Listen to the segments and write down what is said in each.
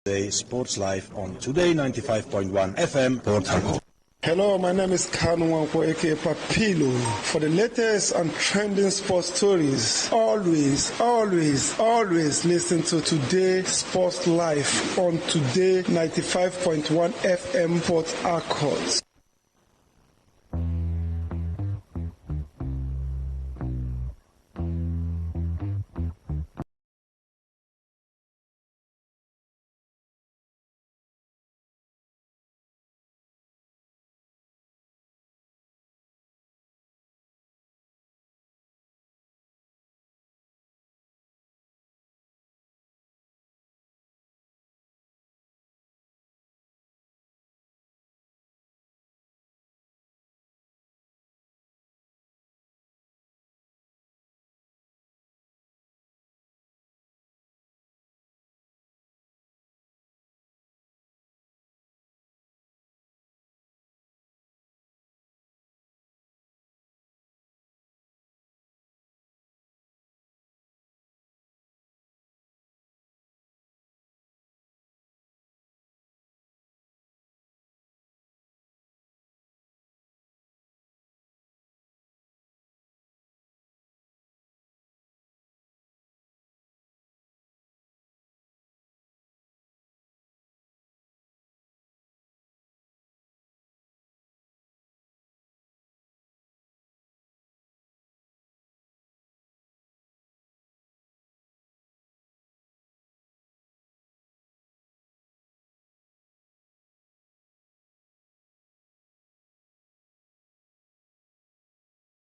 Today Sports Live on Today95.1 FM, Port Harcourt. Hello, my name is Kanwanko aka Papilo. For the latest and trending sports stories, always listen to Today Sports Live on Today 95.1 FM Port Harcourt.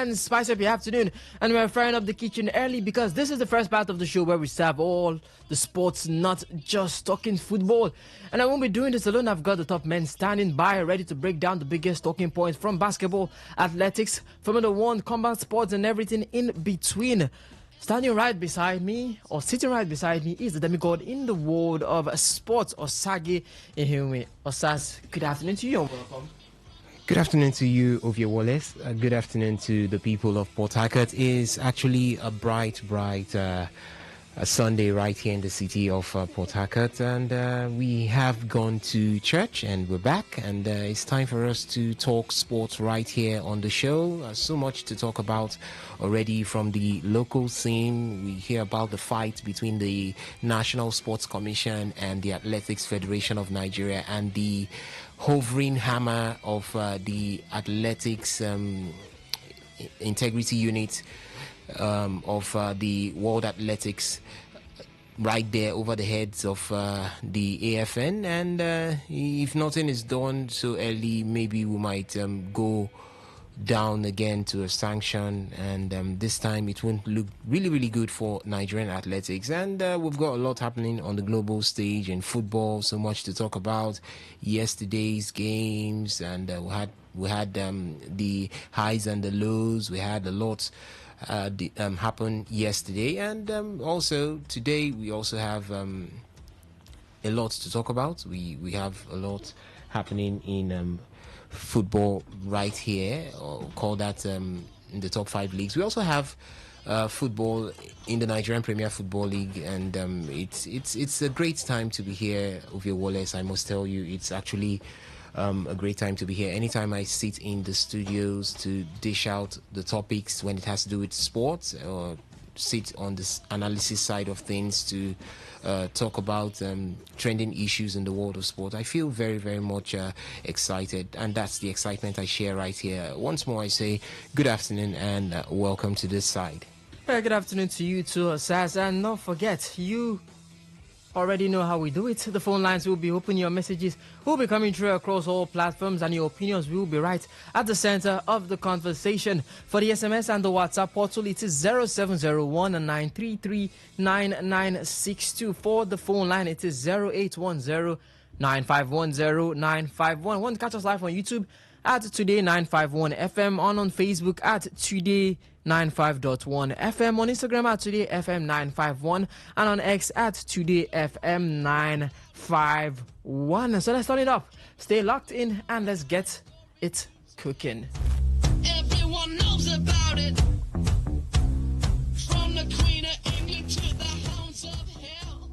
And spice up your afternoon, and we're frying up the kitchen early because this is the first part of the show where we serve all the sports, not just talking football. And I won't be doing this alone. I've got the top men standing by, ready to break down the biggest talking points from basketball, athletics, Formula One, combat sports, and everything in between. Standing right beside me, or sitting right beside me, is the demigod in the world of sports, Osage Ihiwe. Osas, good afternoon to you and welcome. Good afternoon to you, Ovia Wallace. Good afternoon to the people of Port Harcourt. It is actually a bright Sunday right here in the city of Port Harcourt, and we have gone to church and we're back, and it's time for us to talk sports right here on the show. So much to talk about already from the local scene. We hear about the fight between the National Sports Commission and the Athletics Federation of Nigeria, and the hovering hammer of the athletics integrity unit of the World Athletics right there over the heads of the AFN. And if nothing is done so early, maybe we might go down again to a sanction, and this time it won't look really good for Nigerian athletics. And we've got a lot happening on the global stage in football, so much to talk about. Yesterday's games, and we had the highs and the lows. We had a lot happen yesterday, and also today we also have a lot to talk about. We have a lot happening in football right here, or call that in the top 5 leagues. We also have football in the Nigerian Premier Football League, and it's a great time to be here, Ovia Wallace. I must tell you, it's actually a great time to be here. Anytime I sit in the studios to dish out the topics when it has to do with sports, or sit on this analysis side of things to talk about trending issues in the world of sport, I feel very much excited, and that's the excitement I share right here. Once more I say good afternoon and welcome to this side. Good afternoon to you too, Saz, and don't forget, you already know how we do it. The phone lines will be open, your messages will be coming through across all platforms, and your opinions will be right at the center of the conversation. For the SMS and the WhatsApp portal, it is 0701 933 9962. For the phone line, it is 0810 9510 951. Want to catch us live on YouTube at Today951FM, on Facebook at Today95.1fm, on Instagram at TodayFM951, and on X at TodayFM951. So let's start it up. Stay locked in and let's get it cooking. Everyone knows about it. From the Queen of England to the hounds of hell.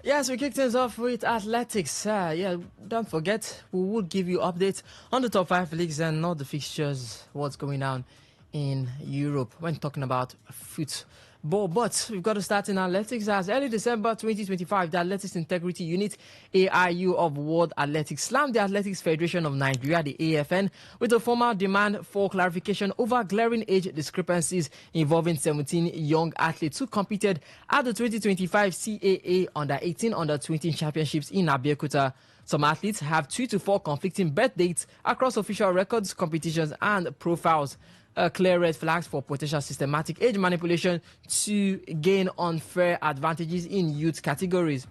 Yes, we kick things off with athletics. Don't forget, we will give you updates on the top 5 leagues and all the fixtures, what's going on in Europe when talking about football. But we've got to start in athletics as early December 2025, the Athletics Integrity Unit, AIU of World Athletics, slammed the Athletics Federation of Nigeria, the AFN, with a formal demand for clarification over glaring age discrepancies involving 17 young athletes who competed at the 2025 CAA Under-18, Under-20 Championships in Abeokuta. Some athletes have 2 to 4 conflicting birth dates across official records, competitions, and profiles. Clear red flags for potential systematic age manipulation to gain unfair advantages in youth categories.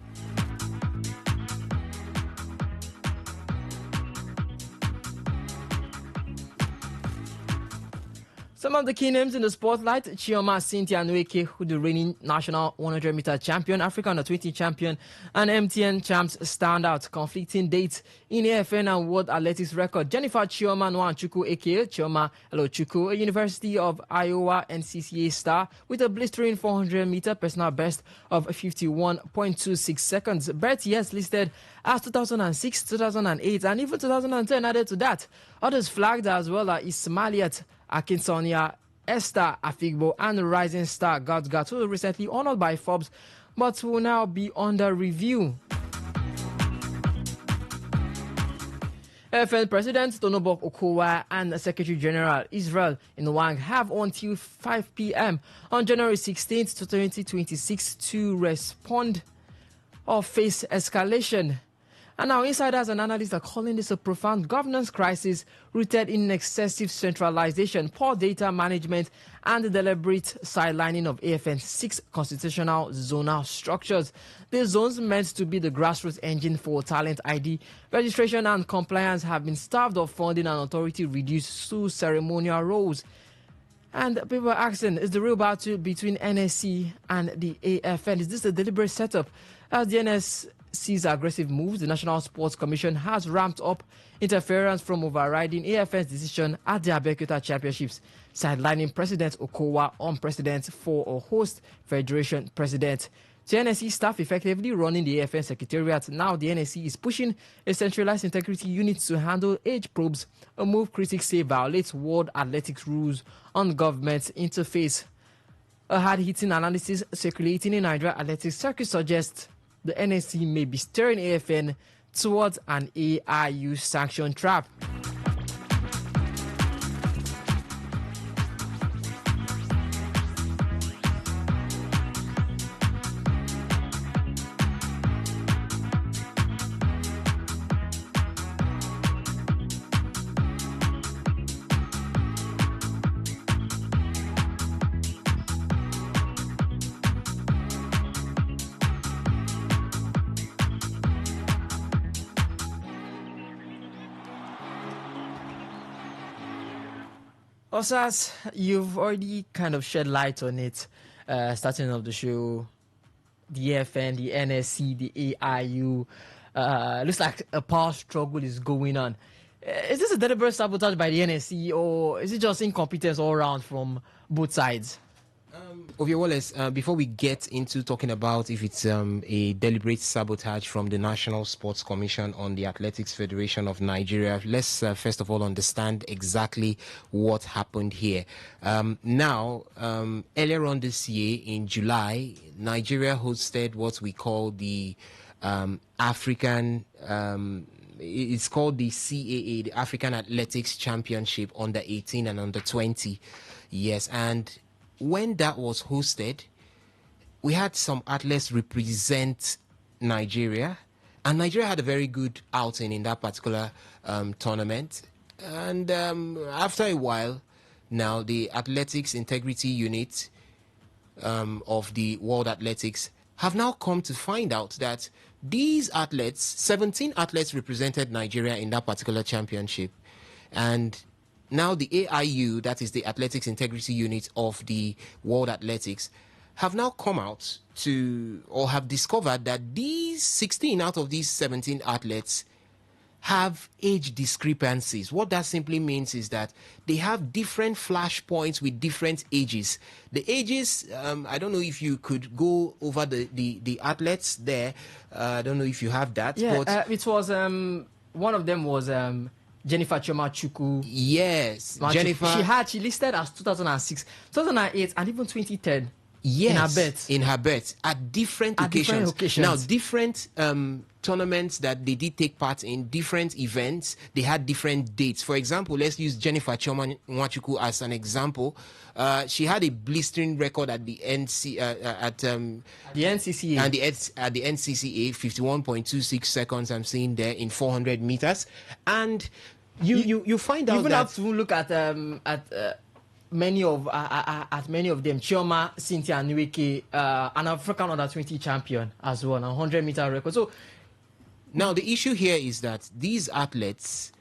Some of the key names in the spotlight: Chioma Cynthia Nweke, who the reigning national 100-meter champion, Africa Under-20 champion, and MTN champs standout. Conflicting dates in AFN and World Athletics record: Jennifer Chioma Nwanchukwu, aka Chioma Elochukwu, a University of Iowa NCCA star with a blistering 400-meter personal best of 51.26 seconds. Birth years listed as 2006, 2008, and even 2010 added to that. Others flagged as well are Ismailiat Akinsonia, Esther Afigbo, and rising star Godgat, who were recently honored by Forbes but will now be under review. FN President Tonobok Okowa and Secretary General Israel Inwang have until 5 p.m. on January 16th, 2026 to respond or face escalation. And now insiders and analysts are calling this a profound governance crisis rooted in excessive centralization, poor data management, and the deliberate sidelining of AFN's 6 constitutional zonal structures. These zones, meant to be the grassroots engine for talent ID, registration, and compliance, have been starved of funding and authority reduced to ceremonial roles. And people are asking, is the real battle between NSC and the AFN? Is this a deliberate setup? As the NSC's aggressive moves, the National Sports Commission has ramped up interference from overriding AFN's decision at the Abeokuta Championships, sidelining President Okowa, unprecedented for a host federation president. The NSC staff effectively running the AFN Secretariat. Now the NSC is pushing a centralized integrity unit to handle age probes, a move critics say violates World Athletics rules on government interface. A hard-hitting analysis circulating in Nigeria athletics circuit suggests the NSC may be steering AFN towards an AIU sanction trap. Osas, you've already kind of shed light on it, starting off the show. The AFN, the NSC, the AIU. Looks like a power struggle is going on. Is this a deliberate sabotage by the NSC, or is it just incompetence all around from both sides? Ovie Wallace, before we get into talking about if it's a deliberate sabotage from the National Sports Commission on the Athletics Federation of Nigeria, let's first of all understand exactly what happened here. Earlier on this year, in July, Nigeria hosted what we call the African... it's called the CAA, the African Athletics Championship, Under-18 and Under-20. Yes, and when that was hosted, we had some athletes represent Nigeria, and Nigeria had a very good outing in that particular tournament. And after a while, now the Athletics Integrity Unit of the World Athletics have now come to find out that these athletes, 17 athletes represented Nigeria in that particular championship. And now the AIU, that is the Athletics Integrity Unit of the World Athletics, have now come out to, or have discovered that these 16 out of these 17 athletes have age discrepancies. What that simply means is that they have different flash points with different ages. The ages, I don't know if you could go over the athletes there. I don't know if you have that. Yeah, but it was one of them was Jennifer Choma Chukwu. yes, Jennifer. She listed as 2006, 2008, and even 2010. Yes, in her bet at different occasions. Now, different tournaments that they did take part in, different events, they had different dates. For example, let's use Jennifer Choma Nwachukwu as an example. She had a blistering record at the NCCA and at the NCCA, 51.26 seconds. I'm seeing there in 400 meters, and you find out you even that have to look at many of them. Chioma Cynthia Nweke, an African under-20 champion as well, a 100-meter record. So now the issue here is that these athletes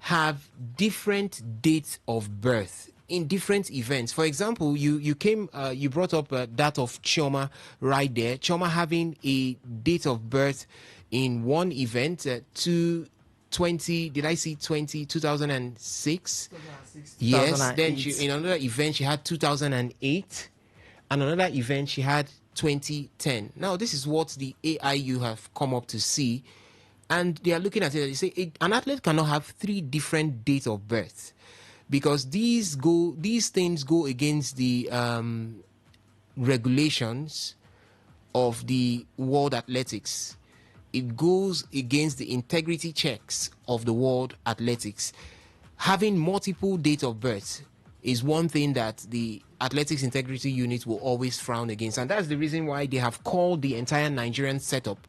have different dates of birth in different events. For example, you brought up that of Chioma right there. Chioma having a date of birth in one event to 2006? Yes. Then in another event she had 2008, and another event she had 2010. Now this is what the AIU have come up to see, and they are looking at it. They say an athlete cannot have 3 different dates of birth, because these things go against the regulations of the World Athletics. It goes against the integrity checks of the World Athletics. Having multiple dates of birth is one thing that the Athletics Integrity Unit will always frown against. And that's the reason why they have called the entire Nigerian setup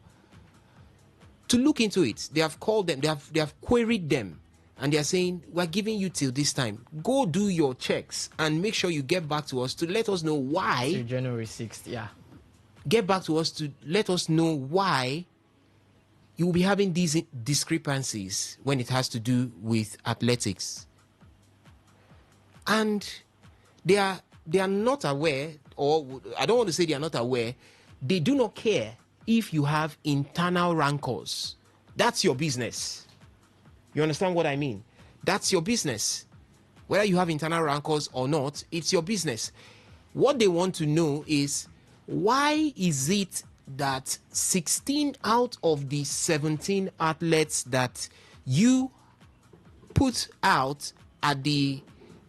to look into it. They have called them, they have queried them, and they are saying, we're giving you till this time. Go do your checks and make sure you get back to us to let us know why. So January 6th, yeah. Get back to us to let us know why you will be having these discrepancies when it has to do with athletics. And they are not aware, or I don't want to say they are not aware, they do not care if you have internal rancors. That's your business. You understand what I mean? That's your business. Whether you have internal rancors or not, it's your business. What they want to know is, why is it that 16 out of the 17 athletes that you put out at the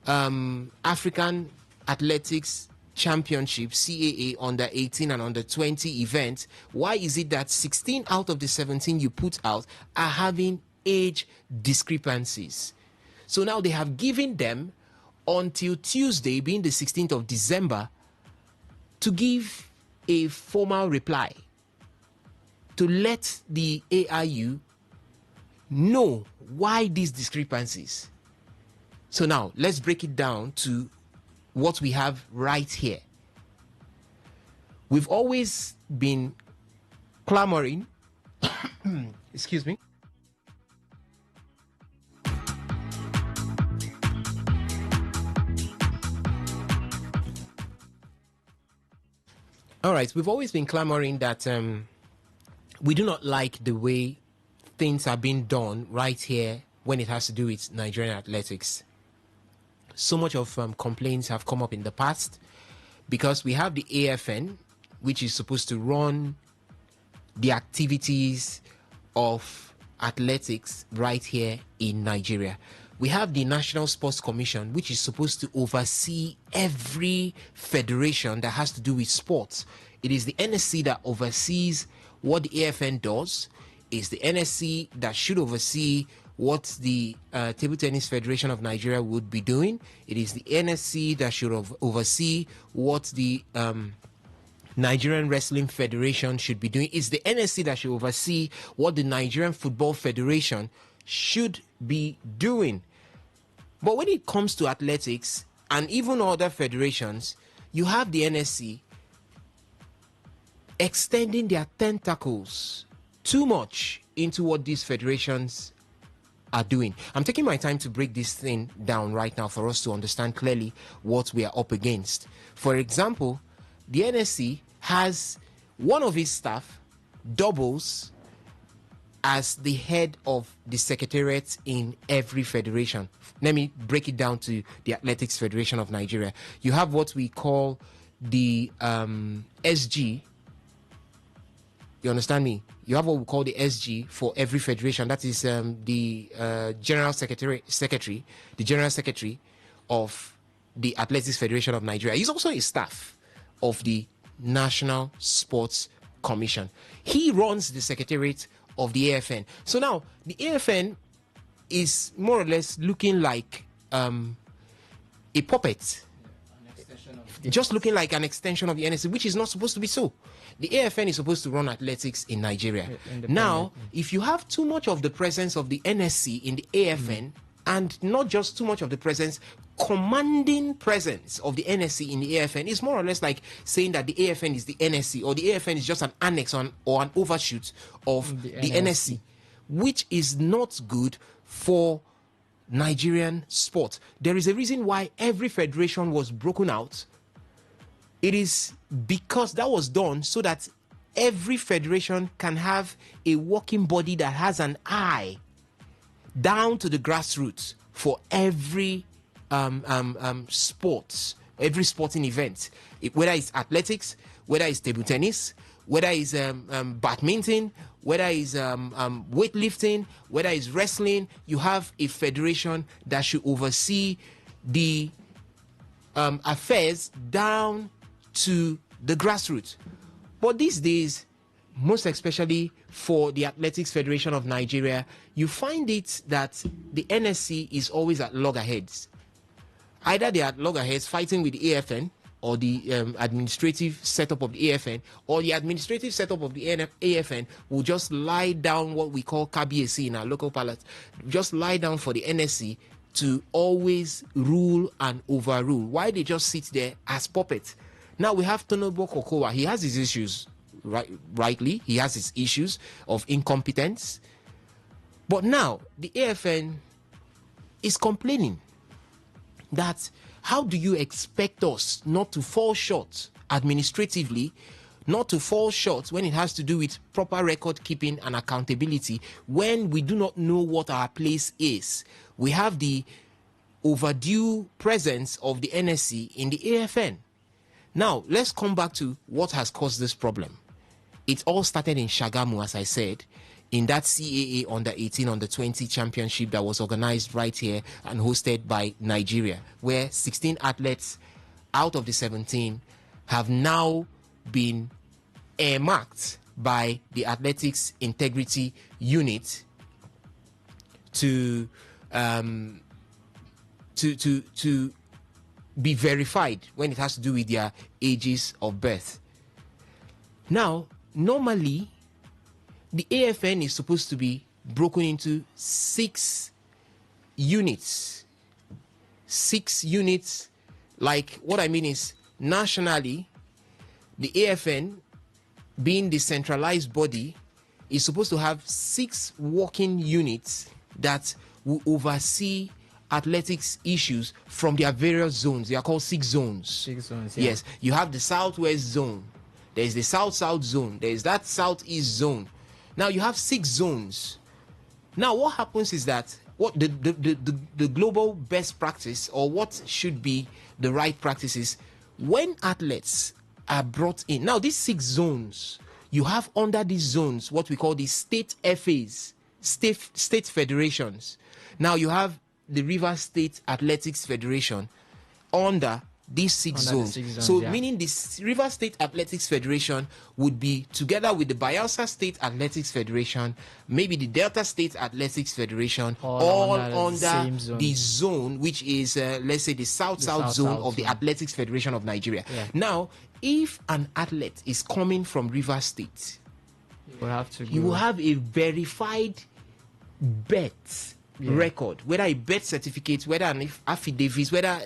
African Athletics Championship, CAA, under 18 and under 20 event, why is it that 16 out of the 17 you put out are having age discrepancies? So now they have given them until Tuesday, being the 16th of December, to give a formal reply, to let the AIU know why these discrepancies. So now let's break it down to what we have right here. We've always been clamoring excuse me. All right, we've always been clamoring that we do not like the way things are being done right here when it has to do with Nigerian athletics. So much of complaints have come up in the past because we have the AFN, which is supposed to run the activities of athletics right here in Nigeria. We have the National Sports Commission, which is supposed to oversee every federation that has to do with sports. It is the NSC that oversees what the AFN does. It's the NSC that should oversee what the Table Tennis Federation of Nigeria would be doing. It is the NSC that should oversee what the Nigerian Wrestling Federation should be doing. It's the NSC that should oversee what the Nigerian Football Federation should be doing. But when it comes to athletics and even other federations, you have the NSC extending their tentacles too much into what these federations are doing. I'm taking my time to break this thing down right now for us to understand clearly what we are up against. For example, the NSC has one of its staff doubles as the head of the secretariat in every federation. Let me break it down to the Athletics Federation of Nigeria. You have what we call the SG. You understand me? You have what we call the SG for every federation. That is the general secretary, the general secretary of the Athletics Federation of Nigeria. He's also a staff of the National Sports Commission. He runs the secretariat of the AFN. So now the AFN is more or less looking like a puppet, just looking like an extension of the NSC, which is not supposed to be so. The AFN is supposed to run athletics in Nigeria. Now, if you have too much of the presence of the NSC in the AFN, and not just too much of the presence, commanding presence of the NSC in the AFN, is more or less like saying that the AFN is the NSC, or the AFN is just an annex on or an overshoot of the NSC, which is not good for Nigerian sport. There is a reason why every federation was broken out. It is because that was done so that every federation can have a working body that has an eye down to the grassroots for every sports, every sporting event, whether it's athletics, whether it's table tennis, whether it's badminton, whether it's weightlifting, whether it's wrestling. You have a federation that should oversee the affairs down to the grassroots. But these days, most especially for the Athletics Federation of Nigeria, you find it that the NSC is always at loggerheads. Either they are at loggerheads fighting with the AFN, or the administrative setup of the AFN, or the administrative setup of the AFN will just lie down, what we call KBAC in our local parlance, just lie down for the NSC to always rule and overrule. Why they just sit there as puppets? Now we have Tonobo Kokowa. He has his issues, rightly. He has his issues of incompetence. But now the AFN is complaining that how do you expect us not to fall short administratively, not to fall short when it has to do with proper record keeping and accountability, when we do not know what our place is? We have the overdue presence of the NSC in the AFN. Now, let's come back to what has caused this problem. It all started in Shagamu, as I said, in that CAA Under-18, Under-20 championship that was organized right here and hosted by Nigeria, where 16 athletes out of the 17 have now been earmarked by the Athletics Integrity Unit to be verified when it has to do with their ages of birth. Now, normally, the AFN is supposed to be broken into 6 units. 6 units, like what I mean is, nationally, the AFN, being the centralized body, is supposed to have 6 working units that will oversee athletics issues from their various zones. They are called 6 zones. 6 zones, yeah. Yes, you have the Southwest zone. There is the South-South zone. There is that Southeast zone. Now you have 6 zones. Now what happens is that what the global best practice, or what should be the right practice, is when athletes are brought in. Now these 6 zones, you have under these zones what we call the state FAs, state federations. Now you have the Rivers State Athletics Federation under these 6 zones. So yeah. Meaning the Rivers State Athletics Federation would be together with the Bayelsa State Athletics Federation, maybe the Delta State Athletics Federation, all under the zone, which is let's say the South-South zone of the Athletics Federation of Nigeria. Yeah. Now, if an athlete is coming from Rivers State, you will have a verified bet record, whether a birth certificate, whether an affidavit, whether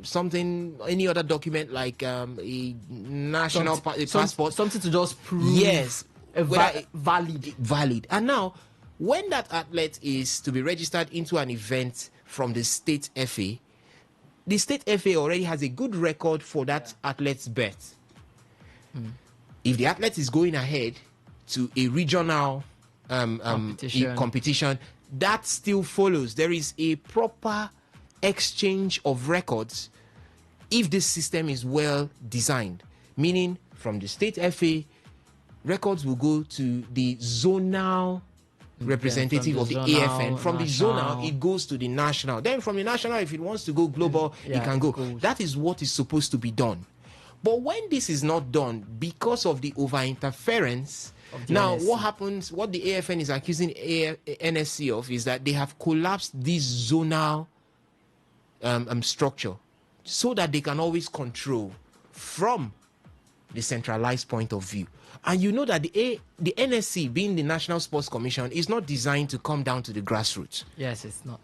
something, any other document like a national passport, something to just prove valid. And now, when that athlete is to be registered into an event from the state FA, the state FA already has a good record for that athlete's birth. If the athlete is going ahead to a regional competition, that still follows. There is a proper exchange of records if this system is well designed, meaning from the state FA, records will go to the zonal representative of the AFN. From the zonal, it goes to the national. Then from the national, if it wants to go global, it can go. That is what is supposed to be done. But when this is not done because of the over-interference, now NSC. what happens, what the AFN is accusing NSC of is that they have collapsed this zonal structure so that they can always control from the centralized point of view. And you know that the NSC, being the National Sports Commission, is not designed to come down to the grassroots. Yes, it's not.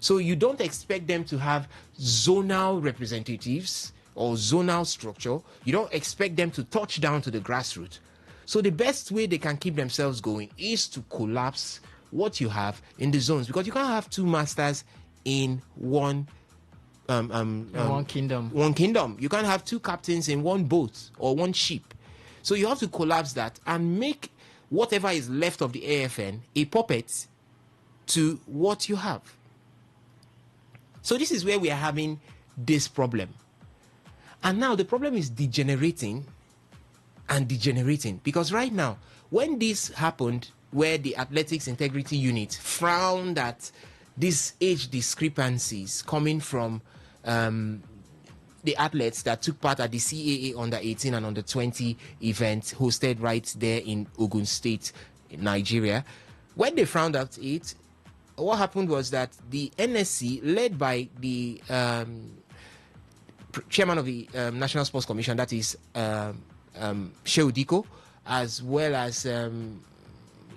So you don't expect them to have zonal representatives or zonal structure. You don't expect them to touch down to the grassroots. So the best way they can keep themselves going is to collapse what you have in the zones, because you can't have two masters in one one kingdom. One kingdom. You can't have two captains in one boat or one ship. So you have to collapse that and make whatever is left of the AFN a puppet to what you have. So this is where we are having this problem. And now the problem is degenerating and degenerating, because right now, when this happened, where the Athletics Integrity Unit frowned at these age discrepancies coming from the athletes that took part at the CAA under 18 and under 20 event hosted right there in Ogun State, Nigeria, when they frowned at it, what happened was that the NSC, led by the chairman of the National Sports Commission, that is Shehu Diko, as well as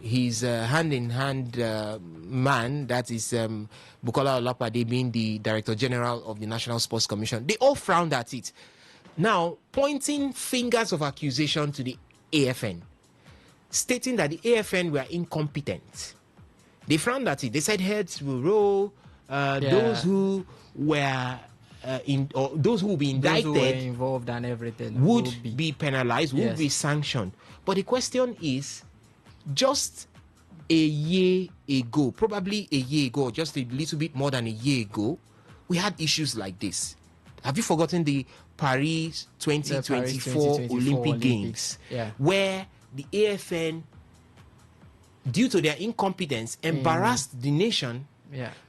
his hand-in-hand man, that is Bukola Olapade, being the Director General of the National Sports Commission. They all frowned at it. Now, pointing fingers of accusation to the AFN, stating that the AFN were incompetent. They frowned at it. They said heads will roll. Those who were those who will be indicted, those who were involved and everything, would be penalized, would be sanctioned. But the question is, just a year ago, probably a year ago, just a little bit more than a year ago, we had issues like this. Have you forgotten the Paris 2024 Olympic Games, where the AFN, due to their incompetence, embarrassed the nation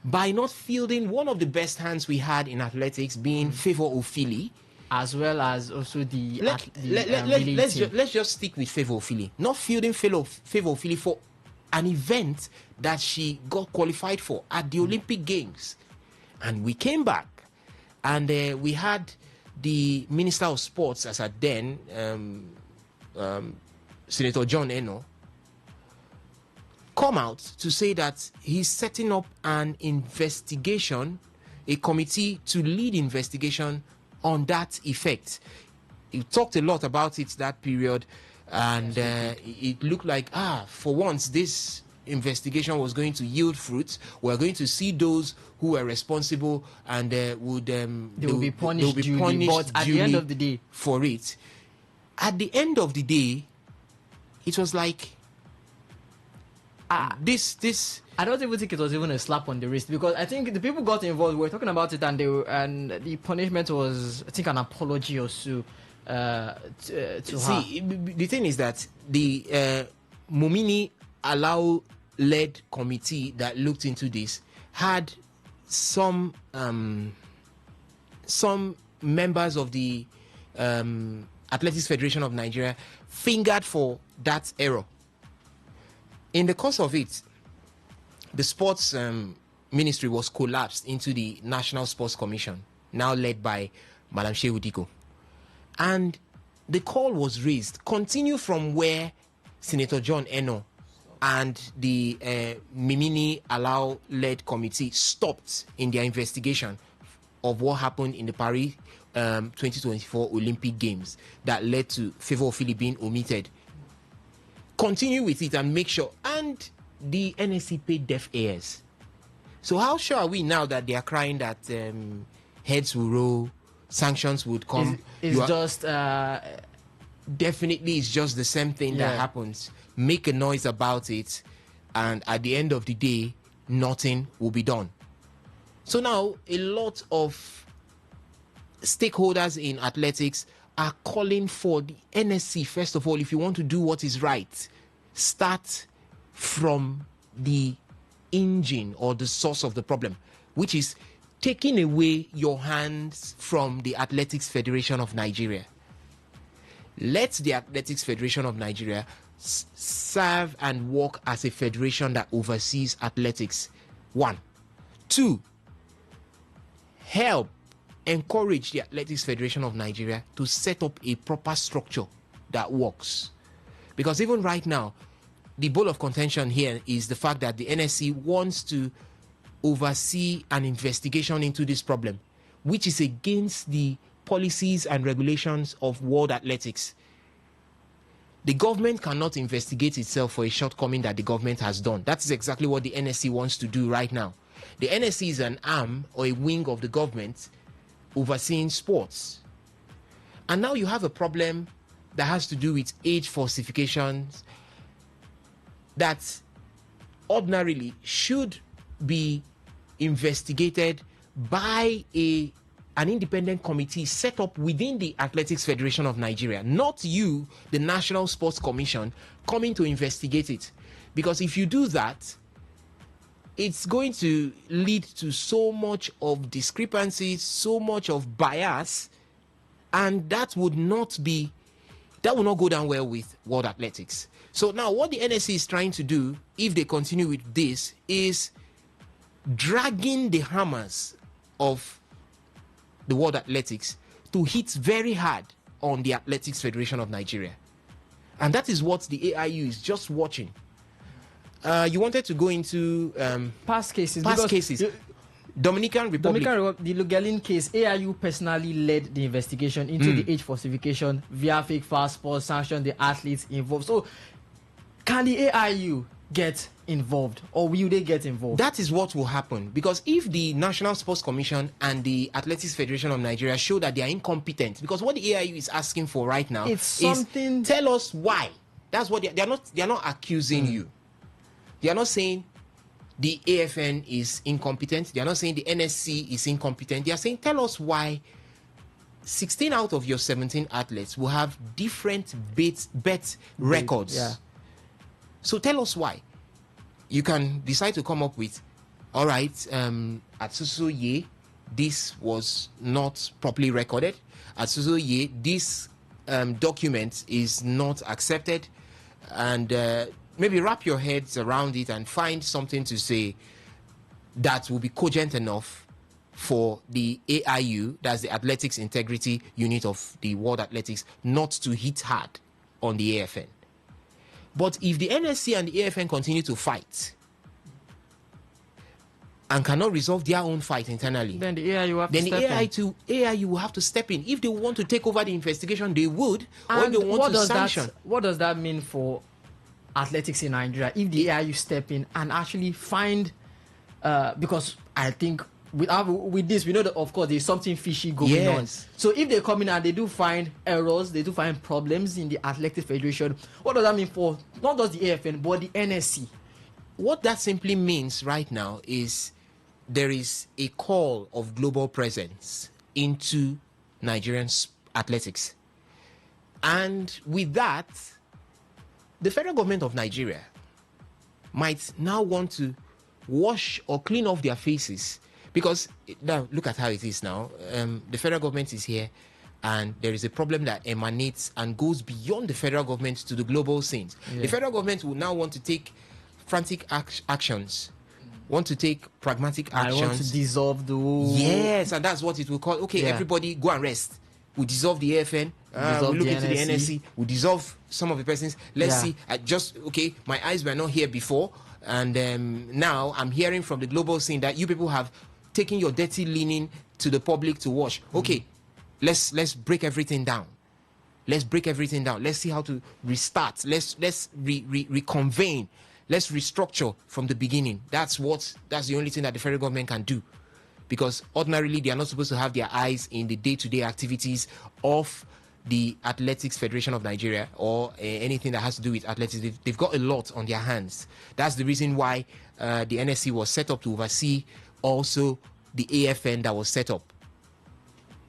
by not fielding one of the best hands we had in athletics, being Favour Ofili, as well as also the let's just stick with Favour Ofili. Not fielding Favour Ofili for an event that she got qualified for at the Olympic Games. And we came back and we had the Minister of Sports, as at then, Senator John Eno, come out to say that he's setting up an investigation, a committee to lead investigation on that effect. He talked a lot about it that period, and it looked like, for once, this investigation was going to yield fruits. We're going to see those who were responsible, and they will be punished duly. But at the end of the day, for it, at the end of the day, it was like this. I don't even think it was even a slap on the wrist, because I think the people got involved were talking about it, and the punishment was, I think, an apology or so to her. The thing is that the Mumini Allow-led committee that looked into this had some members of the Athletics Federation of Nigeria fingered for that error. In the course of it, the sports ministry was collapsed into the National Sports Commission, now led by Madam Shehu Diko. And the call was raised, continue from where Senator John Eno and the Mimini Allow-led committee stopped in their investigation of what happened in the Paris 2024 Olympic Games that led to Favour Ofili being omitted. Continue with it and make sure. And the NSC paid deaf ears. So how sure are we now that they are crying that heads will roll, sanctions would come? Definitely, it's just the same thing that happens. Make a noise about it. and at the end of the day, nothing will be done. So now a lot of stakeholders in athletics are calling for the NSC, first of all, if you want to do what is right, start from the engine or the source of the problem, which is taking away your hands from the Athletics Federation of Nigeria. Let the Athletics Federation of Nigeria serve and work as a federation that oversees athletics. 1. 2. Help encourage the Athletics Federation of Nigeria to set up a proper structure that works. Because even right now, the ball of contention here is the fact that the NSC wants to oversee an investigation into this problem, which is against the policies and regulations of world athletics. The government cannot investigate itself for a shortcoming that the government has done. That is exactly what the NSC wants to do right now. The NSC is an arm or a wing of the government overseeing sports. And now you have a problem that has to do with age falsifications that ordinarily should be investigated by an independent committee set up within the Athletics Federation of Nigeria, not you, the National Sports Commission, coming to investigate it. Because if you do that, it's going to lead to so much of discrepancies, so much of bias, and that will not go down well with world athletics. So now what the NSC is trying to do, if they continue with this, is dragging the hammers of the world athletics to hit very hard on the Athletics Federation of Nigeria. And that is what the AIU is just watching. You wanted to go into past cases. Dominican Republic. The Lugalin case, AIU personally led the investigation into the age falsification via fake passports, sanctioned the athletes involved. So can the AIU get involved, or will they get involved? That is what will happen, because if the National Sports Commission and the Athletics Federation of Nigeria show that they are incompetent, because what the AIU is asking for right now is tell us why. That's what they are not accusing you. They are not saying the AFN is incompetent. They are not saying the NSC is incompetent. They are saying tell us why 16 out of your 17 athletes will have different bet records. Yeah. So tell us why. You can decide to come up with, all right, at Susuye, this was not properly recorded. At Susuye, this document is not accepted. And maybe wrap your heads around it and find something to say that will be cogent enough for the AIU, that's the Athletics Integrity Unit of the World Athletics, not to hit hard on the AFN. But if the NSC and the AFN continue to fight and cannot resolve their own fight internally, then the AIU will have to step in. If they want to take over the investigation, they would. And or if they want to sanction. What does that mean for athletics in Nigeria if the AIU step in and actually find, because I think with this, we know that of course there's something fishy going on. So if they come in and they do find errors, they do find problems in the Athletics Federation, what does that mean for not just the AFN but the NSC? What that simply means right now is there is a call of global presence into Nigerian athletics. And with that, the federal government of Nigeria might now want to wash or clean off their faces. Because now, look at how it is now. The federal government is here, and there is a problem that emanates and goes beyond the federal government to the global scene. Yeah. The federal government will now want to take frantic actions, want to take pragmatic actions. I want to dissolve the whole... Yes, and that's what it will call. Okay, everybody go and rest. We dissolve the AFN. We look into the NSC. We dissolve some of the persons. Let's see. My eyes were not here before, and now I'm hearing from the global scene that you people have taking your dirty linen to the public to wash. Okay, let's break everything down. Let's break everything down. Let's see how to restart. Let's reconvene. Let's restructure from the beginning. That's the only thing that the federal government can do. Because ordinarily they are not supposed to have their eyes in the day-to-day activities of the Athletics Federation of Nigeria or anything that has to do with athletics. They've got a lot on their hands. That's the reason why the NSC was set up to oversee also the AFN that was set up.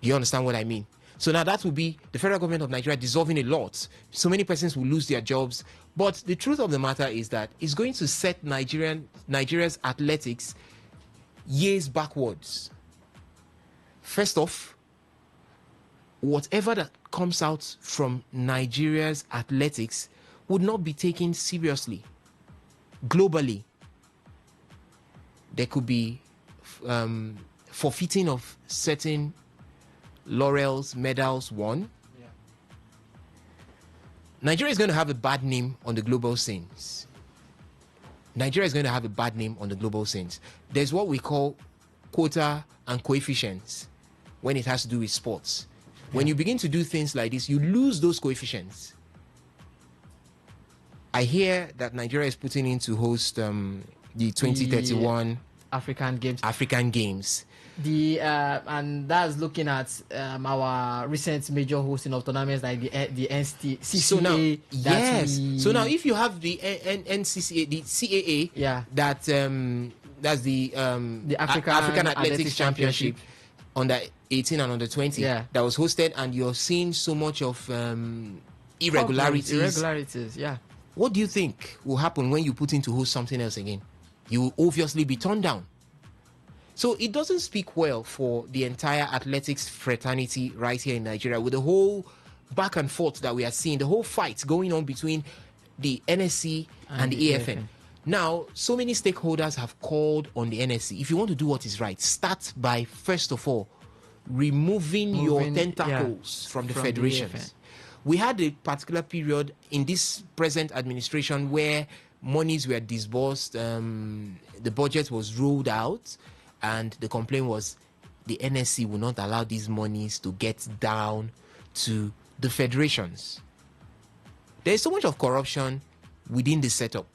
You understand what I mean? So now that will be the federal government of Nigeria dissolving a lot. So many persons will lose their jobs. But the truth of the matter is that it's going to set Nigeria's athletics years backwards. First off, whatever that comes out from Nigeria's athletics would not be taken seriously. Globally, there could be forfeiting of certain laurels, medals won. Yeah. Nigeria is going to have a bad name on the global scenes. Nigeria is going to have a bad name on the global scenes. There's what we call quota and coefficients when it has to do with sports. When you begin to do things like this, you lose those coefficients. I hear that Nigeria is putting in to host the 2031 African Games. And that's looking at our recent major hosting of tournaments like the CCA. So now, so now if you have the NCCA, the CAA, that's the African Athletics Championship under 18 and under 20 that was hosted, and you're seeing so much of irregularities. What do you think will happen when you put in to host something else again? You will obviously be turned down. So it doesn't speak well for the entire athletics fraternity right here in Nigeria, with the whole back and forth that we are seeing, the whole fight going on between the NSC and the AFN. Now, so many stakeholders have called on the NSC. If you want to do what is right, start by, first of all, removing your tentacles from the federations. We had a particular period in this present administration where monies were disbursed, the budget was rolled out, and the complaint was the NSC will not allow these monies to get down to the federations. There is so much of corruption within the setup.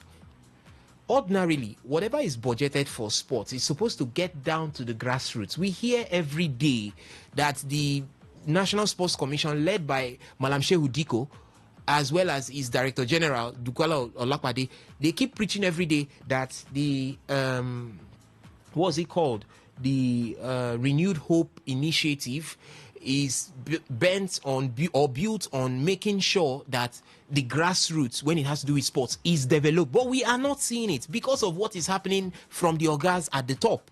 Ordinarily, whatever is budgeted for sports is supposed to get down to the grassroots. We hear every day that the National Sports Commission, led by Malam Shehu Diko, as well as his Director General, Dukwala Olakpade, they keep preaching every day that the, what's it called? The Renewed Hope Initiative is bent on or built on making sure that the grassroots, when it has to do with sports, is developed. But we are not seeing it because of what is happening from the organs at the top.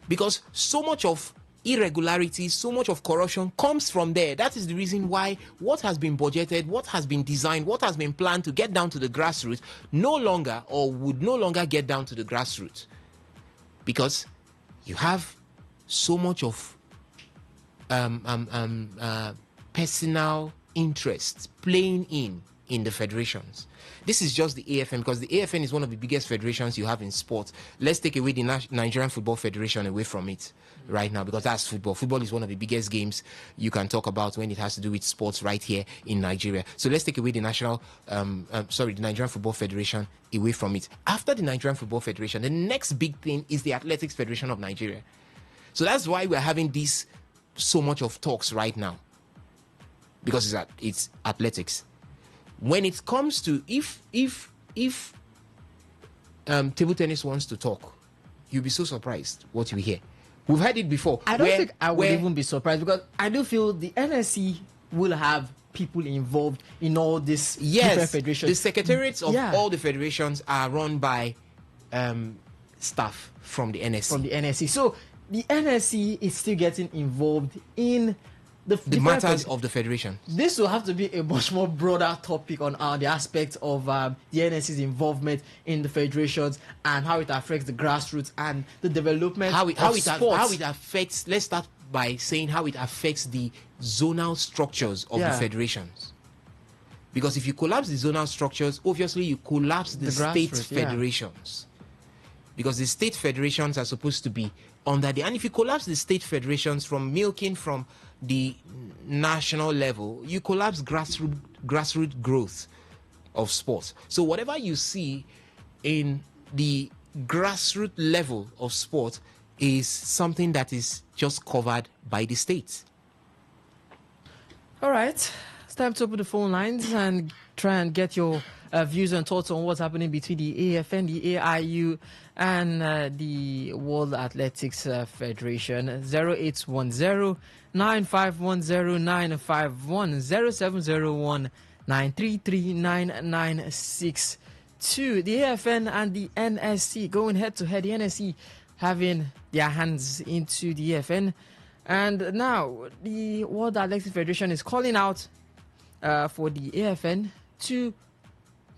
Because so much of irregularities, so much of corruption comes from there. That is the reason why what has been budgeted, what has been designed, what has been planned to get down to the grassroots no longer or would no longer get down to the grassroots. Because you have so much of personal interests playing in the federations. This is just the AFN, because the AFN is one of the biggest federations you have in sport. Let's take away the Nigerian Football Federation away from it right now, because that's football. Football is one of the biggest games you can talk about when it has to do with sports right here in Nigeria. So let's take away the the Nigerian Football Federation away from it. After the Nigerian Football Federation, the next big thing is the Athletics Federation of Nigeria. So that's why we're having so much of talks right now, because it's athletics. When it comes to if table tennis wants to talk, you'll be so surprised what you hear. We've heard it before. I don't think I would even be surprised, because I do feel the NSC will have people involved in all this different federations. The secretariats of all the federations are run by staff from the NSC. So the NSC is still getting involved in the matters of the federation. This will have to be a much more broader topic on the aspects of the NSC's involvement in the federations and how it affects the grassroots and the development how it sports. affects. Let's start by saying how it affects the zonal structures of the federations. Because if you collapse the zonal structures, obviously you collapse the state federations. Because the state federations are supposed to be under and if you collapse the state federations from milking from the national level, you collapse grassroots growth of sports. So whatever you see in the grassroots level of sport is something that is just covered by the state. All right, it's time to open the phone lines and try and get your views and thoughts on what's happening between the AFN, the AIU, and the World Athletics Federation. 0810 9510 951 0701 933 9962. The AFN and the NSC going head to head. The NSC having their hands into the AFN. And now the World Athletics Federation is calling out for the AFN to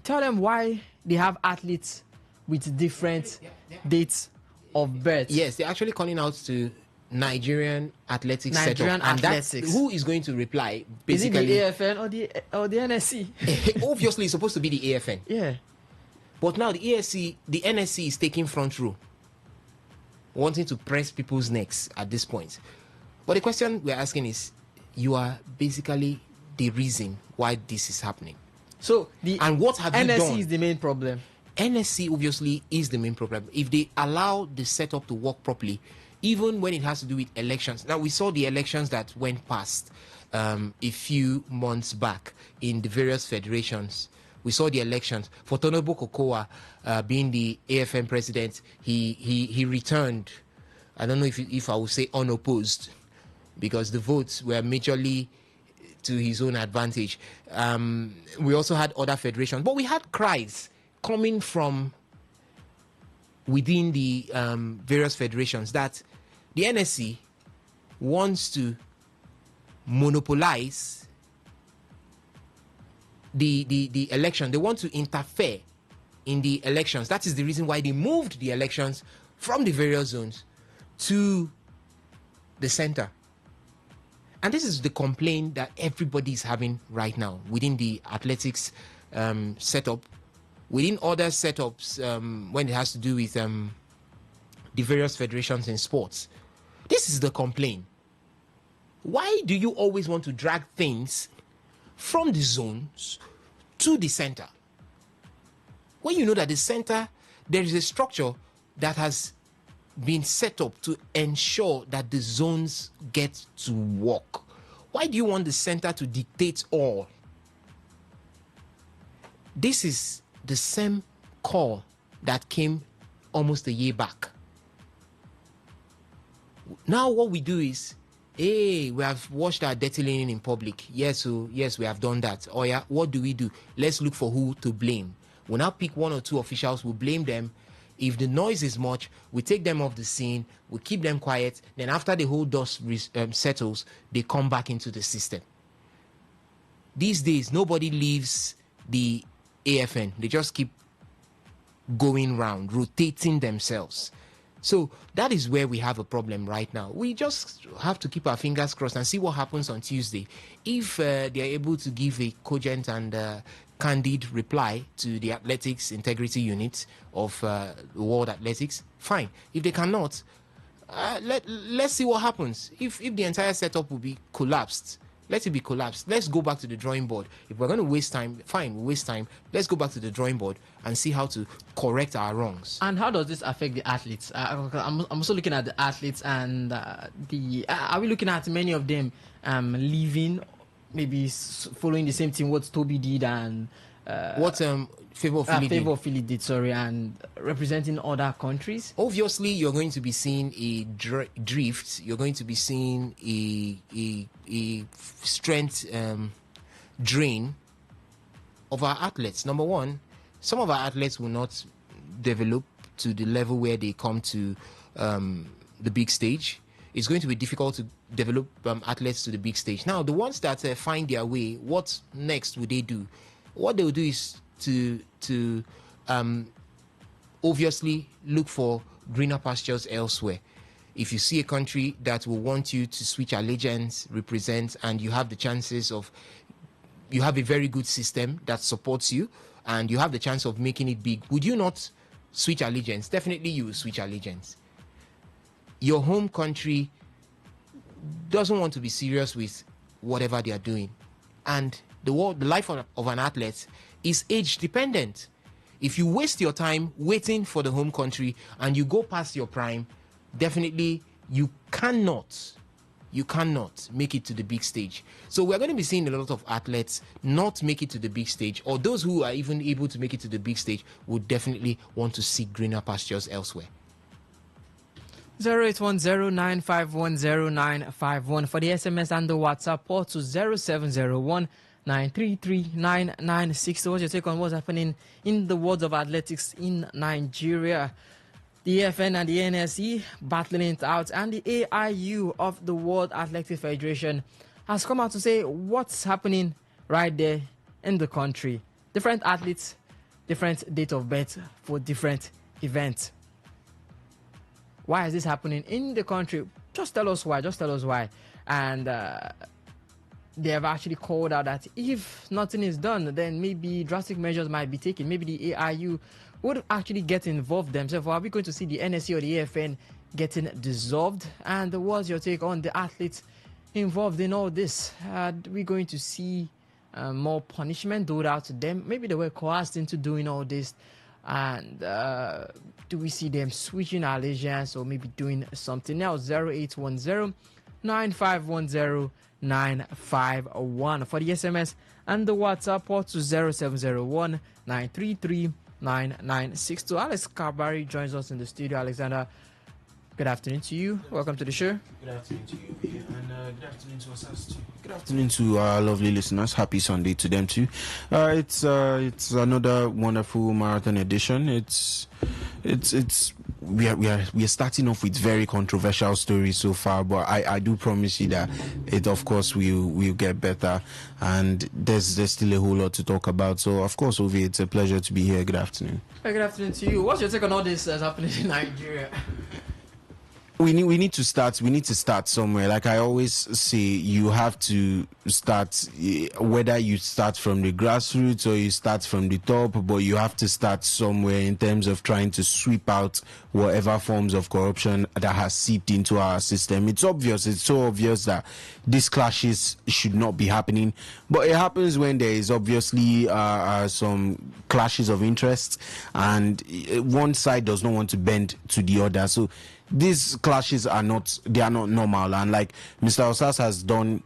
tell them why they have athletes with different dates of birth. Yes, they're actually calling out to Nigerian athletics Nigerian setup. And athletics. who is going to reply? Is it Basically, the AFN or the NSC? obviously, it's supposed to be the AFN. Yeah. But now the NSC is taking front row, wanting to press people's necks at this point. But the question we're asking is, you are basically the reason why this is happening. So And what have you done? NSC is the main problem. NSC obviously is the main problem. If they allow the setup to work properly, even when it has to do with elections. Now, we saw the elections that went past a few months back in the various federations. We saw the elections. For Tonobo Kokoa being the AFN president, he returned. I don't know if I would say unopposed, because the votes were majorly to his own advantage. We also had other federations, but we had cries coming from within the various federations that the NSC wants to monopolize the election. They want to interfere in the elections. That is the reason why they moved the elections from the various zones to the center. And this is the complaint that everybody is having right now within the athletics setup, within other setups when it has to do with the various federations in sports. This is the complaint. Why do you always want to drag things from the zones to the center? When you know that the center, there is a structure that has been set up to ensure that the zones get to work. Why do you want the center to dictate all? This is the same call that came almost a year back. Now what we do is, hey, we have washed our dirty linen in public. Yes, so yes, we have done that. Oh yeah, what do? Let's look for who to blame. We'll now pick one or two officials, we'll blame them. If the noise is much, we take them off the scene, we keep them quiet, then after the whole dust settles, they come back into the system. These days, nobody leaves the AFN. They just keep going round, rotating themselves. So that is where we have a problem right now. We just have to keep our fingers crossed and see what happens on Tuesday. If they are able to give a cogent and candid reply to the athletics integrity unit of World Athletics, fine. If they cannot, let's see what happens. If the entire setup will be collapsed, let it be collapsed. Let's go back to the drawing board. If we're going to waste time, fine, we'll waste time. Let's go back to the drawing board and see how to correct our wrongs. And how does this affect the athletes? I'm also looking at the athletes and are we looking at many of them leaving, maybe following the same thing what Toby did and what Favor Philly did, sorry, and representing other countries? Obviously, you're going to be seeing a drift. You're going to be seeing a strength drain of our athletes. Number one, some of our athletes will not develop to the level where they come to the big stage. It's going to be difficult to develop athletes to the big stage. Now, the ones that find their way, what next would they do? What they will do is to obviously look for greener pastures elsewhere. If you see a country that will want you to switch allegiance, represent, and you have the chances of, you have a very good system that supports you, and you have the chance of making it big, would you not switch allegiance? Definitely you will switch allegiance. Your home country doesn't want to be serious with whatever they are doing. And the life of an athlete is age dependent. If you waste your time waiting for the home country and you go past your prime, definitely you cannot you cannot make it to the big stage. So we're going to be seeing a lot of athletes not make it to the big stage, or those who are even able to make it to the big stage would definitely want to seek greener pastures elsewhere. 0810951091 for the SMS and the WhatsApp, or to 0701 933 What's your take on what's happening in the world of athletics in Nigeria? The EFN and the NSE battling it out, and the AIU of the World Athletics Federation has come out to say what's happening right there in the country. Different athletes, different date of birth for different events. Why is this happening in the country? Just tell us why. Just tell us why. And they have actually called out that if nothing is done, then maybe drastic measures might be taken. Maybe the AIU would actually get involved themselves. Or are we going to see the NSC or the AFN getting dissolved? And what's your take on the athletes involved in all this? Are we going to see more punishment doled out to them? Maybe they were coerced into doing all this. And do we see them switching allegiance or maybe doing something else? 0810 9510 951 for the SMS and the WhatsApp, or to 0701 933 9962. Alex Kabari joins us in the studio. Alexander, good afternoon to you. Welcome to the show. Good afternoon to you, and good afternoon to us too. Good afternoon to our lovely listeners. Happy Sunday to them too. It's another wonderful marathon edition. We are starting off with very controversial stories so far, but I do promise you that it of course will get better, and there's still a whole lot to talk about. So of course, Ovi, it's a pleasure to be here. Good afternoon. Good afternoon to you. What's your take on all this that's happening in Nigeria? We need to start. We need to start somewhere. Like I always say, you have to start, whether you start from the grassroots or you start from the top, but you have to start somewhere in terms of trying to sweep out whatever forms of corruption that has seeped into our system. It's obvious. It's so obvious that these clashes should not be happening, but it happens when there is obviously some clashes of interests, and one side does not want to bend to the other. So these clashes are not normal, and like Mr. Osas has done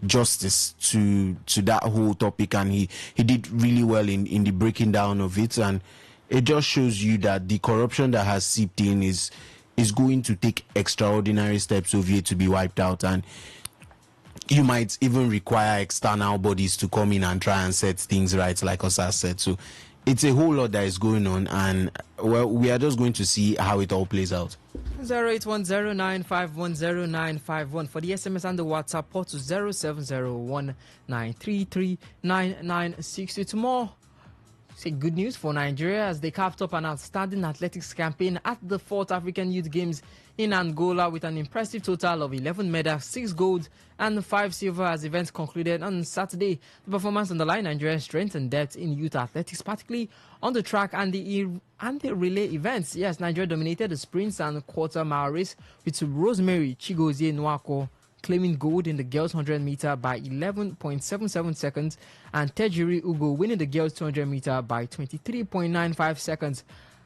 justice to that whole topic, and he did really well in the breaking down of it, and it just shows you that the corruption that has seeped in is going to take extraordinary steps over here to be wiped out, and you might even require external bodies to come in and try and set things right, like Osas said. So it's a whole lot that is going on, and well, we are just going to see how it all plays out. 08109510 for the SMS and the WhatsApp, or to 0701 933 9962. Tomorrow, say good news for Nigeria as they capped up an outstanding athletics campaign at the 4th African Youth Games in Angola with an impressive total of 11 medals, 6 gold and 5 silver as events concluded on Saturday. The performance underlined Nigeria's strength and depth in youth athletics, particularly on the track and the relay events. Yes, Nigeria dominated the sprints and quarter-mile race with Rosemary Chigozie Nwako claiming gold in the girls 100 meter by 11.77 seconds, and Tejiri Ugo winning the girls 200 meter by 23.95 seconds.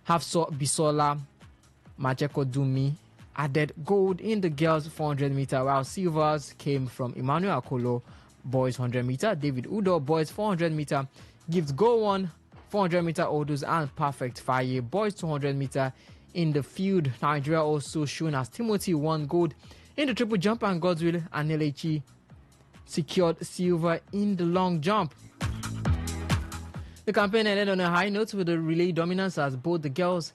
Hafso Bisola Majeko Dumi added gold in the girls 400 meter, while silvers came from Emmanuel Akolo boys 100 meter, David Udo boys 400 meter, Gift Go One 400 meter Odus, and Perfect Fire boys 200 meter. In the field, Nigeria also shown as Timothy won gold in the triple jump, and Godswill and Nelechi secured silver in the long jump. The campaign ended on a high note with a relay dominance as both the girls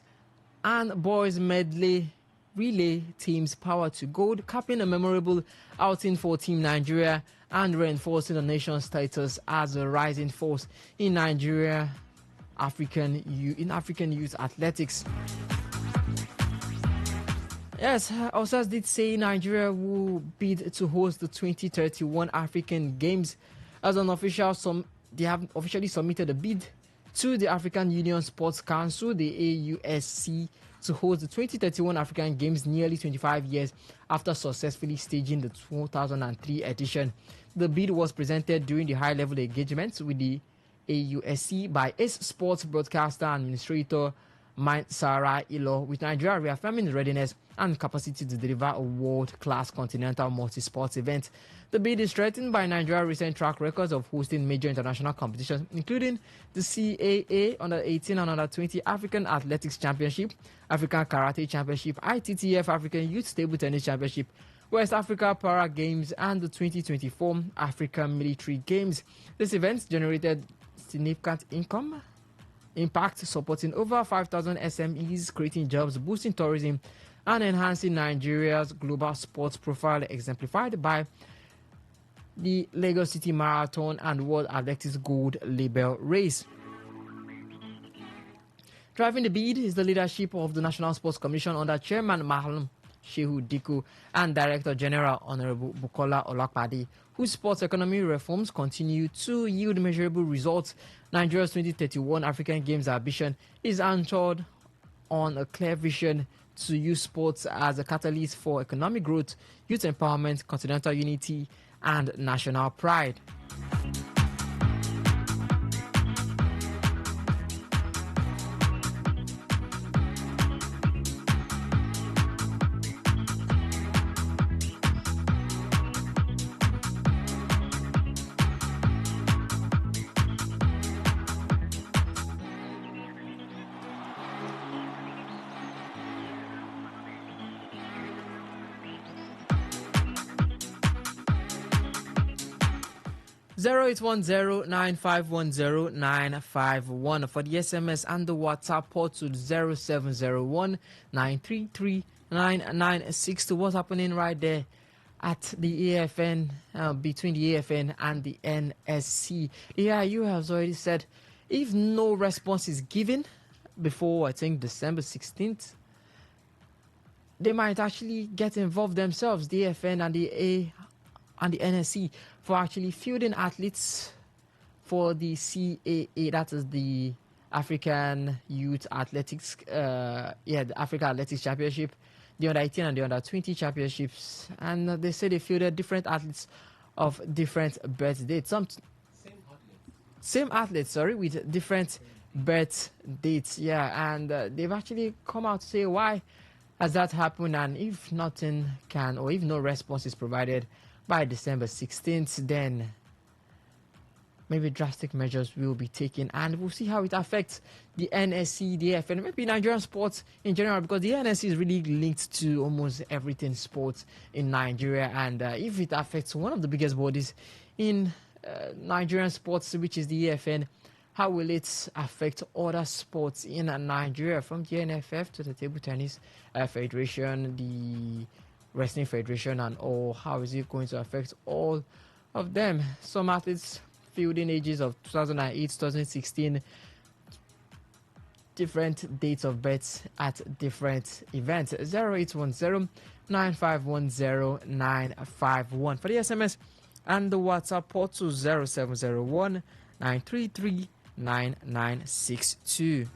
and boys medley relay teams powered to gold, capping a memorable outing for Team Nigeria and reinforcing the nation's status as a rising force in African youth athletics. Yes, Osas did say Nigeria will bid to host the 2031 African Games. As an official, they have officially submitted a bid to the African Union Sports Council, the AUSC, to host the 2031 African Games nearly 25 years after successfully staging the 2003 edition. The bid was presented during the high-level engagement with the AUSC by its sports broadcaster and administrator Mind Sarah Ilo, with Nigeria reaffirming its readiness and capacity to deliver a world-class continental multi-sports event. The bid is strengthened by Nigeria's recent track records of hosting major international competitions, including the CAA Under-18 and Under-20 African Athletics Championship, African Karate Championship, ITTF African Youth Table Tennis Championship, West Africa Para Games, and the 2024 African Military Games. This event generated significant impact, supporting over 5,000 SMEs, creating jobs, boosting tourism, and enhancing Nigeria's global sports profile, exemplified by the Lagos City Marathon and World Athletics Gold Label race. Driving the bid is the leadership of the National Sports Commission under Chairman Mahlum Shehu Diku and Director General Honorable Bukola Olakpade, whose sports economy reforms continue to yield measurable results. Nigeria's 2031 African Games ambition is anchored on a clear vision to use sports as a catalyst for economic growth, youth empowerment, continental unity, and national pride. Zero 0810-9510951 for the SMS and the WhatsApp port to 0701-933-9962. What's happening right there at the AFN, between the AFN and the NSC? Yeah, you have already said if no response is given before, I think, December 16th, they might actually get involved themselves, the AFN and the NSC, for actually fielding athletes for the CAA, that is the African Youth Athletics, the African Athletics Championship, the Under-18 and the Under-20 Championships. And they say they fielded different athletes of different birth dates. Same athletes, with different birth dates. Yeah, and they've actually come out to say why has that happened, and if nothing can, or if no response is provided by December 16th, then maybe drastic measures will be taken, and we'll see how it affects the NSC, the AFN, maybe Nigerian sports in general, because the NSC is really linked to almost everything sports in Nigeria, and if it affects one of the biggest bodies in Nigerian sports, which is the AFN, how will it affect other sports in Nigeria, from the NFF to the Table Tennis Federation, the Wrestling Federation, and all? How is it going to affect all of them? Some athletes fielding ages of 2008, 2016, different dates of birth at different events. 0810-9510951 for the SMS and the WhatsApp port to 0701-933-9962.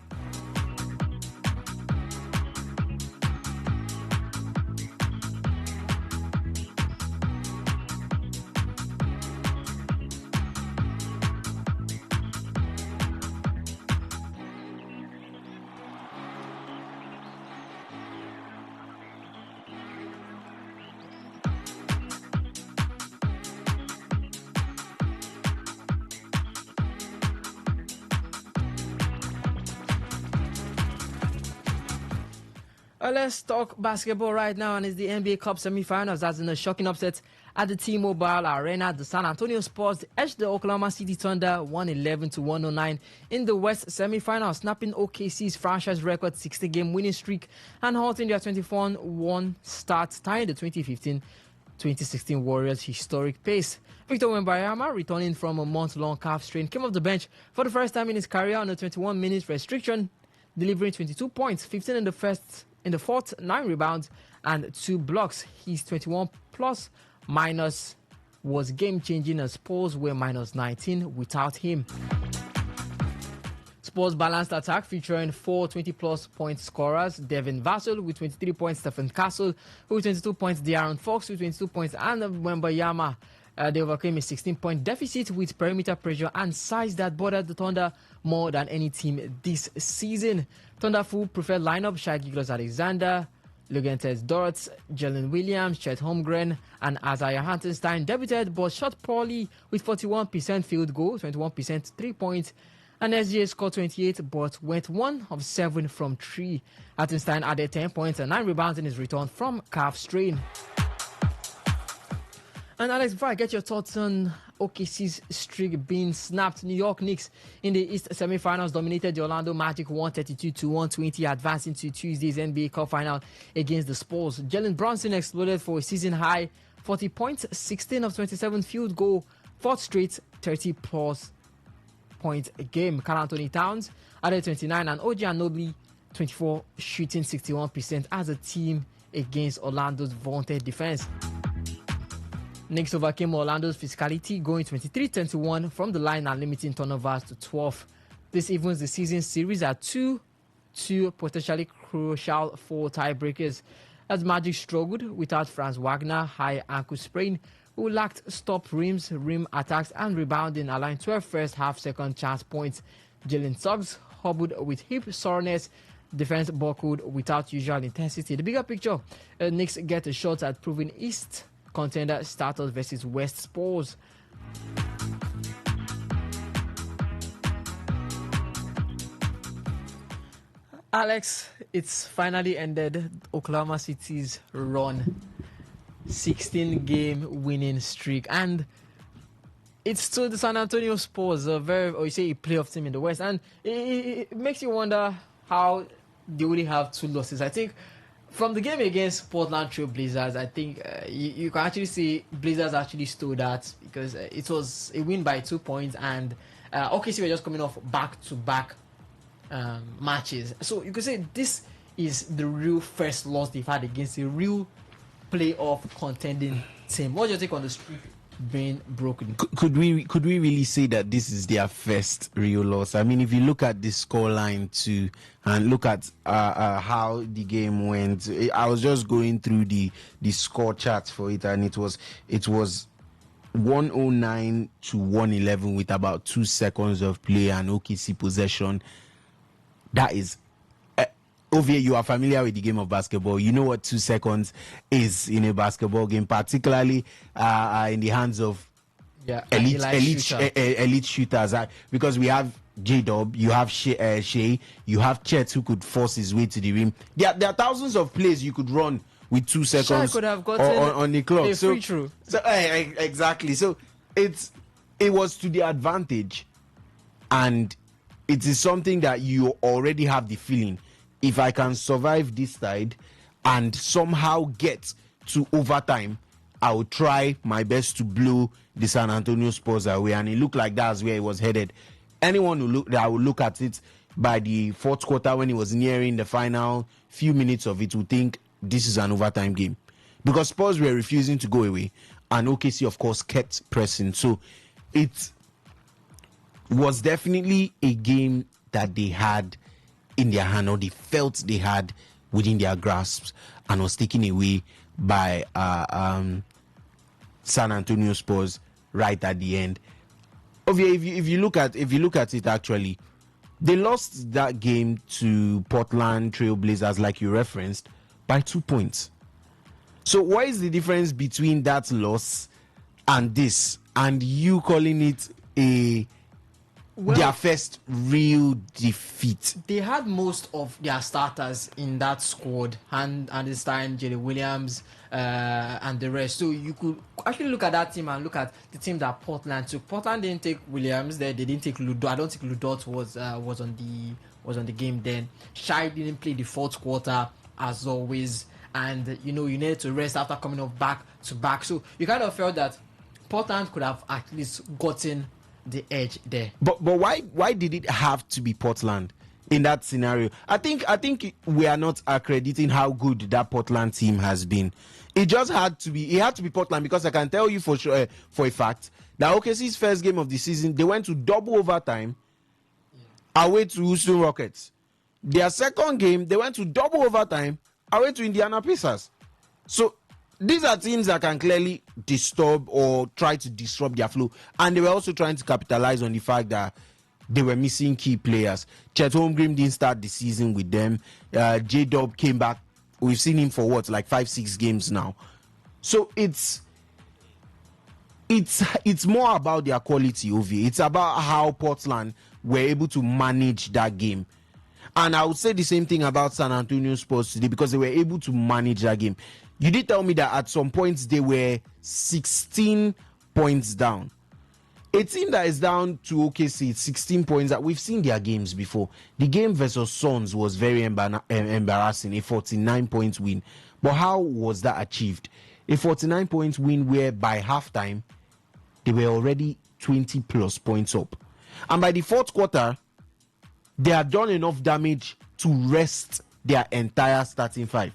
Let's talk basketball right now, and it's the NBA Cup semifinals, as in a shocking upset at the T-Mobile Arena. The San Antonio Spurs edged the Oklahoma City Thunder 111-109 in the West semifinals, snapping OKC's franchise record 60-game winning streak and halting their 24-1 start, tying the 2015-2016 Warriors' historic pace. Victor Wembanyama, returning from a month-long calf strain, came off the bench for the first time in his career on a 21-minute restriction, delivering 22 points, 15 in the fourth, 9 rebounds and 2 blocks. His 21 plus minus was game-changing, as Spurs were minus 19 without him. Spurs balanced attack featuring 4 20-plus point scorers: Devin Vassell with 23 points, Stephen Castle with 22 points, De'Aaron Fox with 22 points, and Wembanyama They overcame a 16-point deficit with perimeter pressure and size that bothered the Thunder more than any team this season. Thunder full preferred lineup: Shai Gilgeous-Alexander, Luguentez Dort, Jalen Williams, Chet Holmgren, and Isaiah Hartenstein debuted but shot poorly with 41% field goal, 21% 3-point, and SGA scored 28 but went 1 of 7 from 3. Hartenstein added 10 points and 9 rebounds in his return from calf strain. And Alex, before I get your thoughts on OKC's streak being snapped, New York Knicks in the East semifinals dominated the Orlando Magic 132-120, advancing to Tuesday's NBA Cup final against the Spurs. Jalen Brunson exploded for a season-high 40 points, 16 of 27 field goal, 4th straight 30-plus point game. Karl Anthony Towns added 29 and OG Anunoby 24, shooting 61% as a team against Orlando's vaunted defense. Knicks overcame Orlando's physicality, going 23-21 from the line and limiting turnovers to 12. This evens the season series at 2 potentially crucial 4 tiebreakers, as Magic struggled without Franz Wagner, high ankle sprain, who lacked stop rims, rim attacks, and rebounding, allowing 12 first-half second chance points. Jalen Suggs hobbled with hip soreness. Defense buckled without usual intensity. The bigger picture, Knicks get a shot at proving East contender starters versus West Spurs. Alex, it's finally ended Oklahoma City's run, 16-game winning streak, and it's to the San Antonio Spurs, a playoff team in the West, and it makes you wonder how they only have 2 losses. I think from the game against Portland Trail Blazers, I think you can actually see Blazers actually stood out because it was a win by 2 points, and OKC were just coming off back-to-back matches. So you could say this is the real first loss they've had against a real playoff contending team. What's your take on the streak being broken? Could we really say that this is their first real loss? I mean, if you look at the scoreline too, and look at how the game went, I was just going through the score charts for it, and it was 109 to 111 with about 2 seconds of play and OKC possession. That is, Ovie, you are familiar with the game of basketball. You know what 2 seconds is in a basketball game, particularly in the hands of elite shooters. Because we have J-Dub, you have Shea, you have Chet who could force his way to the rim. There are thousands of plays you could run with 2 seconds could have gotten on the clock. A free throw. Exactly. So it was to the advantage, and it is something that you already have the feeling, if I can survive this side and somehow get to overtime, I will try my best to blow the San Antonio Spurs away. And it looked like that's where it was headed. Anyone who would look at it by the 4th quarter when it was nearing the final few minutes of it would think this is an overtime game, because Spurs were refusing to go away, and OKC of course kept pressing. So it was definitely a game that they had in their hand, or they felt they had within their grasps, and was taken away by San Antonio Spurs right at the end. If you look at it, actually, they lost that game to Portland Trail Blazers, like you referenced, by 2 points. So what is the difference between that loss and this, and you calling it their first real defeat? They had most of their starters in that squad, and Einstein, Jalen Williams, and the rest. So you could actually look at that team and look at the team that Portland took. Portland didn't take Williams there. They didn't take Ludort. I don't think Ludort was on the game then. Shai didn't play the 4th quarter as always, and you needed to rest after coming off back to back. So you kind of felt that Portland could have at least gotten the edge there. But why did it have to be Portland in that scenario? I think we are not accrediting how good that Portland team has been. It had to be Portland, because I can tell you for sure, for a fact, that OKC's first game of the season, they went to double overtime away to Houston Rockets. Their second game, they went to double overtime away to Indiana Pacers. So these are teams that can clearly disturb or try to disrupt their flow, and they were also trying to capitalize on the fact that they were missing key players. Chet Holmgren didn't start the season with them. J-Dub came back. We've seen him for what, like 5-6 games now. So it's more about their quality, Ovi. It's about how Portland were able to manage that game. And I would say the same thing about San Antonio Spurs today, because they were able to manage that game. You did tell me that at some points they were 16 points down. A team that is down to OKC, 16 points, that we've seen their games before. The game versus Suns was very embarrassing, a 49-point win. But how was that achieved? A 49-point win where by halftime, they were already 20 plus points up. And by the fourth quarter, they had done enough damage to rest their entire starting five.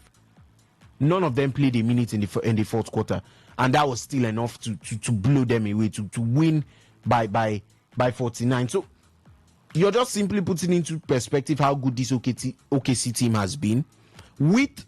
None of them played a minute in the fourth quarter. And that was still enough to blow them away, to win by 49. So you're just simply putting into perspective how good this OKC team has been, with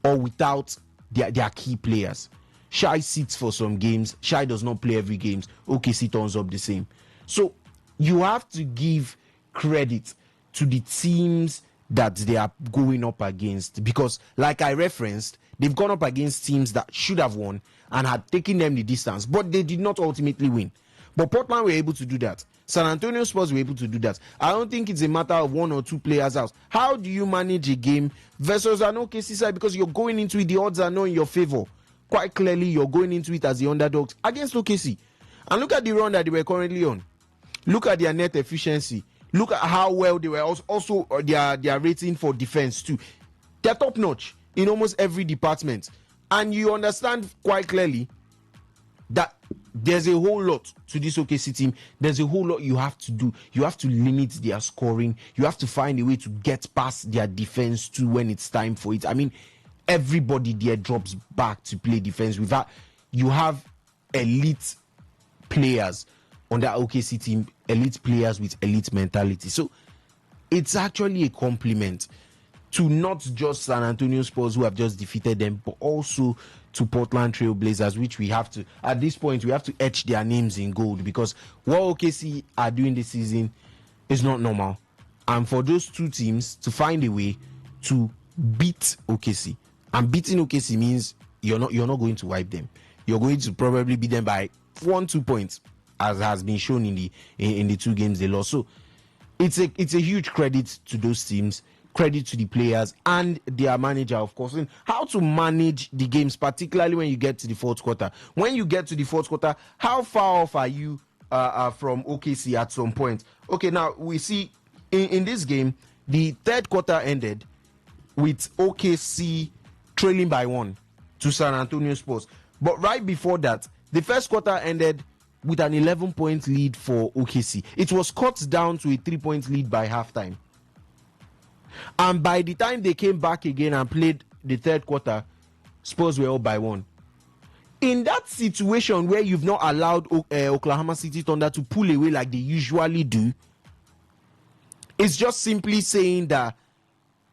or without their key players. Shai sits for some games. Shai does not play every game. OKC turns up the same. So you have to give credit to the teams that they are going up against, because like I referenced, they've gone up against teams that should have won and had taken them the distance, but they did not ultimately win. But Portland were able to do that. San Antonio Spurs were able to do that. I don't think it's a matter of one or two players out. How do you manage a game versus an OKC side? Because you're going into it, the odds are not in your favor. Quite clearly, you're going into it as the underdogs against OKC. And look at the run that they were currently on. Look at their net efficiency. Look at how well they were also their rating for defense too. They're top notch in almost every department. And you understand quite clearly that there's a whole lot to this OKC team. There's a whole lot you have to do. You have to limit their scoring. You have to find a way to get past their defense too when it's time for it. I mean, everybody there drops back to play defense. You have elite players on that OKC team, elite players with elite mentality. So it's actually a compliment to not just San Antonio Spurs, who have just defeated them, but also to Portland Trail Blazers, which we have to, at this point, we have to etch their names in gold, because what OKC are doing this season is not normal. And for those two teams to find a way to beat OKC, and beating OKC means you're not going to wipe them. You're going to probably beat them by 1-2 points, as has been shown in the two games they lost. So it's a huge credit to those teams. Credit to the players and their manager, of course, and how to manage the games, particularly when you get to the fourth quarter. When you get to the fourth quarter, how far off are you from OKC at some point? Okay, now we see in this game, the third quarter ended with OKC trailing by 1 to San Antonio Spurs. But right before that, the first quarter ended with an 11-point lead for OKC. It was cut down to a 3-point lead by halftime. And by the time they came back again and played the third quarter, Spurs were up by 1. In that situation where you've not allowed Oklahoma City Thunder to pull away like they usually do, it's just simply saying that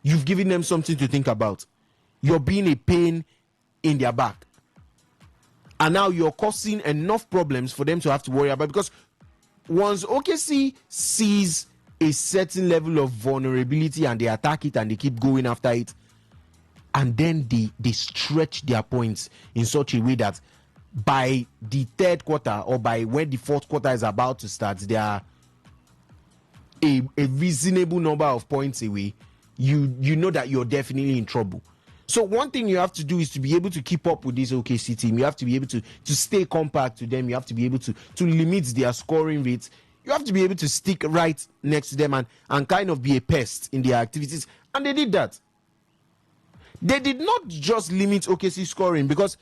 you've given them something to think about. You're being a pain in their back. And now you're causing enough problems for them to have to worry about, because once OKC sees a certain level of vulnerability and they attack it and they keep going after it, and then they stretch their points in such a way that by the third quarter, or by when the fourth quarter is about to start, they are a reasonable number of points away. You know that you're definitely in trouble. So one thing you have to do is to be able to keep up with this OKC team. You have to be able to stay compact to them. You have to be able to limit their scoring rates. You have to be able to stick right next to them and kind of be a pest in their activities. And they did that. They did not just limit OKC scoring, because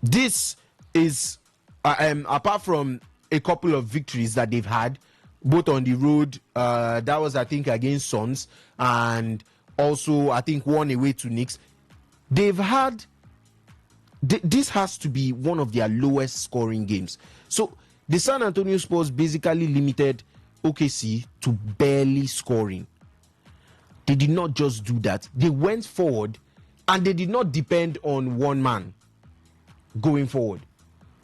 this is, apart from a couple of victories that they've had, both on the road, that was, I think, against Suns, and also, I think, one away to Knicks. They've had, this has to be one of their lowest scoring games. So the San Antonio Spurs basically limited OKC to barely scoring. They did not just do that. They went forward And they did not depend on one man going forward.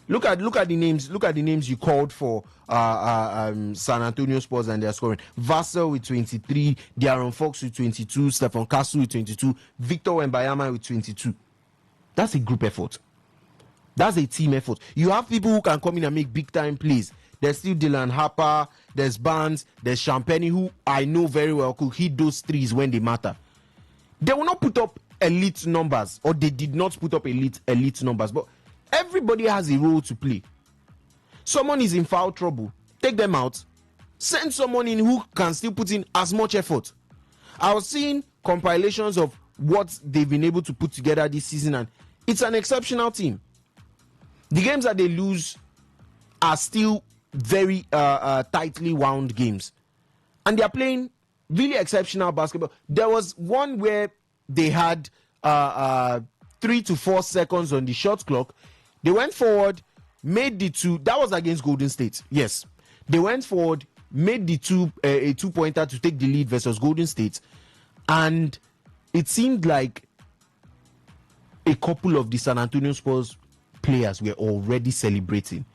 Look at the names. Look at the names you called for San Antonio Spurs and their scoring. Vassell with 23, De'Aaron Fox with 22, Stephen Castle with 22, Victor Wembanyama with 22. That's a group effort. That's a team effort. You have people who can come in and make big time plays. There's still Dylan Harper, there's Barnes, there's Champagne, who I know very well could hit those threes when they matter. They will not put up elite numbers, or they did not put up elite numbers, but everybody has a role to play. Someone is in foul trouble, take them out. Send someone in who can still put in as much effort. I was seeing compilations of what they've been able to put together this season, and it's an exceptional team. The games that they lose are still very tightly wound games, and they are playing really exceptional basketball. There was one where they had 3 to 4 seconds on the shot clock. They went forward, made the two. That was against Golden State. Yes, they went forward, made the a 2-pointer to take the lead versus Golden State, and it seemed like a couple of the San Antonio Spurs players were already celebrating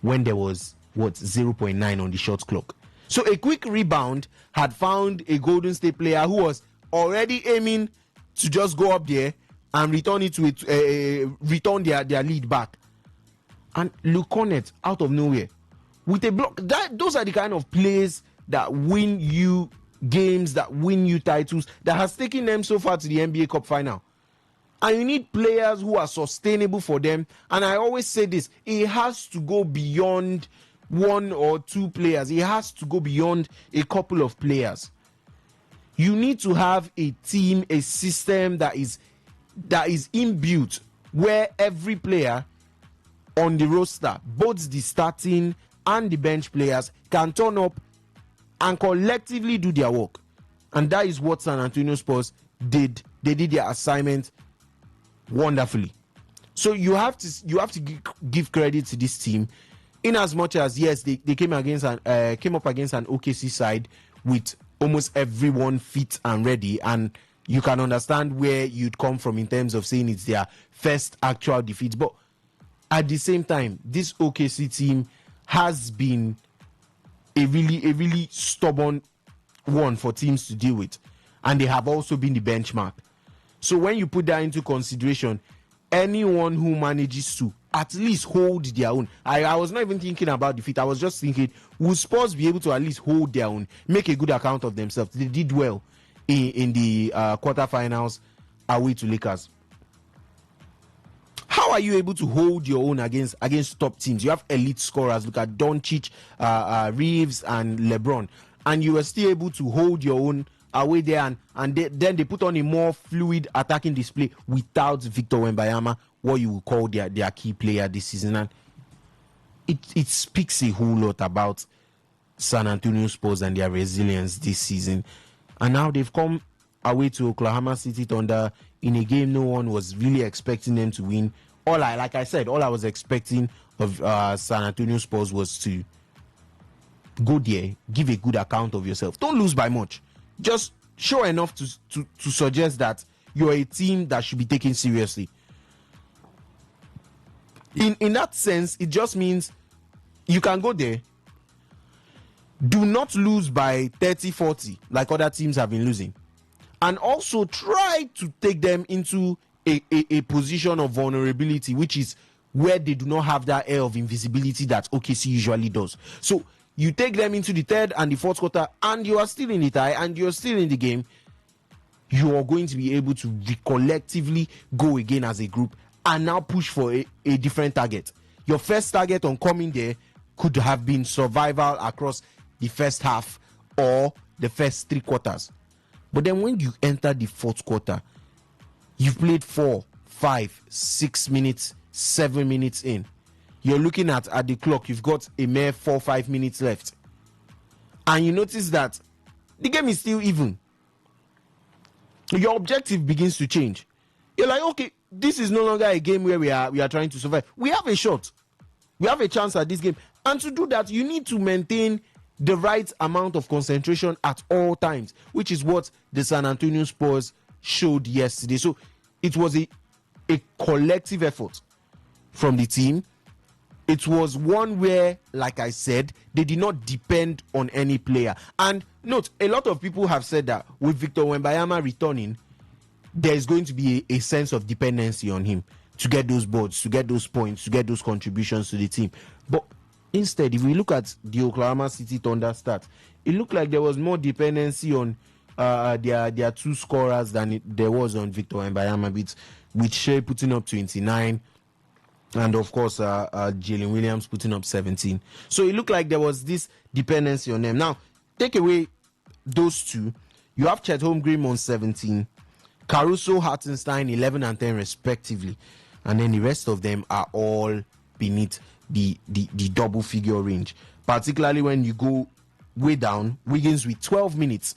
when there was 0.9 on the shot clock. So a quick rebound had found a Golden State player who was already aiming to just go up there and return it to return their lead back. And Luke Cornett out of nowhere with a block. Those are the kind of plays that win you games, that win you titles, that has taken them so far to the NBA Cup final. And you need players who are sustainable for them. And I always say this, it has to go beyond one or two players. It has to go beyond a couple of players. You need to have a team, a system that is inbuilt, where every player on the roster, both the starting and the bench players, can turn up and collectively do their work. And that is what San Antonio Spurs did. They did their assignment wonderfully. So you have to give credit to this team, in as much as yes, they came up against an OKC side with almost everyone fit and ready, and you can understand where you'd come from in terms of saying it's their first actual defeat. But at the same time, this OKC team has been a really stubborn one for teams to deal with, and they have also been the benchmark. So when you put that into consideration, anyone who manages to at least hold their own, I was not even thinking about defeat. I was just thinking, will Spurs be able to at least hold their own, make a good account of themselves? They did well in the quarterfinals away to Lakers. How are you able to hold your own against top teams? You have elite scorers. Look at Doncic, Reeves, and LeBron, and you were still able to hold your own away there, and then they put on a more fluid attacking display without Victor Wembanyama, what you would call their key player this season. And it speaks a whole lot about San Antonio Spurs and their resilience this season. And now they've come away to Oklahoma City Thunder in a game no one was really expecting them to win. All I was expecting of San Antonio Spurs was to go there, give a good account of yourself. Don't lose by much. Just show enough to suggest that you're a team that should be taken seriously. In that sense, it just means you can go there. Do not lose by 30-40 like other teams have been losing. And also try to take them into a position of vulnerability, which is where they do not have that air of invisibility that OKC usually does. So you take them into the third and the fourth quarter, and you are still in the tie, and you're still in the game. You are going to be able to collectively go again as a group and now push for a different target. Your first target on coming there could have been survival across the first half or the first 3 quarters. But then when you enter the fourth quarter, you've played 4, 5, 6 minutes, 7 minutes in. You're looking at the clock, you've got a mere 4-5 minutes left. And you notice that the game is still even. Your objective begins to change. You're like, okay, this is no longer a game where we are trying to survive. We have a shot. We have a chance at this game. And to do that, you need to maintain the right amount of concentration at all times, which is what the San Antonio Spurs showed yesterday. So it was a collective effort from the team. It was one where, like I said, they did not depend on any player. And note, a lot of people have said that with Victor Wembanyama returning, there is going to be a sense of dependency on him to get those boards, to get those points, to get those contributions to the team. But instead, if we look at the Oklahoma City Thunder stats, it looked like there was more dependency on their two scorers than there was on Victor Wembanyama, with Shea putting up 29 and of course Jalen Williams putting up 17. So it looked like there was this dependency on them. Now, take away those two, you have Chet Holmgren on 17, Caruso, Hartenstein 11 and 10 respectively, and then the rest of them are all beneath the double figure range. Particularly when you go way down, Wiggins with 12 minutes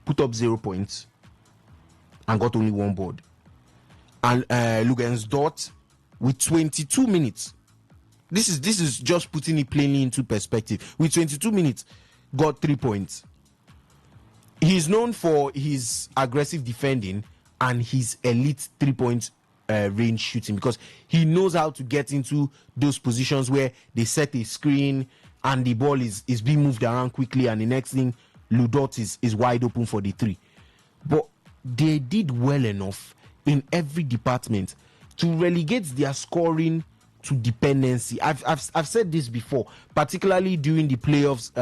put up 0 points and got only 1 board, and Lugens Dort with 22 minutes. This is just putting it plainly into perspective. With 22 minutes, got 3 points. He's known for his aggressive defending and his elite 3-point range shooting, because he knows how to get into those positions where they set a screen and the ball is being moved around quickly, and the next thing, Ludort is wide open for the 3. But they did well enough in every department to relegate their scoring to dependency. I've said this before, particularly during the playoffs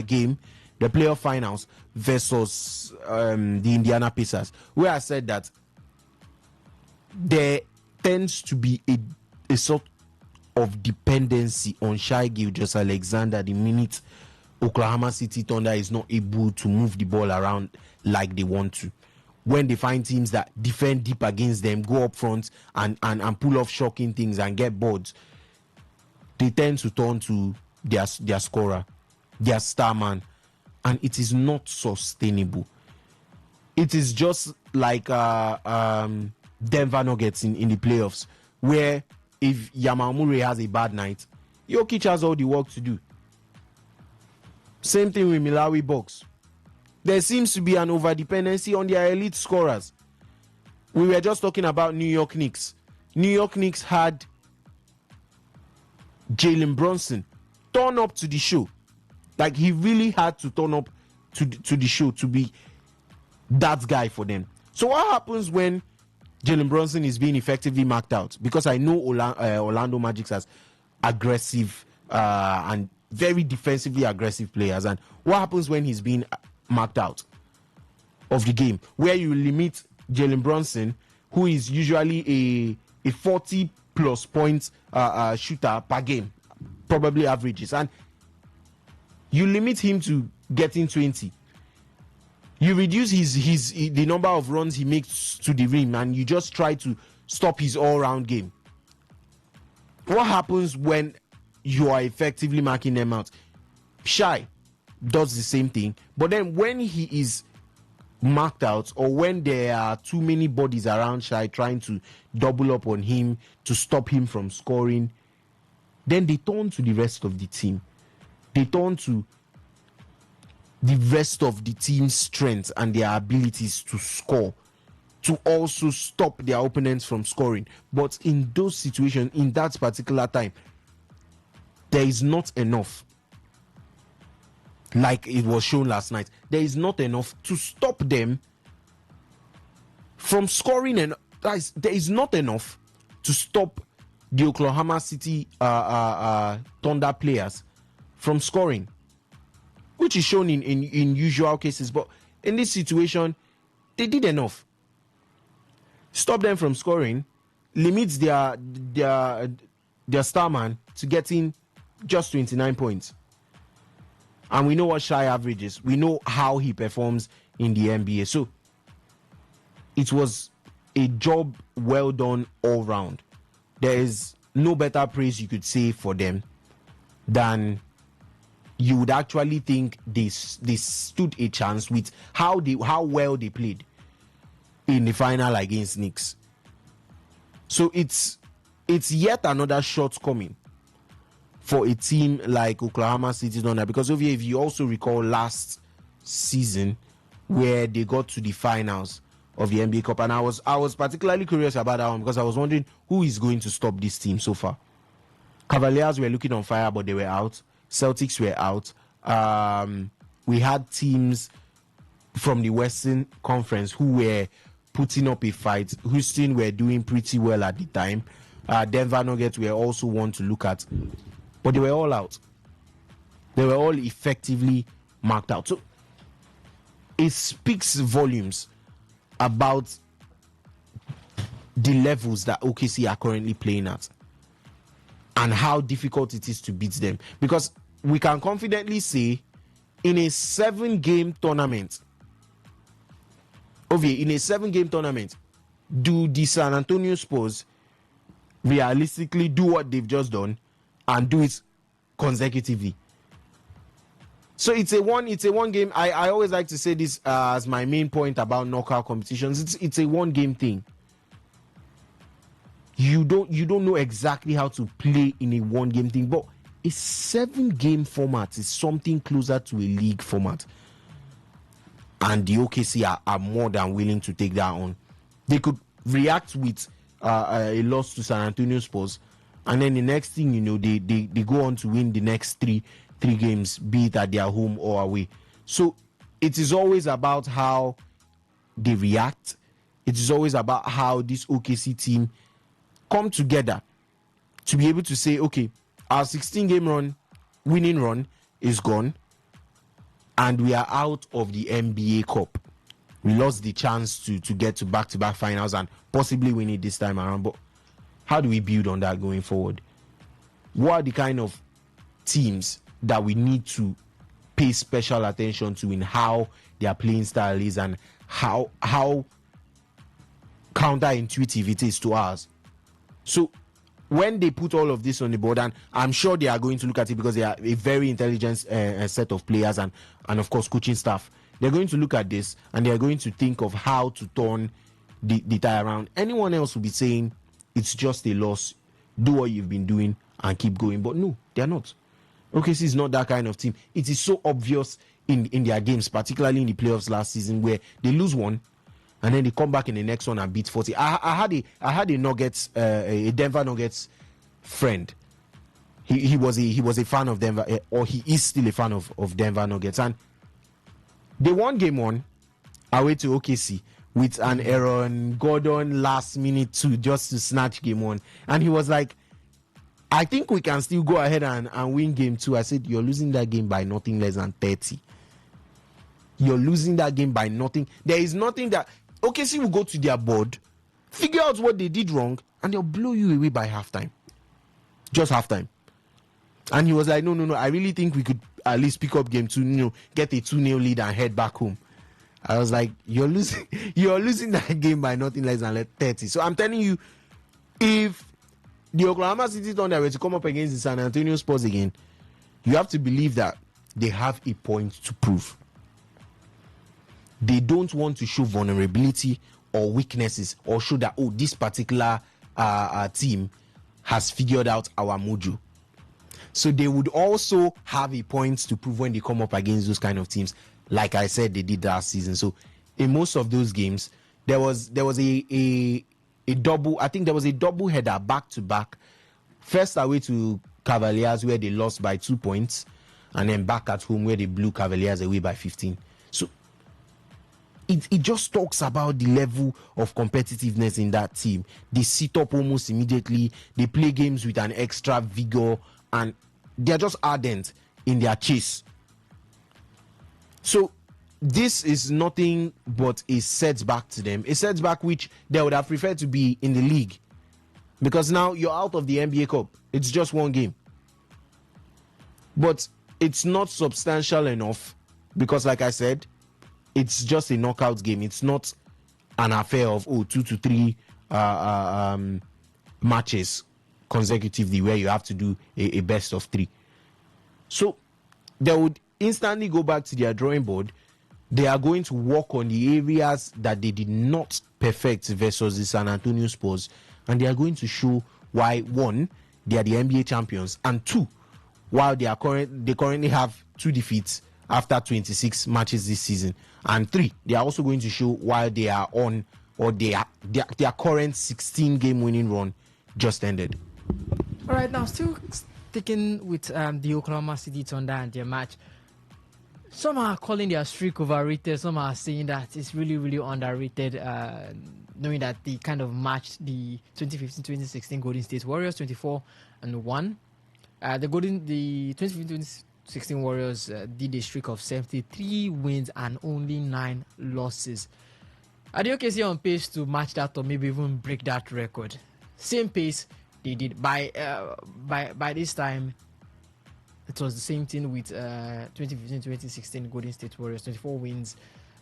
game, the playoff finals versus the Indiana Pacers, where I said that there tends to be a sort of dependency on Shai Gilgeous-Alexander the minute Oklahoma City Thunder is not able to move the ball around like they want to. When they find teams that defend deep against them, go up front and pull off shocking things and get boards, they tend to turn to their scorer, their star man, and it is not sustainable. It is just like Denver Nuggets in the playoffs, where if Jamal Murray has a bad night, Jokic has all the work to do. Same thing with Milwaukee Bucks. There seems to be an over-dependency on their elite scorers. We were just talking about New York Knicks. New York Knicks had Jalen Brunson turn up to the show. Like, he really had to turn up to the show to be that guy for them. So what happens when Jalen Brunson is being effectively marked out? Because I know Orlando Magic has aggressive and very defensively aggressive players. And what happens when he's being marked out of the game, where you limit Jalen Brunson, who is usually a 40 plus points shooter per game, probably averages, and you limit him to getting 20. You reduce the number of runs he makes to the rim, and you just try to stop his all-round game. What happens when you are effectively marking them out? Shai does the same thing, but then when he is marked out, or when there are too many bodies around Shai trying to double up on him to stop him from scoring, then they turn to the rest of the team. They turn to the rest of the team's strengths and their abilities to score, to also stop their opponents from scoring. But in those situations, in that particular time, there is not enough. Like it was shown last night, there is not enough to stop them from scoring, and there is not enough to stop the Oklahoma City Thunder players from scoring, which is shown in usual cases. But in this situation, they did enough. Stop them from scoring, limits their star man to getting just 29 points. And we know what Shai averages. We know how he performs in the NBA. So it was a job well done all round. There is no better praise you could say for them than you would actually think they stood a chance with how well they played in the final against Knicks. So it's yet another shortcoming for a team like Oklahoma City Thunder, because over here, if you also recall last season where they got to the finals of the NBA Cup, and I was particularly curious about that one because I was wondering who is going to stop this team so far. Cavaliers were looking on fire, but they were out. Celtics were out. We had teams from the Western Conference who were putting up a fight. Houston were doing pretty well at the time. Denver Nuggets were also one to look at, but they were all out. They were all effectively marked out. So it speaks volumes about the levels that OKC are currently playing at and how difficult it is to beat them. Because we can confidently say in a 7-game tournament, do the San Antonio Spurs realistically do what they've just done and do it consecutively? So it's a one game. I always like to say this as my main point about knockout competitions. It's a 1 game thing. You don't know exactly how to play in a 1 game thing, but a 7-game format is something closer to a league format. And the OKC are more than willing to take that on. They could react with a loss to San Antonio Spurs, and then the next thing you know, they go on to win the next three games, be it at their home or away. So it is always about how they react. It is always about how this OKC team come together to be able to say, okay, our 16-game winning run is gone, and we are out of the NBA Cup. We lost the chance to get to back-to-back finals and possibly win it this time around. But how do we build on that going forward? What are the kind of teams that we need to pay special attention to in how their playing style is and how counterintuitive it is to ours? So when they put all of this on the board, and I'm sure they are going to look at it because they are a very intelligent set of players and of course coaching staff, they're going to look at this and they're going to think of how to turn the tie around. Anyone else will be saying it's just a loss, do what you've been doing and keep going. But no, they're not. OKC is not that kind of team. It is so obvious in their games, particularly in the playoffs last season, where they lose one and then they come back in the next one and beat 40. I had a Nuggets, a Denver Nuggets friend. He was a fan of Denver, or he is still a fan of Denver Nuggets, and they won game 1 away to OKC with an Aaron Gordon last minute 2 just to snatch game 1, and he was like, I think we can still go ahead and win game 2. I said, you're losing that game by nothing less than 30. You're losing that game by nothing. There is nothing that OKC will go to their board, figure out what they did wrong, and they'll blow you away by halftime. Just halftime. And he was like, no, I really think we could at least pick up game 2, get a 2-0 lead and head back home. I was like, you're losing that game by nothing less than 30. So I'm telling you, if the Oklahoma City Thunder were to come up against the San Antonio Spurs again, you have to believe that they have a point to prove. They don't want to show vulnerability or weaknesses or show that, this particular team has figured out our mojo. So they would also have a point to prove when they come up against those kind of teams, like I said they did last season. So in most of those games, there was a double. I think there was a double header back to back. First away to Cavaliers where they lost by 2 points, and then back at home where they blew Cavaliers away by 15. So it just talks about the level of competitiveness in that team. They sit up almost immediately. They play games with an extra vigor, and they're just ardent in their chase. So this is nothing but a setback to them. A setback which they would have preferred to be in the league. Because now you're out of the NBA Cup. It's just 1 game. But it's not substantial enough because, like I said, it's just a knockout game. It's not an affair of 2 to 3 matches consecutively where you have to do a best of 3. So they would instantly go back to their drawing board. They are going to work on the areas that they did not perfect versus the San Antonio Spurs, and they are going to show why, 1, they are the NBA champions, and 2, while they currently have 2 defeats after 26 matches this season. And 3, they are also going to show while they are on, or their current 16-game winning run just ended. All right, now still sticking with the Oklahoma City Thunder and their match. Some are calling their streak overrated. Some are saying that it's really, really underrated, knowing that they kind of matched the 2015-2016 Golden State Warriors 24-1. The 2015-2016 Warriors did a streak of 73 wins and only 9 losses. Are the OKC on pace to match that or maybe even break that record? Same pace they did. By this time, it was the same thing with 2015-2016 Golden State Warriors, 24 wins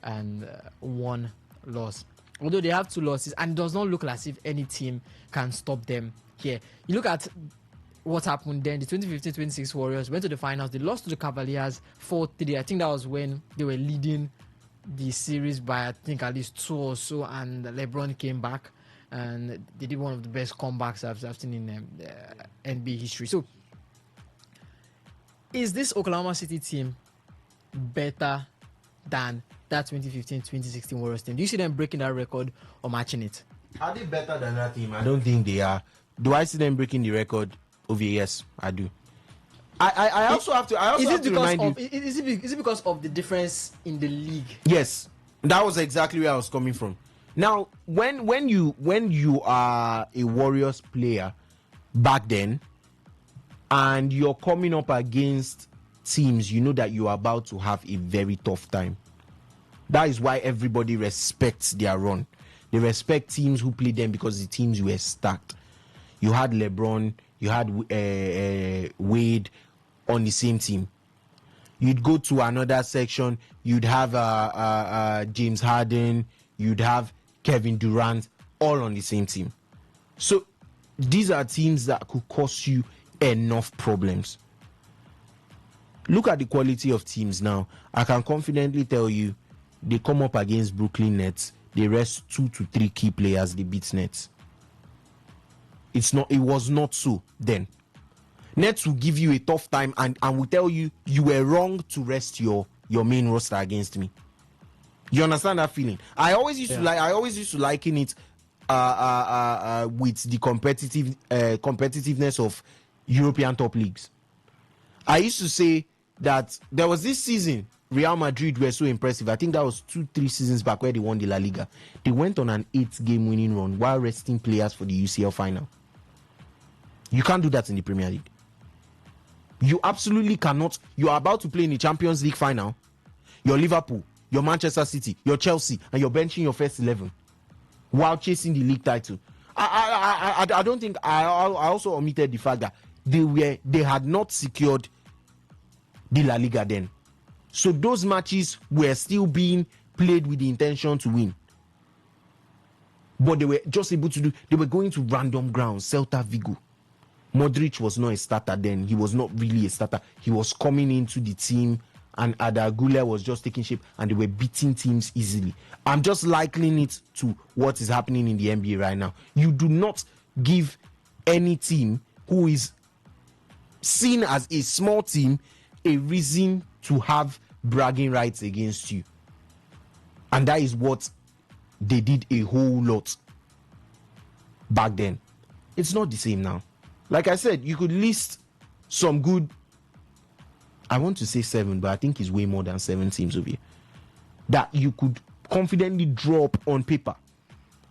and 1 loss. Although they have 2 losses, and it does not look as if any team can stop them here. You look at what happened then. The 2015-26 Warriors went to the finals. They lost to the Cavaliers 4-3. I think that was when they were leading the series by, I think, at least 2 or so, and LeBron came back, and they did one of the best comebacks I've seen in NBA history. So, is this Oklahoma City team better than that 2015-2016 Warriors team? Do you see them breaking that record or matching it? Are they better than that team? I don't think they are. Do I see them breaking the record? Yes, I do. I also have to remind you. Is it because of the difference in the league? Yes, that was exactly where I was coming from. Now, when you are a Warriors player back then, and you're coming up against teams, you know that you are about to have a very tough time. That is why everybody respects their run. They respect teams who play them because the teams were stacked. You had LeBron, you had Wade on the same team. You'd go to another section, you'd have James Harden, you'd have Kevin Durant, all on the same team. So these are teams that could cause you enough problems. Look at the quality of teams now. I can confidently tell you, they come up against Brooklyn Nets, they rest 2 to 3 key players, they beat Nets. It was not so then. Nets will give you a tough time and will tell you you were wrong to rest your main roster against me. You understand that feeling? I always used to liken it with the competitiveness of European top leagues. I used to say that there was this season Real Madrid were so impressive. I think that was 2-3 seasons back where they won the La Liga. They went on an 8-game winning run while resting players for the UCL final. You can't do that in the Premier League. You absolutely cannot. You are about to play in the Champions League final. You're Liverpool, you're Manchester City, you're Chelsea, and you're benching your first 11 while chasing the league title. I don't think I also omitted the fact that they had not secured the La Liga then. So those matches were still being played with the intention to win. But they were just able to they were going to random grounds, Celta Vigo. Modric was not a starter then. He was not really a starter. He was coming into the team, and Ada Güler was just taking shape, and they were beating teams easily. I'm just likening it to what is happening in the NBA right now. You do not give any team who is seen as a small team a reason to have bragging rights against you. And that is what they did a whole lot back then. It's not the same now. Like I said, you could list some good, I want to say 7, but I think it's way more than 7 teams over here that you could confidently draw up on paper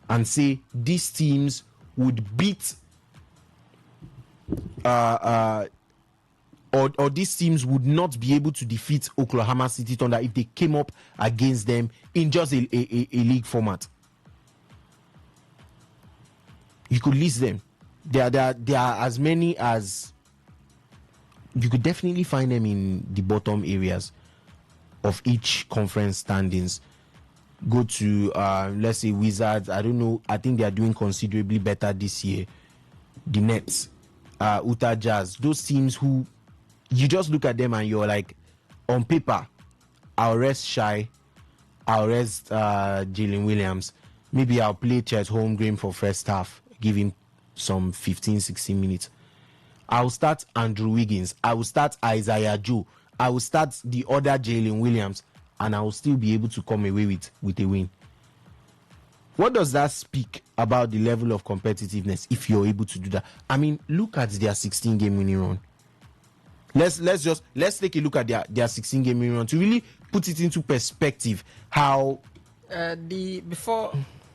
and say these teams would beat or these teams would not be able to defeat Oklahoma City Thunder if they came up against them in just a league format. You could list them. There are as many as you could definitely find them in the bottom areas of each conference standings. Go to let's say Wizards. I don't know. I think they are doing considerably better this year. The Nets, Utah Jazz. Those teams who you just look at them and you're like, on paper, I'll rest Shai, I'll rest Jalen Williams. Maybe I'll play Chet Holmgren for first half, give him some 15-16 minutes. I'll start Andrew Wiggins. I will start Isaiah Joe. I will start the other Jalen Williams, and I will still be able to come away with a win. What does that speak about the level of competitiveness if you're able to do that? I mean, look at their 16-game winning run. Let's take a look at their 16-game winning run to really put it into perspective. How before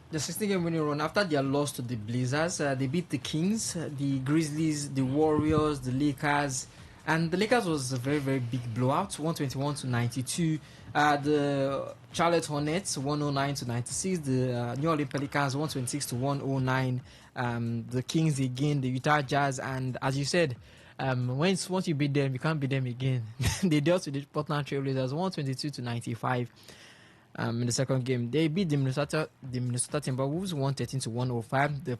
the 16-game winning run, after their loss to the Blazers, they beat the Kings, the Grizzlies, the Warriors, the Lakers, and the Lakers was a very, very big blowout, 121-92. The Charlotte Hornets 109-96. The New Orleans Pelicans 126-109. The Kings again, the Utah Jazz, and as you said, once you beat them, you can't beat them again. They dealt with the Portland Trail Blazers 122-95. In the second game, they beat the Minnesota Timberwolves 113-105. The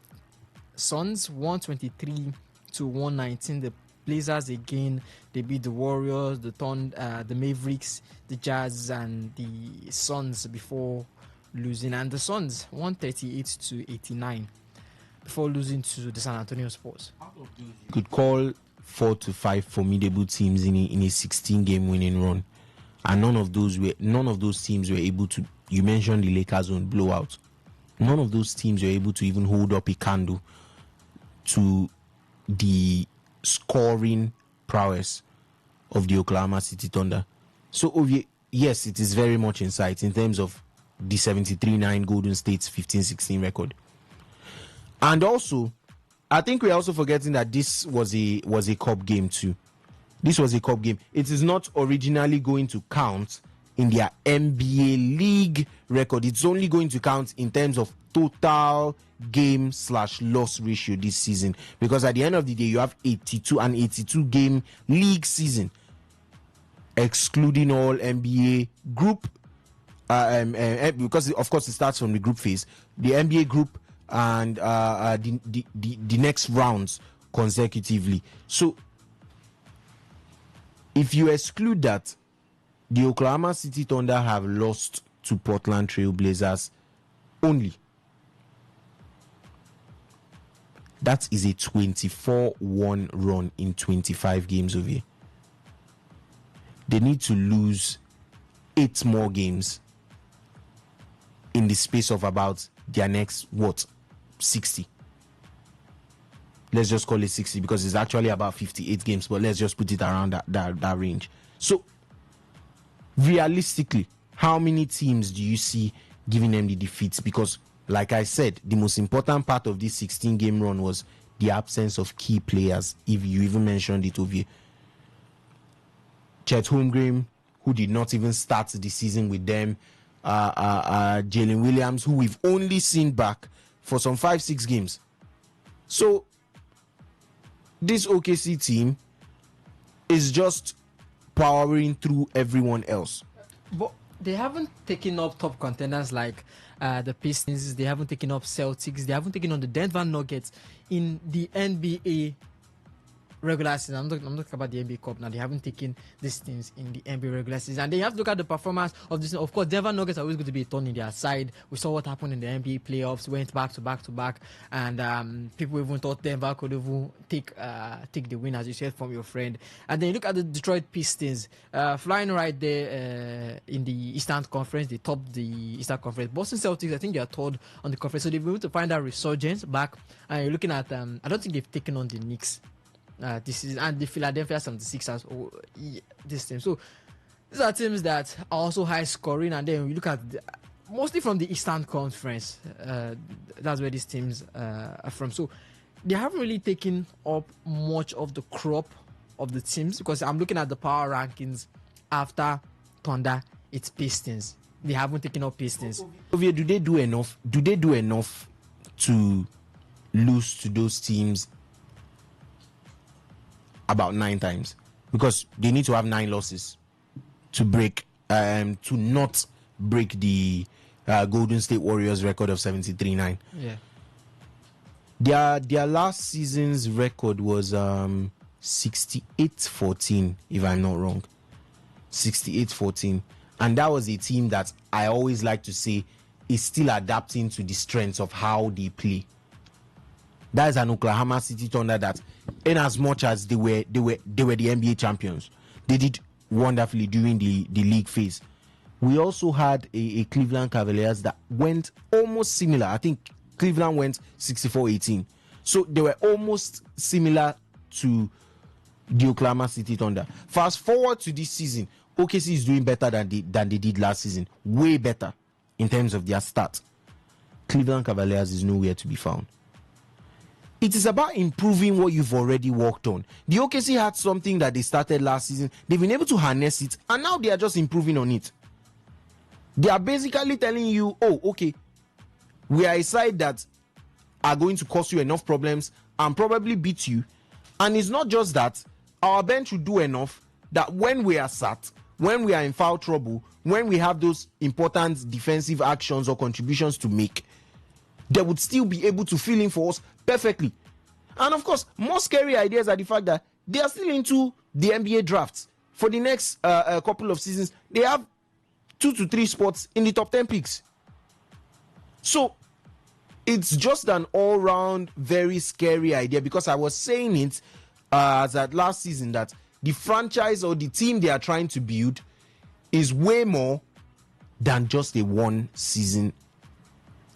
Suns 123-119. The Blazers again, they beat the Warriors, the Mavericks, the Jazz, and the Suns before losing. And the Suns 138-89 before losing to the San Antonio Spurs. You could call 4 to 5 formidable teams in a 16-game winning run, and none of those teams were able to. You mentioned the Lakers on blowout. None of those teams were able to even hold up a candle to the scoring prowess of the Oklahoma City Thunder. So yes, it is very much in sight in terms of the 73-9 Golden State's 15-16 record. And also, I think we're also forgetting that this was a cup game too. This was a cup game. It is not originally going to count in their NBA league record. It's only going to count in terms of total game/loss ratio this season, because at the end of the day you have 82 game league season, excluding all NBA group, because of course it starts from the group phase, the NBA group, and the next rounds consecutively. So if you exclude that, the Oklahoma City Thunder have lost to Portland Trail Blazers only. That is a 24-1 run in 25 games of year. They need to lose 8 more games in the space of about their next 60. Let's just call it 60 because it's actually about 58 games, but let's just put it around that range. So realistically, how many teams do you see giving them the defeats? Because like I said, the most important part of this 16-game run was the absence of key players, if you even mentioned it over here. Chet Holmgren, who did not even start the season with them, Jalen Williams, who we've only seen back for some 5-6 games. So this OKC team is just powering through everyone else. But they haven't taken up top contenders like the Pistons. They haven't taken up Celtics. They haven't taken on the Denver Nuggets in the NBA regular season. I'm talking about the NBA Cup now. They haven't taken these teams in the NBA regular season. And they have to look at the performance of this. Of course, Denver Nuggets are always going to be a thorn in their side. We saw what happened in the NBA playoffs. Went back to back. And people even thought Denver could even take the win, as you said, from your friend. And then you look at the Detroit Pistons, flying right there in the Eastern Conference. They topped the Eastern Conference. Boston Celtics, I think they are third on the conference. So they've been able to find that resurgence back. And you're looking at, I don't think they've taken on the Knicks this season, and the Philadelphia 76ers this team. So these are teams that are also high scoring, and then we look at mostly from the Eastern Conference. That's where these teams are from. So they haven't really taken up much of the crop of the teams, because I'm looking at the power rankings after Thunder, it's Pistons. They haven't taken up Pistons. Do they do enough? Do they do enough to lose to those teams about 9 times? Because they need to have 9 losses to break, to not break the Golden State Warriors record of 73-9. Yeah. Their last season's record was 68-14, if I'm not wrong. 68-14. And that was a team that I always like to say is still adapting to the strengths of how they play. That is an Oklahoma City Thunder that, in as much as they were the NBA champions, they did wonderfully during the league phase. We also had a Cleveland Cavaliers that went almost similar. I think Cleveland went 64-18. So they were almost similar to the Oklahoma City Thunder. Fast forward to this season, OKC is doing better than they did last season. Way better in terms of their stats. Cleveland Cavaliers is nowhere to be found. It is about improving what you've already worked on. The OKC had something that they started last season. They've been able to harness it, and now they are just improving on it. They are basically telling you, oh, okay, we are a side that are going to cause you enough problems and probably beat you. And it's not just that. Our bench will do enough that when we are sat, when we are in foul trouble, when we have those important defensive actions or contributions to make, they would still be able to fill in for us perfectly. And of course, more scary ideas are the fact that they are still into the NBA drafts. For the next couple of seasons, they have 2 to 3 spots in the top 10 picks. So it's just an all-round very scary idea, because I was saying it that last season that the franchise or the team they are trying to build is way more than just a one-season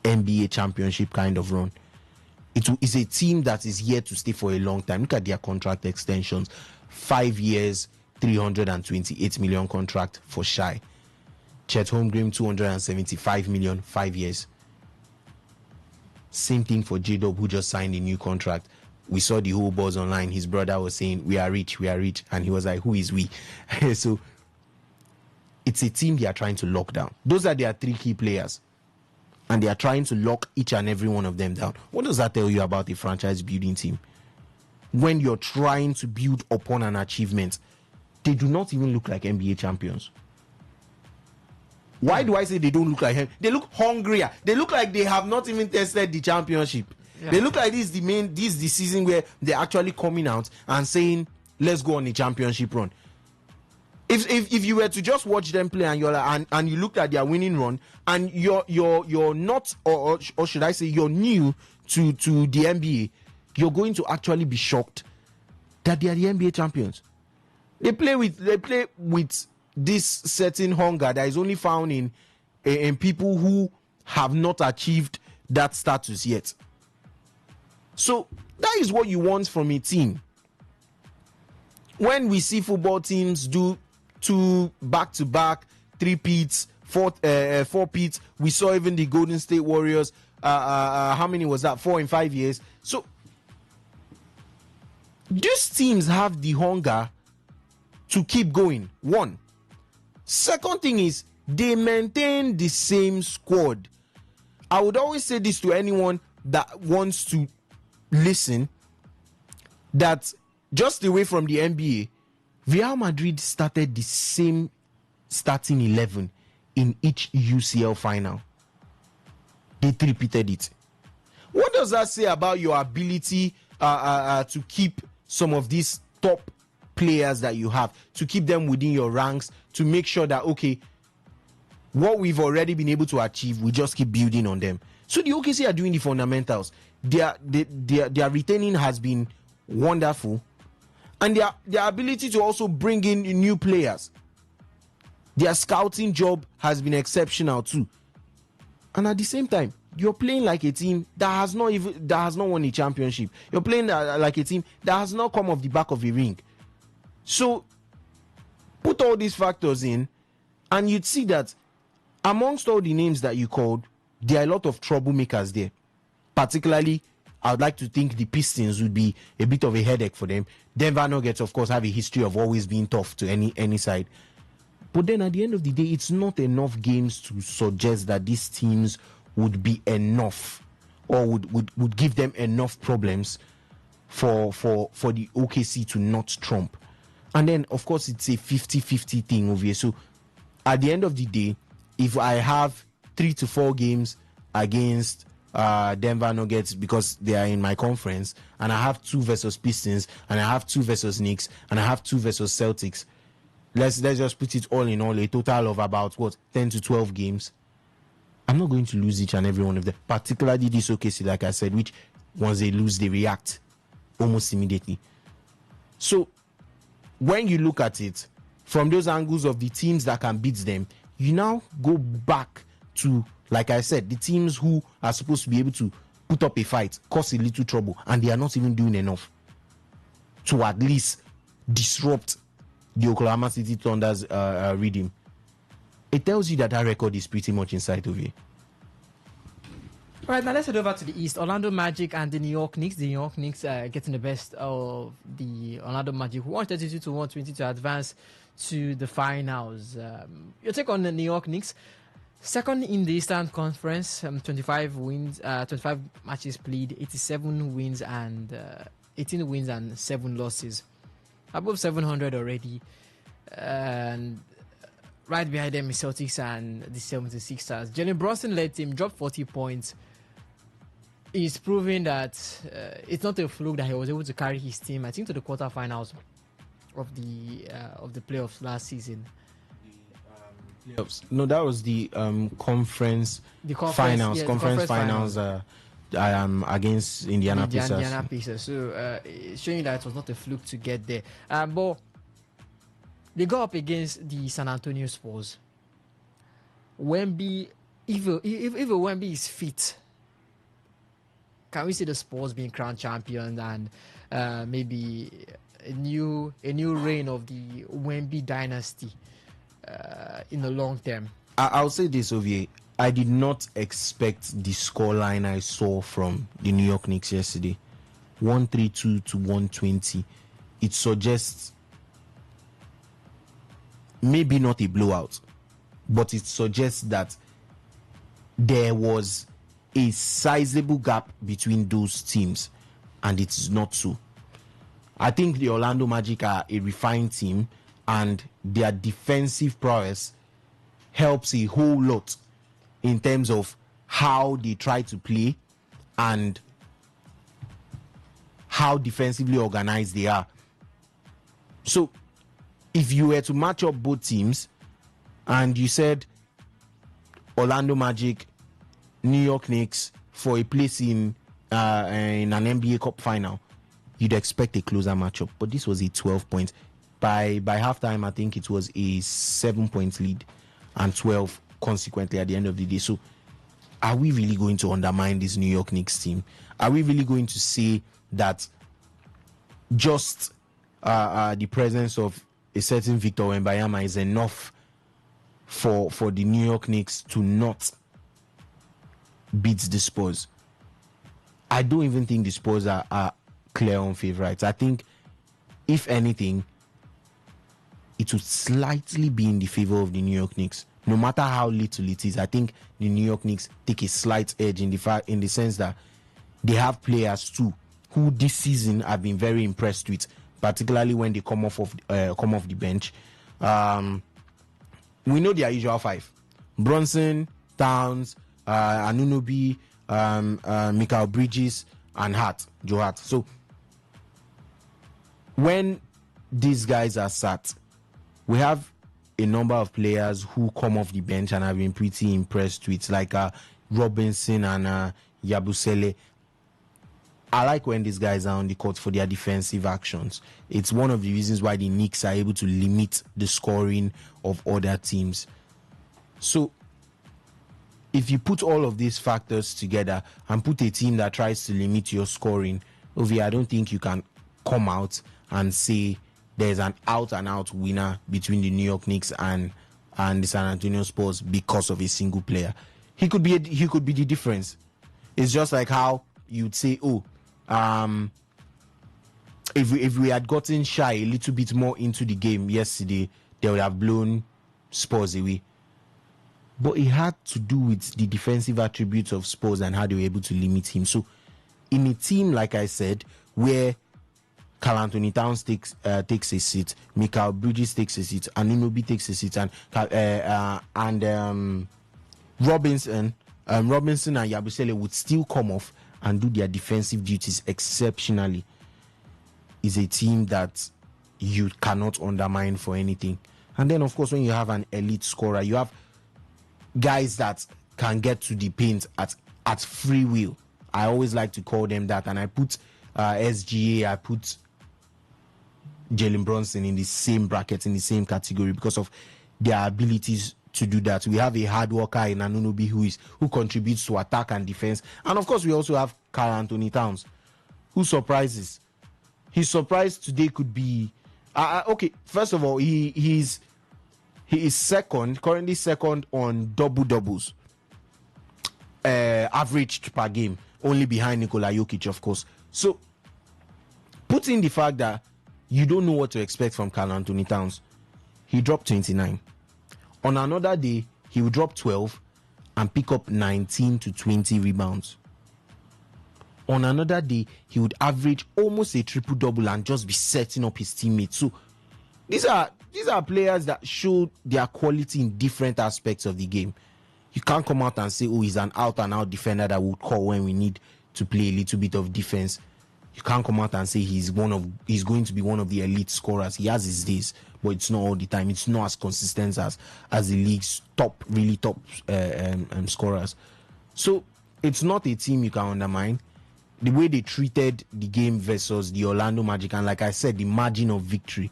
NBA championship kind of run. It is a team that is here to stay for a long time. Look at their contract extensions. 5 years, 328 million contract for Shai. Chet Holmgren, 275 million, 5 years. Same thing for J-Dub, who just signed a new contract. We saw the whole buzz online. His brother was saying, we are rich. And he was like, who is we? So it's a team they are trying to lock down. Those are their 3 key players. And they are trying to lock each and every one of them down. What does that tell you about a franchise building team? When you're trying to build upon an achievement, they do not even look like NBA champions. Why do I say they don't look like him? They look hungrier. They look like they have not even tested the championship. Yeah. They look like this is the season where they're actually coming out and saying, let's go on a championship run. If you were to just watch them play and you're like, and you looked at their winning run and you're not, or should I say you're new to the NBA, you're going to actually be shocked that they are the NBA champions. They play with this certain hunger that is only found in people who have not achieved that status yet. So that is what you want from a team. When we see football teams do 2 back-to-back, 3-peats, 4-peats, we saw even the Golden State Warriors, how many was that? 4 in 5 years. So these teams have the hunger to keep going. One. Second thing is, they maintain the same squad. I would always say this to anyone that wants to listen, that just away from the NBA, Real Madrid started the same starting 11 in each UCL final. They repeated it. What does that say about your ability to keep some of these top players that you have, to keep them within your ranks, to make sure that, okay, what we've already been able to achieve, we just keep building on them? So the OKC are doing the fundamentals. Their retaining has been wonderful, and their ability to also bring in new players. Their scouting job has been exceptional too. And at the same time, you're playing like a team that has not won a championship. You're playing like a team that has not come off the back of a ring. So put all these factors in, and you'd see that amongst all the names that you called, there are a lot of troublemakers there. Particularly, I would like to think the Pistons would be a bit of a headache for them. Denver Nuggets, of course, have a history of always being tough to any side. But then at the end of the day, it's not enough games to suggest that these teams would be enough, or would give them enough problems for the OKC to not trump. And then, of course, it's a 50-50 thing over here. So at the end of the day, if I have 3 to 4 games against Denver Nuggets because they are in my conference, and I have 2 versus Pistons, and I have 2 versus Knicks, and I have 2 versus Celtics, let's just put it all in all, a total of about 10 to 12 games. I'm not going to lose each and every one of them, particularly this OKC, like I said, which once they lose, they react almost immediately. So when you look at it, from those angles of the teams that can beat them, you now go back to, like I said, the teams who are supposed to be able to put up a fight, cause a little trouble, and they are not even doing enough to at least disrupt the Oklahoma City Thunder's rhythm. It tells you that record is pretty much in sight of you. All right, now let's head over to the East. Orlando Magic and the New York Knicks. The New York Knicks getting the best of the Orlando Magic, 132 to 120 to advance to the finals. Your take on the New York Knicks? Second in the Eastern Conference, 25 wins, 25 matches played, 87 wins and 18 wins and 7 losses. Above 700 already. And right behind them is Celtics and the 76ers. Jalen Brunson led team, dropped 40 points. He's proving that it's not a fluke that he was able to carry his team, I think, to the quarterfinals of the playoffs last season. No, that was the conference finals. Yeah, conference finals. Against Indiana Pacers. Indiana Pacers. So it's showing that it was not a fluke to get there. But they go up against the San Antonio Spurs. Wemby, if Wemby is fit, can we see the Spurs being crowned champions and maybe a new reign of the Wemby dynasty in the long term? I'll say this, Ovie. I did not expect the scoreline I saw from the New York Knicks yesterday. 132 to 120. It suggests maybe not a blowout, but it suggests that there was a sizable gap between those teams, and it is not so. I think the Orlando Magic are a refined team, and their defensive prowess helps a whole lot in terms of how they try to play and how defensively organized they are. So if you were to match up both teams and you said Orlando Magic, New York Knicks for a place in an NBA Cup final, you'd expect a closer matchup. But this was a 12 point. By halftime, I think it was a 7-point lead and 12 consequently at the end of the day. So are we really going to undermine this New York Knicks team? Are we really going to say that just the presence of a certain Victor Wembanyama is enough for the New York Knicks to not beat the Spurs? I don't even think the Spurs are clear on favorites. I think, if anything, it would slightly be in the favor of the New York Knicks. No matter how little it is, I think the New York Knicks take a slight edge in the sense that they have players too who this season I've been very impressed with, particularly when they come off the bench. We know their usual five: Brunson, Towns, Anunoby, Mikal Bridges, and Joe Hart. So when these guys are sat, we have a number of players who come off the bench and I've been pretty impressed with, like Robinson and Yabusele. I like when these guys are on the court for their defensive actions. It's one of the reasons why the Knicks are able to limit the scoring of other teams. So if you put all of these factors together and put a team that tries to limit your scoring, Ovi, I don't think you can come out and say there's an out-and-out winner between the New York Knicks and the San Antonio Spurs because of a single player. He could be the difference. It's just like how you'd say, if we had gotten shy a little bit more into the game yesterday, they would have blown Spurs away. But it had to do with the defensive attributes of Spurs and how they were able to limit him. So in a team, like I said, where Karl Anthony Towns takes a seat, Mikal Bridges takes a seat, Anunoby takes a seat, and Robinson and Yabusele would still come off and do their defensive duties exceptionally. Is a team that you cannot undermine for anything. And then, of course, when you have an elite scorer, you have guys that can get to the paint at free will. I always like to call them that, and I put SGA, I put Jalen Brunson in the same bracket, in the same category, because of their abilities to do that. We have a hard worker in Anunoby who contributes to attack and defense. And of course, we also have Karl Anthony Towns, who surprises. His surprise today could be okay. First of all, he is currently second on double doubles averaged per game, only behind Nikola Jokic, of course. So, put in the fact that you don't know what to expect from Karl Anthony Towns, he dropped 29. On another day, he will drop 12 and pick up 19 to 20 rebounds. On another day, he would average almost a triple-double and just be setting up his teammates. So these are players that show their quality in different aspects of the game. You can't come out and say, oh, he's an out-and-out defender that would call when we need to play a little bit of defense. You can't come out and say he's going to be one of the elite scorers. He has his days, but it's not all the time. It's not as consistent as the league's really top scorers. So it's not a team you can undermine. The way they treated the game versus the Orlando Magic, and like I said, the margin of victory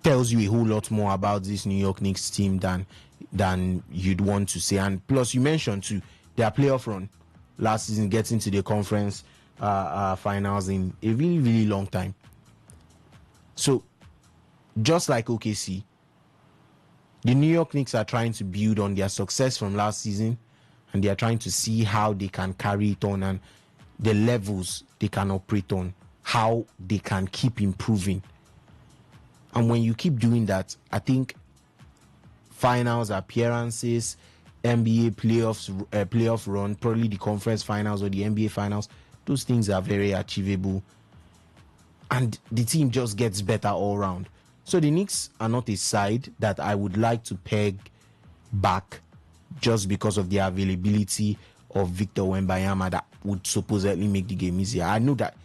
tells you a whole lot more about this New York Knicks team than you'd want to say. And plus, you mentioned too, their playoff run last season, getting to the conference finals in a really, really long time. So, just like OKC, the New York Knicks are trying to build on their success from last season, and they are trying to see how they can carry it on and the levels they can operate on, how they can keep improving. And when you keep doing that, I think finals appearances, NBA playoff run, probably the conference finals or the NBA finals, those things are very achievable. And the team just gets better all round. So the Knicks are not a side that I would like to peg back just because of the availability of Victor Wembanyama that would supposedly make the game easier. I know that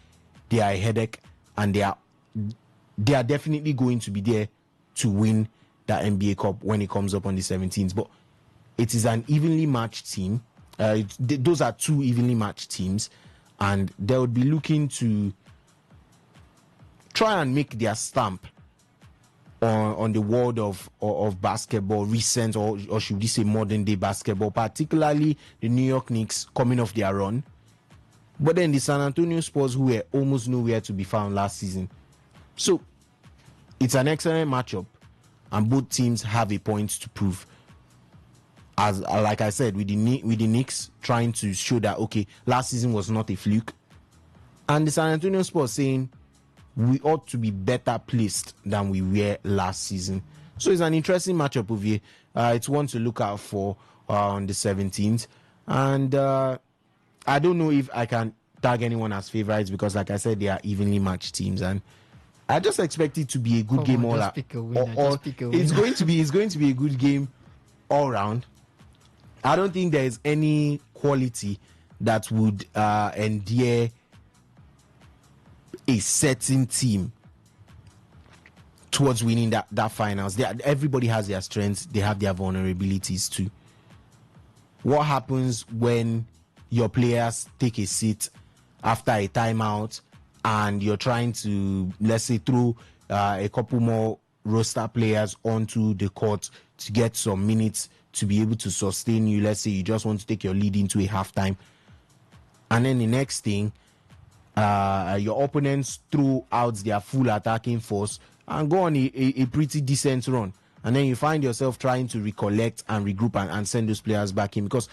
they are a headache and they are definitely going to be there to win that NBA Cup when it comes up on the 17th. But it is an evenly matched team. Those are two evenly matched teams, and they would be looking to try and make their stamp on the world of basketball, recent or should we say modern day basketball, particularly the New York Knicks coming off their run, but then the San Antonio Spurs, who were almost nowhere to be found last season. So it's an excellent matchup, and both teams have a point to prove. As like I said, with the Knicks trying to show that okay, last season was not a fluke, and the San Antonio Spurs saying we ought to be better placed than we were last season. So it's an interesting matchup over here. It's one to look out for on the 17th. And I don't know if I can tag anyone as favorites because, like I said, they are evenly matched teams. And I just expect it to be a good game all around. It's going to be a good game all round. I don't think there is any quality that would endear a certain team towards winning that finals. Everybody has their strengths, they have their vulnerabilities too. What happens when your players take a seat after a timeout and you're trying to, let's say, throw a couple more roster players onto the court to get some minutes to be able to sustain you? Let's say you just want to take your lead into a halftime, and then the next thing, your opponents throw out their full attacking force and go on a pretty decent run, and then you find yourself trying to recollect and regroup and send those players back in, because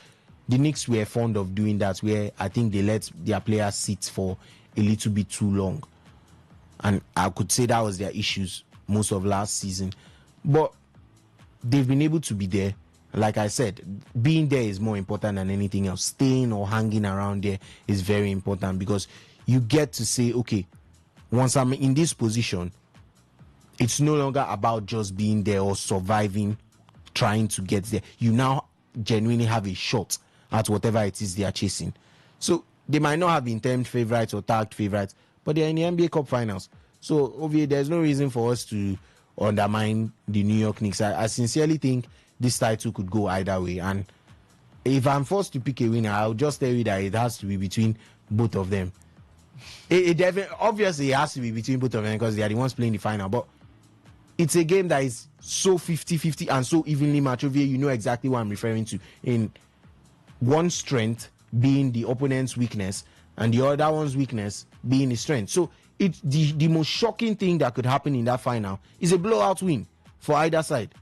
the Knicks were fond of doing that, where I think they let their players sit for a little bit too long, and I could say that was their issues most of last season. But they've been able to be there. Like I said, being there is more important than anything else. Staying or hanging around there is very important, because you get to say, okay, once I'm in this position, it's no longer about just being there or surviving, trying to get there. You now genuinely have a shot at whatever it is they are chasing. So they might not have been termed favorites or tagged favorites, but they're in the NBA Cup finals. So obviously there's no reason for us to undermine the New York Knicks. I sincerely think this title could go either way. And if I'm forced to pick a winner, I'll just tell you that it has to be between both of them. It definitely, obviously, it has to be between both of them because they are the ones playing the final. But it's a game that is so 50-50 and so evenly matched. You know exactly what I'm referring to. In one strength being the opponent's weakness and the other one's weakness being his strength. So it's the most shocking thing that could happen in that final is a blowout win for either side.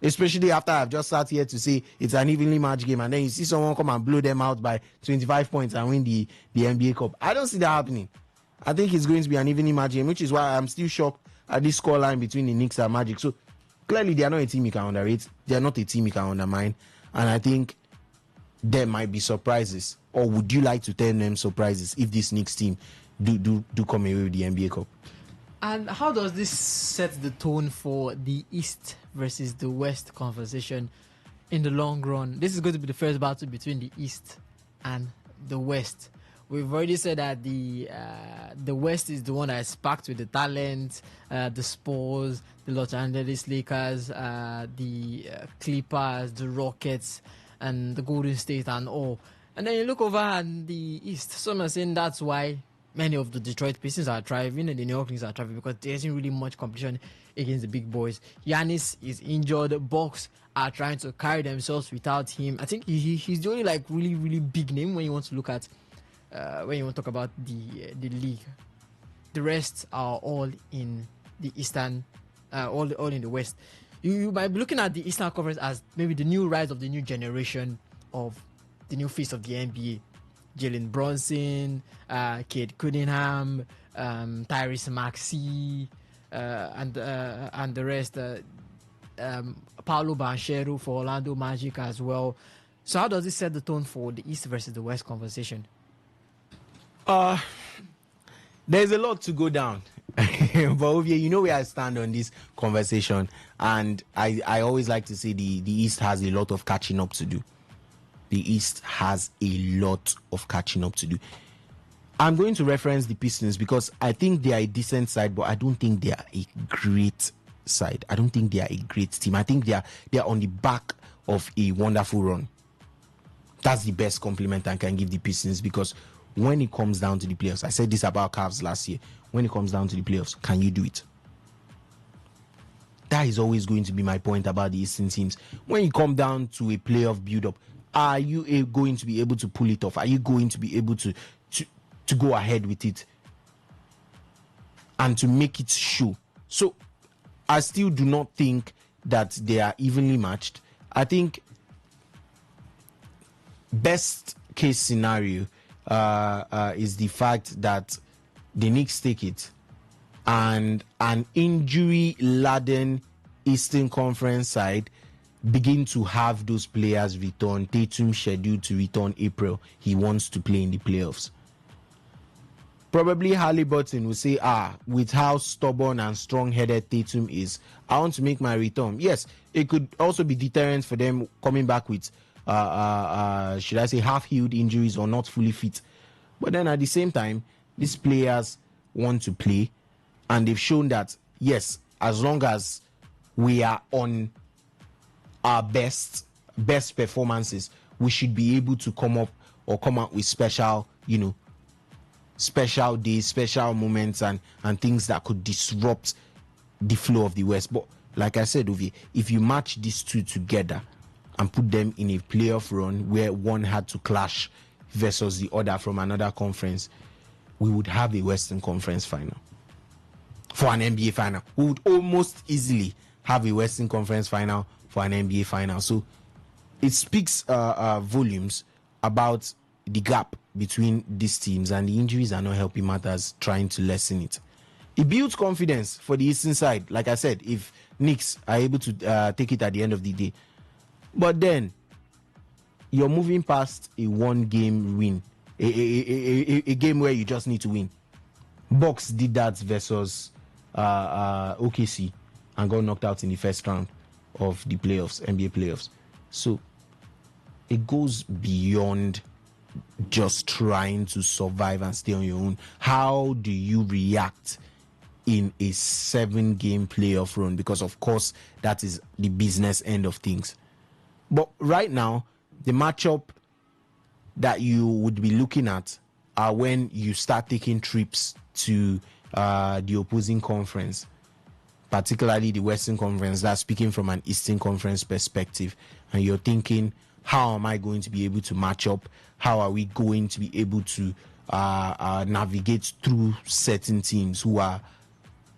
Especially after I've just sat here to say it's an evenly matched game, and then you see someone come and blow them out by 25 points and win the NBA Cup. I don't see that happening. I think it's going to be an evenly matched game, which is why I'm still shocked at this scoreline between the Knicks and Magic. So clearly they are not a team you can underrate. They are not a team you can undermine. And I think there might be surprises. Or would you like to tell them surprises if this Knicks team do come away with the NBA Cup? And how does this set the tone for the East versus the West conversation in the long run? This is going to be the first battle between the East and the West. We've already said that the West is the one that is packed with the talent, the Spurs, the Los Angeles Lakers, the Clippers, the Rockets, and the Golden State and all. And then you look over at the East. Some are saying that's why many of the Detroit Pistons are thriving and the New York Knicks are thriving because there isn't really much competition against the big boys. Giannis is injured. Bucks are trying to carry themselves without him. I think he's the only really big name when you want to look at when you want to talk about the league. The rest are all in the Eastern, all in the West. You might be looking at the Eastern Conference as maybe the new rise of the new generation of the new face of the NBA. Jalen Brunson, Cade Cunningham, Tyrese Maxey, and the rest. Paolo Banchero for Orlando Magic as well. So how does this set the tone for the East versus the West conversation? There's a lot to go down. But you know where I stand on this conversation, and I always like to say the East has a lot of catching up to do. The East has a lot of catching up to do. I'm going to reference the Pistons because I think they are a decent side, but I don't think they are a great side. I don't think they are a great team. I think they are on the back of a wonderful run. That's the best compliment I can give the Pistons, because when it comes down to the playoffs, I said this about Cavs last year, when it comes down to the playoffs, can you do it? That is always going to be my point about the Eastern teams. When you come down to a playoff build-up, are you going to be able to pull it off? Are you going to be able to go ahead with it and to make it show? So I still do not think that they are evenly matched. I think best case scenario is the fact that the Knicks take it and an injury-laden Eastern Conference side begin to have those players return. Tatum scheduled to return April. He wants to play in the playoffs. Probably Halliburton will say, with how stubborn and strong-headed Tatum is, I want to make my return. Yes, it could also be deterrent for them coming back with, should I say, half-healed injuries or not fully fit. But then at the same time, these players want to play, and they've shown that, yes, as long as we are on our best performances, we should be able to come out with special days, special moments, and things that could disrupt the flow of the West. But like I said, Ovi, if you match these two together and put them in a playoff run where one had to clash versus the other from another conference, we would have a Western Conference final. For an NBA final, we would almost easily have a Western Conference final for an NBA final. So it speaks volumes about the gap between these teams, and the injuries are not helping matters trying to lessen it. It builds confidence for the Eastern side, like I said, if Knicks are able to take it at the end of the day. But then you're moving past a one-game win, a game where you just need to win. Bucks did that versus OKC and got knocked out in the first round of the playoffs, NBA playoffs. So it goes beyond just trying to survive and stay on your own. How do you react in a 7-game playoff run? Because of course that is the business end of things. But right now, the matchup that you would be looking at are when you start taking trips to the opposing conference, particularly the Western Conference. That's speaking from an Eastern Conference perspective, and you're thinking, how am I going to be able to match up? How are we going to be able to navigate through certain teams who are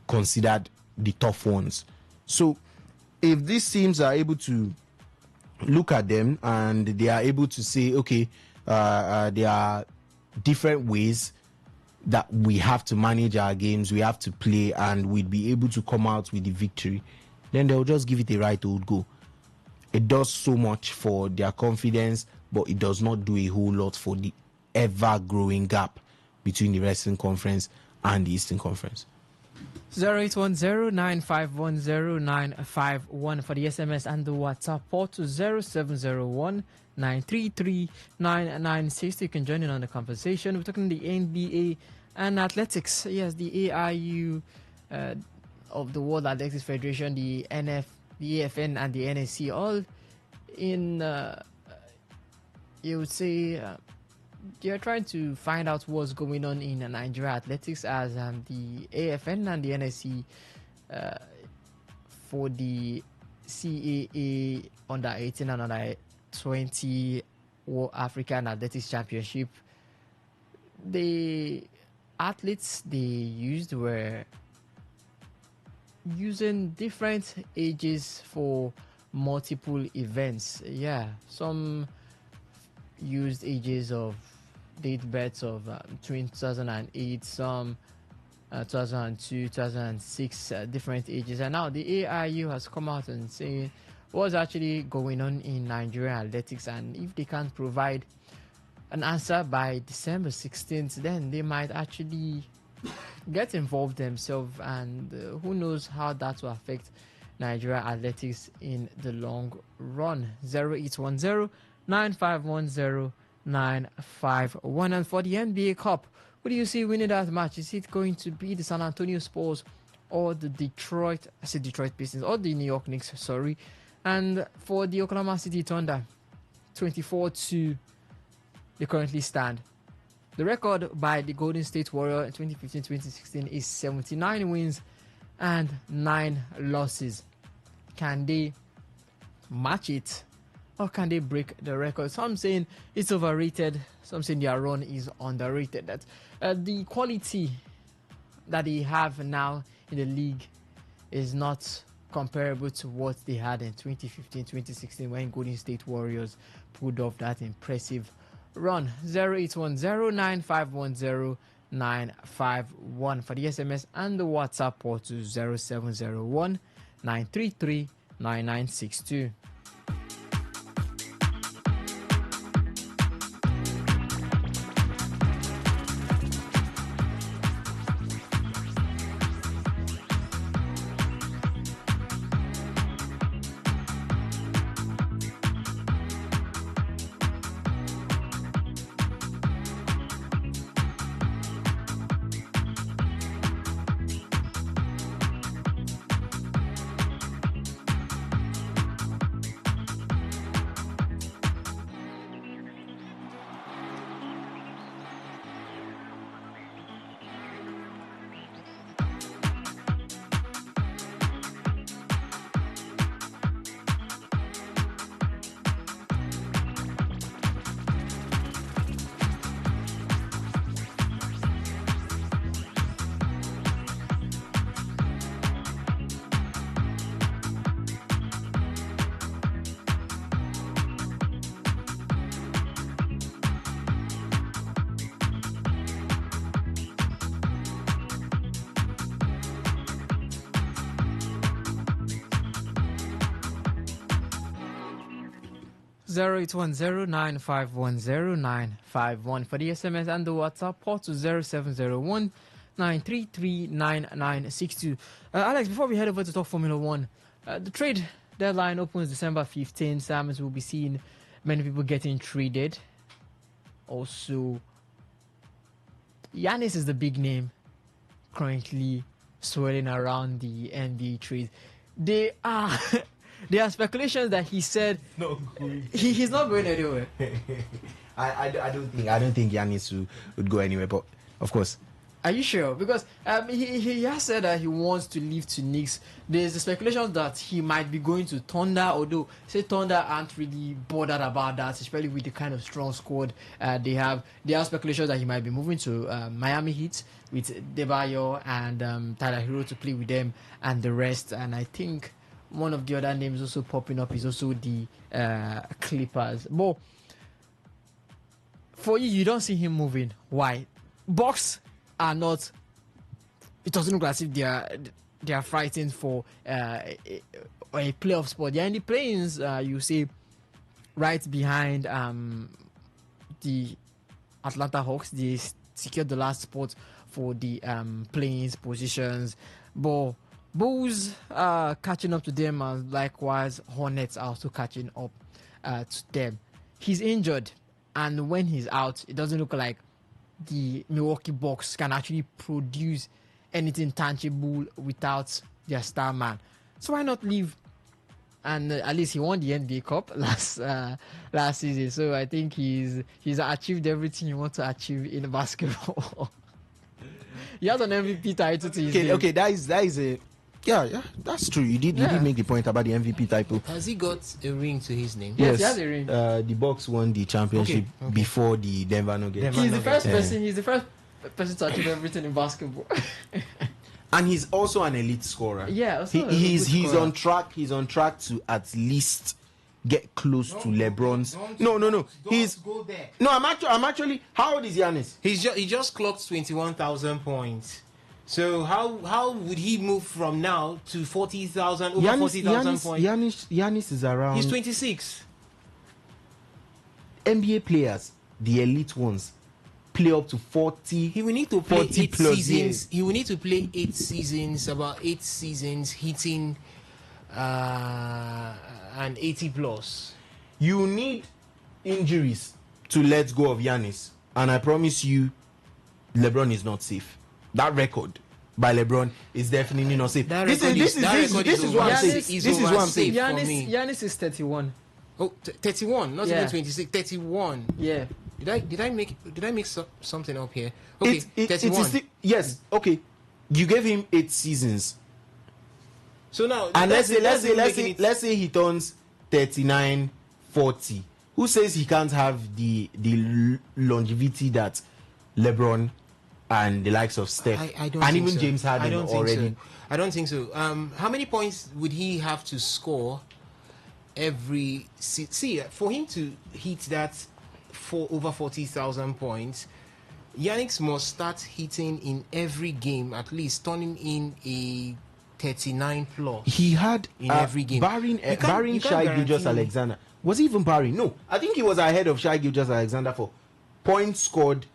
considered the tough ones? So if these teams are able to look at them and they are able to say, okay, there are different ways that we have to manage our games, we have to play, and we'd be able to come out with the victory, then they'll just give it a right old go. It does so much for their confidence, but it does not do a whole lot for the ever-growing gap between the Western Conference and the Eastern Conference. 0810-9510951 for the SMS and the WhatsApp port to 0701-933-9960. You can join in on the conversation. We're talking the NBA and athletics. Yes, the AIU of the World Athletics Federation, the AFN and the NSC, all in, you would say, they're trying to find out what's going on in Nigeria athletics, as the AFN and the NSC for the CAA under 18 and under 20 World African Athletics Championship. The athletes they used were using different ages for multiple events. Yeah, some used ages of date births of between 2008, some 2002, 2006, different ages. And now the AIU has come out and saying what's actually going on in Nigerian athletics, and if they can't provide an answer by December 16th, then they might actually get involved themselves, and who knows how that will affect Nigeria athletics in the long run. 0810 9510 951. And for the NBA Cup, who do you see winning that match? Is it going to be the San Antonio Spurs or the Detroit Pistons, or the New York Knicks, sorry? And for the Oklahoma City Thunder, 24-2 they currently stand. The record by the Golden State Warriors in 2015-2016 is 79 wins and 9 losses. Can they match it, or can they break the record? Some saying it's overrated, some saying their run is underrated. That the quality that they have now in the league is not comparable to what they had in 2015-2016 when Golden State Warriors pulled off that impressive run. 0810-9510951 for the SMS and the WhatsApp port to 0701-933-9962. 0810-9510951 for the SMS and the WhatsApp port to 0701-933-9962. Alex, before we head over to talk Formula One, the trade deadline opens December 15th. Sam's will be seeing many people getting traded. Also, Giannis is the big name currently swirling around the NBA trade. They are there are speculations that he said he's not going anywhere. I don't think Giannis would go anywhere, but of course. Are you sure? Because he has said that he wants to leave to Knicks. There's the speculation that he might be going to Thunder, although say Thunder aren't really bothered about that, especially with the kind of strong squad they have. There are speculations that he might be moving to Miami Heat with Debayo and Tyler Hero to play with them and the rest. And I think one of the other names also popping up is also the Clippers. But for you don't see him moving. Why? Bucks are not. It doesn't look as if they are fighting for a playoff spot. They are in the play-ins. You see, right behind the Atlanta Hawks. They secured the last spot for the play-ins positions. But Bulls are catching up to them, and likewise Hornets are also catching up to them. He's injured, and when he's out, it doesn't look like the Milwaukee Bucks can actually produce anything tangible without their star man. So why not leave? And at least he won the NBA Cup last season. So I think he's achieved everything you want to achieve in basketball. He has an MVP title to his name. Okay, that is a yeah, that's true. You did make the point about the MVP title. Has he got a ring to his name? Yes, he has a ring. The Bucks won the championship before the Denver Nuggets. He's the first person. He's the first person to achieve everything in basketball. And he's also an elite scorer. Yeah, he's on track. He's on track to at least get close to LeBron's. No. He's go there. No, I'm actually. How old is Giannis? He just clocked 21,000 points. So how would he move from now to 40,000 over 40,000 points? Giannis is around. He's 26. NBA players, the elite ones, play up to 40. He will need to play 40 8 plus seasons. years. He will need to play 8 seasons, about 8 seasons, hitting an 80 plus. You need injuries to let go of Giannis, and I promise you, LeBron is not safe. That record by LeBron is definitely not safe. This is what I'm saying. This is what I'm saying. Giannis is 31. Oh, 31, not even 26. 31. Yeah. Did I make something up here? Okay, 31. Yes. Okay. You gave him 8 seasons. So now, and let's say he turns 39, 40. Who says he can't have the longevity that LeBron and the likes of Steph and even James Harden already? I don't think so. How many points would he have to score every for him to hit that for over 40,000 points? Yannick must start hitting in every game, at least turning in a 39 plus. He had in every game, barring Shai Gilgeous-Alexander. Was he even barring? No, I think he was ahead of Shai Gilgeous-Alexander for points scored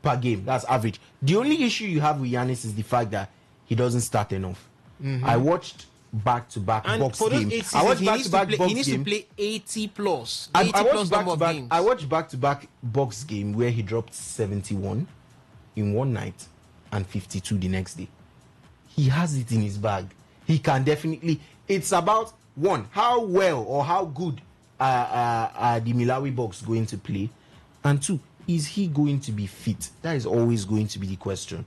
per game. That's average. The only issue you have with Giannis is the fact that he doesn't start enough. I watched back-to-back Bucks games. He needs to play 80 plus. 80 plus number of games. I watched back-to-back Bucks game where he dropped 71 in one night and 52 the next day. He has it in his bag. He can definitely. It's about one, how well or how good are the Milwaukee Bucks going to play, and two, is he going to be fit? That is always going to be the question.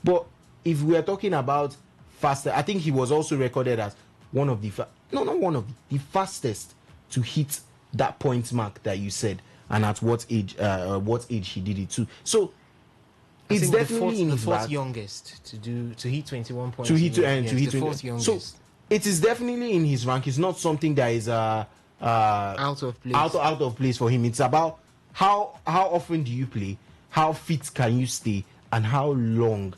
But if we are talking about faster, I think he was also recorded as one of the the fastest to hit that point mark that you said, and at what age he did it too. So it's definitely the fourth youngest to hit 21 points. The fourth youngest. So it is definitely in his rank. It's not something that is out of place. Out of place for him. It's about how often do you play, how fit can you stay, and how long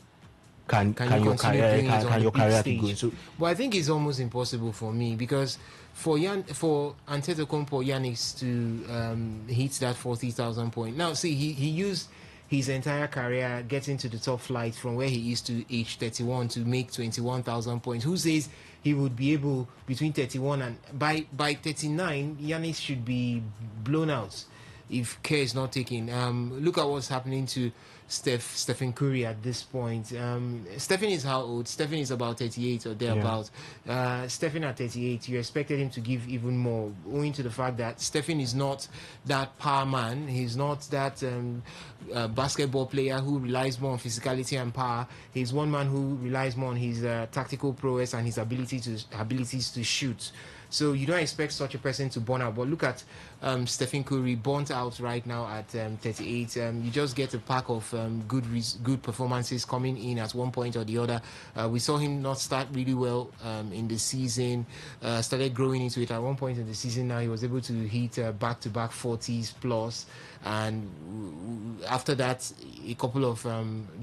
can your career keep going. So, but I think it's almost impossible for me, because for Antetokounmpo, Giannis to hit that 40,000 point. Now, see, he used his entire career getting to the top flight from where he is to age 31 to make 21,000 points. Who says he would be able between 31 and by 39, Giannis should be blown out. if care is not taken. Look at what's happening to Stephen Curry at this point. Stephen is how old? Stephen is about 38 or thereabouts. Stephen at 38, you expected him to give even more, owing to the fact that Stephen is not that power man. He's not that basketball player who relies more on physicality and power. He's one man who relies more on his tactical prowess and his abilities to shoot. So you don't expect such a person to burn out. But look at Stephen Curry, burnt out right now at 38. You just get a pack of good performances coming in at one point or the other. We saw him not start really well in the season, started growing into it at one point in the season. Now he was able to hit back-to-back 40s plus. And after that, a couple of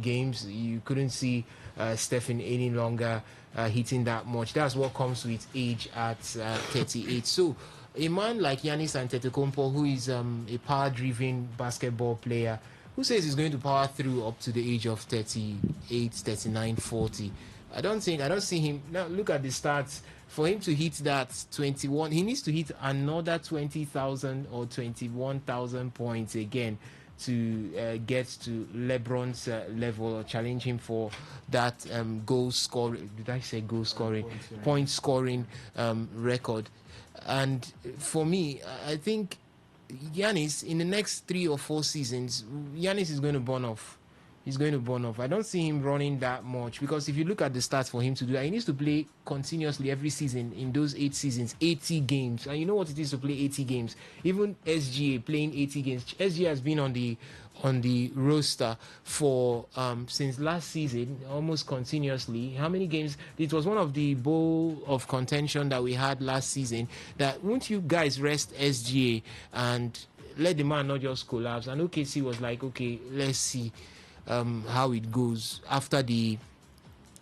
games, you couldn't see Stephen any longer hitting that much. That's what comes with age at 38. So a man like Giannis Antetokounmpo, who is a power-driven basketball player, who says he's going to power through up to the age of 38, 39, 40. I don't see him. Now look at the stats. For him to hit that 21, he needs to hit another 20,000 or 21,000 points again to get to LeBron's level or challenge him for that goal scoring. Did I say goal scoring? Point scoring record. And for me, I think Giannis, in the next 3 or 4 seasons, Giannis is going to burn off. He's going to burn off. I don't see him running that much, because if you look at the stats for him to do that, he needs to play continuously every season in those 8 seasons, 80 games. And you know what it is to play 80 games. Even SGA playing 80 games. SGA has been on the roster for since last season, almost continuously. How many games? It was one of the bowl of contention that we had last season. That won't you guys rest SGA and let the man not just collapse? And OKC was like, okay, let's see how it goes after the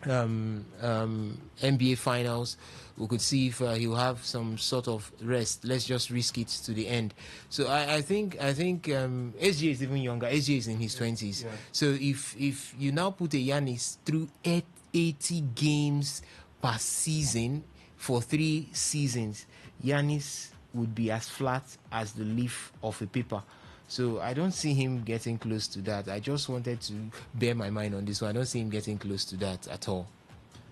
NBA finals. We could see if he'll have some sort of rest. Let's just risk it to the end. So I think SGA is even younger. SGA is in his 20s. Yeah. So if you now put a Giannis through 80 games per season for 3 seasons, Giannis would be as flat as the leaf of a paper. So I don't see him getting close to that. I just wanted to bear my mind on this one. I don't see him getting close to that at all.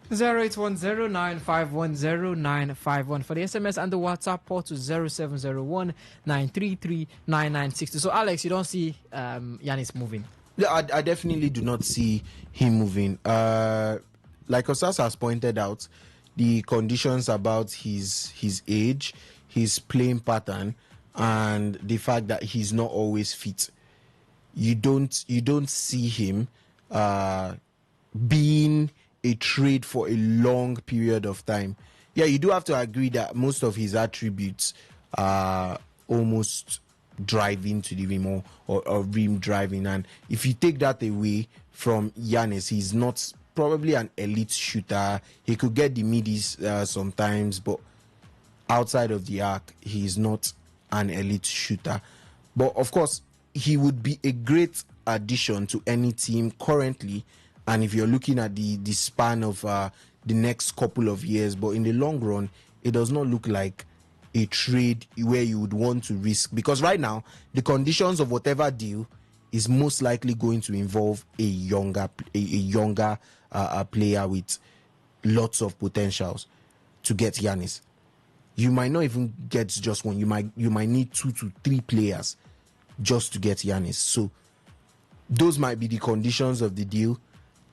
08109510951 for the SMS and the WhatsApp port to 0701-933-9960. So Alex, you don't see Giannis moving? Yeah, I definitely do not see him moving. Like Osas has pointed out, the conditions about his age, his playing pattern, and the fact that he's not always fit, you don't see him being a trade for a long period of time. Yeah, you do have to agree that most of his attributes are almost driving to the rim or rim driving, and if you take that away from Giannis, he's not probably an elite shooter. He could get the middies sometimes, but outside of the arc, he's not an elite shooter. But of course, he would be a great addition to any team currently, and if you're looking at the span of the next couple of years. But in the long run, it does not look like a trade where you would want to risk, because right now the conditions of whatever deal is most likely going to involve a younger player with lots of potentials to get Giannis. You might not even get just one. You might need 2 to 3 players just to get Giannis. So those might be the conditions of the deal,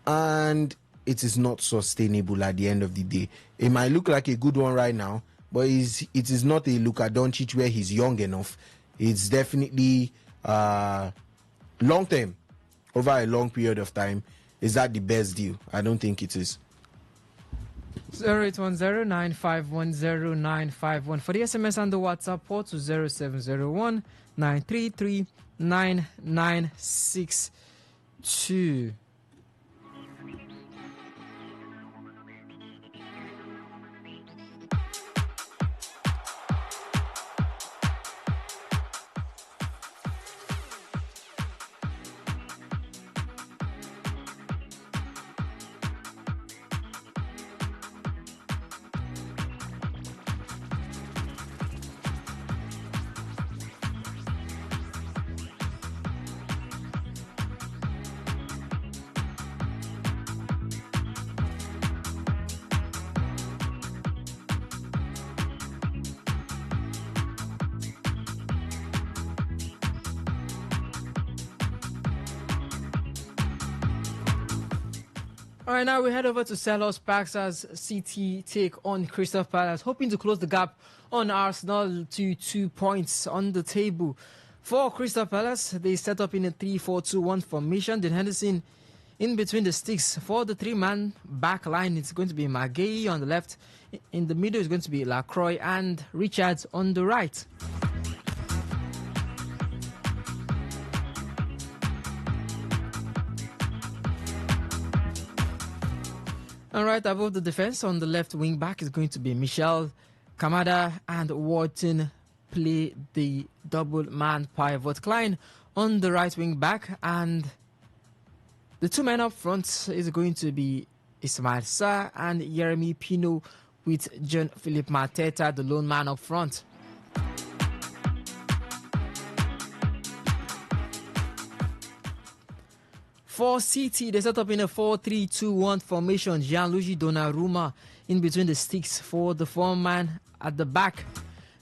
and it is not sustainable at the end of the day. It might look like a good one right now, but it is not a Luka Doncic where he's young enough. It's definitely long term, over a long period of time. Is that the best deal? I don't think it is. 08109510951 for the SMS and the WhatsApp port to 0701-933-9962. All right, now we head over to Selhurst Park as City take on Crystal Palace, hoping to close the gap on Arsenal to 2 points on the table. For Crystal Palace, they set up in a 3-4-2-1 formation. Then Henderson in between the sticks for the three-man back line. It's going to be Maguire on the left. In the middle is going to be Lacroix and Richards on the right. And right above the defense on the left wing back is going to be Michel, Kamada and Wharton play the double man pivot. Klein on the right wing back, and the two men up front is going to be Ismail Sarr and Yeremy Pino, with Jean-Philippe Mateta, the lone man up front. For City, they set up in a 4-3-2-1 formation. Gianluigi Donnarumma in between the sticks for the four-man at the back.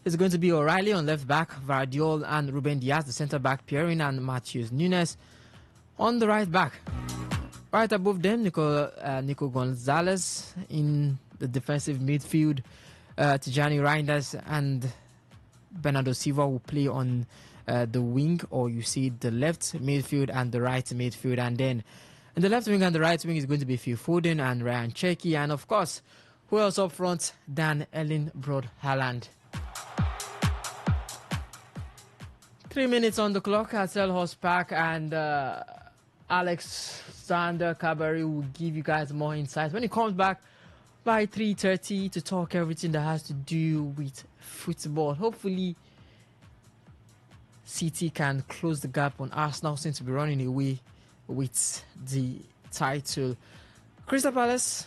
It's going to be O'Reilly on left back, Vardiol and Ruben Diaz, the centre back, Pierin and Matheus Nunes on the right back. Right above them, Nico Gonzalez in the defensive midfield. Tijani Reinders and Bernardo Silva will play on the wing, or you see the left midfield and the right midfield. And then in the left wing and the right wing is going to be Phil Foden and Ryan Cherki. And of course, who else up front than Erling Brod Haaland. 3 minutes on the clock at Selhurst Park, and Alexander Kabari will give you guys more insights when he comes back by 3:30 to talk everything that has to do with football. Hopefully, City can close the gap on Arsenal, since to be running away with the title. Crystal Palace,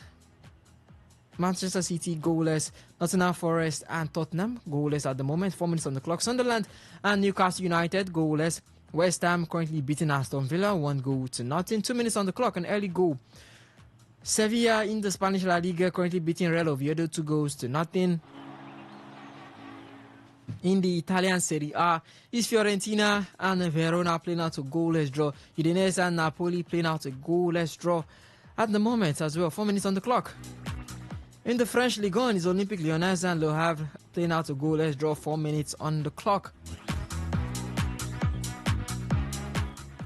Manchester City goalless, Nottingham Forest and Tottenham goalless at the moment. 4 minutes on the clock. Sunderland and Newcastle United goalless. West Ham currently beating Aston Villa 1-0. 2 minutes on the clock, an early goal. Sevilla in the Spanish La Liga currently beating Real Oviedo 2-0. In the Italian Serie A, is Fiorentina and Verona playing out a goalless draw. Udinese and Napoli playing out a goalless draw at the moment as well. 4 minutes on the clock. In the French Ligue 1, is Olympique Lyonnais and Le Havre playing out a goalless draw. 4 minutes on the clock.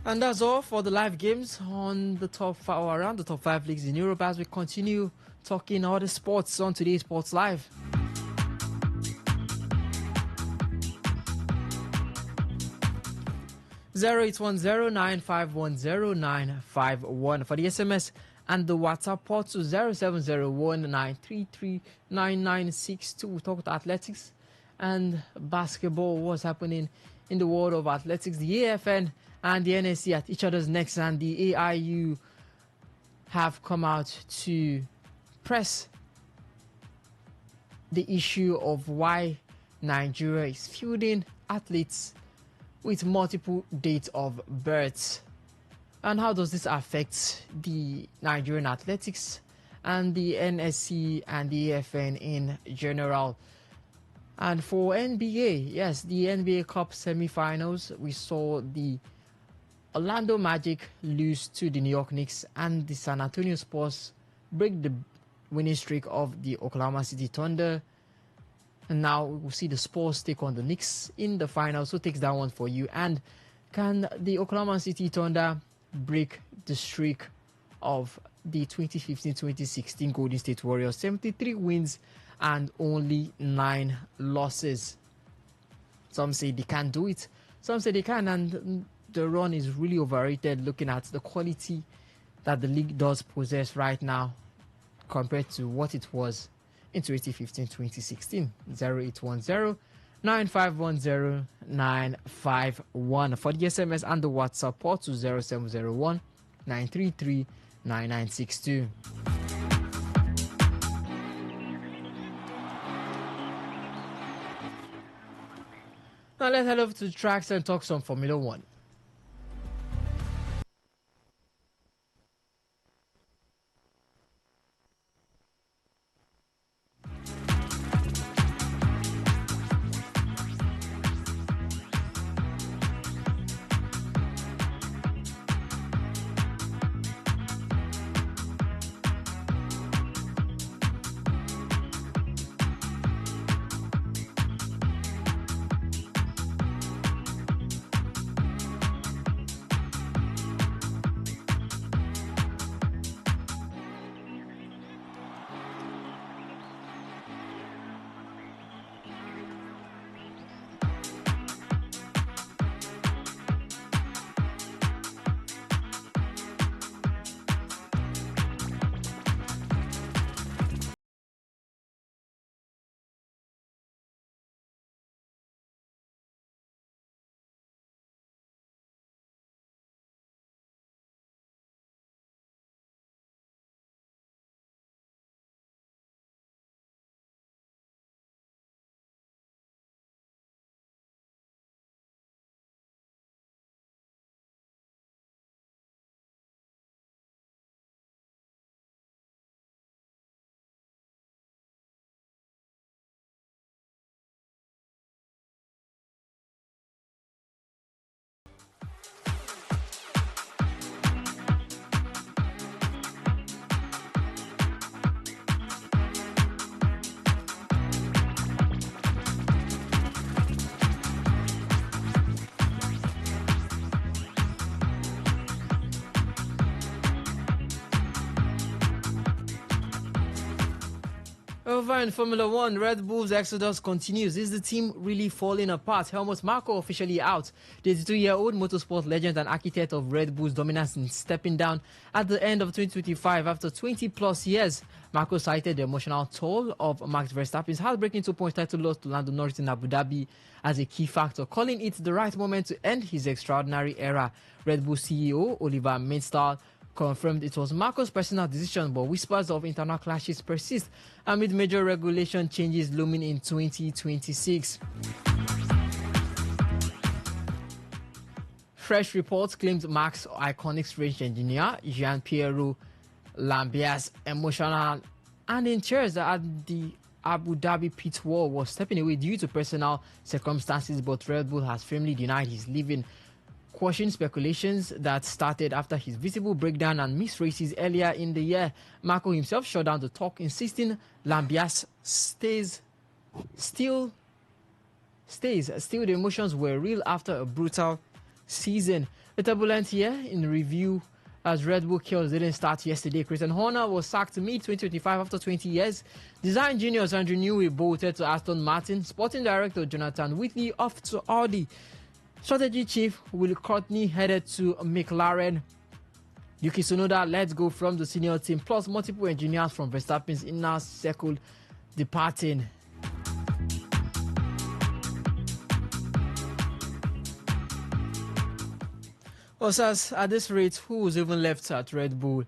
And that's all for the live games on the top 5, or around the top 5 leagues in Europe, as we continue talking all the sports on today's Sports Live. Zero 0810-9510951 for the SMS and the WhatsApp port to 0701-933-9962. We talk about athletics and basketball. What's happening in the world of athletics? The AFN and the NSC at each other's necks, and the AIU have come out to press the issue of why Nigeria is fielding athletes with multiple dates of birth, and how does this affect the Nigerian athletics and the NSC and the AFN in general. And for NBA, yes, the NBA Cup semi-finals, we saw the Orlando Magic lose to the New York Knicks, and the San Antonio Spurs break the winning streak of the Oklahoma City Thunder. And now we'll see the Spurs take on the Knicks in the finals. Who takes that one for you? And can the Oklahoma City Thunder break the streak of the 2015-2016 Golden State Warriors? 73 wins and only 9 losses. Some say they can't do it. Some say they can, and the run is really overrated, looking at the quality that the league does possess right now compared to what it was in 2015-2016. 0810-9510951 for the SMS and the WhatsApp port to 0701-933-9962. Now let's head over to the tracks and talk some Formula One. Over in Formula One, Red Bull's exodus continues. Is the team really falling apart? Helmut Marko officially out. The 82-year-old motorsport legend and architect of Red Bull's dominance in stepping down at the end of 2025 after 20-plus years. Marko cited the emotional toll of Max Verstappen's heartbreaking 2-point title loss to Lando Norris in Abu Dhabi as a key factor, calling it the right moment to end his extraordinary era. Red Bull CEO Oliver Mintzdahl confirmed it was Marco's personal decision, but whispers of internal clashes persist amid major regulation changes looming in 2026. Fresh reports claimed Marc's iconic strange engineer, Jean-Pierre Lambias' emotional and in tears at the Abu Dhabi pit wall was stepping away due to personal circumstances, but Red Bull has firmly denied his leaving, quashing speculations that started after his visible breakdown and missed races earlier in the year. Marco himself shut down the talk, insisting Lambias still the emotions were real after a brutal season. The turbulent year in review as Red Bull chaos didn't start yesterday. Christian Horner was sacked mid-2025 after 20 years. Design genius Andrew Newey bolted to Aston Martin. Sporting director Jonathan Whitley off to Audi. Strategy chief Will Courtney headed to McLaren. Yuki Tsunoda let go from the senior team, plus multiple engineers from Verstappen's inner circle departing. Osas, at this rate, who was even left at Red Bull?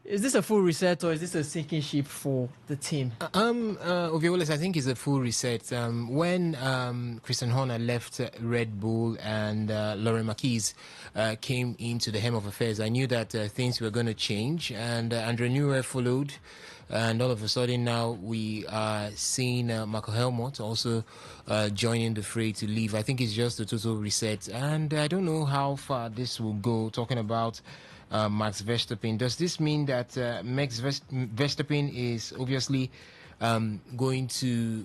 Is this a full reset or is this a sinking ship for the team? Oviolas, I think it's a full reset. When Christian Horner left Red Bull and Laurent Marquez came into the helm of affairs, I knew that things were going to change, and Andre Newey followed. And all of a sudden now we are seeing Marco Helmut also joining the fray to leave. I think it's just a total reset. And I don't know how far this will go, talking about Max Verstappen. Does this mean that Max Verstappen is obviously going to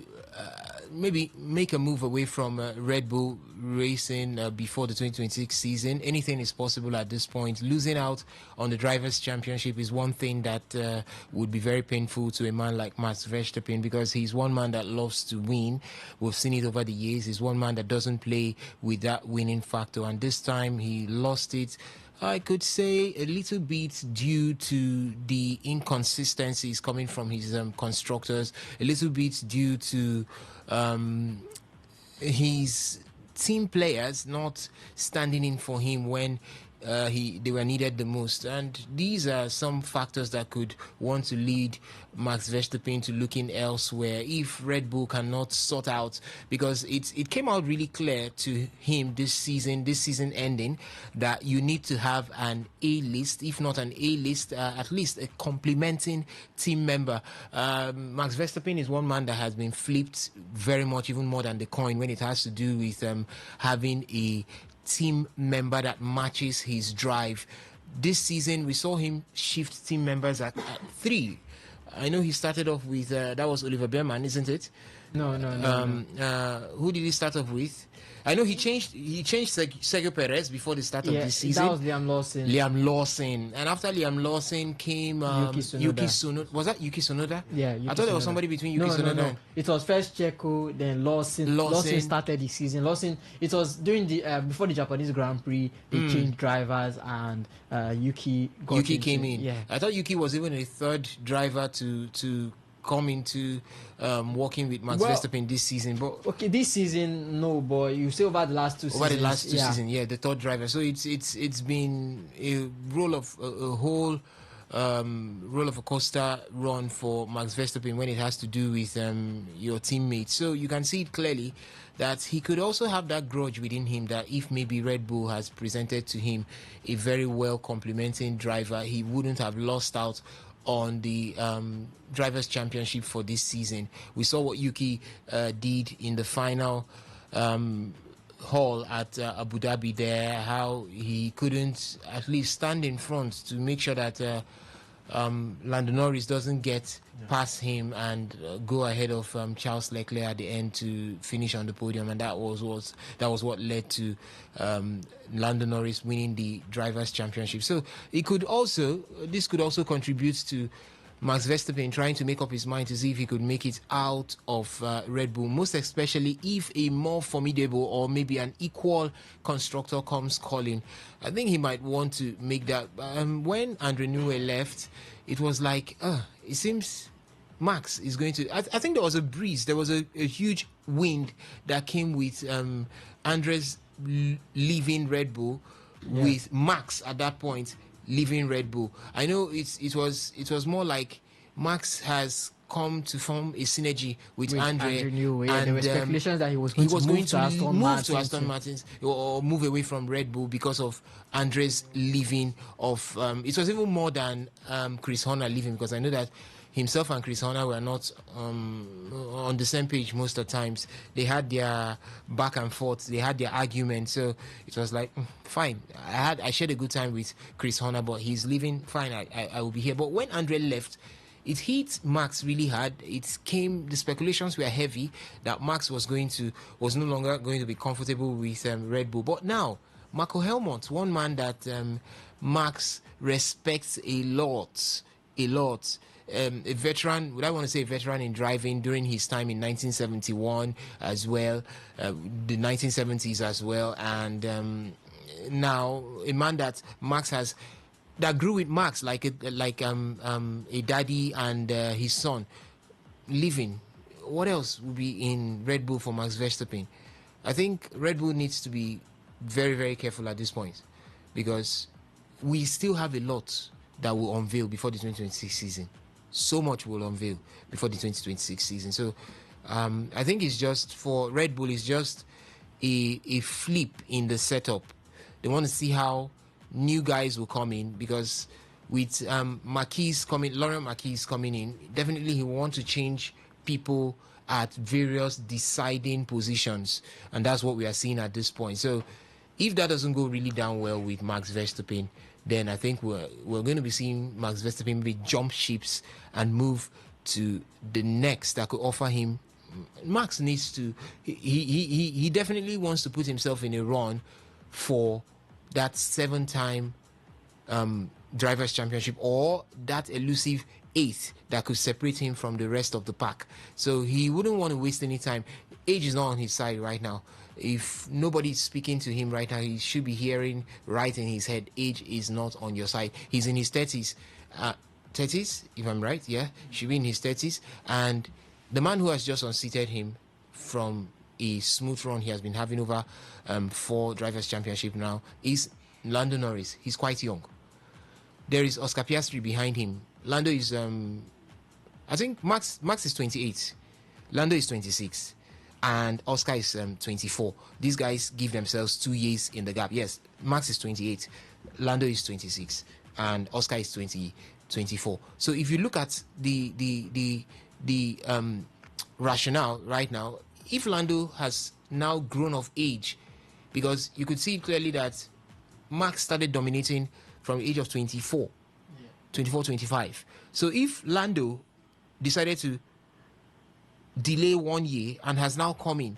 maybe make a move away from Red Bull racing before the 2026 season? Anything is possible at this point. Losing out on the Drivers' Championship is one thing that would be very painful to a man like Max Verstappen, because he's one man that loves to win. We've seen it over the years. He's one man that doesn't play with that winning factor, and this time he lost it. I could say a little bit due to the inconsistencies coming from his constructors, a little bit due to his team players not standing in for him when they were needed the most. And these are some factors that could want to lead Max Verstappen to looking elsewhere if Red Bull cannot sort out, because it came out really clear to him this season ending, that you need to have an A-list, if not an A-list, at least a complementing team member. Max Verstappen is one man that has been flipped very much, even more than the coin, when it has to do with having a team member that matches his drive. This season we saw him shift team members at 3. I know he started off with that was Oliver Behrman, isn't it? No. Who did he start off with? I know he changed Sergio Perez before the start of this season. That was Liam Lawson. And after Liam Lawson came Yuki Tsunoda. Was that Yuki Tsunoda? Yeah, Yuki I thought there was Tsunoda. somebody between Yuki Tsunoda. No. It was first Checo, then Lawson. Lawson started the season. It was during the before the Japanese Grand Prix. They changed drivers, and Yuki came in. Yeah. I thought Yuki was even a third driver to come into working with Max Verstappen this season. But okay, this season no, but you say over the last two seasons. The third driver. So it's been a whole roller coaster run for Max Verstappen when it has to do with your teammates. So you can see it clearly that he could also have that grudge within him, that if maybe Red Bull has presented to him a very well complementing driver, he wouldn't have lost out on the Drivers' Championship for this season. We saw what Yuki did in the final hall at Abu Dhabi there, how he couldn't at least stand in front to make sure that Lando Norris doesn't get past him and go ahead of Charles Leclerc at the end to finish on the podium, and that was what led to Lando Norris winning the Drivers' Championship. So this could also contribute to Max Verstappen trying to make up his mind to see if he could make it out of Red Bull, most especially if a more formidable or maybe an equal constructor comes calling. I think he might want to make that. When Andre Newey left, it was like, it seems Max is going to. I think there was a breeze, there was a huge wind that came with Andres leaving Red Bull, with Max at that point leaving Red Bull. I know it was more like Max has come to form a synergy with Andre Newey, and there were speculations that he was going to move to Aston Martin or move away from Red Bull because of Andre's leaving of it was even more than Chris Horner leaving, because I know that himself and Chris Horner were not on the same page most of the times. They had their back and forth, they had their argument. So it was like, fine. I shared a good time with Chris Horner, but he's leaving. Fine, I will be here. But when Andre left, it hit Max really hard. The speculations were heavy that Max was no longer going to be comfortable with Red Bull. But now, Marco Helmut, one man that Max respects a lot. A veteran, would I want to say a veteran in driving during his time in 1971 as well, the 1970s as well, and now a man that that grew with Max like a daddy and his son living. What else would be in Red Bull for Max Verstappen? I think Red Bull needs to be very, very careful at this point, because we still have a lot that will unveil before the 2026 season. So much will unveil before the 2026 season. So I think it's just for Red Bull, it's just a flip in the setup. They want to see how new guys will come in, because with Laurent Marquis coming in, definitely he will want to change people at various deciding positions, and that's what we are seeing at this point. So if that doesn't go really down well with Max Verstappen, then I think we're going to be seeing Max Verstappen maybe jump ships and move to the next that could offer him. Max needs to. He definitely wants to put himself in a run for that 7-time drivers' championship, or that elusive 8th that could separate him from the rest of the pack. So he wouldn't want to waste any time. Age is not on his side right now. If nobody's speaking to him right now, he should be hearing right in his head, age is not on your side. He's in his 30s. 30s, if I'm right, yeah? Should be in his 30s. And the man who has just unseated him from a smooth run he has been having over 4 drivers' championship now is Lando Norris. He's quite young. There is Oscar Piastri behind him. Lando is, I think Max is 28. Lando is 26. And Oscar is 24. These guys give themselves 2 years in the gap. Yes, Max is 28, Lando is 26, and Oscar is 24. So if you look at the rationale right now, if Lando has now grown of age, because you could see clearly that Max started dominating from the age of 24, 25. So if Lando decided to delay 1 year and has now come in,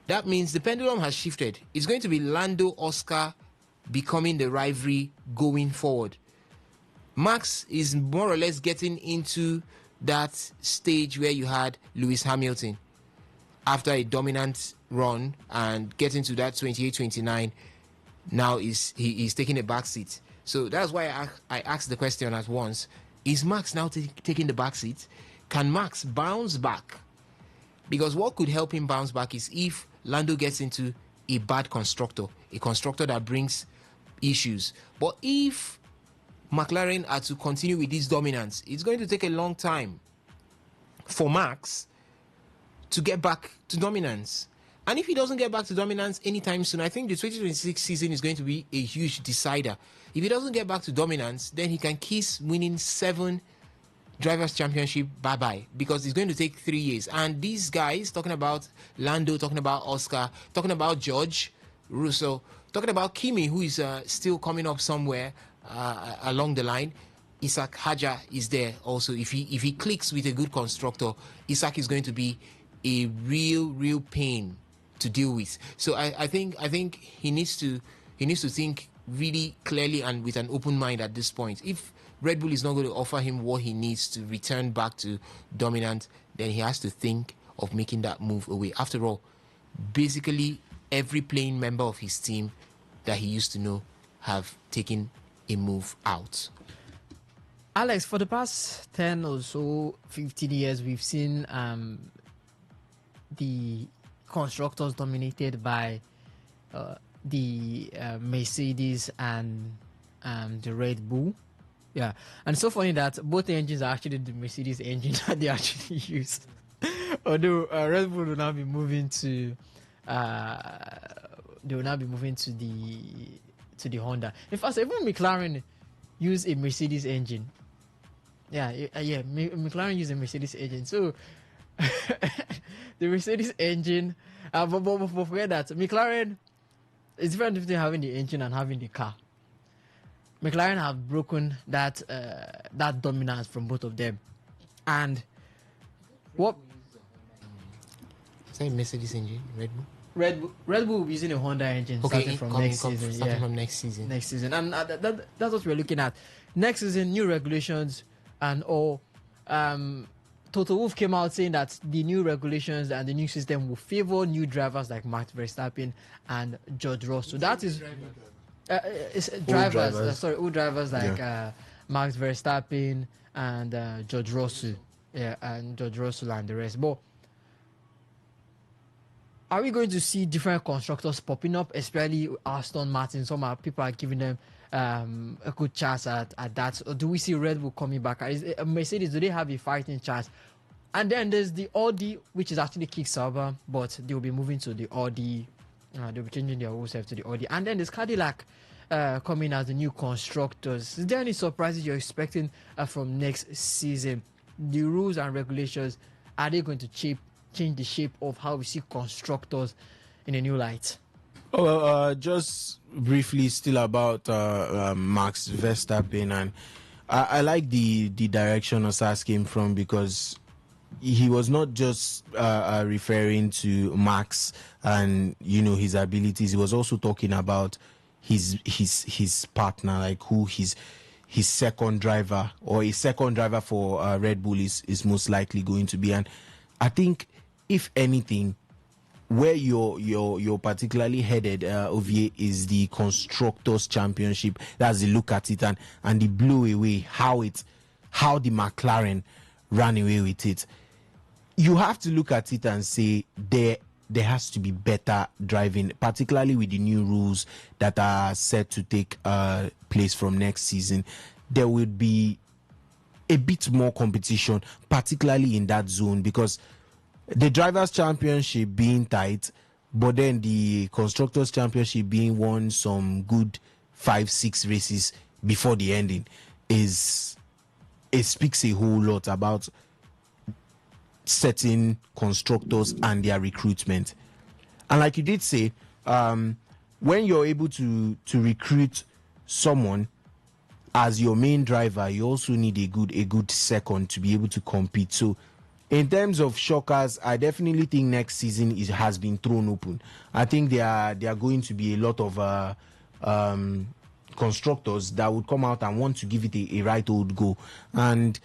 that means the pendulum has shifted. It's going to be Lando Oscar becoming the rivalry going forward. Max is more or less getting into that stage where you had Lewis Hamilton after a dominant run and getting to that 28-29. Now he's taking a back seat. So that's why I asked the question at once: is Max now taking the back seat? Can Max bounce back? Because what could help him bounce back is if Lando gets into a bad constructor, a constructor that brings issues. But if McLaren are to continue with this dominance, it's going to take a long time for Max to get back to dominance. And if he doesn't get back to dominance anytime soon, I think the 2026 season is going to be a huge decider. If he doesn't get back to dominance, then he can kiss winning 7 drivers' championship bye-bye, because it's going to take 3 years. And these guys, talking about Lando, talking about Oscar, talking about George Russell, talking about Kimi, who is still coming up somewhere along the line, Isaac Hajar is there also. If he clicks with a good constructor, Isaac is going to be a real pain to deal with. So I think he needs to think really clearly and with an open mind at this point. If Red Bull is not going to offer him what he needs to return back to dominant, then he has to think of making that move away. After all, basically every playing member of his team that he used to know have taken a move out. Alex, for the past 10 or so, 15 years, we've seen the constructors dominated by the Mercedes and the Red Bull. Yeah, and so funny that both engines are actually the Mercedes engine that they actually use. Although Red Bull will now be moving to, they will now be moving to the Honda. In fact, even McLaren use a Mercedes engine. McLaren use a Mercedes engine. So the Mercedes engine, but forget that McLaren is different between having the engine and having the car. McLaren have broken that dominance from both of them, and what? Is that a Mercedes engine, Red Bull? Red Bull will be using a Honda engine starting from next season. Starting from next season, and that's what we're looking at. Next season, new regulations and all. Toto Wolff came out saying that the new regulations and the new system will favor new drivers like Max Verstappen and George Russell. That is. Old drivers like Max Verstappen and George Russell, and the rest. But are we going to see different constructors popping up, especially Aston Martin? Some people are giving them a good chance at that. Or do we see Red Bull coming back? Mercedes, do they have a fighting chance? And then there's the Audi, which is actually Kick Sauber, but they will be moving to the Audi. They'll be changing their whole self to the Audi. And then there's Cadillac coming as the new constructors. Is there any surprises you're expecting from next season? The rules and regulations, are they going to change the shape of how we see constructors in a new light? Just briefly still about Max Verstappen, and I like the direction Osas came from, because he was not just referring to Max and his abilities. He was also talking about his partner, like who his second driver or a second driver for Red Bull is most likely going to be. And I think, if anything, where you're particularly headed, Ovie, is the Constructors' Championship. That's the look at it and the blow away, how the McLaren ran away with it. You have to look at it and say there has to be better driving, particularly with the new rules that are set to take place from next season. There will be a bit more competition, particularly in that zone, because the Drivers' Championship being tight, but then the Constructors' Championship being won some good 5-6 races before the ending, it speaks a whole lot about certain constructors and their recruitment. And like you did say, when you're able to recruit someone as your main driver, you also need a good second to be able to compete. So in terms of shockers, I definitely think next season has been thrown open. I think there are going to be a lot of constructors that would come out and want to give it a right old go, and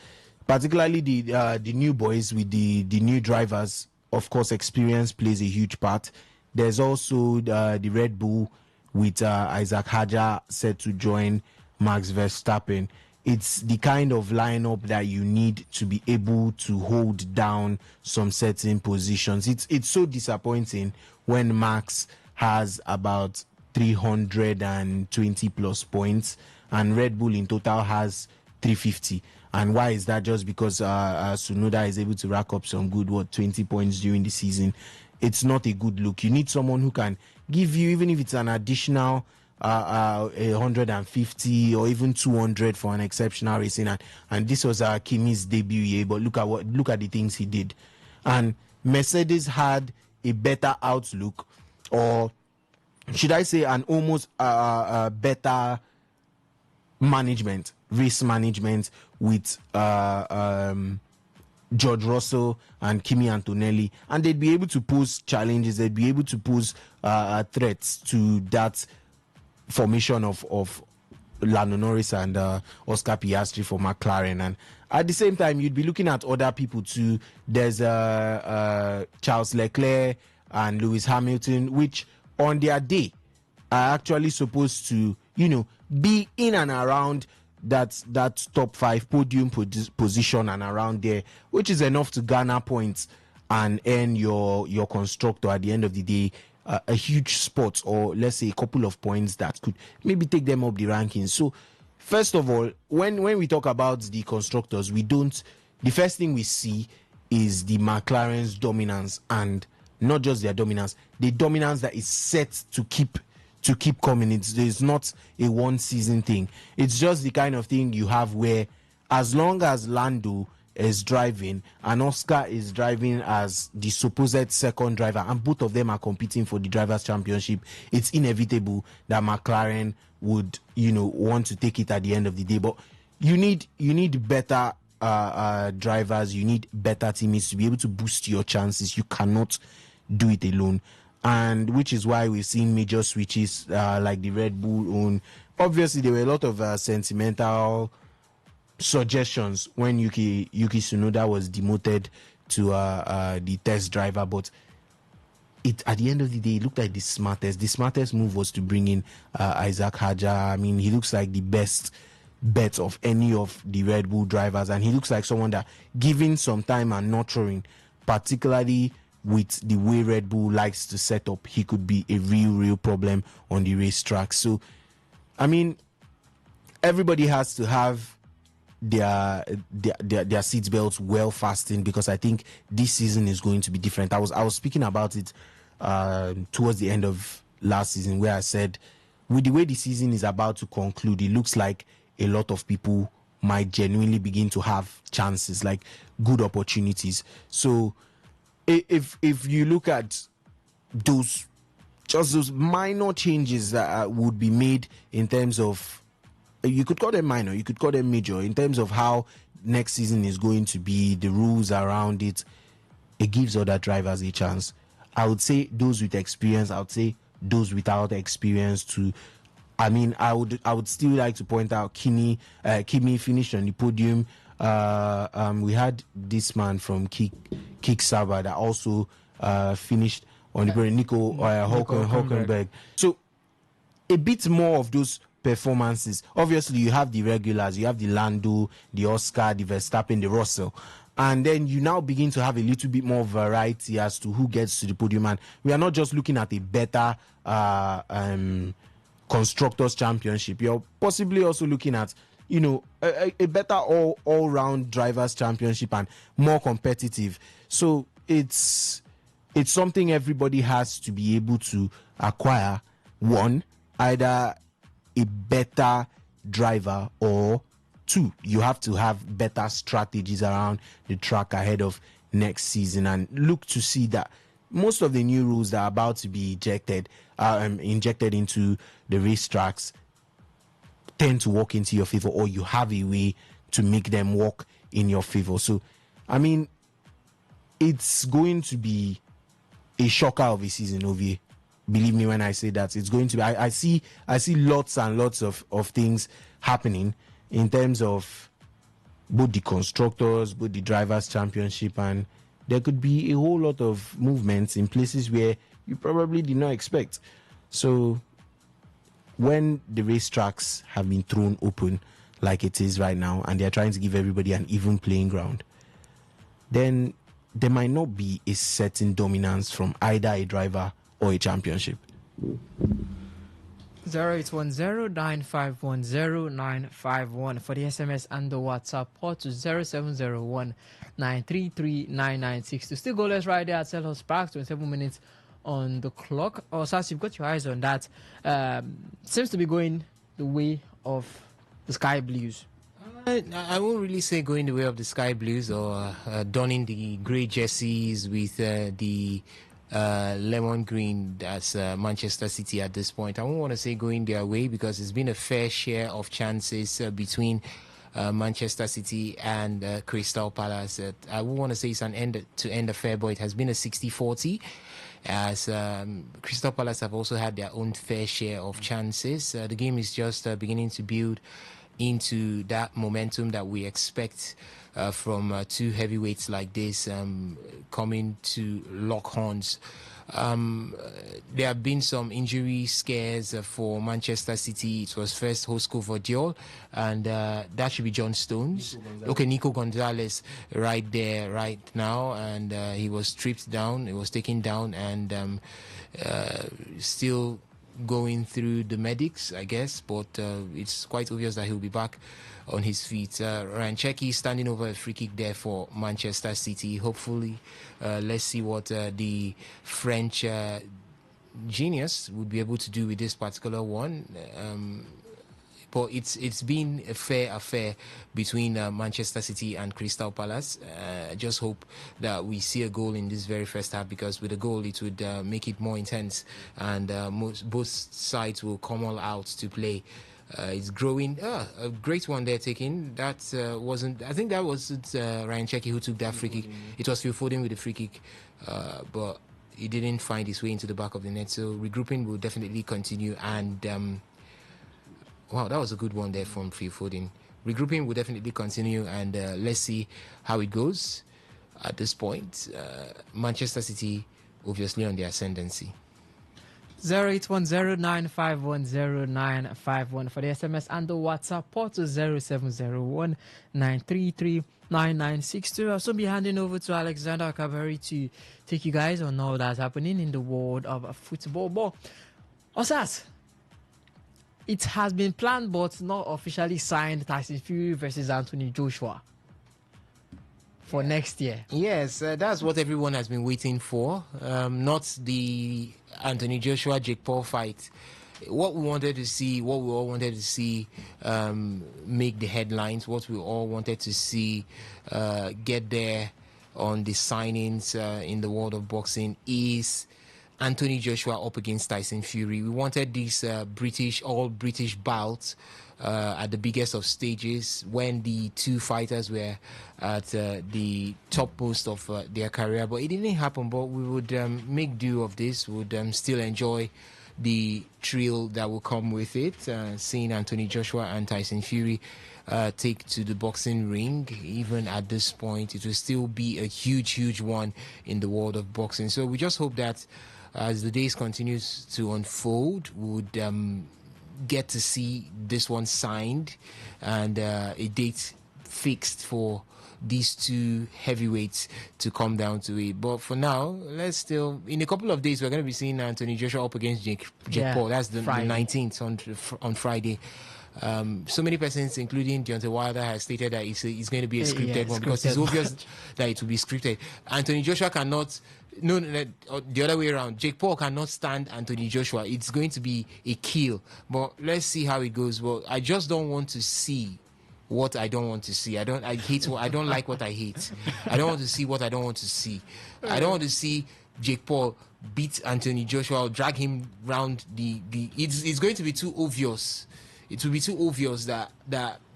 particularly the new boys with the new drivers. Of course, experience plays a huge part. There's also the Red Bull with Isaac Hadjar set to join Max Verstappen. It's the kind of lineup that you need to be able to hold down some certain positions. It's so disappointing when Max has about 320 plus points and Red Bull in total has 350. And why is that? Just because Tsunoda is able to rack up some good 20 points during the season. It's not a good look. You need someone who can give you, even if it's an additional 150 or even 200 for an exceptional racing. And this was Kimi's debut year, but look at the things he did. And Mercedes had a better outlook, or should I say an almost better management, race management with George Russell and Kimi Antonelli, and they'd be able to pose challenges, they'd be able to pose threats to that formation of Lando Norris and Oscar Piastri for McLaren, and at the same time you'd be looking at other people too. There's Charles Leclerc and Lewis Hamilton, which on their day are actually supposed to, be in and around that top 5 podium position and around there, which is enough to garner points and earn your constructor at the end of the day a huge spot, or let's say a couple of points that could maybe take them up the rankings. So first of all, when we talk about the constructors, the first thing we see is the McLaren's dominance, and not just their dominance, the dominance that is set to keep coming. It's not a one season thing. It's just the kind of thing you have where, as long as Lando is driving and Oscar is driving as the supposed second driver, and both of them are competing for the drivers' championship, it's inevitable that McLaren would want to take it at the end of the day. But you need better drivers, you need better teammates to be able to boost your chances. You cannot do it alone, and which is why we've seen major switches like the Red Bull own. Obviously there were a lot of sentimental suggestions when Yuki Tsunoda was demoted to the test driver, but at the end of the day, it looked like the smartest move was to bring in Isaac Hajar. I mean, he looks like the best bet of any of the Red Bull drivers, and he looks like someone that, given some time and nurturing, particularly with the way Red Bull likes to set up, he could be a real problem on the racetrack. So I mean, everybody has to have their seat belts well fastened, because I think this season is going to be different. I was speaking about it towards the end of last season, where I said, with the way the season is about to conclude, it looks like a lot of people might genuinely begin to have chances, like good opportunities. So if you look at those minor changes that would be made in terms of, you could call them minor, you could call them major, in terms of how next season is going to be, the rules around it, it gives other drivers a chance. I would say those with experience, I would say those without experience too. I mean, I would still like to point out Kimi finished on the podium. We had this man from Kick Sauber that also finished on the podium, Nico Hülkenberg. So a bit more of those performances. Obviously, you have the regulars, you have the Lando, the Oscar, the Verstappen, the Russell, and then you now begin to have a little bit more variety as to who gets to the podium. And we are not just looking at a better constructors championship. You're possibly also looking at a better all-round drivers championship, and more competitive. So it's something everybody has to be able to acquire. One, either a better driver, or two, you have to have better strategies around the track ahead of next season, and look to see that most of the new rules that are about to be injected into the racetracks tend to work into your favor, or you have a way to make them work in your favor. So I mean, it's going to be a shocker of a season, Ovie. Believe me when I say that. It's going to be, I see lots and lots of things happening in terms of both the constructors, both the drivers' championship, and there could be a whole lot of movements in places where you probably did not expect. So when the racetracks have been thrown open like it is right now, and they're trying to give everybody an even playing ground, then there might not be a certain dominance from either a driver or a championship. 0810-951-0951 for the SMS and the WhatsApp, or to 0701-933-9962. Still goalless right there at Selhurst Park, 27 minutes on the clock. Or Sas, you've got your eyes on that. Seems to be going the way of the Sky Blues. I won't really say going the way of the Sky Blues, or donning the grey jerseys with the lemon green as Manchester City at this point. I won't want to say going their way, because it's been a fair share of chances between Manchester City and Crystal Palace. I won't want to say it's an end-to-end affair, but it has been a 60-40. as Crystal Palace have also had their own fair share of chances. The game is just beginning to build into that momentum that we expect from two heavyweights like this coming to lock horns. There have been some injury scares for Manchester City. It was first Josko Vodiol, and that should be John Stones. Nico Gonzalez right there, right now, and he was stripped down. He was taken down, and still going through the medics, I guess, but it's quite obvious that he'll be back on his feet. Ryan Cherki standing over a free kick there for Manchester City. Hopefully, let's see what the French genius would be able to do with this particular one. But it's been a fair affair between Manchester City and Crystal Palace. I just hope that we see a goal in this very first half, because with a goal it would make it more intense, and both sides will come all out to play. It's growing. A great one there taken. That wasn't. I think that was Ryan Cherki who took that free kick. It was Phil Foden with the free kick, but he didn't find his way into the back of the net. So regrouping will definitely continue. And wow, that was a good one there from Phil Foden. Regrouping will definitely continue, and let's see how it goes. At this point, Manchester City obviously on the ascendancy. 0810-951-0951 for the SMS and the WhatsApp port to 0701-933-9962. I'll soon be handing over to Alexander Kabari to take you guys on all that's happening in the world of football. But Osas, it has been planned but not officially signed. Tyson Fury versus Anthony Joshua for next year. Yes, that's what everyone has been waiting for. Not the Anthony Joshua Jake Paul fight. What we all wanted to see make the headlines, what we all wanted to see get there on the signings in the world of boxing is Anthony Joshua up against Tyson Fury. We wanted this all British bout at the biggest of stages, when the two fighters were at the topmost of their career. But it didn't happen. But we would make do of this. We would still enjoy the thrill that will come with it, seeing Anthony Joshua and Tyson Fury take to the boxing ring. Even at this point, it will still be a huge one in the world of boxing. So we just hope that as the days continues to unfold, we would get to see this one signed and a date fixed for these two heavyweights to come down to it. But for now, let's still, in a couple of days, we're going to be seeing Anthony Joshua up against Jake Paul. That's the 19th on Friday. So many persons, including Deontay Wilder, has stated that it's going to be a scripted one, because it's obvious that it will be scripted. Anthony Joshua cannot. No, the other way around. Jake Paul cannot stand Anthony Joshua. It's going to be a kill. But let's see how it goes. Well, I just don't want to see what I don't want to see. I don't like what I hate. I don't want to see what I don't want to see. I don't want to see Jake Paul beat Anthony Joshua or drag him round the. It's going to be too obvious. It will be too obvious that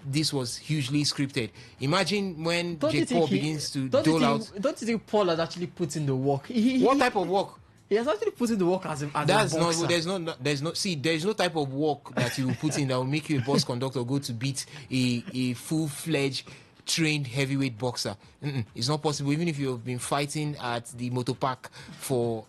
this was hugely scripted. Imagine when Jake Paul begins to dole out. Don't you think Paul has actually put in the work? What type of work? He has actually put in the work as a That's boxer. There's no type of work that you will put in that will make you a boss conductor go to beat a full-fledged trained heavyweight boxer. It's not possible. Even if you have been fighting at the motor park for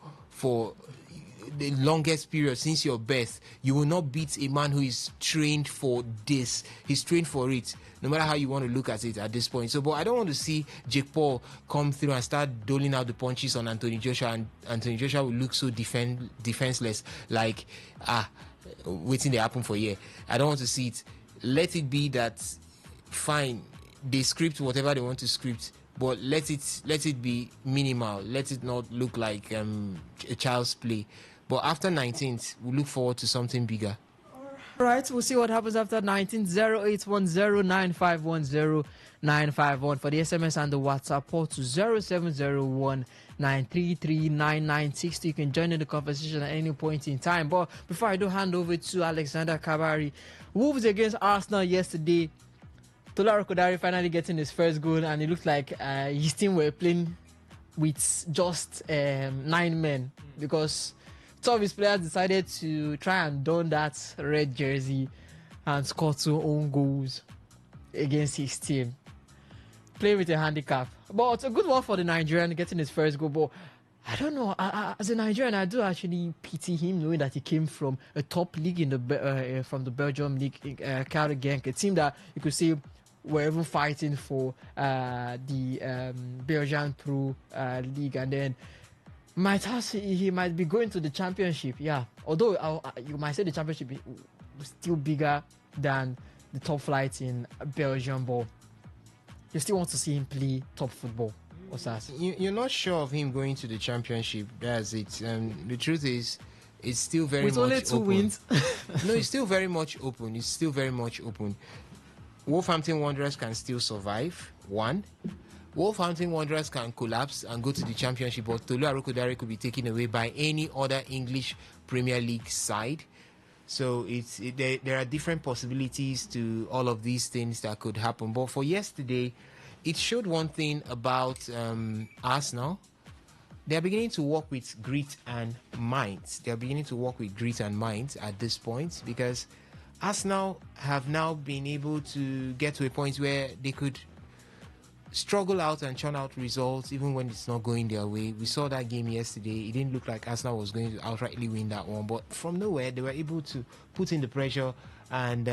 the longest period since your birth, you will not beat a man who is trained for this. He's trained for it, no matter how you want to look at it at this point. So, but I don't want to see Jake Paul come through and start doling out the punches on Anthony Joshua, and Anthony Joshua will look so defenseless, like, waiting to happen for a year. I don't want to see it. Let it be that, fine, they script whatever they want to script, but let it be minimal. Let it not look like a child's play. But after 19th, we look forward to something bigger. All right, we'll see what happens after 19th. 0810-951-0951 for the SMS and the WhatsApp port to 0701-933-9960. You can join in the conversation at any point in time. But before I do hand over to Alexander Kabari, Wolves against Arsenal yesterday. Tola Rokodari finally getting his first goal, and it looked like his team were playing with just 9 men, because two of his players decided to try and don that red jersey and score 2 own goals against his team, playing with a handicap. But a good one for the Nigerian getting his first goal. But I don't know. As a Nigerian, I do actually pity him, knowing that he came from a top league in the from the Belgium league, Kelder Genk, a team that you could say were even fighting for the Belgian Pro League, and then he might be going to the championship. Yeah, although you might say the championship is still bigger than the top flight in Belgium, but you still want to see him play top football. You're not sure of him going to the championship. That's it. The truth is, it's still very with much only 2 open. wins. No, it's still very much open. It's still very much open. Wolverhampton Wanderers can still survive. One, Wolverhampton Wanderers can collapse and go to the championship, but Tolu Arokodare could be taken away by any other English Premier League side. So there are different possibilities to all of these things that could happen. But for yesterday, it showed one thing about Arsenal. They are beginning to work with grit and might. They are beginning to work with grit and might at this point, because Arsenal have now been able to get to a point where they could struggle out and churn out results even when it's not going their way. We saw that game yesterday. It didn't look like Arsenal was going to outrightly win that one, but from nowhere they were able to put in the pressure and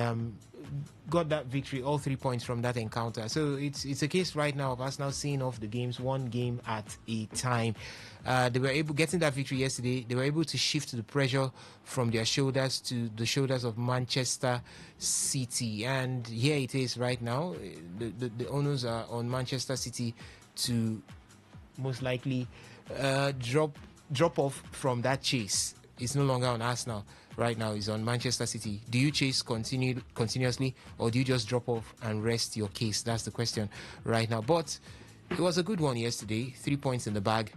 got that victory, all 3 points from that encounter. So it's a case right now of Arsenal seeing off the games one game at a time. They were able, getting that victory yesterday, they were able to shift the pressure from their shoulders to the shoulders of Manchester City. And here it is right now. The owners are on Manchester City to most likely drop off from that chase. It's no longer on Arsenal right now. It's on Manchester City. Do you chase continuously, or do you just drop off and rest your case? That's the question right now. But it was a good one yesterday. 3 points in the bag,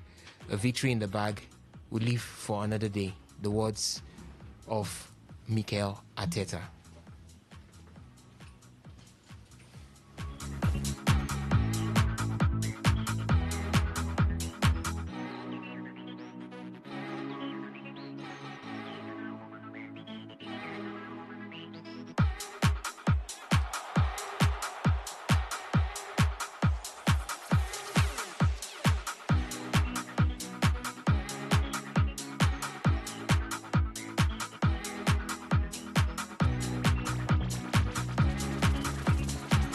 a victory in the bag. We live for another day. The words of Mikel Arteta.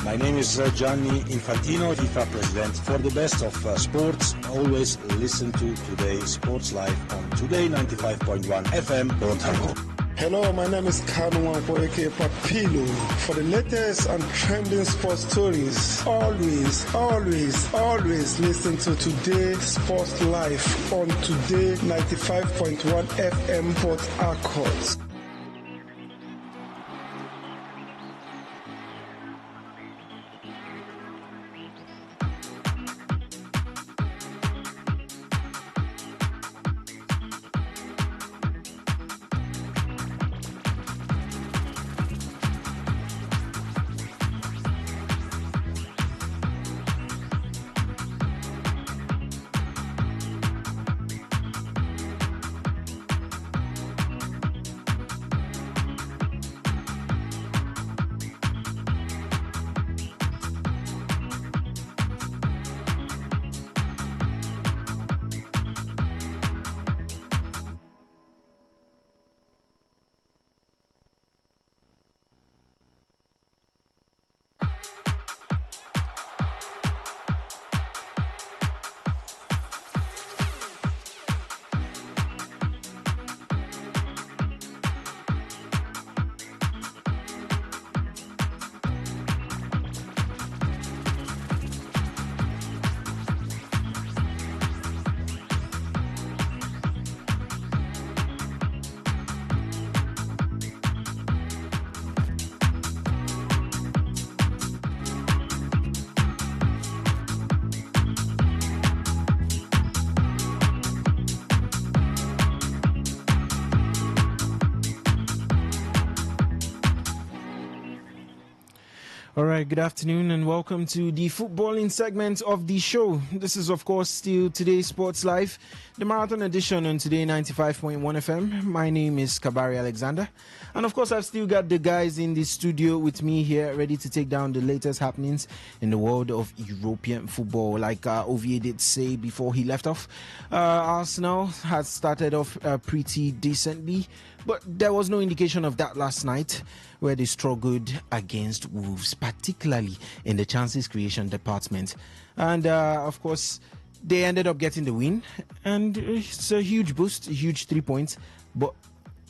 My name is Gianni Infantino, FIFA President. For the best of sports, always listen to Today Sports Live on Today95.1 FM, Port Harcourt. Hello, my name is Kanu Wanko, aka Papilo. For the latest and trending sports stories, always listen to Today Sports Live on Today95.1 FM, Port Harcourt. All right, good afternoon and welcome to the footballing segment of the show. This is, of course, still today's Sports Live, the marathon edition on Today 95.1 FM. My name is Kabari Alexander. And, of course, I've still got the guys in the studio with me here ready to take down the latest happenings in the world of European football. Like Ovie did say before he left off, Arsenal has started off pretty decently, but there was no indication of that last night, where they struggled against Wolves, particularly in the chances creation department. And, of course, they ended up getting the win. And it's a huge boost, a huge 3 points, but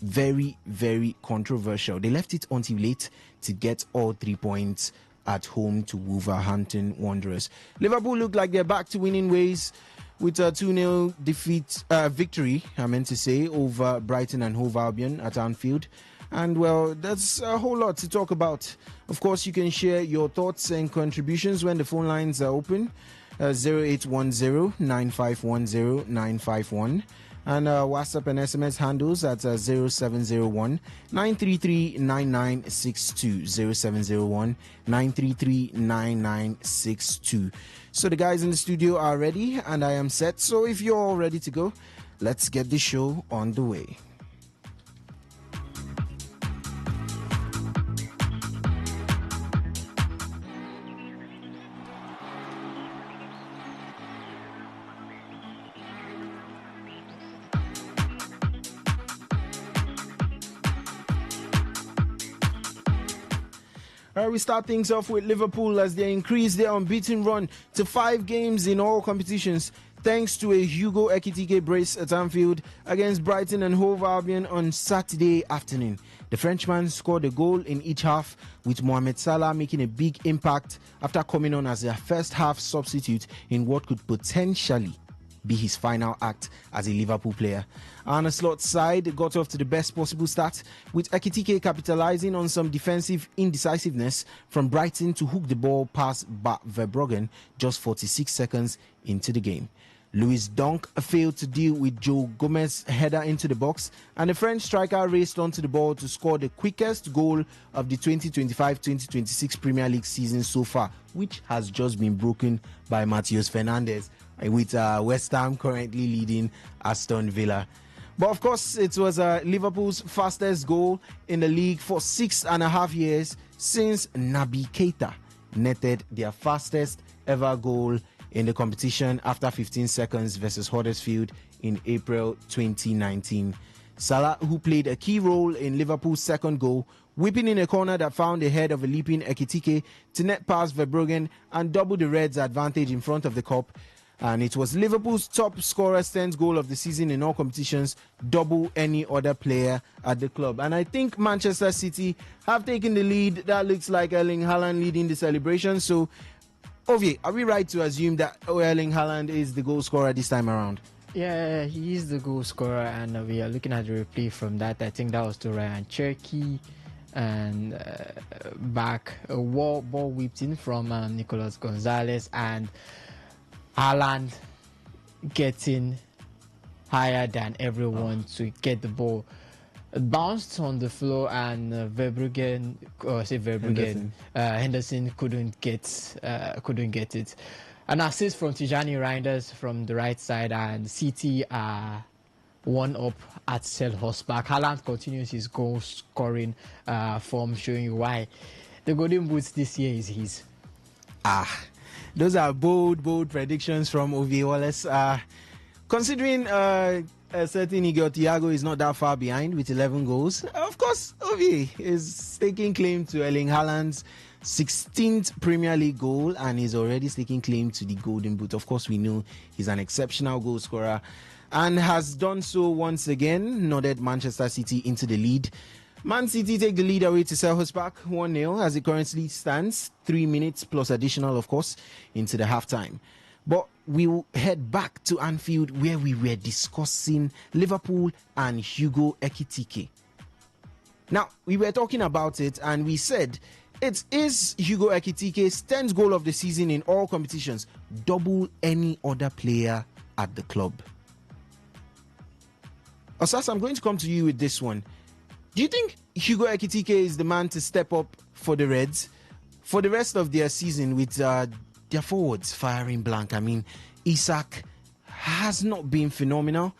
very, very controversial. They left it until late to get all 3 points at home to Wolverhampton Wanderers. Liverpool look like they're back to winning ways with a 2-0 victory, over Brighton and Hove Albion at Anfield. And, well, that's a whole lot to talk about. Of course, you can share your thoughts and contributions when the phone lines are open. 0810-9510-951. And WhatsApp and SMS handles at 0701-933-9962. 0701-933-9962. So the guys in the studio are ready and I am set. So if you're all ready to go, let's get the show on the way. We start things off with Liverpool as they increase their unbeaten run to 5 games in all competitions, thanks to a Hugo Ekitike brace at Anfield against Brighton and Hove Albion on Saturday afternoon. The Frenchman scored a goal in each half, with Mohamed Salah making a big impact after coming on as a first half substitute in what could potentially be his final act as a Liverpool player. Arne Slot's side got off to the best possible start, with Ekitike capitalizing on some defensive indecisiveness from Brighton to hook the ball past Bart Verbruggen just 46 seconds into the game. Louis Dunk failed to deal with Joe Gomez's header into the box, and the French striker raced onto the ball to score the quickest goal of the 2025-2026 Premier League season so far, which has just been broken by Matheus Fernandes, with West Ham currently leading Aston Villa. But of course, it was Liverpool's fastest goal in the league for 6.5 years since Naby Keita netted their fastest ever goal in the competition after 15 seconds versus Huddersfield in April 2019. Salah, who played a key role in Liverpool's second goal, whipping in a corner that found the head of a leaping Ekitike to net past Verbruggen and double the Reds' advantage in front of the Kop. And it was Liverpool's top scorer's 10th goal of the season in all competitions, double any other player at the club. And I think Manchester City have taken the lead. That looks like Erling Haaland leading the celebration. So, Ovie, are we right to assume that Erling Haaland is the goal scorer this time around? Yeah, he is the goal scorer, and we are looking at the replay from that. I think that was to Ryan Cherky, and back a ball whipped in from Nicolas Gonzalez, and Haaland getting higher than everyone to get the ball. It bounced on the floor, and Henderson couldn't get it. An assist from Tijani Reinders from the right side, and City are 1-up at Selhurst Park. Haaland continues his goal scoring form, showing you why the Golden Boots this year is his. Those are bold predictions from Ovie Wallace. Considering a certain Igor Thiago is not that far behind with 11 goals, of course, Ovie is taking claim to Erling Haaland's 16th Premier League goal, and is already taking claim to the Golden Boot. Of course, we know he's an exceptional goal scorer and has done so once again, nodded Manchester City into the lead. Man City take the lead away to Selhurst Park 1-0 as it currently stands, 3 minutes plus additional, of course, into the halftime. But we will head back to Anfield, where we were discussing Liverpool and Hugo Ekitike. Now, we were talking about it, and we said it is Hugo Ekitike's 10th goal of the season in all competitions, double any other player at the club. Osas, I'm going to come to you with this one. Do you think Hugo Ekitike is the man to step up for the Reds for the rest of their season with their forwards firing blank. I mean, Isak has not been phenomenal.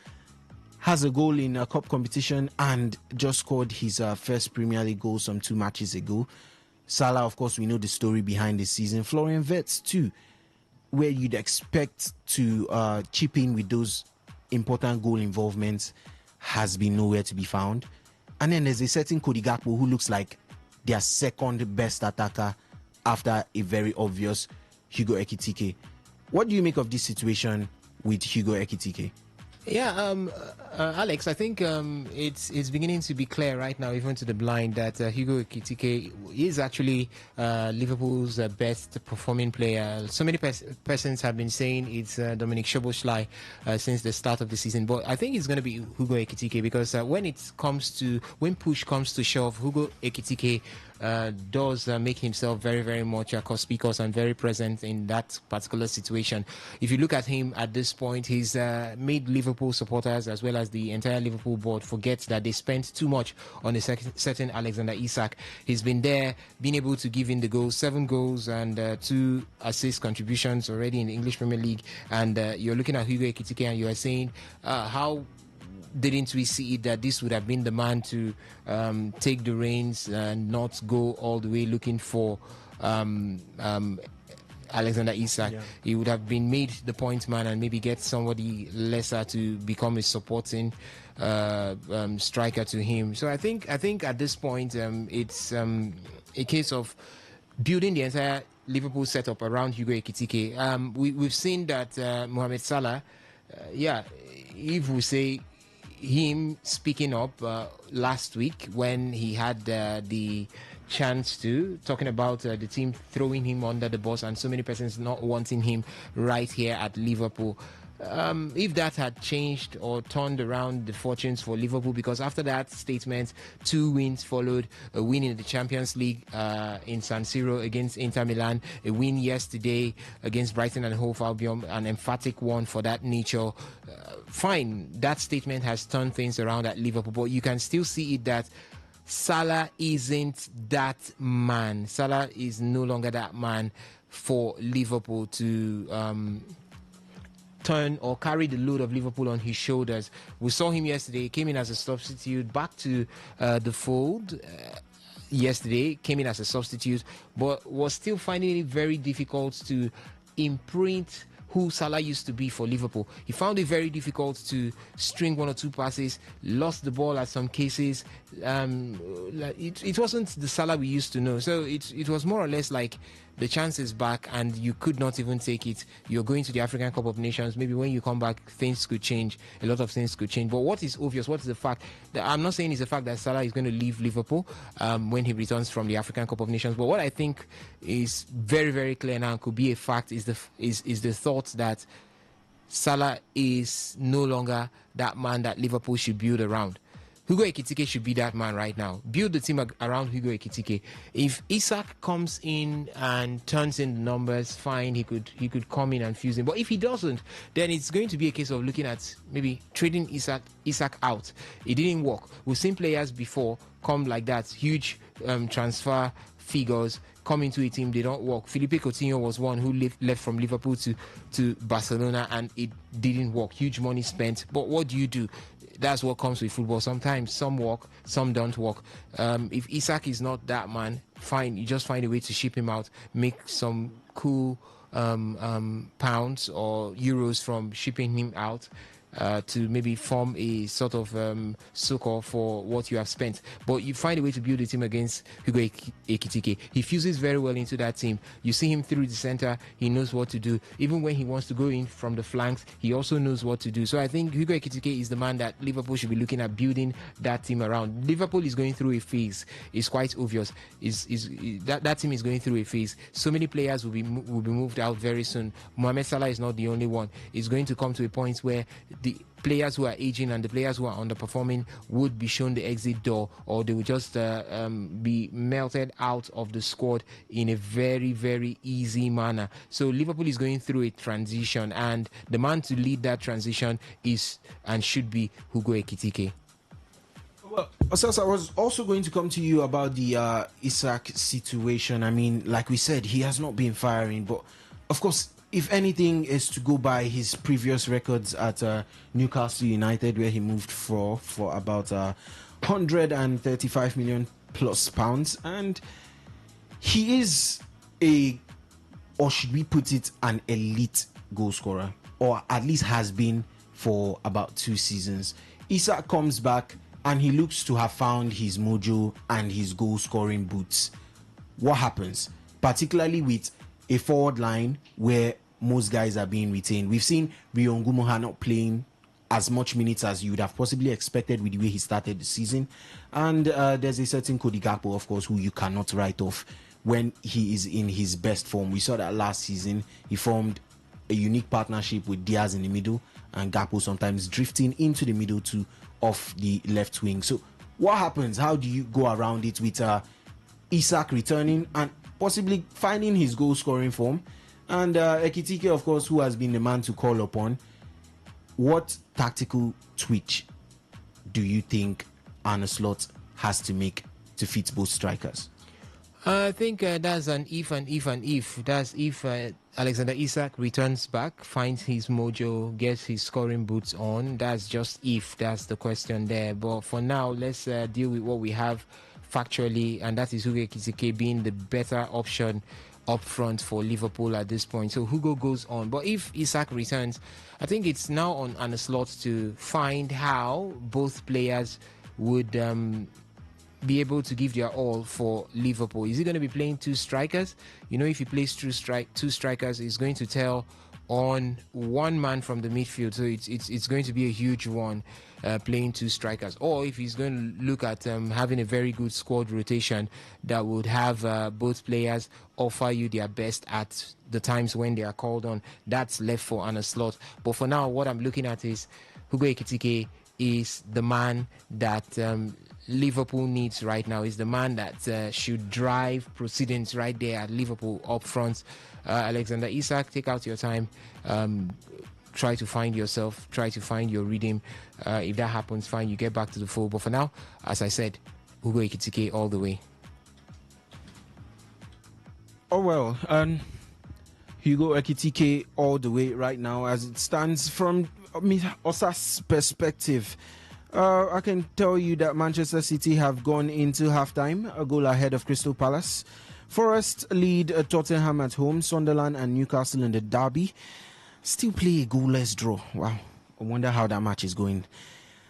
Has a goal in a cup competition and just scored his first Premier League goal some 2 matches ago. Salah, of course, we know the story behind this season. Florian Wirtz too, where you'd expect to chip in with those important goal involvements, has been nowhere to be found. And then there's a certain Cody Gakpo who looks like their second best attacker after a very obvious Hugo Ekitike. What do you make of this situation with Hugo Ekitike? Yeah, Alex, I think it's beginning to be clear right now, even to the blind, that Hugo Ekitike is actually Liverpool's best performing player. So many persons have been saying it's Dominic Szoboszlai since the start of the season, but I think it's going to be Hugo Ekitike because when push comes to shove, Hugo Ekitike does make himself very, very much conspicuous and very present in that particular situation. If you look at him at this point, he's made Liverpool supporters as well as the entire Liverpool board forget that they spent too much on a certain Alexander Isak. He's been there, been able to give in the goals, 7 goals and 2 assist contributions already in the English Premier League. And you're looking at Hugo Ekitike and you are saying how didn't we see it that this would have been the man to take the reins and not go all the way looking for Alexander Isak? Yeah. He would have been made the point man and maybe get somebody lesser to become a supporting striker to him. So I think at this point it's a case of building the entire Liverpool setup around Hugo Ekitike. We've seen that Mohamed Salah, if we say him speaking up last week when he had the chance to, talking about the team throwing him under the bus and so many persons not wanting him right here at Liverpool. If that had changed or turned around the fortunes for Liverpool, because after that statement 2 wins followed, a win in the Champions League in San Siro against Inter Milan, a win yesterday against Brighton and Hove Albion, an emphatic one for that nature. Fine, that statement has turned things around at Liverpool, but you can still see it that Salah isn't that man. Salah is no longer that man for Liverpool to turn or carry the load of Liverpool on his shoulders. We saw him yesterday. He came in as a substitute, back to the fold. Yesterday came in as a substitute, but was still finding it very difficult to imprint who Salah used to be for Liverpool. He found it very difficult to string 1 or 2 passes, lost the ball at some cases. It wasn't the Salah we used to know. So it was more or less like the chance is back and you could not even take it. You're going to the African Cup of Nations. Maybe when you come back, things could change. A lot of things could change. But what is obvious, what is the fact? I'm not saying it's the fact that Salah is going to leave Liverpool when he returns from the African Cup of Nations. But what I think is very, very clear now and could be a fact is the thought that Salah is no longer that man that Liverpool should build around. Hugo Ekitike should be that man right now. Build the team around Hugo Ekitike. If Isak comes in and turns in the numbers, fine, he could come in and fuse in. But if he doesn't, then it's going to be a case of looking at maybe trading Isak out. It didn't work. We've seen players before come like that, huge transfer figures come into a team, they don't work. Felipe Coutinho was one who left from Liverpool to Barcelona and it didn't work. Huge money spent. But what do? That's what comes with football. Sometimes some work, some don't work. If Isak is not that man, fine. You just find a way to ship him out, make some cool pounds or euros from shipping him out. To maybe form a sort of succor for what you have spent. But you find a way to build a team against Hugo Ekitike. He fuses very well into that team. You see him through the center, he knows what to do. Even when he wants to go in from the flanks, he also knows what to do. So I think Hugo Ekitike is the man that Liverpool should be looking at building that team around. Liverpool is going through a phase. It's quite obvious. That team is going through a phase. So many players will be moved out very soon. Mohamed Salah is not the only one. It's going to come to a point where the players who are aging and the players who are underperforming would be shown the exit door, or they would just be melted out of the squad in a very, very easy manner. So Liverpool is going through a transition, and the man to lead that transition is and should be Hugo Ekitike. Osas, I was also going to come to you about the Isak situation. I mean, like we said, he has not been firing, but of course, if anything is to go by his previous records at Newcastle United, where he moved for about 135 million plus pounds, and he is or should we put it, an elite goal scorer, or at least has been for about 2 seasons. Isak comes back and he looks to have found his mojo and his goal scoring boots. What happens? Particularly with a forward line where most guys are being retained. We've seen Rio Ngumoha not playing as much minutes as you would have possibly expected with the way he started the season. And there's a certain Cody Gakpo, of course, who you cannot write off when he is in his best form. We saw that last season. He formed a unique partnership with Diaz in the middle and Gakpo sometimes drifting into the middle too off the left wing. So what happens? How do you go around it with Isak returning and possibly finding his goal scoring form? And Ekitike, of course, who has been the man to call upon. What tactical twitch do you think Arne Slot has to make to fit both strikers? I think that's an if and if and if. That's if Alexander Isak returns back, finds his mojo, gets his scoring boots on. That's just if. That's the question there. But for now, let's deal with what we have factually, and that is Hugo Ekitike being the better option up front for Liverpool at this point. So Hugo goes on. But if Isak returns, I think it's now on a slot to find how both players would be able to give their all for Liverpool. Is he going to be playing 2 strikers? You know, if he plays 2 strikers, it's going to tell on one man from the midfield. So it's going to be a huge one, playing 2 strikers. Or if he's going to look at having a very good squad rotation that would have both players offer you their best at the times when they are called on, that's left for Arne Slot. But for now, what I'm looking at is Hugo Ekitike is the man that Liverpool needs right now. Is the man that should drive proceedings right there at Liverpool up front. Alexander Isak, take out your time, try to find yourself, try to find your rhythm. If that happens, fine, you get back to the fold. But for now, as I said, Hugo Ekitike all the way. Oh well, Hugo Ekitike all the way right now as it stands. From Osas' perspective, I can tell you that Manchester City have gone into halftime, a goal ahead of Crystal Palace. Forest lead Tottenham at home, Sunderland and Newcastle in the derby. Still play a goalless draw. Wow, I wonder how that match is going.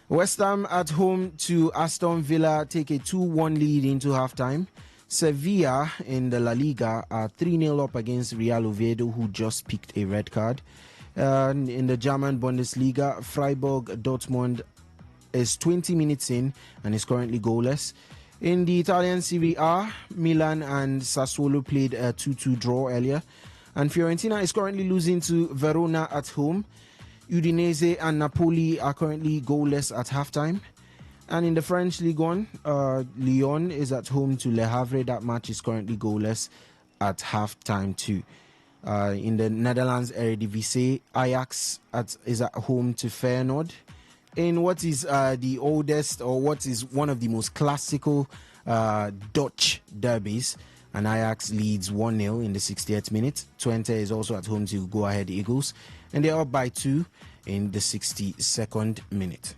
West Ham at home to Aston Villa take a 2-1 lead into halftime. Sevilla in the La Liga are 3-0 up against Real Oviedo, who just picked a red card. In the German Bundesliga, Freiburg Dortmund is 20 minutes in and is currently goalless. In the Italian Serie A, Milan and Sassuolo played a 2-2 draw earlier. And Fiorentina is currently losing to Verona at home. Udinese and Napoli are currently goalless at halftime. And in the French Ligue 1, Lyon is at home to Le Havre. That match is currently goalless at halftime too. In the Netherlands Eredivisie, Ajax is at home to Feyenoord. In what is the oldest, or what is one of the most classical Dutch derbies, and Ajax leads 1-0 in the 68th minute. Twente is also at home to Go Ahead Eagles, and they're up by 2 in the 62nd minute.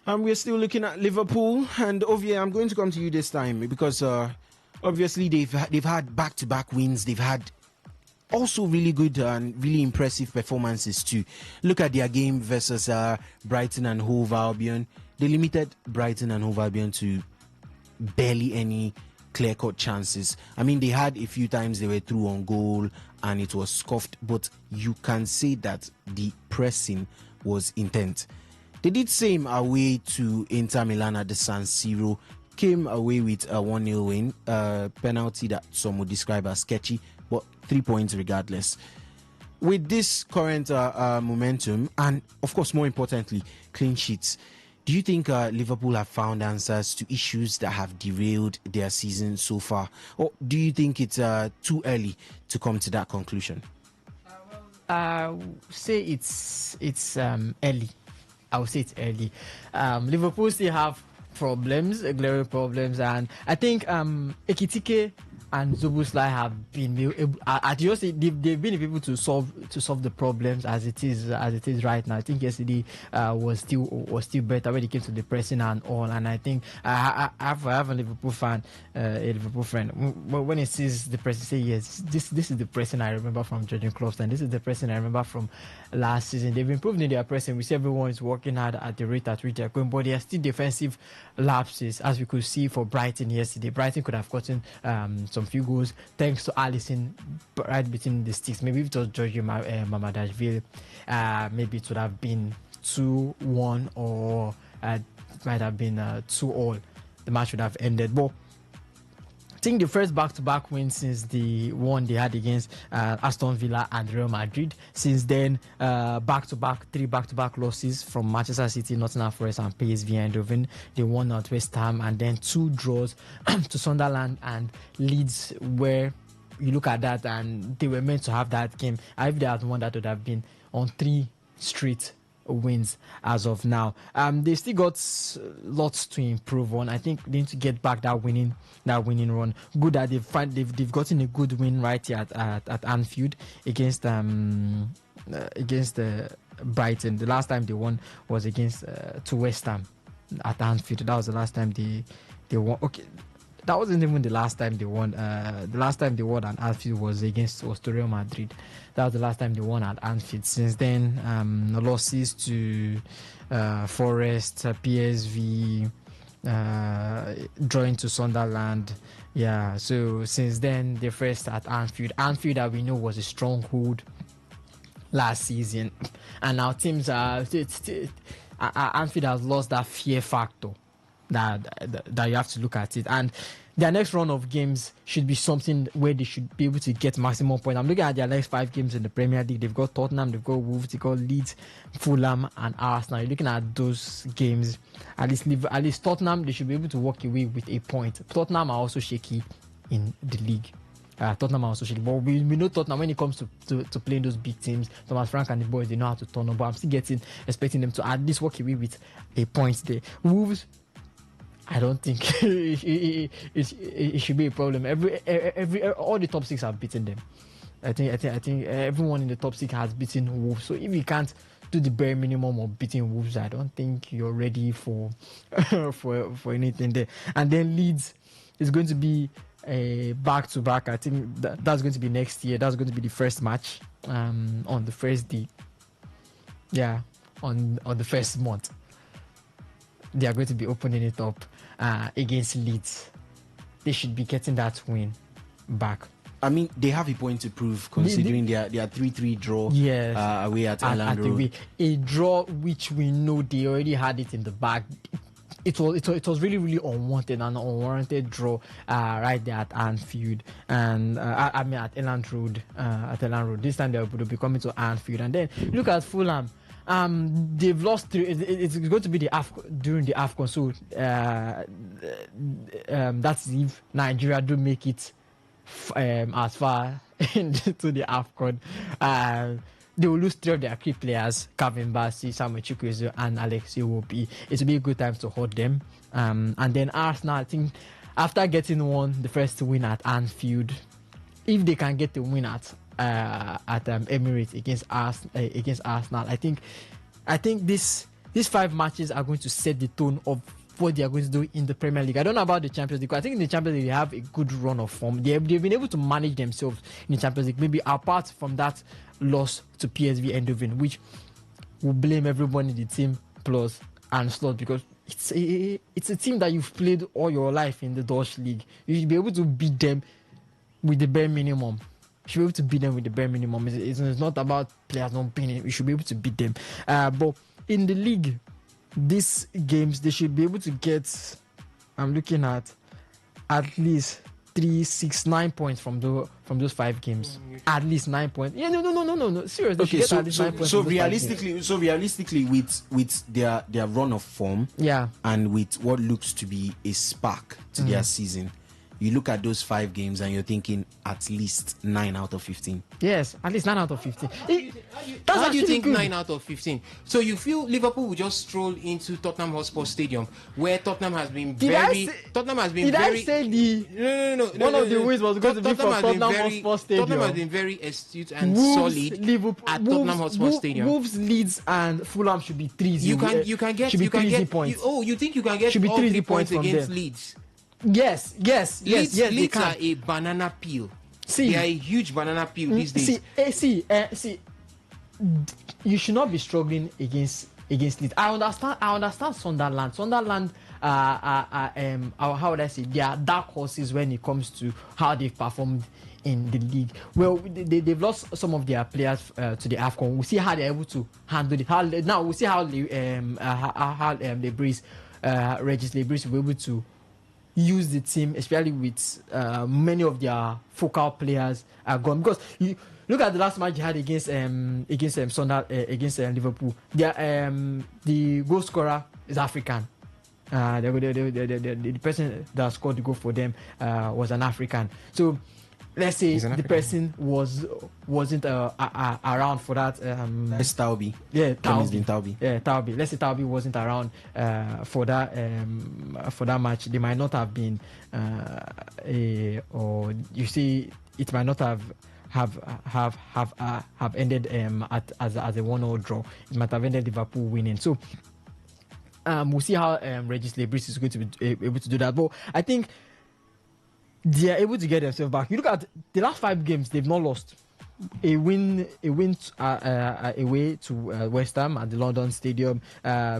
And we're still looking at Liverpool, and Ovie, I'm going to come to you this time because obviously they've had back-to-back wins. They've had also really good and really impressive performances too. Look at their game versus Brighton and Hove Albion. They limited Brighton and Hove Albion to barely any clear-cut chances. I mean, they had a few times they were through on goal and it was scuffed, but you can say that the pressing was intense. They did same away to Inter Milan at the San Siro, came away with a 1-0 win, penalty that some would describe as sketchy, but 3 points regardless. With this current momentum, and of course, more importantly, clean sheets, do you think Liverpool have found answers to issues that have derailed their season so far? Or do you think it's too early to come to that conclusion? Say it's early. I would say it's early. Liverpool still have problems, glaring problems, and I think Ekitike and Zoboslai have been they've been able to solve the problems as it is right now. I think yesterday was still better when it came to the pressing and all. And I think I have a Liverpool fan, a Liverpool friend. When he sees the pressing, say yes, this is the pressing I remember from Jurgen Klopp, and this is the pressing I remember from last season. They've improved in their pressing. We see everyone is working hard at the rate at which they're going, but there are still defensive lapses, as we could see for Brighton yesterday. Brighton could have gotten some few goals thanks to Alisson right between the sticks. Maybe if it was Giorgio Mamadashvili, maybe it would have been 2-1 or it might have been 2-all. The match would have ended. But I think the first back-to-back win since the one they had against Aston Villa and Real Madrid. Since then, three back-to-back losses from Manchester City, Nottingham Forest, and PSV Eindhoven. They won at West Ham, and then 2 draws to Sunderland and Leeds, where you look at that and they were meant to have that game. If they had won, that would have been on 3 straight wins as of now. They still got lots to improve on. I think they need to get back that winning run. Good that they've gotten a good win right here at Anfield against Brighton. The last time they won was against to West Ham at Anfield. That was the last time they won. Okay, that wasn't even the last time they won. The last time they won at Anfield was to Real Madrid. That was the last time they won at Anfield. Since then, losses to Forest, PSV, drawing to Sunderland. Yeah, so since then, they first at Anfield. Anfield, that we know, was a stronghold last season. And now teams Anfield has lost that fear factor that you have to look at it. And their next run of games should be something where they should be able to get maximum points. I'm looking at their next 5 games in the Premier League. They've got Tottenham, they've got Wolves, they've got Leeds, Fulham, and Arsenal. You're looking at those games. At least Tottenham, they should be able to walk away with a point. Tottenham are also shaky in the league. Tottenham are also shaky. But we know Tottenham, when it comes to playing those big teams, Thomas Frank and the boys, they know how to turn up. But I'm still expecting them to at least walk away with a point there. Wolves, I don't think it should be a problem. All the top 6 have beaten them. I think everyone in the top 6 has beaten Wolves. So if you can't do the bare minimum of beating Wolves, I don't think you're ready for for anything there. And then Leeds is going to be a back-to-back. I think that's going to be next year. That's going to be the first match on the first day. Yeah, on the first month. They are going to be opening it up against Leeds. They should be getting that win back. I mean, they have a point to prove considering their 3-3 draw away at Elland Road. A draw which we know they already had it in the bag. It was really, really unwanted and unwarranted draw right there at Anfield, and at Elland Road. At Elland Road. This time they will be coming to Anfield, and then look at Fulham. They've lost 3. It's going to be during the AFCON. So that's if Nigeria do make it as far into the AFCON. They will lose 3 of their key players: Kevin Bassey, Samuel Chukwueze, and Alex Iwobi. It will be a good time to hold them. And then Arsenal, I think, after getting the first win at Anfield, if they can get the win at Emirates against Arsenal, I think these 5 matches are going to set the tone of what they are going to do in the Premier League. I don't know about the Champions League. I think in the Champions League they have a good run of form. They've been able to manage themselves in the Champions League. Maybe apart from that loss to PSV Eindhoven, which will blame everyone in the team plus Arne Slot, because it's a team that you've played all your life in the Dutch league. You should be able to beat them with the bare minimum. You should be able to beat them with the bare minimum. It's not about players not being it. You should be able to beat them. But in the league, these games, they should be able to get, I'm looking at least 3, 6, 9 points from those 5 games. At least 9 points. Yeah, no. Seriously. Okay, at least 9 points so from those 5 games. realistically, with their run of form, Yeah, and with what looks to be a spark to their season, you look at those 5 games and you're thinking at least 9 out of 15. yes, at least 9 out of 15. How do you actually think good. 9 out of 15? So you feel Liverpool will just stroll into Tottenham Hotspur Stadium, where Tottenham has been Did very. I say the No. one of the wins was going to be from Tottenham Hotspur Stadium? Tottenham has been very astute and Wolves, solid Liverpool, at Tottenham Hotspur Stadium. Wolves, Leeds, and Fulham should be 3-0. You can get 3 points. You think you can get Should be all 3 3 points points from against them. Leeds? Yes. They Leeds can. are a banana peel. See, They are a huge banana peel these days. see. You should not be struggling against Leeds. I understand Sunderland. Sunderland, how would I say? They are dark horses when it comes to how they've performed in the league. Well, they've lost some of their players to the AFCON. We'll see how they're able to handle it. Now we'll see how Regis Lebris will be able to use the team, especially with many of their focal players are gone. Because you look at the last match they had against Liverpool. The goal scorer is African. The person that scored the goal for them was an African. So let's say the person wasn't around for that. It's Taubi. Yeah, Taubi. Yeah, Taubi. Let's say Taubi wasn't around for that match. They might not have been, or you see, it might not have ended as a 1-0 draw. It might have ended Liverpool winning. So we'll see how Regis Lebris is going to be able to do that. But I think they are able to get themselves back. You look at the last 5 games; they've not lost. A win away to West Ham at the London Stadium,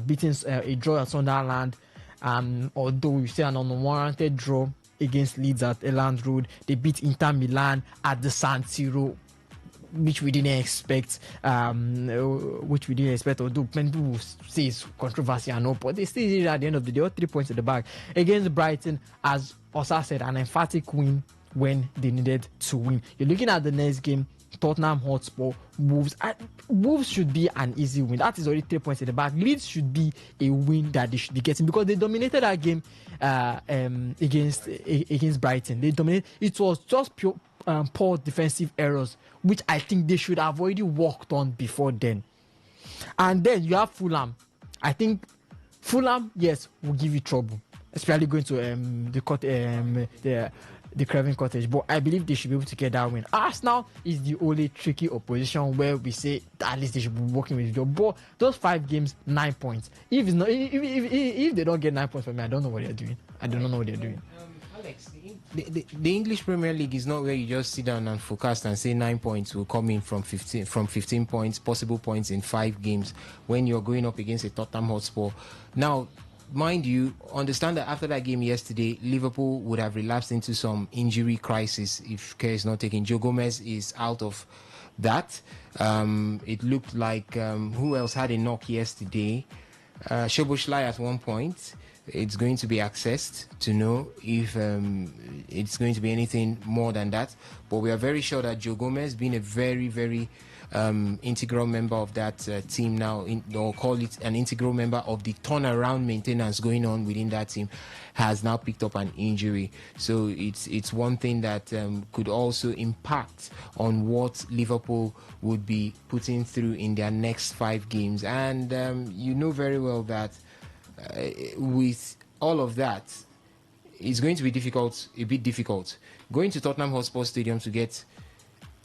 beating a draw at Sunderland. Although you say an unwarranted draw against Leeds at Elland Road, they beat Inter Milan at the San Siro, which we didn't expect. Although many people say it's controversy and all, but they still did it at the end of the day. All 3 points in the bag against Brighton, as Osa said, an emphatic win when they needed to win. You're looking at the next game, Tottenham Hotspur, Wolves. Wolves should be an easy win. That is already 3 points in the bag. Leeds should be a win that they should be getting because they dominated that game against Brighton. They dominated. It was just pure poor defensive errors, which I think they should have already worked on before then. And then you have Fulham. I think Fulham, yes, will give you trouble, especially going to the Craven Cottage, but I believe they should be able to get that win. Arsenal is the only tricky opposition where we say at least they should be working with you. But those 5 games, 9 points. If they don't get 9 points from me, I don't know what they're doing. Alex, the English Premier League is not where you just sit down and forecast and say 9 points will come in from 15 points, possible points in 5 games when you're going up against a Tottenham Hotspur. Now, mind you, understand that after that game yesterday, Liverpool would have relapsed into some injury crisis if care is not taken. Joe Gomez is out of that. It looked like who else had a knock yesterday? Szoboszlai at one point. It's going to be accessed to know if it's going to be anything more than that. But we are very sure that Joe Gomez, being a very, very integral member of that team now, or call it an integral member of the turnaround maintenance going on within that team, has now picked up an injury. So it's one thing that could also impact on what Liverpool would be putting through in their next 5 games. And you know very well that with all of that, it's going to be a bit difficult. Going to Tottenham Hotspur Stadium to get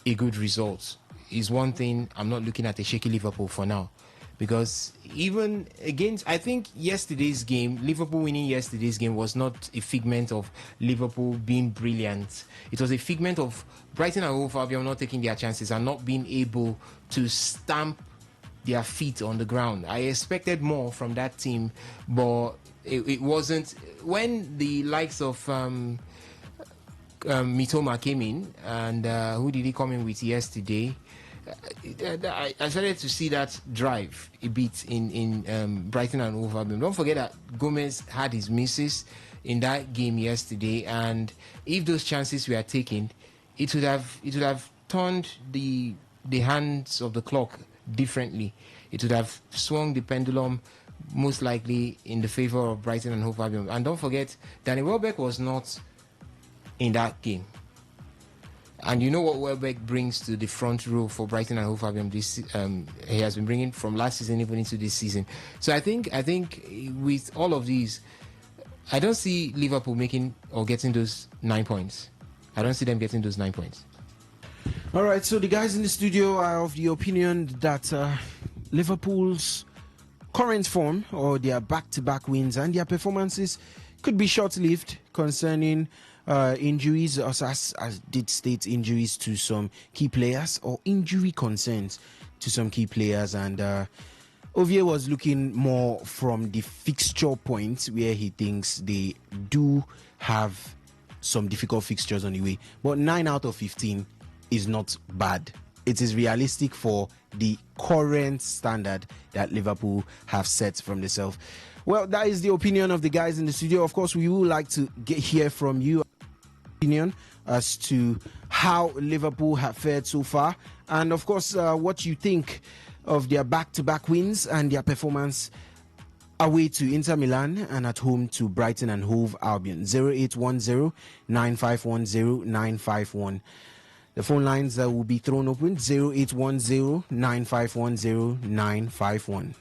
a good result is one thing. I'm not looking at a shaky Liverpool for now, because even against, I think yesterday's game, Liverpool winning yesterday's game was not a figment of Liverpool being brilliant. It was a figment of Brighton and Hove Albion not taking their chances and not being able to stamp their feet on the ground. I expected more from that team, but it wasn't. When the likes of Mitoma came in, and who did he come in with yesterday? I started to see that drive a bit in Brighton and Hove Albion. Don't forget that Gomez had his misses in that game yesterday, and if those chances were taken, it would have turned the hands of the clock differently. It would have swung the pendulum most likely in the favor of Brighton and Hove Albion. And don't forget, Danny Welbeck was not in that game. And you know what Welbeck brings to the front row for Brighton and Hove Albion. He has been bringing from last season even into this season. So I think with all of these, I don't see Liverpool making or getting those 9 points. I don't see them getting those 9 points. All right, so the guys in the studio are of the opinion that Liverpool's current form, or their back-to-back wins and their performances, could be short-lived concerning injuries, as did state injuries to some key players, or injury concerns to some key players. And Ovie was looking more from the fixture point, where he thinks they do have some difficult fixtures on the way. But 9 out of 15 is not bad. It is realistic for the current standard that Liverpool have set from themselves. Well, that is the opinion of the guys in the studio. Of course, we would like to hear from you opinion as to how Liverpool have fared so far, and of course what you think of their back-to-back wins and their performance away to Inter Milan and at home to Brighton and Hove Albion. 0810 9510 951. The phone lines will be thrown open. 0810 9510 951.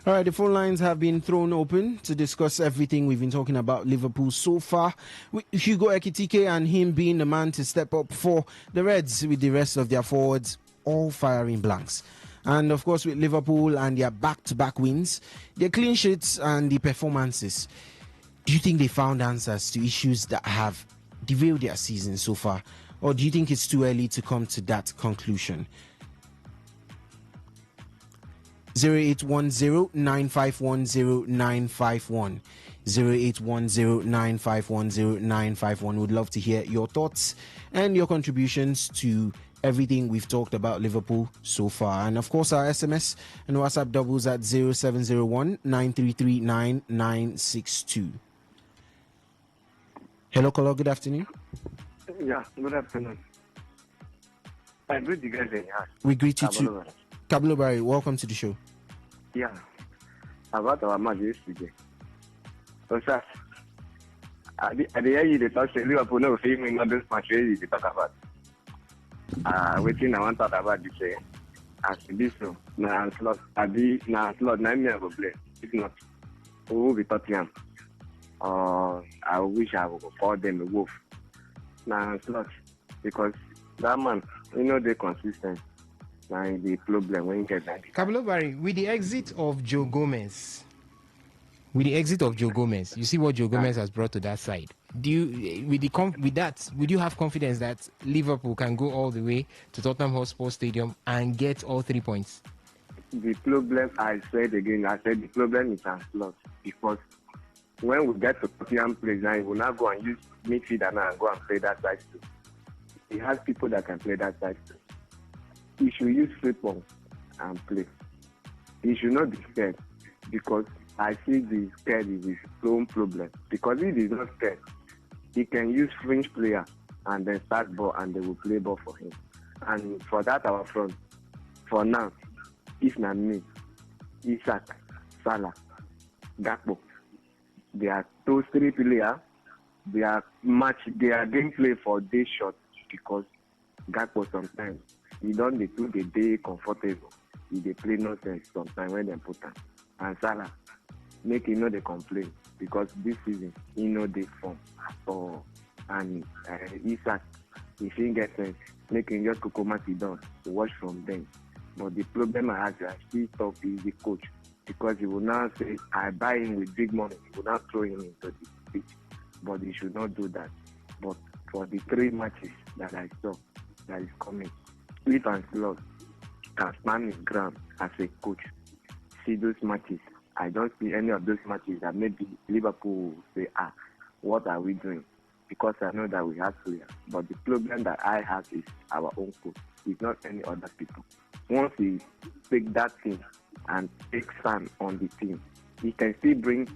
All right, the phone lines have been thrown open to discuss everything we've been talking about Liverpool so far. With Hugo Ekitike and him being the man to step up for the Reds, with the rest of their forwards all firing blanks. And of course, with Liverpool and their back-to-back wins, their clean sheets and the performances, do you think they found answers to issues that have derailed their season so far? Or do you think it's too early to come to that conclusion? 0810 9510 951. 0810 9510 951. Would love to hear your thoughts and your contributions to everything we've talked about Liverpool so far. And of course, our SMS and WhatsApp doubles at 0701 933 9962. Hello, caller. Good afternoon. Yeah, good afternoon. I greet you guys in here. We greet you too. Kablo Barry, welcome to the show. Yeah, about our match yesterday. So, sir, I hear you talk to Liverpool no filming on this match you talk about. Waiting I want to talk about this. As this so, now slot, slot, 9 years ago play. If not, who will be Tottenham? I wish I would call them a wolf. Now slot, because that man, they're consistent. The problem when you get that. Kablo Barry, with the exit of Joe Gomez, you see what Joe Gomez has brought to that side. Do you, with that, would you have confidence that Liverpool can go all the way to Tottenham Hotspur Stadium and get all 3 points? The problem, I said the problem is Anslot, because when we get to Tottenham place now, he will not go and use midfielder now and go and play that side too. He has people that can play that side too. He should use Frimpong and play. He should not be scared, because I see the scared is his own problem. Because if he's not scared, he can use fringe player and then start ball and they will play ball for him. And for that, our front, for now, if not me, Isak, Salah, Gakpo, they are those 3 players. They are game play for day short, because Gakpo sometimes he don't do the day comfortable. They play nonsense sometimes when they put him. And Salah, make him know they complain, because this season he know they form at all. And Isak, if he gets sense, make him just Kokomati down to watch from them. But the problem I have, I still talk is the coach, because he will now say, I buy him with big money. He will not throw him into the pitch. But he should not do that. But for the 3 matches that I saw that is coming, if and Slot can stand his ground as a coach, see those matches. I don't see any of those matches that maybe Liverpool will say, what are we doing? Because I know that we have players. But the problem that I have is our own coach. It's not any other people. Once he take that team and take Sam on the team, he can still bring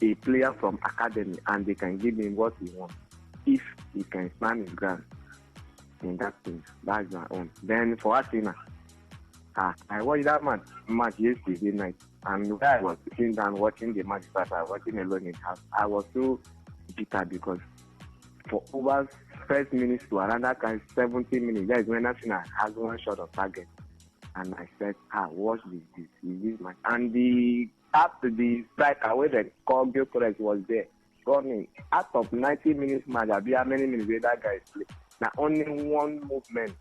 a player from academy and they can give him what he wants. If he can stand his ground in that team, that's my own. Then for Arsenal, I watched that match yesterday night, and where I was sitting down watching the match, but I was watching alone in house, I was so bitter because for over first minutes to another kind 70 minutes, that is when Arsenal has one shot on target. And I said, watch this match. And after the striker where the called Gilchrist was there, running out of 90 minutes match, how many minutes where that guy play? Now only one movement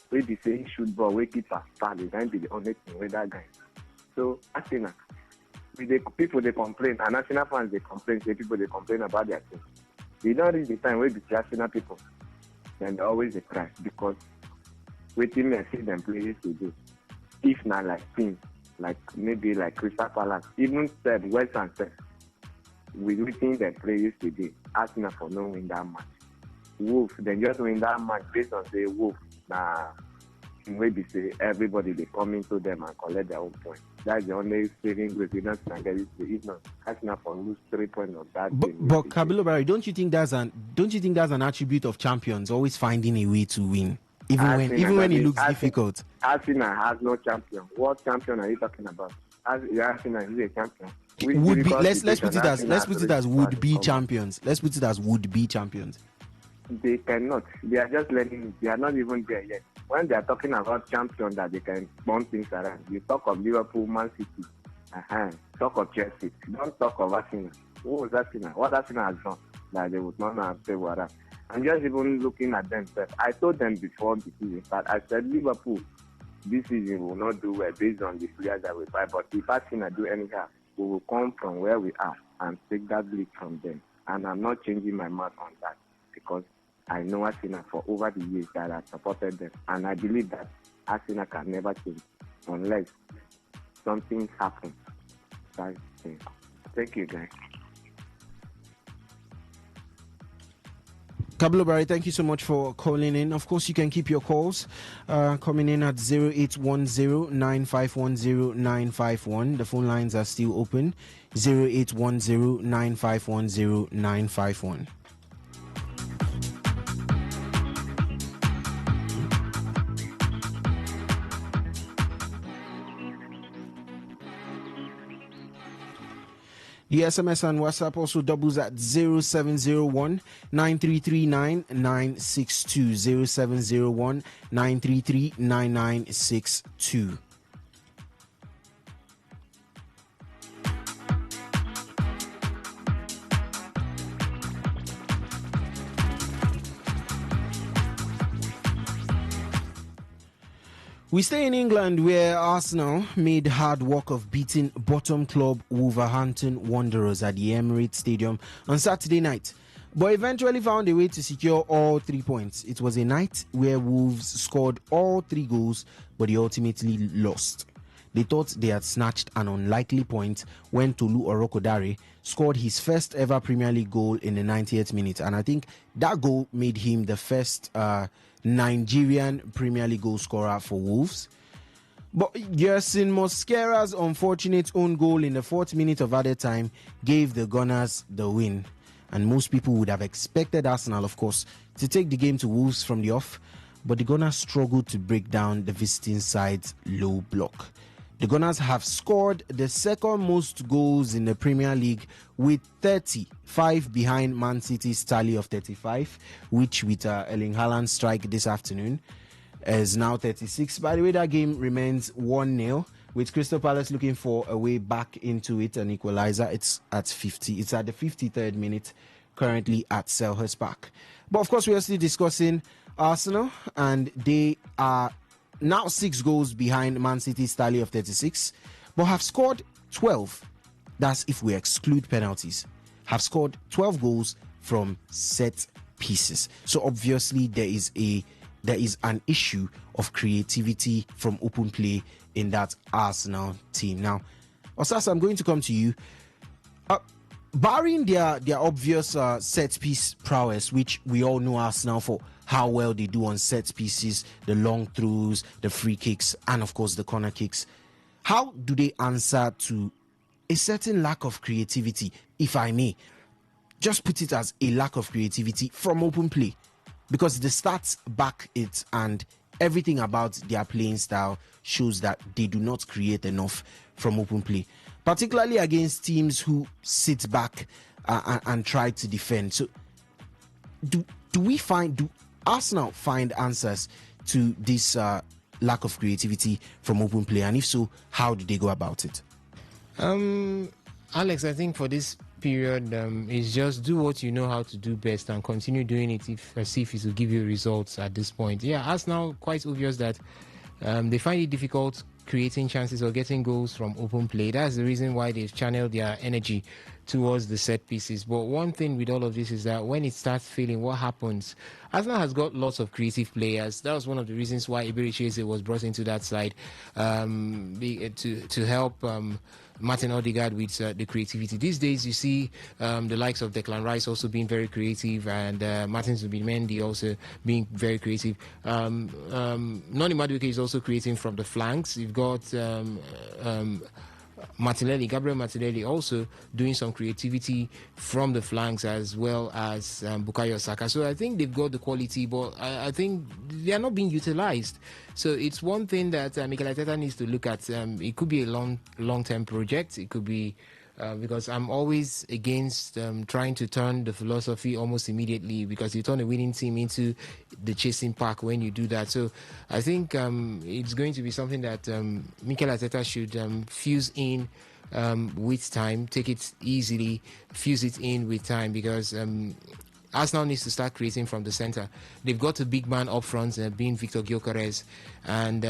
where they say shoot ball, where keeper foul is going to be the only thing where that guy. So Arsenal, with the people they complain, and Arsenal fans they complain, say people they complain about their team. They don't reach the time where the Arsenal people, then they always they crash because waiting and see them play to do. If not like teams, like maybe like Crystal Palace, even said West Ham said, with waiting them play yesterday, Arsenal for no win that match. Wolves, then just win that match based on the Wolves. Maybe say everybody they come into them and collect their own points. That's the only saving grace. We don't get it. If not, Arsenal for lose 3 points of that game. But Kabilo Barry, don't you think that's an attribute of champions, always finding a way to win, even when it looks difficult? Arsenal has no champion. What champion are you talking about? Arsenal is a champion. Let's put it as would be champions. Let's put it as would be champions. They cannot. They are just learning. They are not even there yet. When they are talking about champions that they can turn things around, you talk of Liverpool, Man City, talk of Chelsea. Don't talk of Arsenal. Who was Arsenal? What Arsenal has done that they would not have said what. I'm just even looking at themselves. I told them before the season start, I said Liverpool this season will not do well based on the players that we buy. But if Arsenal do anyhow, we will come from where we are and take that lead from them. And I'm not changing my mind on that because I know Arsenal for over the years that I supported them. And I believe that Arsenal can never change unless something happens. That's it. Thank you, guys. Kablo Barry, thank you so much for calling in. Of course, you can keep your calls coming in at 0810-9510-951. The phone lines are still open. 0810-9510-951. The SMS and WhatsApp also doubles at 0701 9339 962. 0701 933 9962. We stay in England, where Arsenal made hard work of beating bottom club Wolverhampton Wanderers at the Emirates Stadium on Saturday night, but eventually found a way to secure all 3 points. It was a night where Wolves scored all 3 goals, but they ultimately lost. They thought they had snatched an unlikely point when Tolu Orokodare scored his first ever Premier League goal in the 90th minute, and I think that goal made him the first Nigerian Premier League goal scorer for Wolves. But Yersin Mosquera's unfortunate own goal in the 4th minute of added time gave the Gunners the win. And most people would have expected Arsenal, of course, to take the game to Wolves from the off, but the Gunners struggled to break down the visiting side's low block. The Gunners have scored the second most goals in the Premier League with 35 behind Man City's tally of 35, which with Erling Haaland's strike this afternoon is now 36. By the way, that game remains 1-0 with Crystal Palace looking for a way back into it, an equalizer. It's at 50. It's at the 53rd minute, currently at Selhurst Park. But of course, we are still discussing Arsenal, and they are now 6 goals behind Man City's tally of 36, but have scored 12. That's if we exclude penalties. Have scored 12 goals from set pieces. So obviously there is an issue of creativity from open play in that Arsenal team. Now, Osas, I'm going to come to you. Barring their obvious set piece prowess, which we all know Arsenal for how well they do on set pieces, the long throws, the free kicks, and of course the corner kicks, how do they answer to a certain lack of creativity, if I may just put it as a lack of creativity from open play? Because the stats back it, and everything about their playing style shows that they do not create enough from open play, particularly against teams who sit back and try to defend. So do Arsenal find answers to this lack of creativity from open play, and if so, how do they go about it? Alex, I think for this period is just do what you know how to do best and continue doing it as if it will give you results at this point. Yeah, Arsenal, quite obvious that they find it difficult creating chances or getting goals from open play. That's the reason why they've channeled their energy towards the set pieces. But one thing with all of this is that when it starts failing, what happens? Arsenal has got lots of creative players. That was one of the reasons why Iberichese was brought into that side to help Martin Odegaard with the creativity. These days, you see the likes of Declan Rice also being very creative, and Martin Zubimendi also being very creative. Noni Madueke is also creating from the flanks. You've got Gabriel Martinelli also doing some creativity from the flanks, as well as Bukayo Saka. So I think they've got the quality, but I think they are not being utilized. So it's one thing that Mikel Arteta needs to look at. It could be a long-term project. It could be because I'm always against trying to turn the philosophy almost immediately, because you turn a winning team into the chasing pack when you do that. So I think it's going to be something that Mikel Arteta should fuse in with time, take it easily, fuse it in with time, because Arsenal needs to start creating from the center. They've got a big man up front, being Victor Gyökeres, and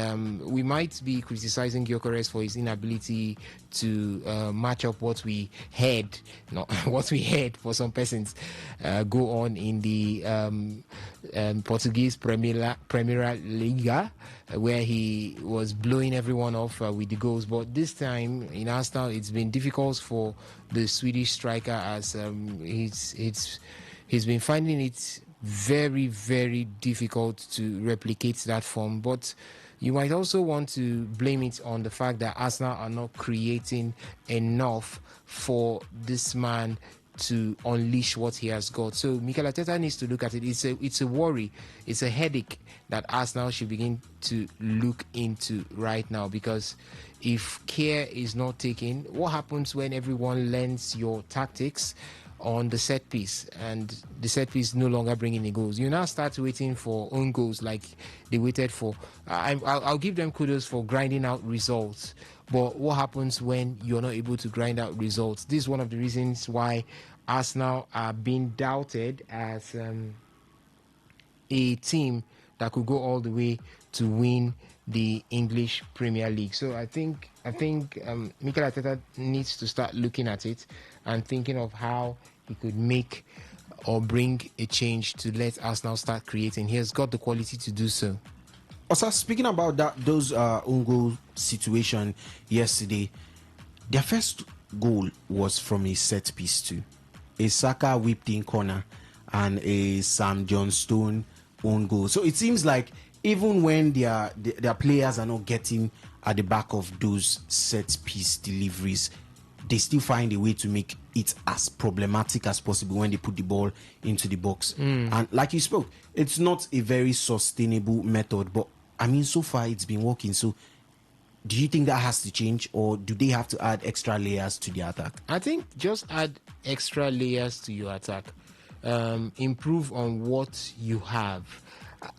we might be criticizing Gyökeres for his inability to match up what we heard for some persons go on in the Portuguese Premier Liga, where he was blowing everyone off with the goals. But this time in Arsenal, it's been difficult for the Swedish striker, as he's been finding it very, very difficult to replicate that form. But you might also want to blame it on the fact that Arsenal are not creating enough for this man to unleash what he has got. So Mikel Arteta needs to look at it. It's a worry. It's a headache that Arsenal should begin to look into right now, because if care is not taken, what happens when everyone learns your tactics on the set piece, and the set piece no longer bringing the goals? You now start waiting for own goals like they waited for. I'll give them kudos for grinding out results, but what happens when you're not able to grind out results? This is one of the reasons why Arsenal are being doubted as a team that could go all the way to win the English Premier League. So I think Mikel Arteta needs to start looking at it and thinking of how he could make or bring a change to let Arsenal start creating. He has got the quality to do so. Also, speaking about those own goal situation yesterday, their first goal was from a set piece too. A Saka whipped in corner and a Sam Johnstone own goal. So it seems like even when their players are not getting at the back of those set piece deliveries, they still find a way to make it as problematic as possible when they put the ball into the box. And like you spoke, it's not a very sustainable method, but I mean, so far it's been working. So do you think that has to change, or do they have to add extra layers to the attack? I think just add extra layers to your attack. Improve on what you have.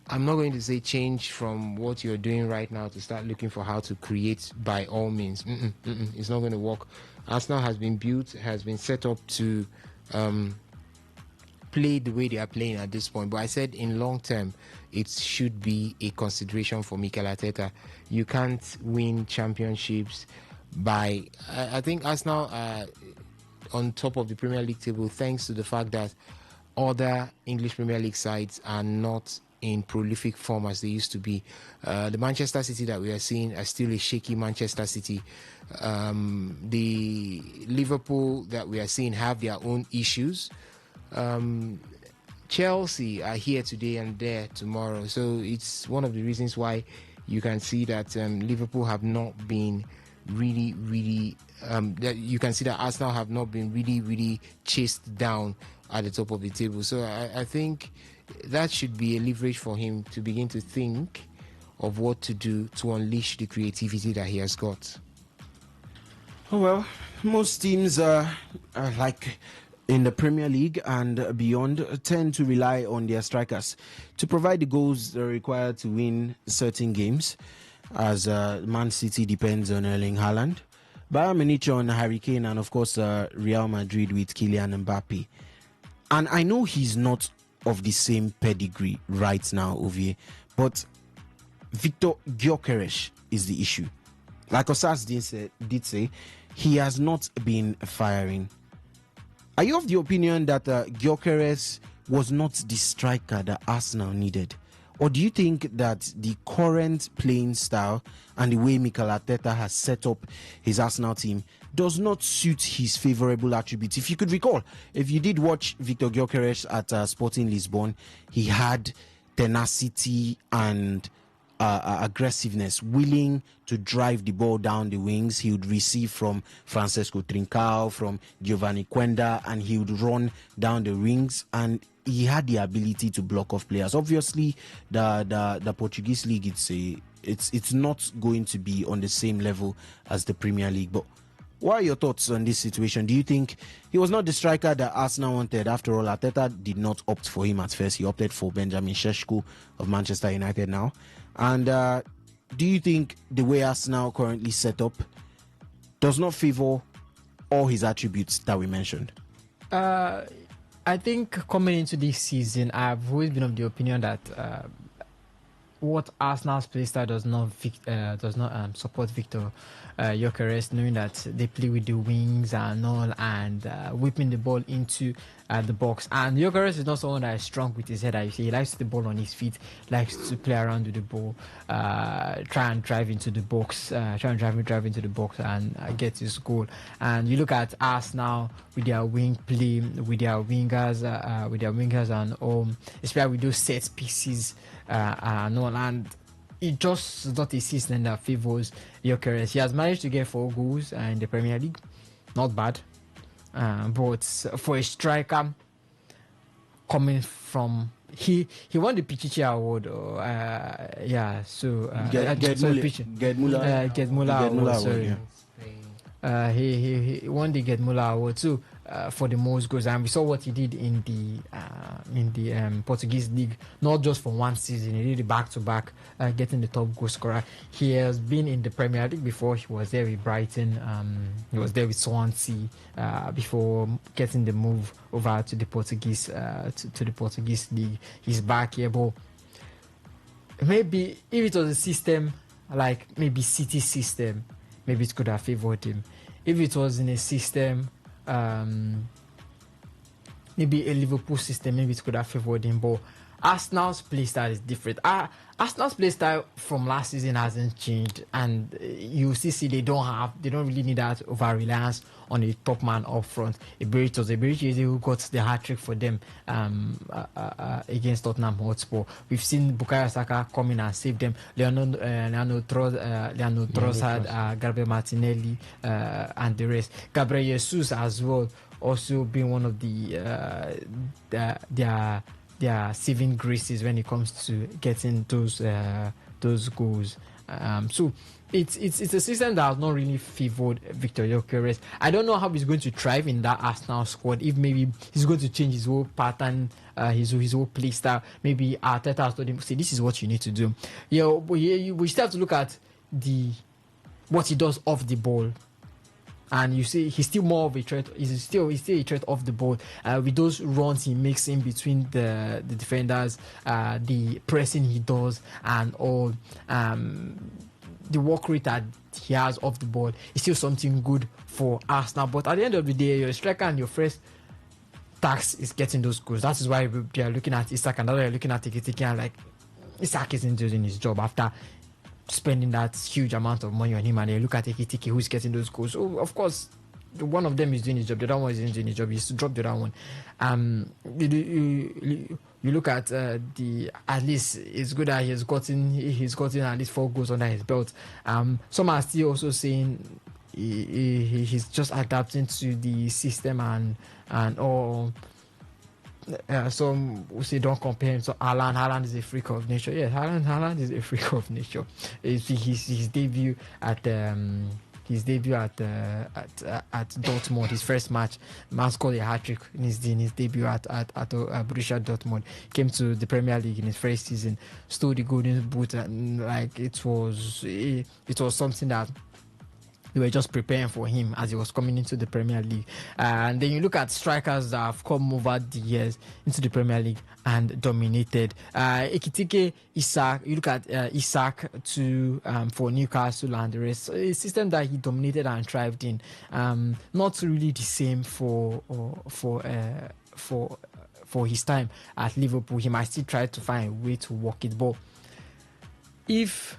I'm not going to say change from what you're doing right now to start looking for how to create by all means. It's not going to work. Arsenal has been built, has been set up to play the way they are playing at this point. But I said in long term, it should be a consideration for Mikel Arteta. You can't win championships by... I think Arsenal are on top of the Premier League table thanks to the fact that other English Premier League sides are not in prolific form as they used to be. The Manchester City that we are seeing are still a shaky Manchester City. The Liverpool that we are seeing have their own issues. Chelsea are here today and there tomorrow. So it's one of the reasons why you can see that Liverpool have not been really that you can see that Arsenal have not been really chased down at the top of the table. So I think that should be a leverage for him to begin to think of what to do to unleash the creativity that he has got. Oh, well, most teams like in the Premier League and beyond tend to rely on their strikers to provide the goals they're required to win certain games, as Man City depends on Erling Haaland, Bayern Munich on Harry Kane, and of course Real Madrid with Kylian Mbappe. And I know he's not of the same pedigree right now, Ovie, but Victor Gyökeres is the issue. Like Osas did say, he has not been firing. Are you of the opinion that Gyökeres was not the striker that Arsenal needed? Or do you think that the current playing style and the way Mikel Arteta has set up his Arsenal team does not suit his favourable attributes? If you could recall, if you did watch Victor Gyökeres at Sporting Lisbon, he had tenacity and aggressiveness, willing to drive the ball down the wings. He would receive from Francesco Trincao, from Giovanni Quenda, and he would run down the wings, and he had the ability to block off players. Obviously, the Portuguese league, it's not going to be on the same level as the Premier League. But what are your thoughts on this situation? Do you think he was not the striker that Arsenal wanted? After all, Arteta did not opt for him at first. He opted for Benjamin Sesko of Manchester United now. And do you think the way Arsenal currently set up does not favour all his attributes that we mentioned? I think coming into this season, I've always been of the opinion that what Arsenal's playstyle does not support Victor Gyökeres, knowing that they play with the wings and all, and whipping the ball into the box. And Gyökeres is not someone that is strong with his head. I say he likes the ball on his feet, likes to play around with the ball, try and drive into the box, drive into the box and get his goal. And you look at Arsenal with their wing play, with their wingers, and especially with those set pieces. And it just is not a system that favors Gyökeres. He has managed to get 4 goals in the Premier League, not bad. But for a striker coming from, he won the Pichichi Award. Gerd Muller Award. He won the Gerd Muller Award too. For the most goals, and we saw what he did in the Portuguese league, not just for one season. He did it back to back, getting the top goal scorer. He has been in the Premier League before. He was there with Brighton. He was there with Swansea before getting the move over to the Portuguese to the Portuguese league. He's back here, but maybe if it was a system like maybe City system, maybe it could have favoured him. If it was in a system maybe a Liverpool system, maybe it could have favoured him, but Arsenal's playstyle is different. Arsenal's playstyle from last season hasn't changed, and you see they don't really need that over reliance on a top man up front. Iberichi who got the hat trick for them against Tottenham Hotspur. We've seen Bukayo Saka come in and save them. Leandro Trossard, Gabriel Martinelli, and the rest. Gabriel Jesus as well, also being one of their saving graces when it comes to getting those goals. So it's a system that has not really favoured Victor Gyökeres. I don't know how he's going to thrive in that Arsenal squad. If maybe he's going to change his whole pattern, his whole play style. Maybe Arteta has told him, say, this is what you need to do. We still have to look at what he does off the ball. And you see, he's still more of a threat. He's still a threat off the ball. With those runs he makes in between the defenders, the pressing he does, and all the work rate that he has off the ball is still something good for Arsenal. But at the end of the day, your striker and your first task is getting those goals. That is why they are looking at Isak, and they're looking at Ekitike, and like, Isak isn't doing his job after spending that huge amount of money on him, and they look at Ekitike, who's getting those goals. So of course, one of them is doing his job, the other one isn't doing his job. He has to drop the other one. You look at at least it's good that he's gotten at least 4 goals under his belt. Some are still also saying he's just adapting to the system and all. Some will say don't compare him to Haaland. Haaland is a freak of nature. Yes, Haaland is a freak of nature. His debut at Dortmund, his first match, man scored a hat-trick in his debut at Borussia Dortmund. Came to the Premier League in his first season, stole the golden boot, and like it was something that they were just preparing for him as he was coming into the Premier League. And then you look at strikers that have come over the years into the Premier League and dominated. Ekitike, Isak, you look at Isak for Newcastle and the rest. A system that he dominated and thrived in. Not really the same for his time at Liverpool. He might still try to find a way to work it. But if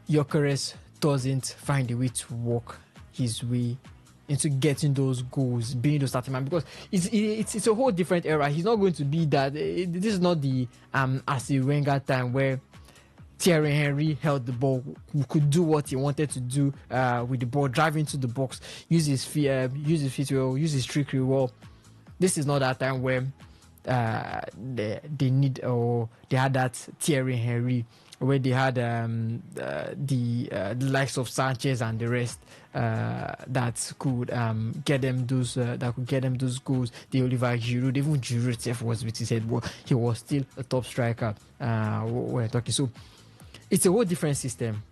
Gyökeres doesn't find a way to work his way into getting those goals, being the starting man, because it's a whole different era. He's not going to be that. This is not the Arsene Wenger time where Thierry Henry held the ball, could do what he wanted to do with the ball, drive into the box, use his feet well, use his trickery well. This is not that time where they had that Thierry Henry, where they had the likes of Sanchez and the rest that could get them those goals. The Oliver Giroud, even Giroud was with his head, but he was still a top striker. We're talking, so it's a whole different system.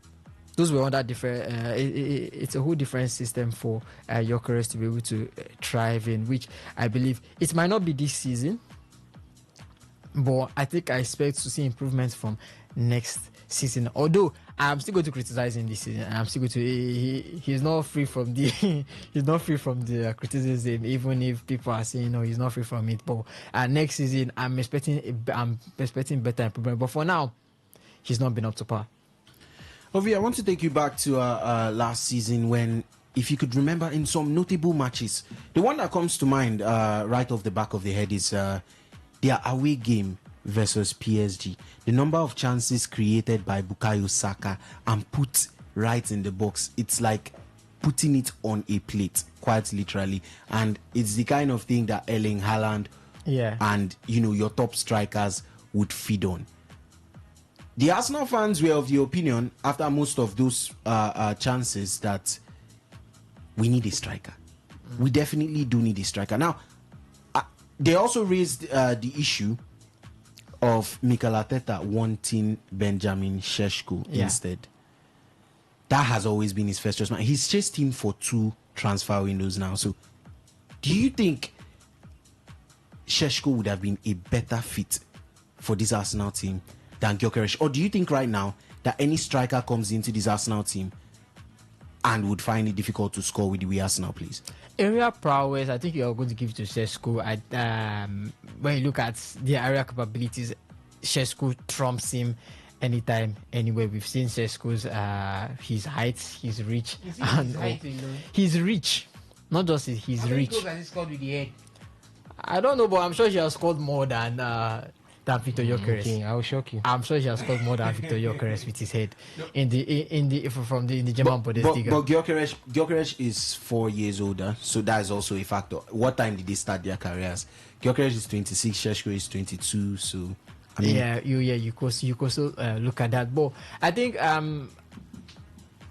Those were on that different. It's a whole different system for Gyökeres to be able to thrive in, which I believe it might not be this season, but I think I expect to see improvements from next season. Although I'm still going to criticize him this season, I'm still going to. He's not free from the he's not free from the criticism, even if people are saying no, he's not free from it. But next season, I'm expecting better improvement. But for now, he's not been up to par. Ovi, I want to take you back to last season when, if you could remember, in some notable matches, the one that comes to mind right off the back of the head is their away game versus PSG. The number of chances created by Bukayo Saka and put right in the box, it's like putting it on a plate, quite literally. And it's the kind of thing that Erling Haaland and your top strikers would feed on. The Arsenal fans were of the opinion after most of those chances that we need a striker. We definitely do need a striker. Now, they also raised the issue of Mikel Arteta wanting Benjamin Šeško instead. That has always been his first choice. He's chased him for 2 transfer windows now. So, do you think Šeško would have been a better fit for this Arsenal team than Gyökeres? Or do you think right now that any striker comes into this Arsenal team and would find it difficult to score with the way Arsenal plays? Area prowess, I think you are going to give it to Šeško. When you look at the area capabilities, Šeško trumps him anytime, anywhere. We've seen Šeško's his height, his reach, his reach, not just his reach. How many goals has he scored with the head? I don't know, but I'm sure he has scored more than Victor Gyökeres. Okay, I will shock you. I'm sure he has scored more than Victor Gyökeres with his head in the German Bundesliga. But Gyökeres is 4 years older, so that is also a factor. What time did they start their careers? Gyökeres is 26, Šeško is 22. So I mean, you could still look at that. But I think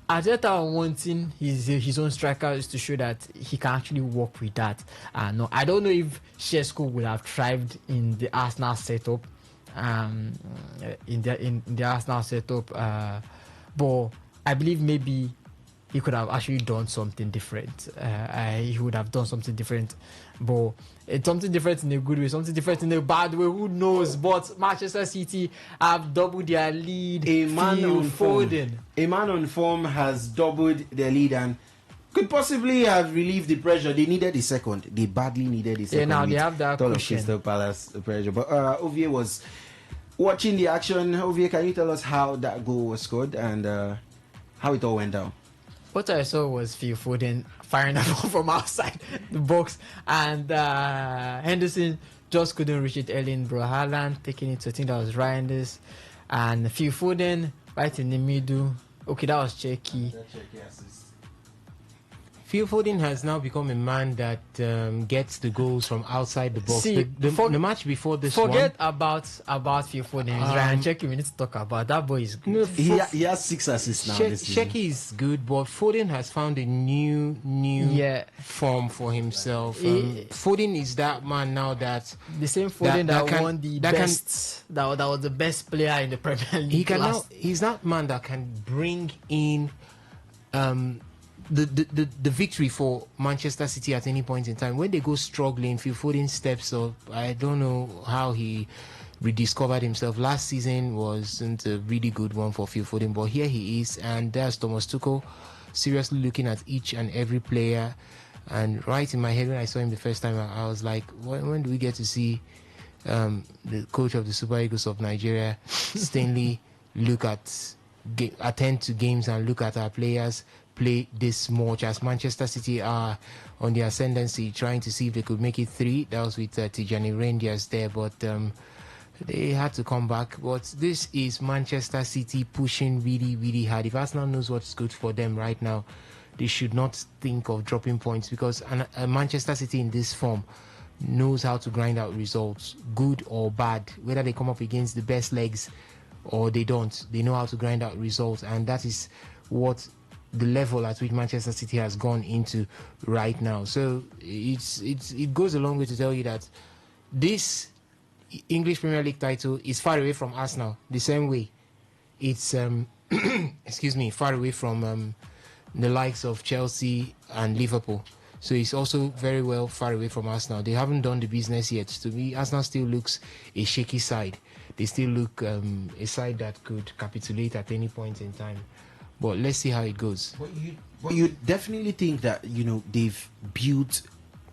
Arteta wanting his own strikers to show that he can actually work with that. No, I don't know if Šeško would have thrived in the Arsenal setup. In the Arsenal setup, but I believe maybe he could have actually done something different. He would have done something different, but it's something different in a good way, something different in a bad way. Who knows? But Manchester City have doubled their lead. A man on form. Foden. A man on form has doubled their lead and could possibly have relieved the pressure. They needed a second. They badly needed a second. Yeah, now they have that cushion. Crystal Palace pressure. But Ovie was watching the action. Ovie, can you tell us how that goal was scored and how it all went down? What I saw was Phil Foden firing a ball from outside the box, and Henderson just couldn't reach it. Erling Haaland taking it to, I think that was Reinders, and Phil Foden right in the middle. Okay, that was Cherki. Phil Foden has now become a man that gets the goals from outside the box. See, the match before this forget one, about Phil Foden. Ryan Cherki, we need to talk about that boy. Is good. No, He has 6 assists now this season. Cherki is good, but Foden has found a new form for himself. Foden is that man now that the same Foden that won the that best. That was the best player in the Premier League. he can now. He's that man that can bring in the victory for Manchester City at any point in time. When they go struggling, Phil Foden steps up. I don't know how he rediscovered himself. Last season wasn't a really good one for Phil Foden, but here he is, and there's Thomas Tuchel seriously looking at each and every player. And right in my head when I saw him the first time, I was like, when do we get to see the coach of the Super Eagles of Nigeria, Stanley, attend to games and look at our players play this much, as Manchester City are on the ascendancy, trying to see if they could make it 3. That was with Tijani Rangers there, but they had to come back. But this is Manchester City pushing really, really hard. If Arsenal knows what's good for them right now, they should not think of dropping points, because Manchester City in this form knows how to grind out results, good or bad, whether they come up against the best legs or they don't. They know how to grind out results, and that is what the level at which Manchester City has gone into right now. So it goes a long way to tell you that this English Premier League title is far away from Arsenal. The same way it's far away from the likes of Chelsea and Liverpool. So it's also very well far away from Arsenal. They haven't done the business yet. To me, Arsenal still looks a shaky side. They still look a side that could capitulate at any point in time. But let's see how it goes. But you definitely think that, they've built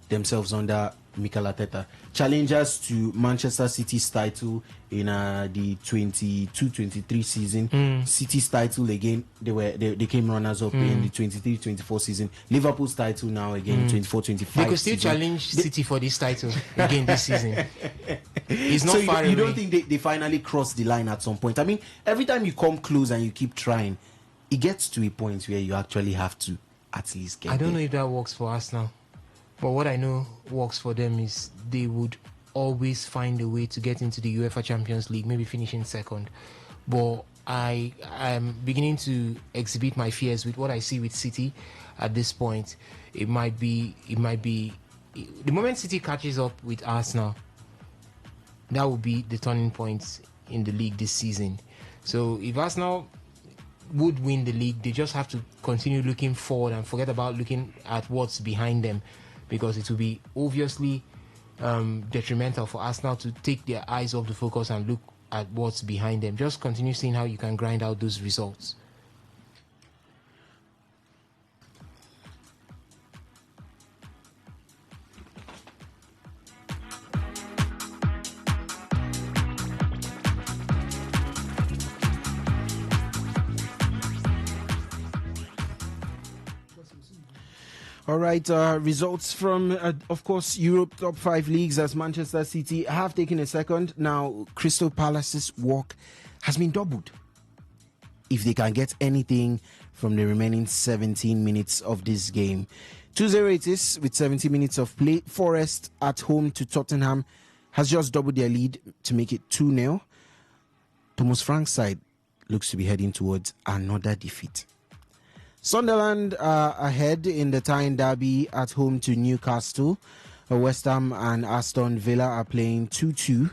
themselves under Mikel Arteta. Challengers to Manchester City's title in the 22-23 season. City's title again, they came runners up in the 23-24 season. Liverpool's title now again, 24-25. They could still challenge City for this title again this season. It's not far away. You don't think they finally crossed the line at some point? I mean, every time you come close and you keep trying, it gets to a point where you actually have to at least get I don't there. know if that works for Arsenal. But what I know works for them is they would always find a way to get into the UEFA Champions League, maybe finishing second. But I am beginning to exhibit my fears with what I see with City at this point. It might be the moment City catches up with Arsenal, that will be the turning point in the league this season. So if Arsenal would win the league, they just have to continue looking forward and forget about looking at what's behind them, because it will be obviously detrimental for Arsenal to take their eyes off the focus and look at what's behind them. Just continue seeing how you can grind out those results. All right, results from, of course, Europe top 5 leagues, as Manchester City have taken a second. Now, Crystal Palace's work has been doubled. If they can get anything from the remaining 17 minutes of this game. 2-0 it is with 70 minutes of play. Forest at home to Tottenham has just doubled their lead to make it 2-0. Thomas Frank's side looks to be heading towards another defeat. Sunderland are ahead in the Tyne Derby at home to Newcastle. West Ham and Aston Villa are playing 2-2.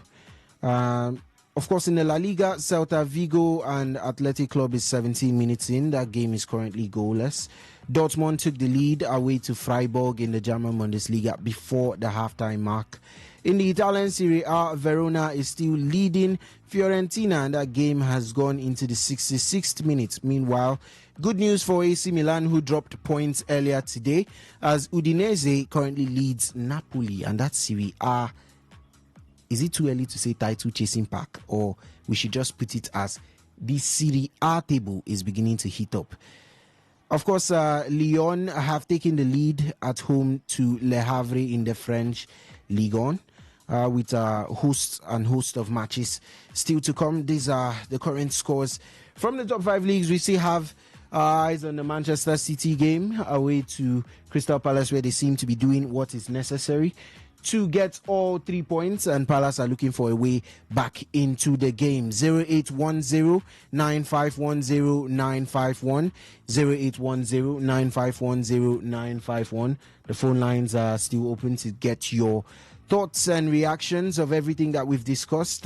Of course, in the La Liga, Celta Vigo and Athletic Club is 17 minutes in. That game is currently goalless. Dortmund took the lead away to Freiburg in the German Bundesliga before the halftime mark. In the Italian Serie A, Verona is still leading Fiorentina, and that game has gone into the 66th minute. Meanwhile, good news for AC Milan, who dropped points earlier today, as Udinese currently leads Napoli, and that's Serie A. Is it too early to say title chasing pack, or we should just put it as the Serie A table is beginning to heat up? Of course, Lyon have taken the lead at home to Le Havre in the French Ligue 1. With a host of matches still to come. These are the current scores from the top 5 leagues. We still have eyes on the Manchester City game away to Crystal Palace, where they seem to be doing what is necessary to get all 3 points, and Palace are looking for a way back into the game. 0810-9510-951, 0810-9510-951. The phone lines are still open to get your thoughts and reactions of everything that we've discussed.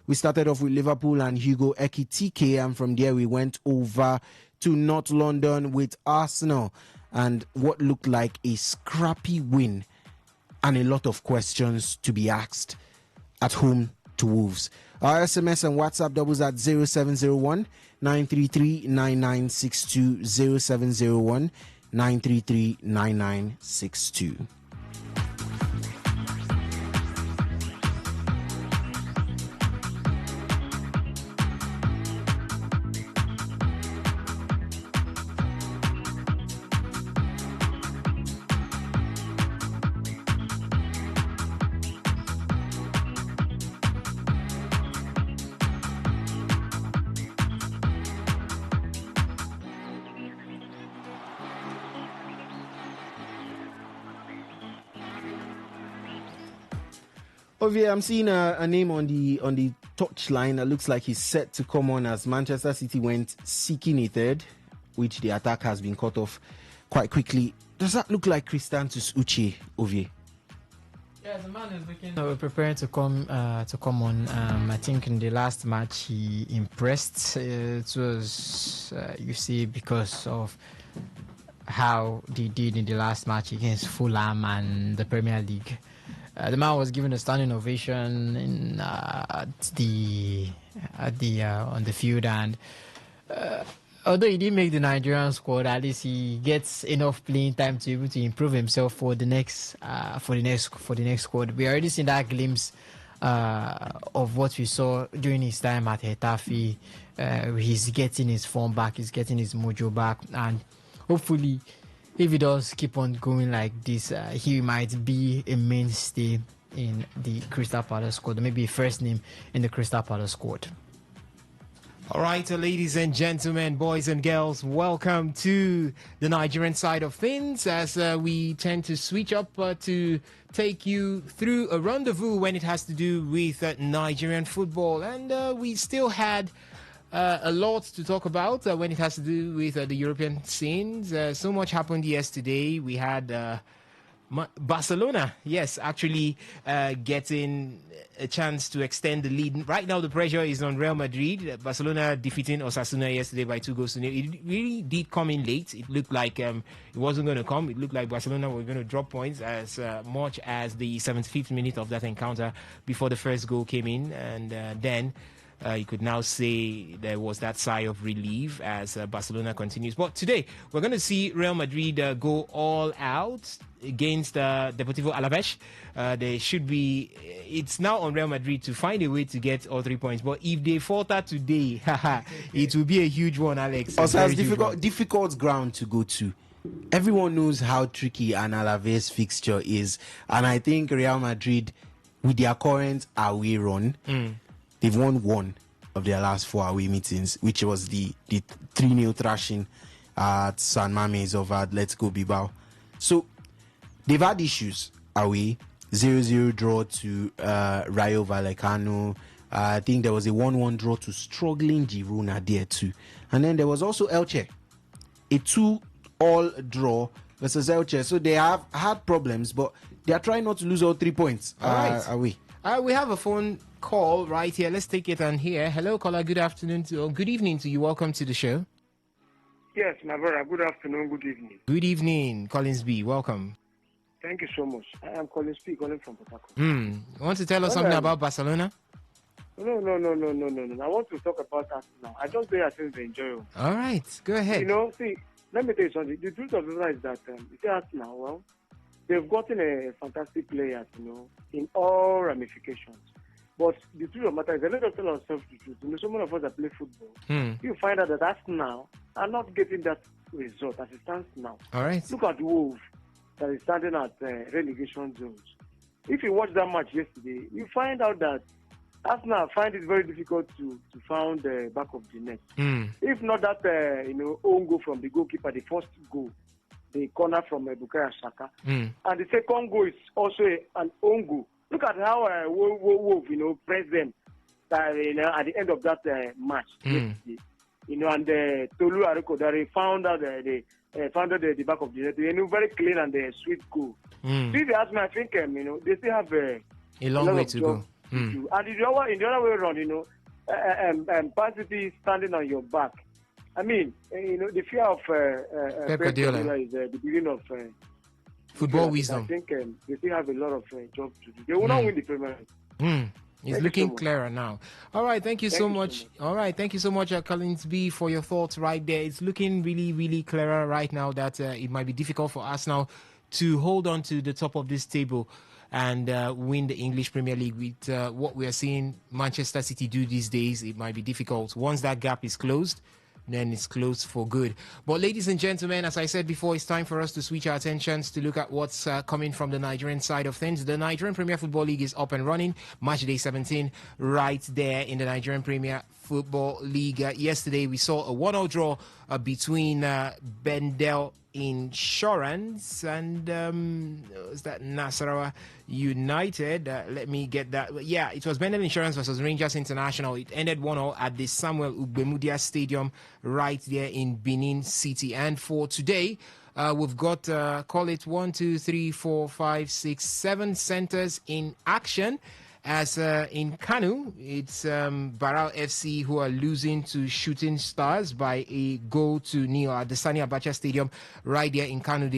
We started off with Liverpool and Hugo Ekitike, and from there we went over to North London with Arsenal and what looked like a scrappy win and a lot of questions to be asked at home to Wolves. Our SMS and WhatsApp doubles at 0701 933 9962, 0701 933 9962. Ovie, I'm seeing a name on the touchline that looks like he's set to come on as Manchester City went seeking a third, which the attack has been cut off quite quickly. Does that look like Christantus Uche, Ovie? Yeah, the man is looking preparing to come on. I think in the last match he impressed. It was you see, because of how they did in the last match against Fulham and the Premier League. The man was given a standing ovation on the field, and although he didn't make the Nigerian squad, at least he gets enough playing time to be able to improve himself for the next squad. We already seen that glimpse of what we saw during his time at Getafe. He's getting his form back, he's getting his mojo back, and hopefully, if he does keep on going like this, he might be a mainstay in the Crystal Palace squad, maybe a first name in the Crystal Palace squad. All right, ladies and gentlemen, boys and girls, welcome to the Nigerian side of things, as we tend to switch up to take you through a rendezvous when it has to do with Nigerian football. And we still had a lot to talk about when it has to do with the European scenes. So much happened yesterday. We had Barcelona, yes, actually getting a chance to extend the lead. Right now, the pressure is on Real Madrid. Barcelona defeating Osasuna yesterday by 2-0. It really did come in late. It looked like it wasn't going to come. It looked like Barcelona were going to drop points as much as the 75th minute of that encounter before the first goal came in. And then you could now say there was that sigh of relief as Barcelona continues. But today, we're going to see Real Madrid go all out against Deportivo Alaves. They should be. It's now on Real Madrid to find a way to get all 3 points. But if they falter today, it will be a huge one, Alex. Also, has difficult ground to go to. Everyone knows how tricky an Alaves fixture is, and I think Real Madrid, with their current away run, they've won one of their last 4 away meetings, which was the 3-0 thrashing at San Mamés of Atletico Bilbao. So they've had issues away. 0-0 draw to Rayo Vallecano. I think there was a 1-1 draw to struggling Girona there too. And then there was also Elche, a 2-all draw versus Elche. So they have had problems, but they are trying not to lose all 3 points away. We have a phone call right here. Let's take it on here. Hello, caller. Good afternoon or good evening to you. Welcome to the show. Yes, my brother. Good afternoon, good evening. Good evening, Collins B. Welcome. Thank you so much. I am calling from Port Harcourt. You want to tell us Well, something about Barcelona? No. I want to talk about that now. I just say I think they enjoy it. All right, go ahead. See, let me tell you something. The truth of the matter is that you see Arsenal, well, they've gotten a fantastic players, in all ramifications. But the truth of the matter is, let us tell ourselves the truth. So many of us that play football, you find out that Arsenal are not getting that result as it stands now. All right. Look at Wolves that is standing at relegation zones. If you watch that match yesterday, you find out that Arsenal find it very difficult to find the back of the net. If not that, own goal from the goalkeeper, the first goal, the corner from Bukayo Saka, and the second goal is also an own goal. Look at how Wolf, press them, at the end of that match yesterday. And Tolu Arekodare found out the back of the net. Very clean and sweet goal. So if you ask me, I think they still have a long way to go. And in the other way around, Man City standing on your back. I mean, the fear of Pep Guardiola is the beginning of football wisdom. I think they still have a lot of job to do. They will not win the Premier League. It's looking clearer now. All right, thank you so much. All right, thank you so much, Collins B, for your thoughts right there. It's looking really, really clearer right now that it might be difficult for us now to hold on to the top of this table and win the English Premier League. With what we are seeing Manchester City do these days, it might be difficult. Once that gap is closed, then it's closed for good. But ladies and gentlemen, as I said before, it's time for us to switch our attentions to look at what's coming from the Nigerian side of things. The Nigerian Premier Football League is up and running. Match day 17 right there in the Nigerian Premier Football League. Yesterday, we saw a 1-0 draw between Bendel Insurance and was that Nasarawa United? Let me get that. Yeah, it was Bendel Insurance versus Rangers International. It ended 1-0 at the Samuel Ugbemudia Stadium right there in Benin City. And for today, we've got call it 1, 2, 3, 4, 5, 6, 7 centers in action. As in Kanu, it's Barao FC who are losing to Shooting Stars by a 0-0 at the Sani Abacha Stadium right there in Kanu.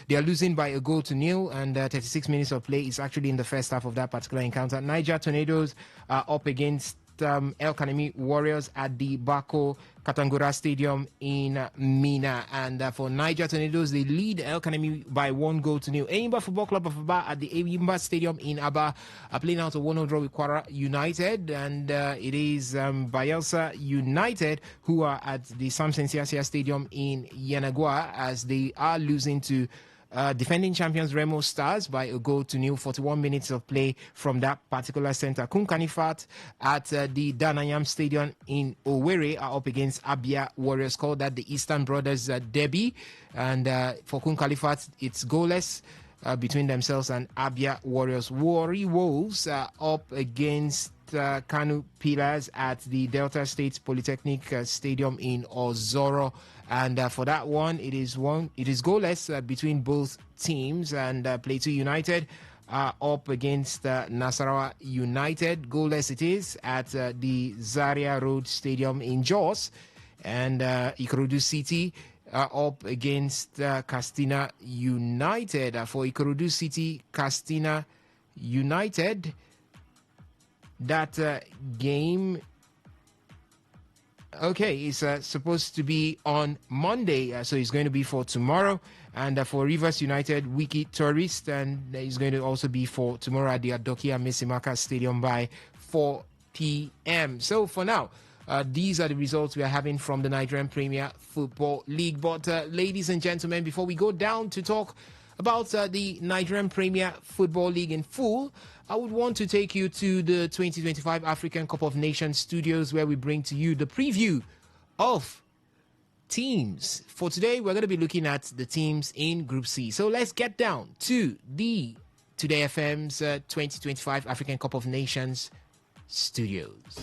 They are losing by a 0-0, and 36 minutes of play is actually in the first half of that particular encounter. Niger Tornadoes are up against El Kanemi Warriors at the Bako Katangura Stadium in Mina. And for Niger Tornadoes, they lead El Kanemi by 1-0. Enyimba Football Club of Aba at the Enyimba Stadium in Aba are playing out a 1-0 draw with Kwara United. And it is Bayelsa United who are at the Samson Siasia Stadium in Yanagua as they are losing to defending champions Remo Stars by a 0-0, 41 minutes of play from that particular center. Kun Kanifat at the Danayam Stadium in Owerri are up against Abia Warriors, called that the Eastern Brothers Derby. And for Kun Kalifat, it's goalless between themselves and Abia Warriors. Warri Wolves are up against Kanu Pillars at the Delta State Polytechnic Stadium in Ozoro. And for that one, it is goalless between both teams. And Plateau United are up against Nasarawa United. Goalless it is at the Zaria Road Stadium in Jos. And Ikorodu City are up against Castina United. For Ikorodu City, Castina United, that game is supposed to be on Monday, so it's going to be for tomorrow. And for Rivers United, Wiki Tourist, and it's going to also be for tomorrow at the Adokia Mesimaka Stadium by 4 p.m. So for now, these are the results we are having from the Nigerian Premier Football League. But ladies and gentlemen, before we go down to talk about the Nigerian Premier Football League in full, I would want to take you to the 2025 African Cup of Nations studios, where we bring to you the preview of teams. For today, we're going to be looking at the teams in Group C. So let's get down to the Today FM's 2025 African Cup of Nations studios.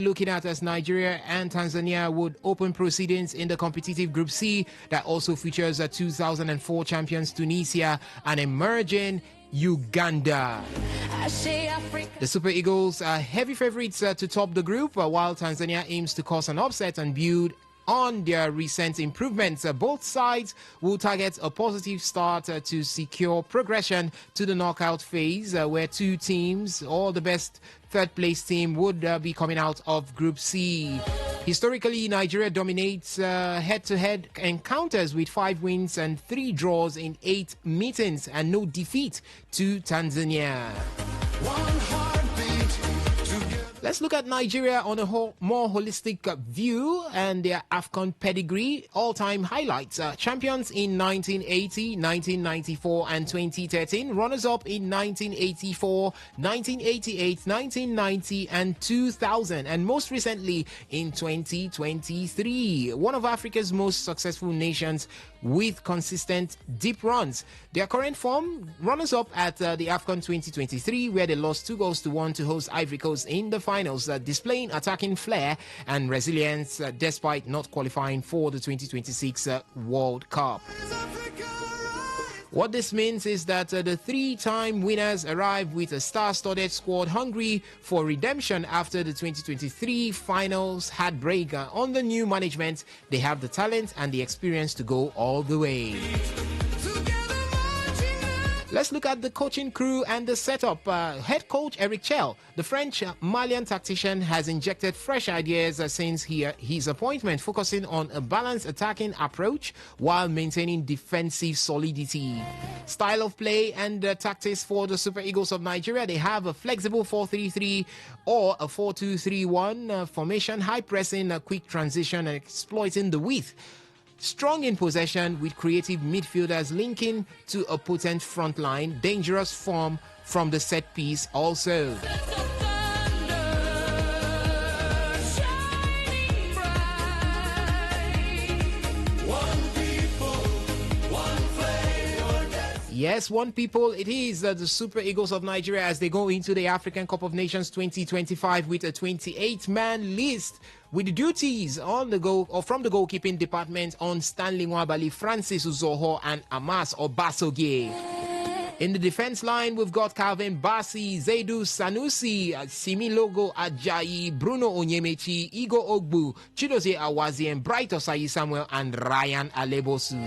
looking at as Nigeria and Tanzania would open proceedings in the competitive Group C that also features 2004 champions Tunisia and emerging Uganda. The Super Eagles are heavy favorites to top the group, while Tanzania aims to cause an upset and build on their recent improvements. Both sides will target a positive start to secure progression to the knockout phase, where two teams, or the best third place team, would be coming out of Group C. Historically, Nigeria dominates head-to-head encounters with 5 wins and 3 draws in 8 meetings and no defeat to Tanzania. Let's look at Nigeria on a more holistic view and their AFCON pedigree. All-time highlights. Champions in 1980, 1994 and 2013. Runners-up in 1984, 1988, 1990 and 2000. And most recently in 2023. One of Africa's most successful nations with consistent deep runs. Their current form, runners-up at the AFCON 2023, where they lost 2-1 to host Ivory Coast in the finals, displaying attacking flair and resilience despite not qualifying for the 2026 World Cup. What this means is that the 3-time winners arrive with a star-studded squad hungry for redemption after the 2023 finals heartbreak. Under new management, they have the talent and the experience to go all the way. Let's look at the coaching crew and the setup. Head coach Eric Chell, the French Malian tactician, has injected fresh ideas since his appointment, focusing on a balanced attacking approach while maintaining defensive solidity. Style of play and tactics for the Super Eagles of Nigeria: they have a flexible 4-3-3 or a 4-2-3-1 formation, high pressing, quick transition, and exploiting the width. Strong in possession with creative midfielders linking to a potent front line, dangerous form from the set piece also. Yes, one people, it is the Super Eagles of Nigeria as they go into the African Cup of Nations 2025 with a 28-man list, with the duties on the goal or from the goalkeeping department on Stanley Nwabali, Francis Uzoho, and Amas Obasogie. In the defense line, we've got Calvin Bassi, Zaidu Sanusi, Similogo Ajayi, Bruno Onyemechi, Igo Ogbu, Chidozie Awazi, Bright Osayi Samuel, and Ryan Alebosu.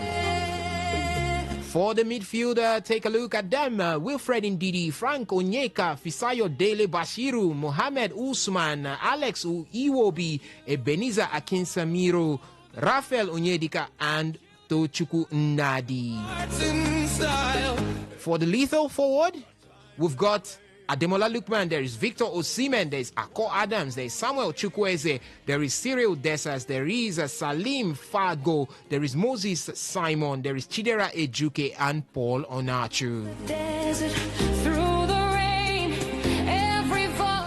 For the midfielder, take a look at them. Wilfred Ndidi, Frank Onyeka, Fisayo Dele Bashiru, Mohamed Usman, Alex Iwobi, Ebenezer Akinsamiro, Rafael Onyedika, and Tochukwu Nnadi. For the lethal forward, we've got Ademola Lookman, there is Victor Osimhen, there is Akko Adams, there is Samuel Chukwueze, there is Cyril Dessas, there is Salim Fago, there is Moses Simon, there is Chidera Ejuke, and Paul Onachu.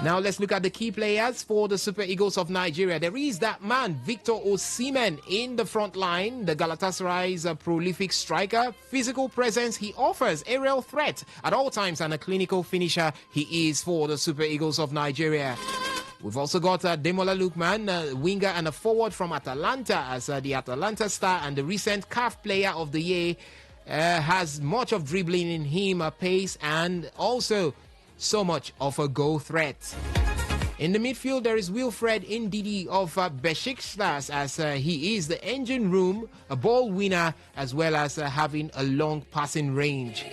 Now let's look at the key players for the Super Eagles of Nigeria. There is that man, Victor Osimhen, in the front line, the Galatasaray's prolific striker. Physical presence, he offers aerial threat at all times, and a clinical finisher he is for the Super Eagles of Nigeria. We've also got Demola Lookman, a winger and a forward from Atalanta, as the Atalanta star and the recent CAF Player of the Year has much of dribbling in him, pace, and also so much of a goal threat. In the midfield, there is Wilfred Ndidi of Besiktas, as he is the engine room, a ball winner, as well as having a long passing range.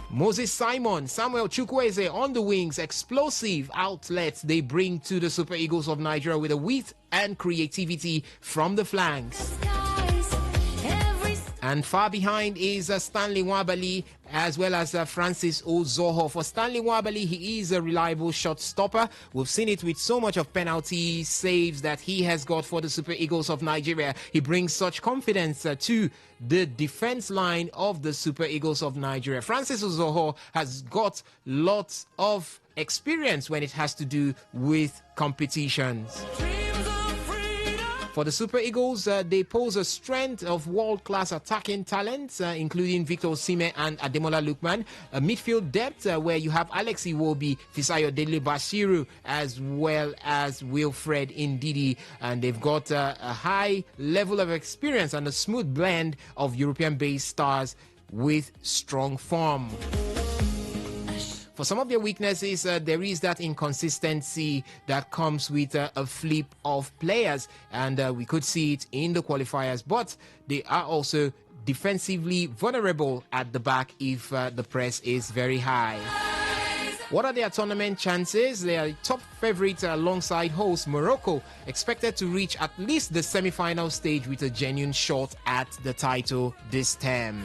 Moses Simon, Samuel Chukwueze on the wings, explosive outlets they bring to the Super Eagles of Nigeria with a width and creativity from the flanks. And far behind is Stanley Nwabali, as well as Francis Uzoho. For Stanley Nwabali, he is a reliable shot stopper. We've seen it with so much of penalty saves that he has got for the Super Eagles of Nigeria. He brings such confidence to the defense line of the Super Eagles of Nigeria. Francis Uzoho has got lots of experience when it has to do with competitions. For the Super Eagles, they pose a strength of world-class attacking talents, including Victor Osimhen and Ademola Lookman. A midfield depth where you have Alex Iwobi, Fisayo Dele Bashiru, as well as Wilfred Ndidi. And they've got a high level of experience and a smooth blend of European-based stars with strong form. For some of their weaknesses, there is that inconsistency that comes with a flip of players, and we could see it in the qualifiers, but they are also defensively vulnerable at the back if the press is very high. What are their tournament chances? They are top favorite alongside host Morocco, expected to reach at least the semi-final stage with a genuine shot at the title this term.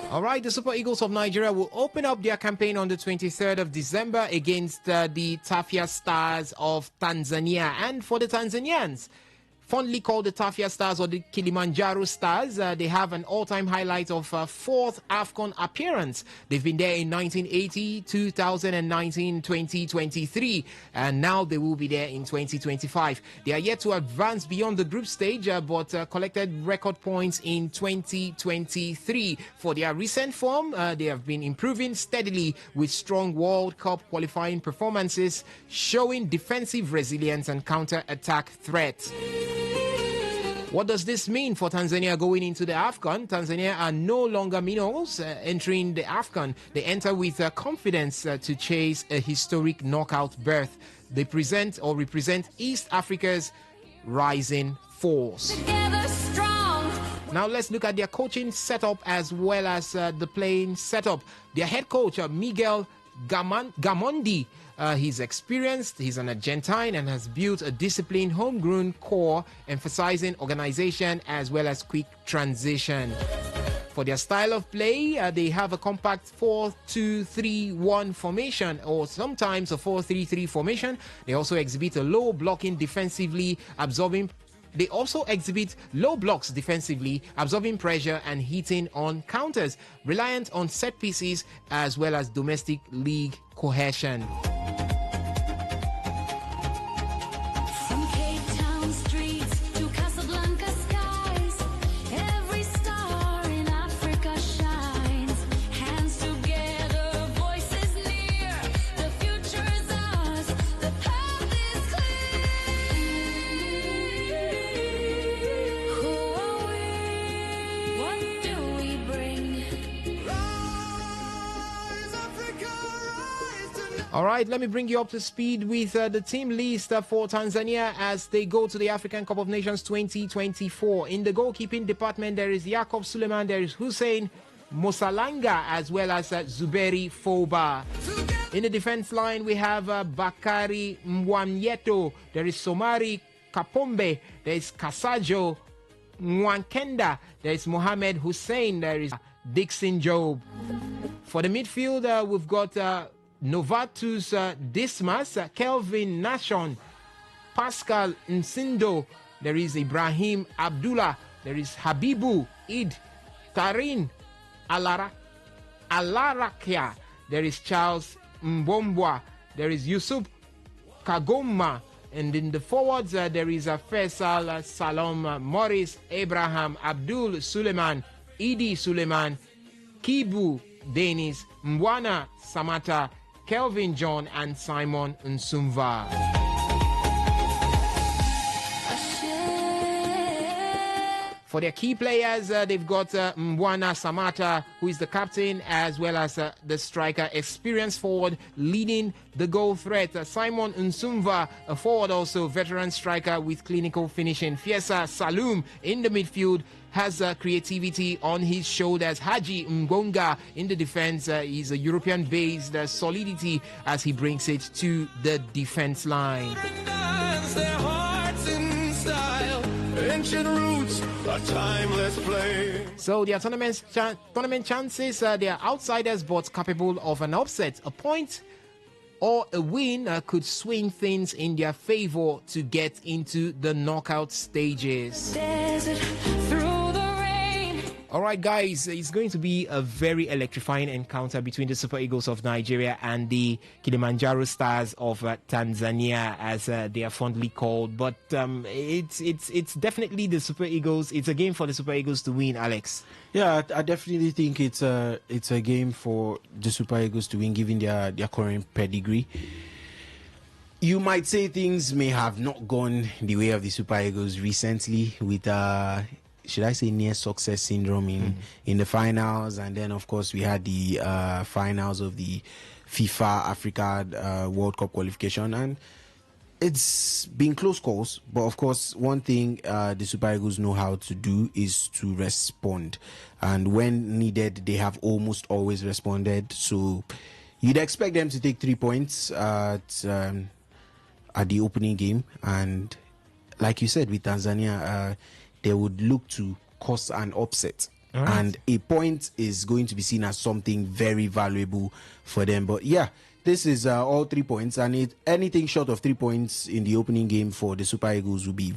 All right, the Super Eagles of Nigeria will open up their campaign on the 23rd of December against the Tafia Stars of Tanzania. And for the Tanzanians, fondly called the Tafia Stars or the Kilimanjaro Stars, they have an all-time highlight of fourth AFCON appearance. They've been there in 1980, 2019, 2023, and now they will be there in 2025. They are yet to advance beyond the group stage, but collected record points in 2023. For their recent form, they have been improving steadily with strong World Cup qualifying performances, showing defensive resilience and counter-attack threat. What does this mean for Tanzania going into the AFCON? Tanzania are no longer minnows entering the AFCON. They enter with confidence to chase a historic knockout berth. They represent East Africa's rising force. Now let's look at their coaching setup as well as the playing setup. Their head coach, Miguel Gamondi, he's experienced, he's an Argentine, and has built a disciplined homegrown core, emphasizing organization as well as quick transition. For their style of play, they have a compact 4-2-3-1 formation, or sometimes a 4-3-3 formation. They also exhibit a low blocking defensively, They also exhibit low blocks defensively, absorbing pressure and hitting on counters, reliant on set pieces as well as domestic league cohesion. All right, let me bring you up to speed with the team list for Tanzania as they go to the African Cup of Nations 2024. In the goalkeeping department, there is Jacob Suleiman, there is Hussein Mosalanga, as well as Zuberi Foba. In the defense line, we have Bakari Mwamyeto, there is Somari Kapombe, there is Kasajo Mwankenda, there is Mohamed Hussein, there is Dixon Job. For the midfield, we've got Novatus Dismas, Kelvin Nashon, Pascal Nsindo, there is Ibrahim Abdullah, there is Habibu Id, Tarin Alarakia, there is Charles Mbombwa, there is Yusuf Kagoma, and in the forwards there is Faisal Salom, Morris Abraham, Abdul Suleiman, Idi Suleiman, Kibu Dennis, Mbwana Samata, Kelvin John, and Simon Nsumva. For their key players, they've got Mbwana Samata, who is the captain, as well as the striker, experienced forward, leading the goal threat. Simon Nsumva, a forward also, veteran striker with clinical finishing. Fiesa Saloum in the midfield has creativity on his shoulders. Haji Mgonga in the defense. He's a European-based solidity as he brings it to the defense line. So their tournament chances, they are outsiders but capable of an upset. A point or a win could swing things in their favor to get into the knockout stages. All right, guys, it's going to be a very electrifying encounter between the Super Eagles of Nigeria and the Kilimanjaro Stars of Tanzania, as they are fondly called. But it's definitely the Super Eagles. It's a game for the Super Eagles to win, Alex. Yeah, I definitely think it's a game for the Super Eagles to win, given their current pedigree. You might say things may have not gone the way of the Super Eagles recently with should I say near success syndrome in the finals, and then of course we had the finals of the FIFA Africa World Cup qualification, and it's been close calls. But of course, one thing the Super Eagles know how to do is to respond, and when needed, they have almost always responded. So you'd expect them to take 3 points at the opening game, and like you said, with Tanzania, they would look to cause an upset. Right. And a point is going to be seen as something very valuable for them. But yeah, this is all 3 points, and anything short of 3 points in the opening game for the Super Eagles will be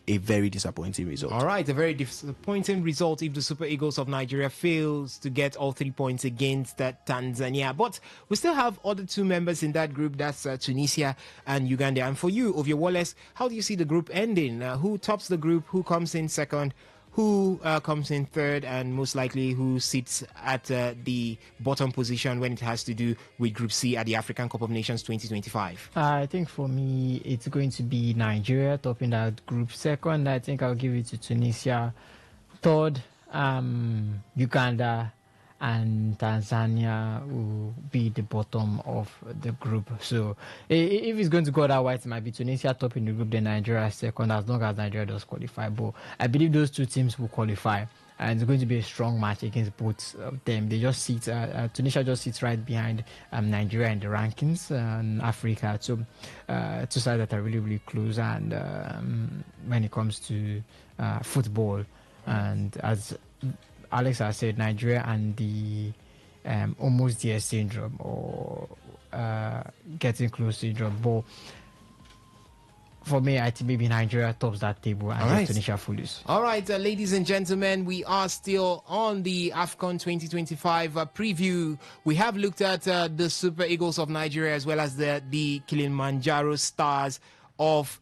a very disappointing result. All right, a very disappointing result if the Super Eagles of Nigeria fails to get all 3 points against Tanzania. But we still have other 2 members in that group, that's Tunisia and Uganda. And for you, Ovie Wallace, how do you see the group ending? Who tops the group? Who comes in second? Who comes in third, and most likely who sits at the bottom position when it has to do with Group C at the African Cup of Nations 2025? I think for me, it's going to be Nigeria topping that group. Second, I think I'll give it to Tunisia. Third, Uganda, and Tanzania will be the bottom of the group. So if it's going to go that way, it might be Tunisia topping the group, then Nigeria second, as long as Nigeria does qualify. But I believe those 2 teams will qualify, and it's going to be a strong match against both of them. They just sit, Tunisia just sits right behind Nigeria in the rankings in Africa. So 2 sides that are really, really close, and when it comes to football, and as Alex has said, Nigeria and the almost there syndrome, or getting close syndrome. But for me, I think maybe Nigeria tops that table and Tunisia follows. All right, ladies and gentlemen, we are still on the AFCON 2025 preview. We have looked at the Super Eagles of Nigeria as well as the Kilimanjaro Stars of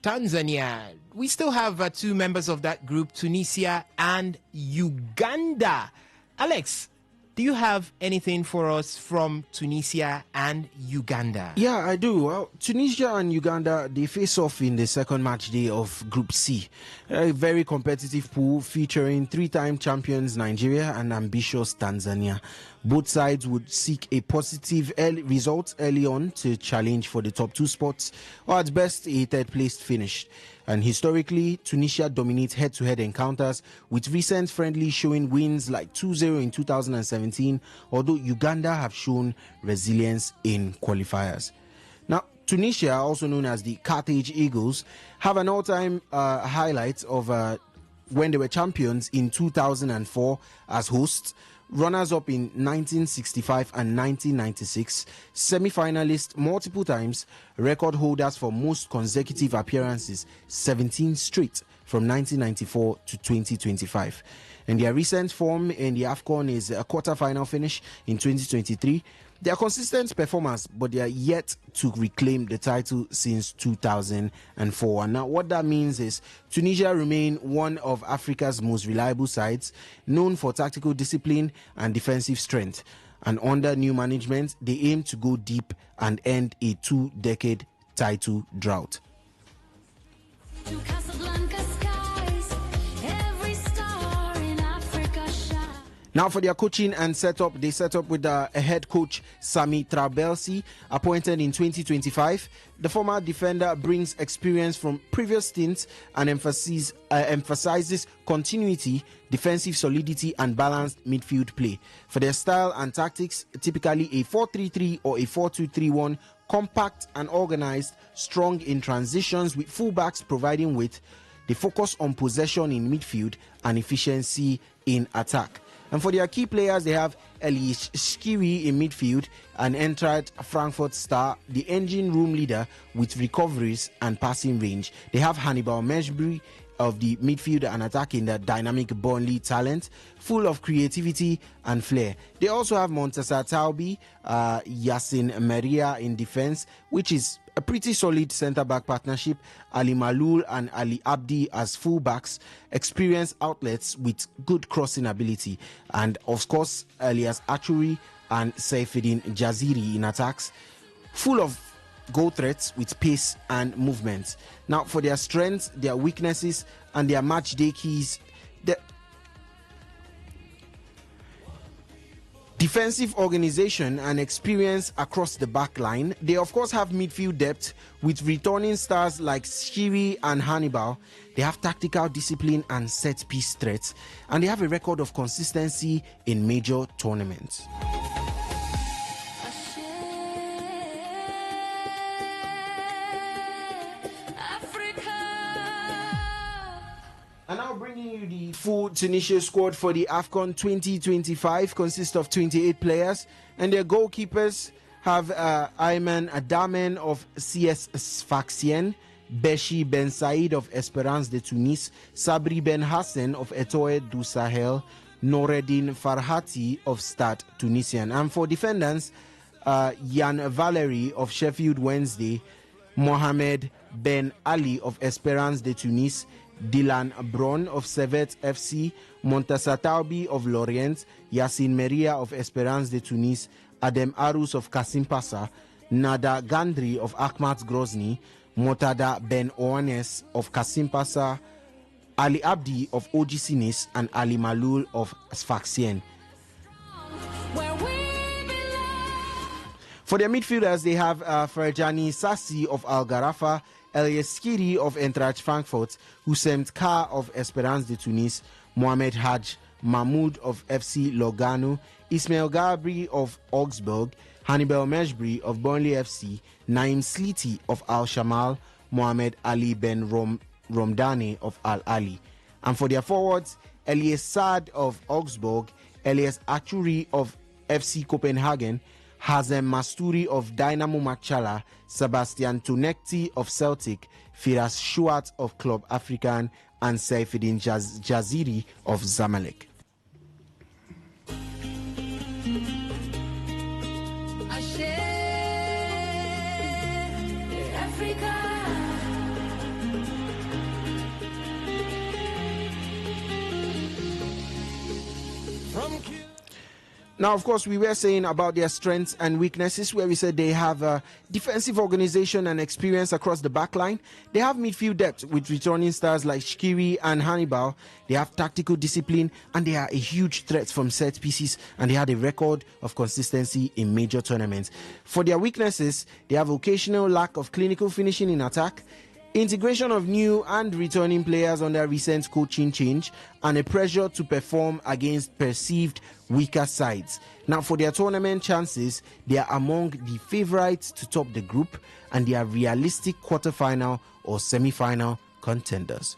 Tanzania. We still have 2 members of that group, Tunisia and Uganda. Alex, do you have anything for us from Tunisia and Uganda? Yeah, I do. Well, Tunisia and Uganda, they face off in the second match day of Group C. A very competitive pool featuring 3-time champions Nigeria and ambitious Tanzania. Both sides would seek a positive result early on to challenge for the top 2 spots, or at best a third-place finish. And historically, Tunisia dominates head-to-head encounters, with recent friendlies showing wins like 2-0 in 2017, although Uganda have shown resilience in qualifiers. Now, Tunisia, also known as the Carthage Eagles, have an all-time highlight of when they were champions in 2004 as hosts, runners-up in 1965 and 1996, semi-finalists multiple times, record holders for most consecutive appearances, 17 straight from 1994 to 2025. And their recent form in the AFCON is a quarter-final finish in 2023. They are consistent performers, but they are yet to reclaim the title since 2004. And now what that means is Tunisia remain one of Africa's most reliable sides, known for tactical discipline and defensive strength. And under new management, they aim to go deep and end a 2-decade title drought. Now for their coaching and setup, they set up with a head coach, Sami Trabelsi, appointed in 2025. The former defender brings experience from previous stints and emphasizes continuity, defensive solidity and balanced midfield play. For their style and tactics, typically a 4-3-3 or a 4-2-3-1, compact and organized, strong in transitions with fullbacks providing width. They focus on possession in midfield and efficiency in attack. And for their key players, they have Elias Skiri in midfield, an Eintracht Frankfurt star, the engine room leader with recoveries and passing range. They have Hannibal Mejbri of the midfield and attacking, the dynamic Burnley talent, full of creativity and flair. They also have Montesa Taubi, Yassin Maria in defense, which is a pretty solid centre-back partnership. Ali Malul and Ali Abdi as full-backs, experienced outlets with good crossing ability. And of course, Elias Achuri and Saifuddin Jaziri in attacks, full of goal threats with pace and movement. Now, for their strengths, their weaknesses, and their match day keys, the defensive organization and experience across the back line. They of course have midfield depth with returning stars like Shiri and Hannibal. They have tactical discipline and set piece threats, and they have a record of consistency in major tournaments. And now bringing you the full Tunisia squad for the AFCON 2025 consists of 28 players, and their goalkeepers have Ayman Adamen of CS Sfaxien, Beshi Ben Said of Esperance de Tunis, Sabri Ben Hassan of Etoile du Sahel, Noureddin Farhati of Stade Tunisian. And for defenders, Yan Valery of Sheffield Wednesday, Mohamed Ben Ali of Esperance de Tunis, Dylan Bron of Servette FC, Montesa Taubi of Lorient, Yassin Meria of Esperance de Tunis, Adem Arus of Kasim Pasa, Nada Gandri of Akhmat Grozny, Motada Ben Oanes of Kasim Pasa, Ali Abdi of OGC Nice, and Ali Malul of Sfaxien. For their midfielders, they have Ferjani Sassi of Al Gharafa, Elias Skiri of Eintracht Frankfurt, Hussein Ka of Esperance de Tunis, Mohamed Haj Mahmoud of FC Lugano, Ismail Gabri of Augsburg, Hannibal Mejbri of Burnley FC, Naim Sliti of Al Shamal, Mohamed Ali Ben Romdani of Al Ali. And for their forwards, Elias Saad of Augsburg, Elias Achuri of FC Copenhagen, Hazem Masturi of Dynamo Machala, Sebastian Tunekti of Celtic, Firas Shuat of Club African, and Saifuddin Jaziri of Zamalek. Now, of course, we were saying about their strengths and weaknesses, where we said they have a defensive organization and experience across the back line. They have midfield depth with returning stars like Shkiri and Hannibal. They have tactical discipline, and they are a huge threat from set pieces, and they had a record of consistency in major tournaments. For their weaknesses, they have occasional lack of clinical finishing in attack, integration of new and returning players under recent coaching change, and a pressure to perform against perceived weaker sides. Now, for their tournament chances, they are among the favorites to top the group, and they are realistic quarterfinal or semi-final contenders.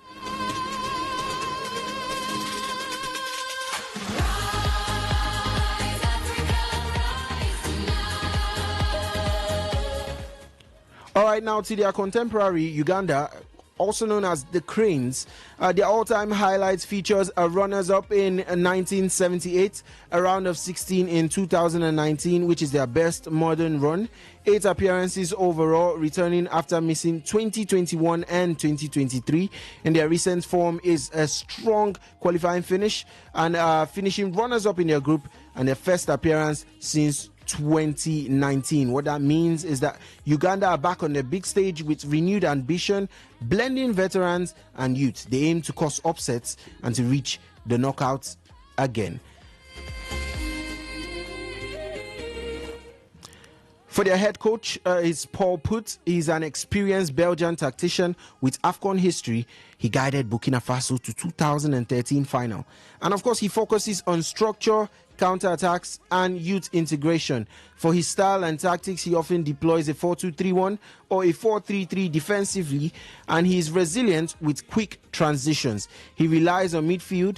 All right, now to their contemporary, Uganda, also known as the Cranes. Their all-time highlights features a runners-up in 1978, a round of 16 in 2019, which is their best modern run, 8 appearances overall, returning after missing 2021 and 2023. And their recent form is a strong qualifying finish, and finishing runners-up in their group, and their first appearance since 2019. What that means is that Uganda are back on the big stage with renewed ambition, blending veterans and youth. They aim to cause upsets and to reach the knockouts again. For their head coach is Paul Put. He's an experienced Belgian tactician with AFCON history. He guided Burkina Faso to 2013 final. And of course, he focuses on structure, counter-attacks, and youth integration. For his style and tactics, he often deploys a 4-2-3-1 or a 4-3-3 defensively, and he is resilient with quick transitions. He relies on midfield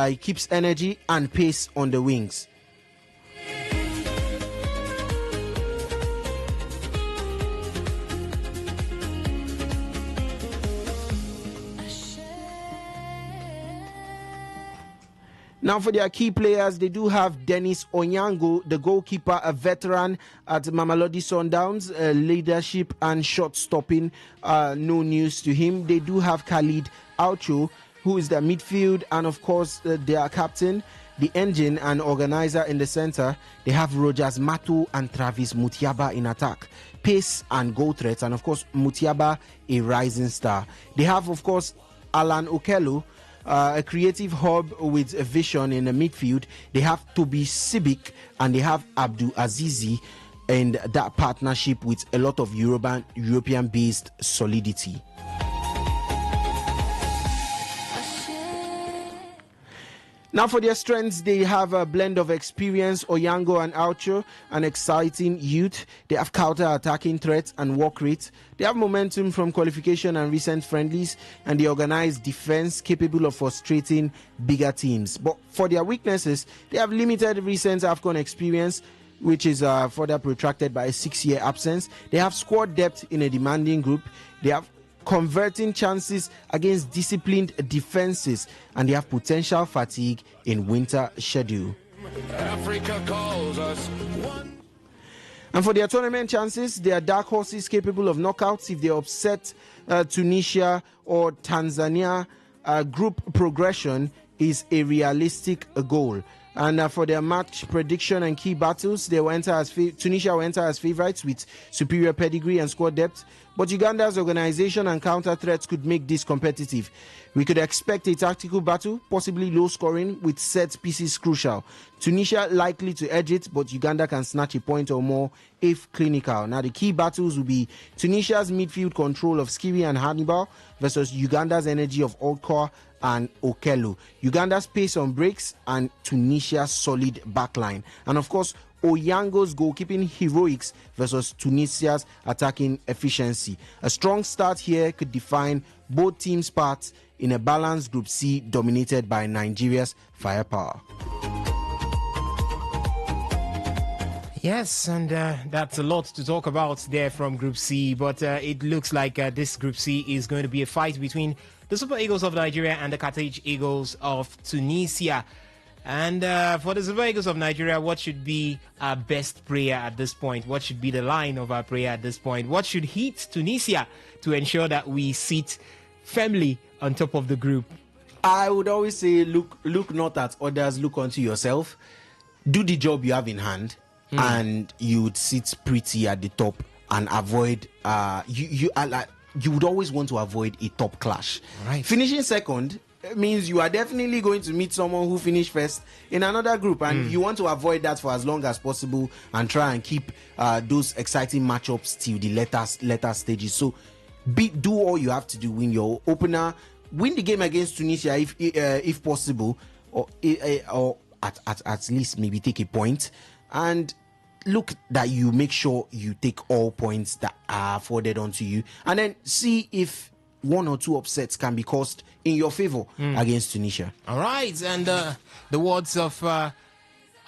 He keeps energy and pace on the wings. Now, for their key players, they do have Dennis Onyango, the goalkeeper, a veteran at Mamelodi Sundowns, leadership and shot stopping, no news to him. They do have Khalid Aucho, who is their midfield, and of course, their captain, the engine and organizer in the center. They have Rogers Mato and Travis Mutiaba in attack, pace and goal threats, and of course, Mutiaba, a rising star. They have, of course, Alan Okello, a creative hub with a vision in the midfield. They have Toby Sibik and they have Abdul Azizi, and that partnership with a lot of European-based solidity. Now, for their strengths, they have a blend of experience, Onyango and Aucho, an exciting youth. They have counter-attacking threats and work rate. They have momentum from qualification and recent friendlies, and they organize defense capable of frustrating bigger teams. But for their weaknesses, they have limited recent AFCON experience, which is further protracted by a 6-year absence. They have squad depth in a demanding group. They have converting chances against disciplined defenses, and they have potential fatigue in winter schedule. Africa calls us. And for their tournament chances, they are dark horses capable of knockouts if they upset Tunisia or Tanzania. Group progression is a realistic goal. And for their match prediction and key battles, they will enter as Tunisia will enter as favourites with superior pedigree and squad depth. But Uganda's organisation and counter threats could make this competitive. We could expect a tactical battle, possibly low scoring, with set pieces crucial. Tunisia likely to edge it, but Uganda can snatch a point or more if clinical. Now, the key battles will be Tunisia's midfield control of Skiri and Hannibal versus Uganda's energy of Oldcore and Okello. Uganda's pace on breaks and Tunisia's solid backline. And of course, Onyango's goalkeeping heroics versus Tunisia's attacking efficiency. A strong start here could define both teams' parts in a balanced Group C dominated by Nigeria's firepower. Yes, and that's a lot to talk about there from Group C, but it looks like this Group C is going to be a fight between the Super Eagles of Nigeria and the Carthage Eagles of Tunisia. And for the Super Eagles of Nigeria, what should be our best prayer at this point? What should be the line of our prayer at this point? What should hit Tunisia to ensure that we sit firmly on top of the group? I would always say, look not at others, look unto yourself. Do the job you have in hand, and you would sit pretty at the top and avoid. You would always want to avoid a top clash. Right. Finishing second means you are definitely going to meet someone who finished first in another group, and you want to avoid that for as long as possible and try and keep those exciting matchups till the later stages. So do all you have to do. Win your opener, win the game against Tunisia if possible, or at least maybe take a point, and look that you make sure you take all points that are afforded onto you, and then see if one or two upsets can be caused in your favor against Tunisia. All right, and the words of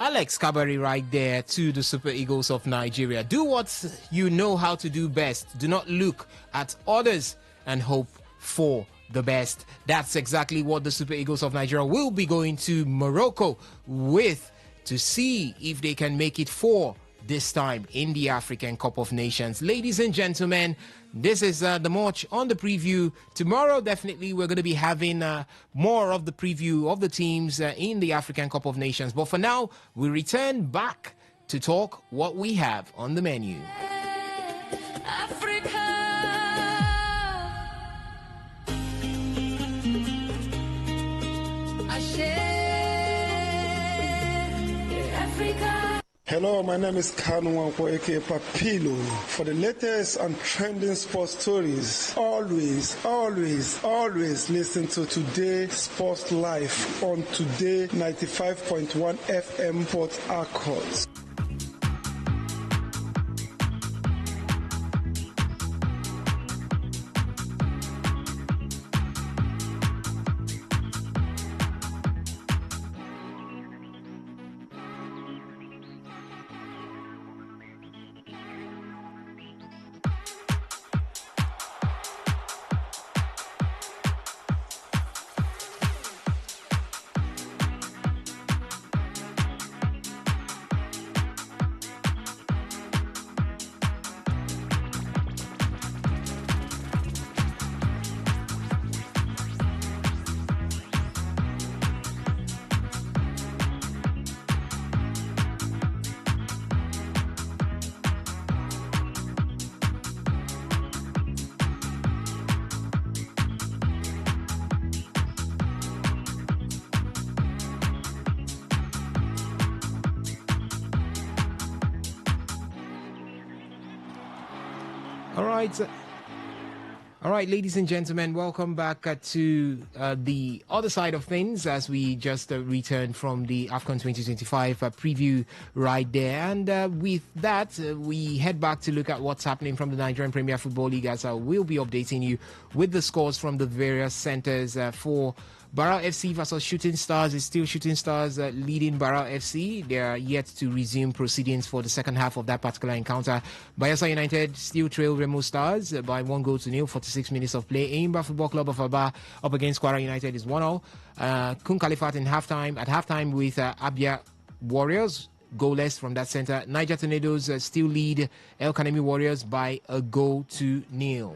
Alex Kabari right there to the Super Eagles of Nigeria. Do what you know how to do best. Do not look at others and hope for the best. That's exactly what the Super Eagles of Nigeria will be going to Morocco with, to see if they can make it for this time in the African Cup of Nations. Ladies and gentlemen, this is the March on the preview. Tomorrow, definitely, we're going to be having more of the preview of the teams in the African Cup of Nations. But for now, we return back to talk what we have on the menu. Africa. I share Africa. Hello, my name is Kanu Wanko, aka Papilo. For the latest and trending sports stories, always listen to Today Sports Live on Today95.1 FM Port Harcourt. All right. All right, ladies and gentlemen, welcome back to the other side of things as we just returned from the AFCON 2025 preview right there. And with that, we head back to look at what's happening from the Nigerian Premier Football League as I will be updating you with the scores from the various centers for Barrow FC versus Shooting Stars. Is still Shooting Stars leading Barrow FC. They are yet to resume proceedings for the second half of that particular encounter. Bayelsa United still trail Remo Stars by 1-0, 46 minutes of play. Eimba Football Club of Aba up against Kwara United is 1-0. Kun Khalifat at halftime with Abia Warriors, goalless from that center. Niger Tornadoes still lead El Kanemi Warriors by 1-0.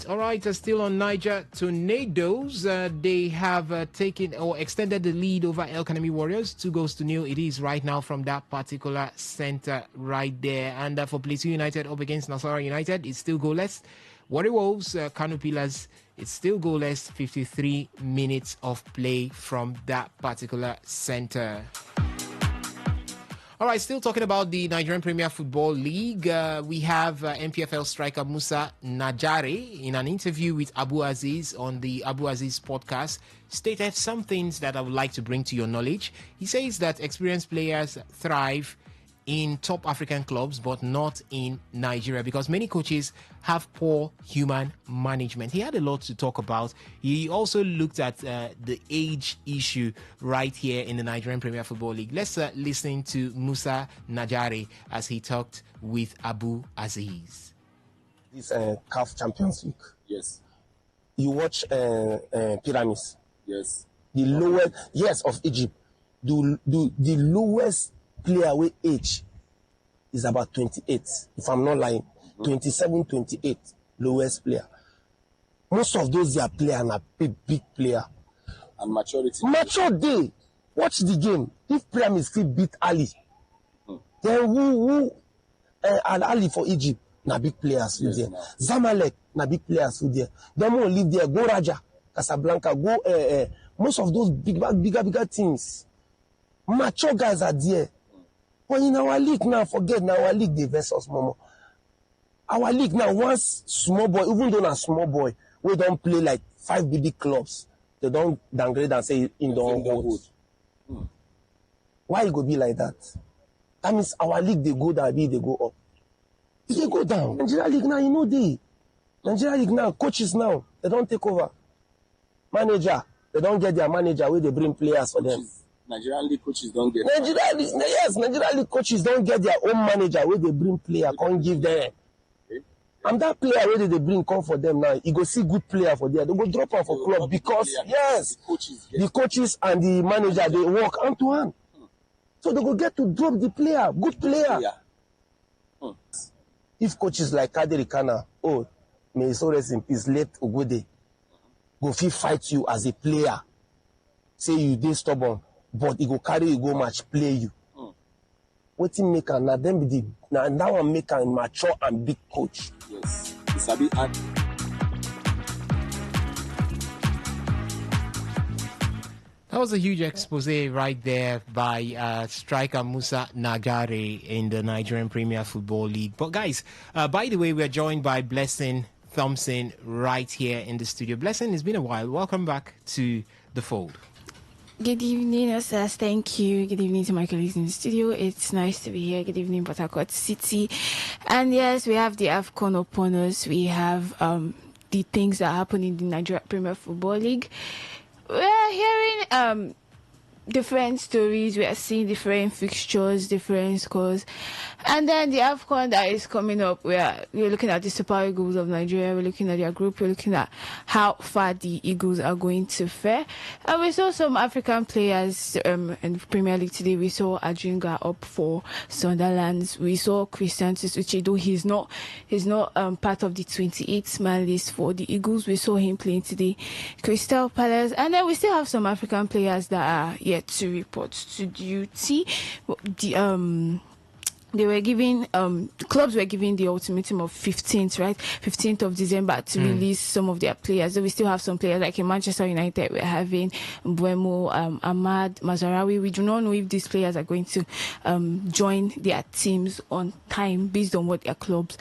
All right. Still on Niger Tornadoes. They have taken or extended the lead over El Kanemi Warriors, 2-0. It is right now from that particular center right there. And for Plateau United up against Nasarawa United, it's still goalless. Warri Wolves, Kano Pillars, it's still goalless. 53 minutes of play from that particular center. All right, still talking about the Nigerian Premier Football League. We have MPFL striker Musa Najari in an interview with Abu Aziz on the Abu Aziz podcast stated some things that I would like to bring to your knowledge. He says that experienced players thrive in top African clubs, but not in Nigeria because many coaches have poor human management. He had a lot to talk about. He also looked at the age issue right here in the Nigerian Premier Football League. Let's listen to Musa Najari as he talked with Abu Aziz. This CAF Champions League. Yes. You watch Pyramids. Yes. The lowest, yes, of Egypt. The lowest player with age is about 28, if I'm not lying. 27, 28, lowest player. Most of those their player are big player. And maturity. Mature day. Watch the game. If Pyramids still beat Ali, then who and Ali for Egypt, na big players yes, there. Zamalek, na big players there. Them won't live there. Go Raja, Casablanca, go most of those bigger teams. Mature guys are there. But in our league now, forget now our league they versus Momo. Our league now, once small boy, even though a small boy, we don't play like 5 big clubs. They don't downgrade and say in the hold. Why it go be like that? That means our league they go down, they go up. If they go down, Nigeria league now, you know Nigeria league now, coaches now, they don't take over. Manager, they don't get their manager where they bring players for them. Nigerian league coaches don't get Nigerian league coaches don't get their own manager where they bring player, can't give them. Okay. And that player where they bring come for them now, you go see good player for there. They go drop out for club because yes, the coaches and the manager they work hand to hand. So they go get to drop the player, good player. If coaches like Kadiri Kana, may so rest in peace, let Ogode go fight you as a player. Say you did stubborn. But he go carry you go match play you. What him make now them be the now one make a mature and big coach. Yes. It's a bit hard. That was a huge expose right there by striker Musa Nagare in the Nigerian Premier Football League. But guys, by the way, we are joined by Blessing Thompson right here in the studio. Blessing, it's been a while. Welcome back to the fold. Good evening, sir. Thank you. Good evening to my colleagues in the studio. It's nice to be here. Good evening, Port Harcourt City. And yes, we have the AFCON upon us. We have the things that happen in the Nigeria Premier Football League. We're hearing different stories. We are seeing different fixtures, different scores. And then the AFCON that is coming up, we're looking at the Super Eagles of Nigeria. We're looking at their group. We're looking at how far the Eagles are going to fare. And we saw some African players in the Premier League today. We saw Adjunga up for Sunderland. We saw Christian Tsuchi, though he's not part of the 28-man list for the Eagles. We saw him playing today, Crystal Palace. And then we still have some African players that are yet to report to duty. They were giving clubs were giving the ultimatum of 15th of December to release some of their players. So we still have some players like in Manchester United. We're having Buemo, Ahmad, Mazarawi. We do not know if these players are going to join their teams on time based on what their clubs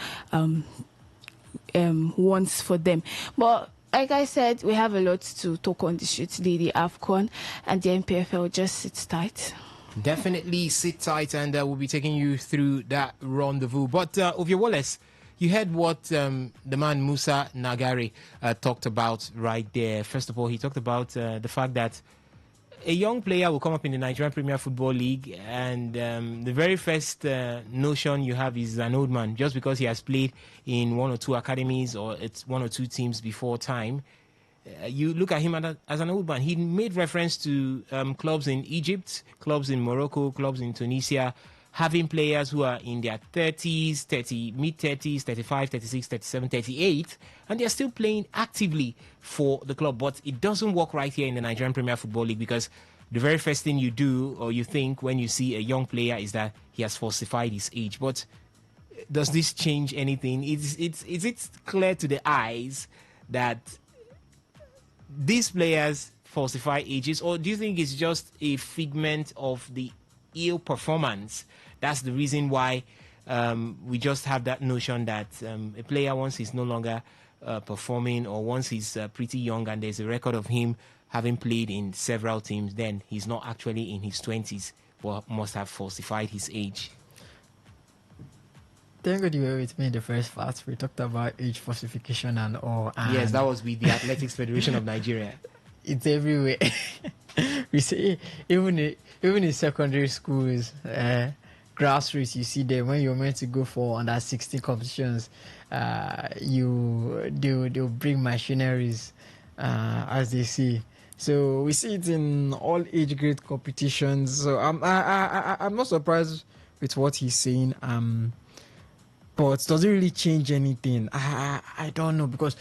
wants for them. But like I said, we have a lot to talk on the show today. The AFCON and the NPFL. Just sit tight. Definitely sit tight, and we'll be taking you through that rendezvous. But Ovie Wallace, you heard what the man Musa Nagari talked about right there. First of all, he talked about the fact that a young player will come up in the Nigerian Premier Football League, and the very first notion you have is an old man, just because he has played in one or two academies or it's one or two teams before time. You look at him as an old man. He made reference to clubs in Egypt, clubs in Morocco, clubs in Tunisia, having players who are in their 30s, mid-30s, 35, 36, 37, 38, and they're still playing actively for the club. But it doesn't work right here in the Nigerian Premier Football League, because the very first thing you do or you think when you see a young player is that he has falsified his age. But does this change anything? Is it clear to the eyes that these players falsify ages, or do you think it's just a figment of the ill performance? That's the reason why we just have that notion that a player, once he's no longer performing, or once he's pretty young and there's a record of him having played in several teams, then he's not actually in his 20s, but must have falsified his age. Thank God you were with me in the first part. We talked about age falsification and all. And yes, that was with the Athletics Federation of Nigeria. It's everywhere. We see even in secondary schools, grassroots. You see them when you're meant to go for under 16 competitions. They'll bring machineries, as they say. So we see it in all age grade competitions. So I'm not surprised with what he's saying. But does it really change anything? I don't know, because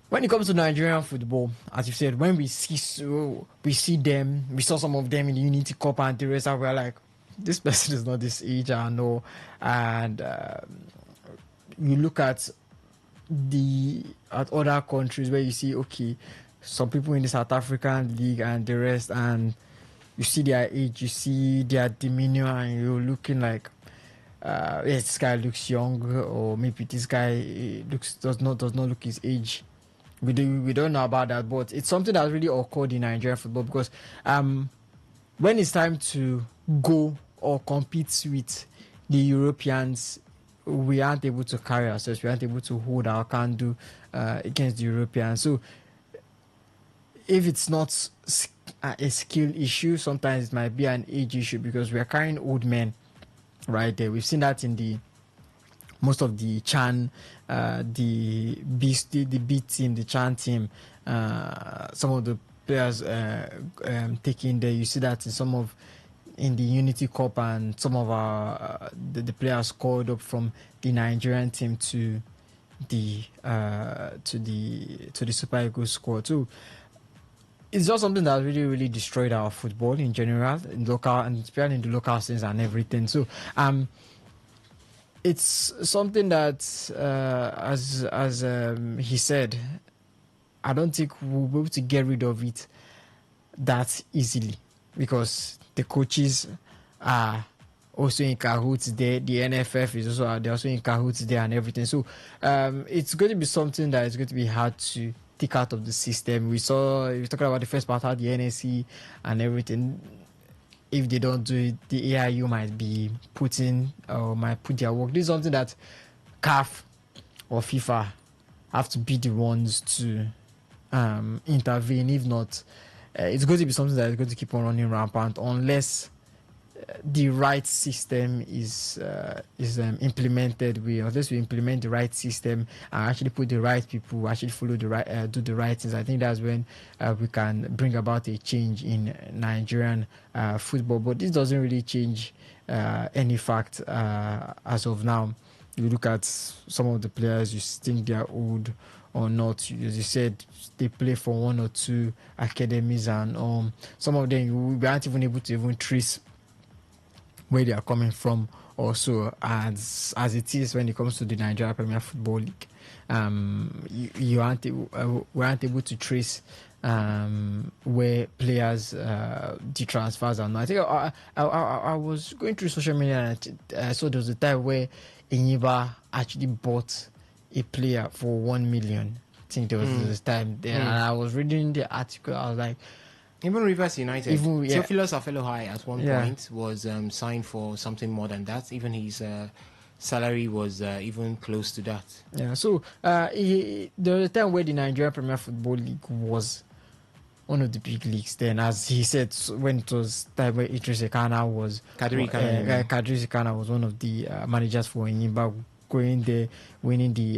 when it comes to Nigerian football, as you said, when we see them, we saw some of them in the Unity Cup and the rest, and we're like, this person is not this age, I know. And you look at other countries where you see, okay, some people in the South African league and the rest, and you see their age, you see their demeanor, and you're looking like, yes, this guy looks young, or maybe this guy does not look his age. We don't know about that, but it's something that really occurred in Nigerian football, because when it's time to go or compete with the Europeans, we aren't able to carry ourselves. We aren't able to hold our candle against the Europeans. So if it's not a skill issue, sometimes it might be an age issue, because we are carrying old men right there. We've seen that in most of the Chan, the B team, the Chan team. Some of the players taking there. You see that in the Unity Cup, and some of our the players called up from the Nigerian team to the Super Eagles squad too. It's just something that really, really destroyed our football in general, in local, and especially in the local scenes and everything. So, it's something that, as he said, I don't think we'll be able to get rid of it that easily, because the coaches are also in cahoots there. The NFF is they're also in cahoots there and everything. So, it's going to be something that is going to be hard to take out of the system. We talking about the first part, how the NSC and everything. If they don't do it, the AIU might put their work. This is something that CAF or FIFA have to be the ones to intervene. If not, it's going to be something that is going to keep on running rampant unless the right system is implemented. Unless we implement the right system and actually put the right people, actually follow the right, do the right things. I think that's when we can bring about a change in Nigerian football. But this doesn't really change any fact as of now. You look at some of the players, you think they are old or not. As you said, they play for one or two academies, and some of them we aren't even able to even trace where they are coming from. Also, as it is when it comes to the Nigeria Premier Football League, we aren't able to trace where players the transfers are. I think I was going through social media and I saw there was a time where Enyiba actually bought a player for 1 million. I think there was this time there, and I was reading the article. I was like, even Rivers United, Theophilus Afelohi at one point was signed for something more than that. Even his salary was even close to that. Yeah, so there was a time where the Nigerian Premier Football League was one of the big leagues then, as he said, when it was time where Idris Ekana was Kadri Ekana was one of the managers for Enyimba, going there, winning the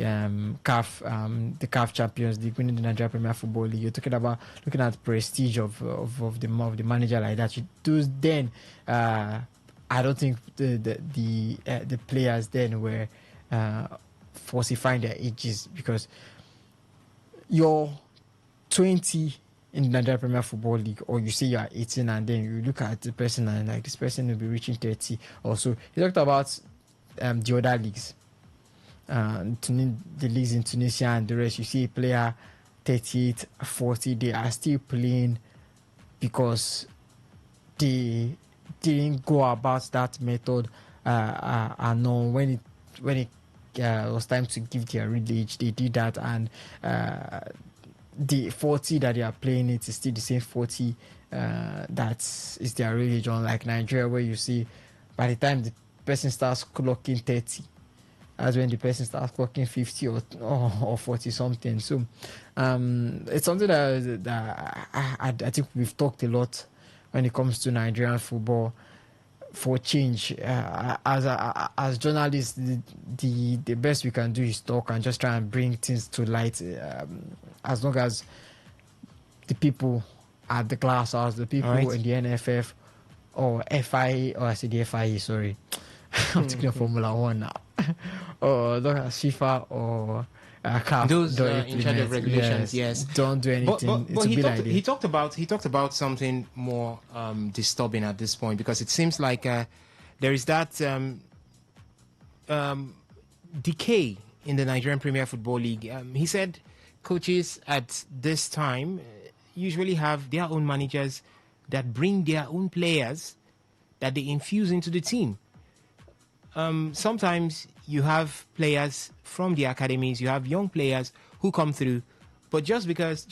CAF Champions League, winning the Nigeria Premier Football League. You're talking about looking at prestige of the manager like that. Those then, I don't think the players then were falsifying their ages, because you're 20 in the Nigeria Premier Football League, or you say you are 18 and then you look at the person and like this person will be reaching 30 or so. He talked about the other leagues, the leagues in Tunisia and the rest. You see a player 38, 40, they are still playing because they didn't go about that method. And no, when it was time to give their real age, they did that, and the 40 that they are playing, it is still the same 40 that is their real age. Unlike Nigeria, where you see by the time the person starts clocking 30, that's when the person starts clocking 50 or 40 something. So it's something that I think we've talked a lot when it comes to Nigerian football. For change, as journalists, the best we can do is talk and just try and bring things to light. As long as the people at the glass house, the people in the NFF or FIA, or I said the FIA, sorry, I'm thinking of Formula One now, or FIFA or CAF, those in charge of regulations, yes, don't do anything. But he talked about something more disturbing at this point, because it seems like there is that decay in the Nigerian Premier Football League. He said coaches at this time usually have their own managers that bring their own players that they infuse into the team. Sometimes you have players from the academies, you have young players who come through, but just because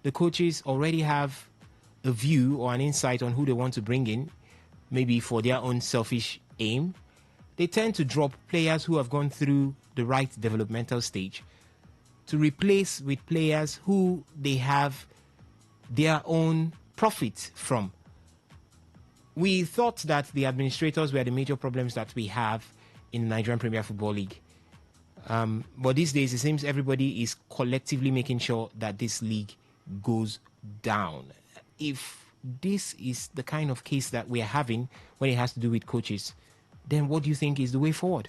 the coaches already have a view or an insight on who they want to bring in, maybe for their own selfish aim, they tend to drop players who have gone through the right developmental stage to replace with players who they have their own profit from. We thought that the administrators were the major problems that we have in the Nigerian Premier Football League. But these days, it seems everybody is collectively making sure that this league goes down. If this is the kind of case that we are having when it has to do with coaches, then what do you think is the way forward?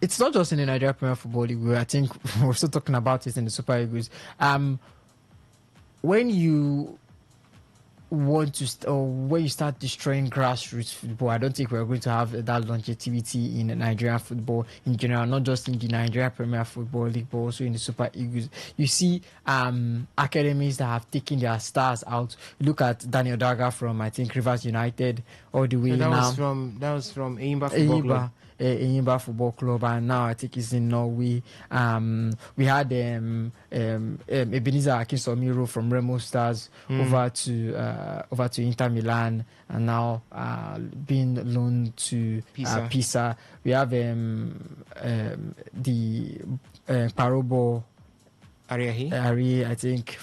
It's not just in the Nigeria Premier Football League. I think we're still talking about it in the Super Eagles. When you want to or when you start destroying grassroots football, I don't think we're going to have that longevity in Nigerian football in general, not just in the Nigeria Premier Football League, but also in the Super Eagles. You see academies that have taken their stars out. Look at Daniel Daga from, I think, Rivers United, all the way that now. That was from Enyimba Football Club. Enyimba Football Club, and now I think he's in Norway. We had Ebenezer Akinsomiro from Remo Stars over to Inter Milan, and now being loaned to Pisa. We have the Parobo Ari, I think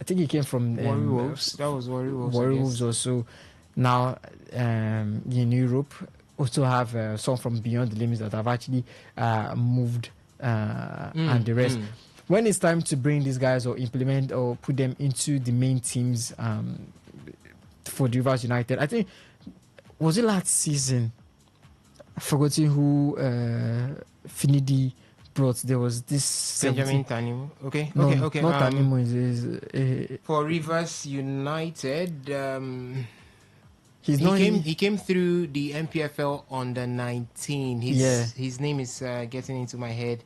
he came from Warri Wolves. That was Warri Wolves. Warri Wolves also. Now in Europe, also have some from beyond the limits that have actually moved and the rest. When it's time to bring these guys or implement or put them into the main teams for the Rivers United, I think, was it last season? I've forgotten who Finidi brought. There was this Benjamin Tanimo. Okay. No, okay. Not Tanimo. Is for Rivers United. He came through the MPFL under 19. His name is getting into my head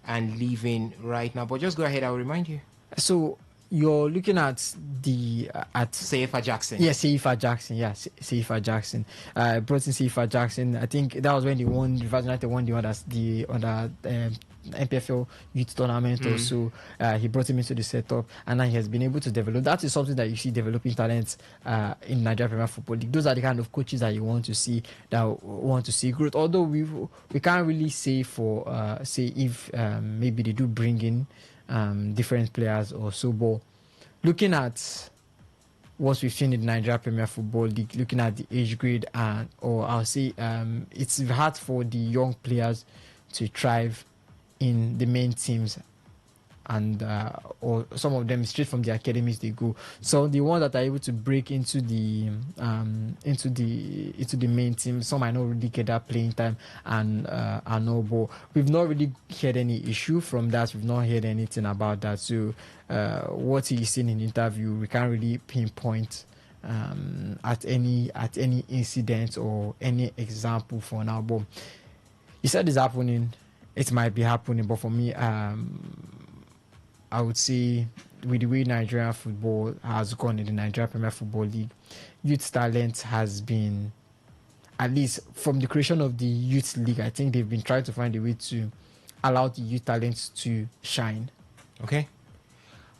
and leaving right now. But just go ahead. I'll remind you. So you're looking at Seifa Jackson. Yeah, Seifa Jackson. Yeah, Seifa Jackson. Brought in Seifa Jackson. I think that was when they won. Rivers United won the under MPFL youth tournament. Also, he brought him into the setup, and now he has been able to develop. That is something that you see developing talents in Nigeria Premier Football League. Those are the kind of coaches that you want to see, growth. Although we can't really say if maybe they do bring in different players or so, but looking at what we've seen in the Nigeria Premier Football League, looking at the age grade, or I'll say it's hard for the young players to thrive in the main teams, and or some of them straight from the academies they go. So the ones that are able to break into the main team, some might not really get that playing time and no, but we've not really heard any issue from that. We've not heard anything about that. So what he's seen in the interview, we can't really pinpoint at any incident or any example for now. But he said it's happening. It might be happening, but for me, I would say with the way Nigerian football has gone in the Nigeria Premier Football League, youth talent has been, at least from the creation of the youth league, I think they've been trying to find a way to allow the youth talents to shine. Okay.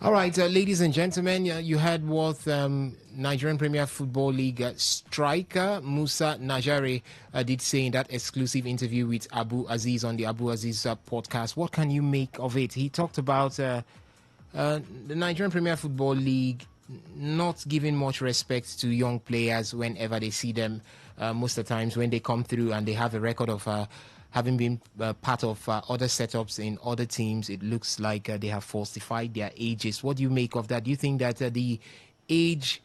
All right, ladies and gentlemen, you heard what Nigerian Premier Football League striker Musa Najare did say in that exclusive interview with Abu Aziz on the Abu Aziz podcast. What can you make of it? He talked about the Nigerian Premier Football League not giving much respect to young players whenever they see them. Most of the times when they come through and they have a record of having been part of other setups in other teams, it looks like they have falsified their ages. What do you make of that? Do you think that the age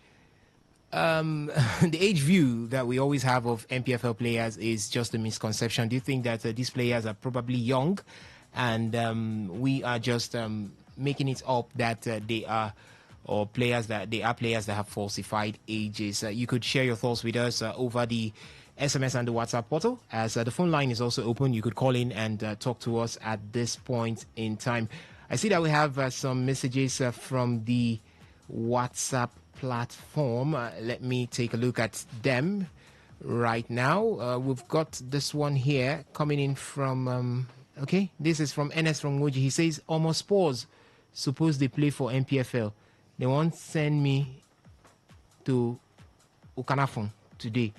view that we always have of MPFL players is just a misconception? Do you think that these players are probably young and we are just making it up that they are players that have falsified ages? You could share your thoughts with us over the SMS and the WhatsApp portal, as the phone line is also open. You could call in and talk to us at this point in time. I see that we have some messages from the WhatsApp platform. Let me take a look at them right now. We've got this one here coming in from, this is from NS from Moji. He says, almost Spurs, suppose they play for MPFL. They won't send me to Okanafon today.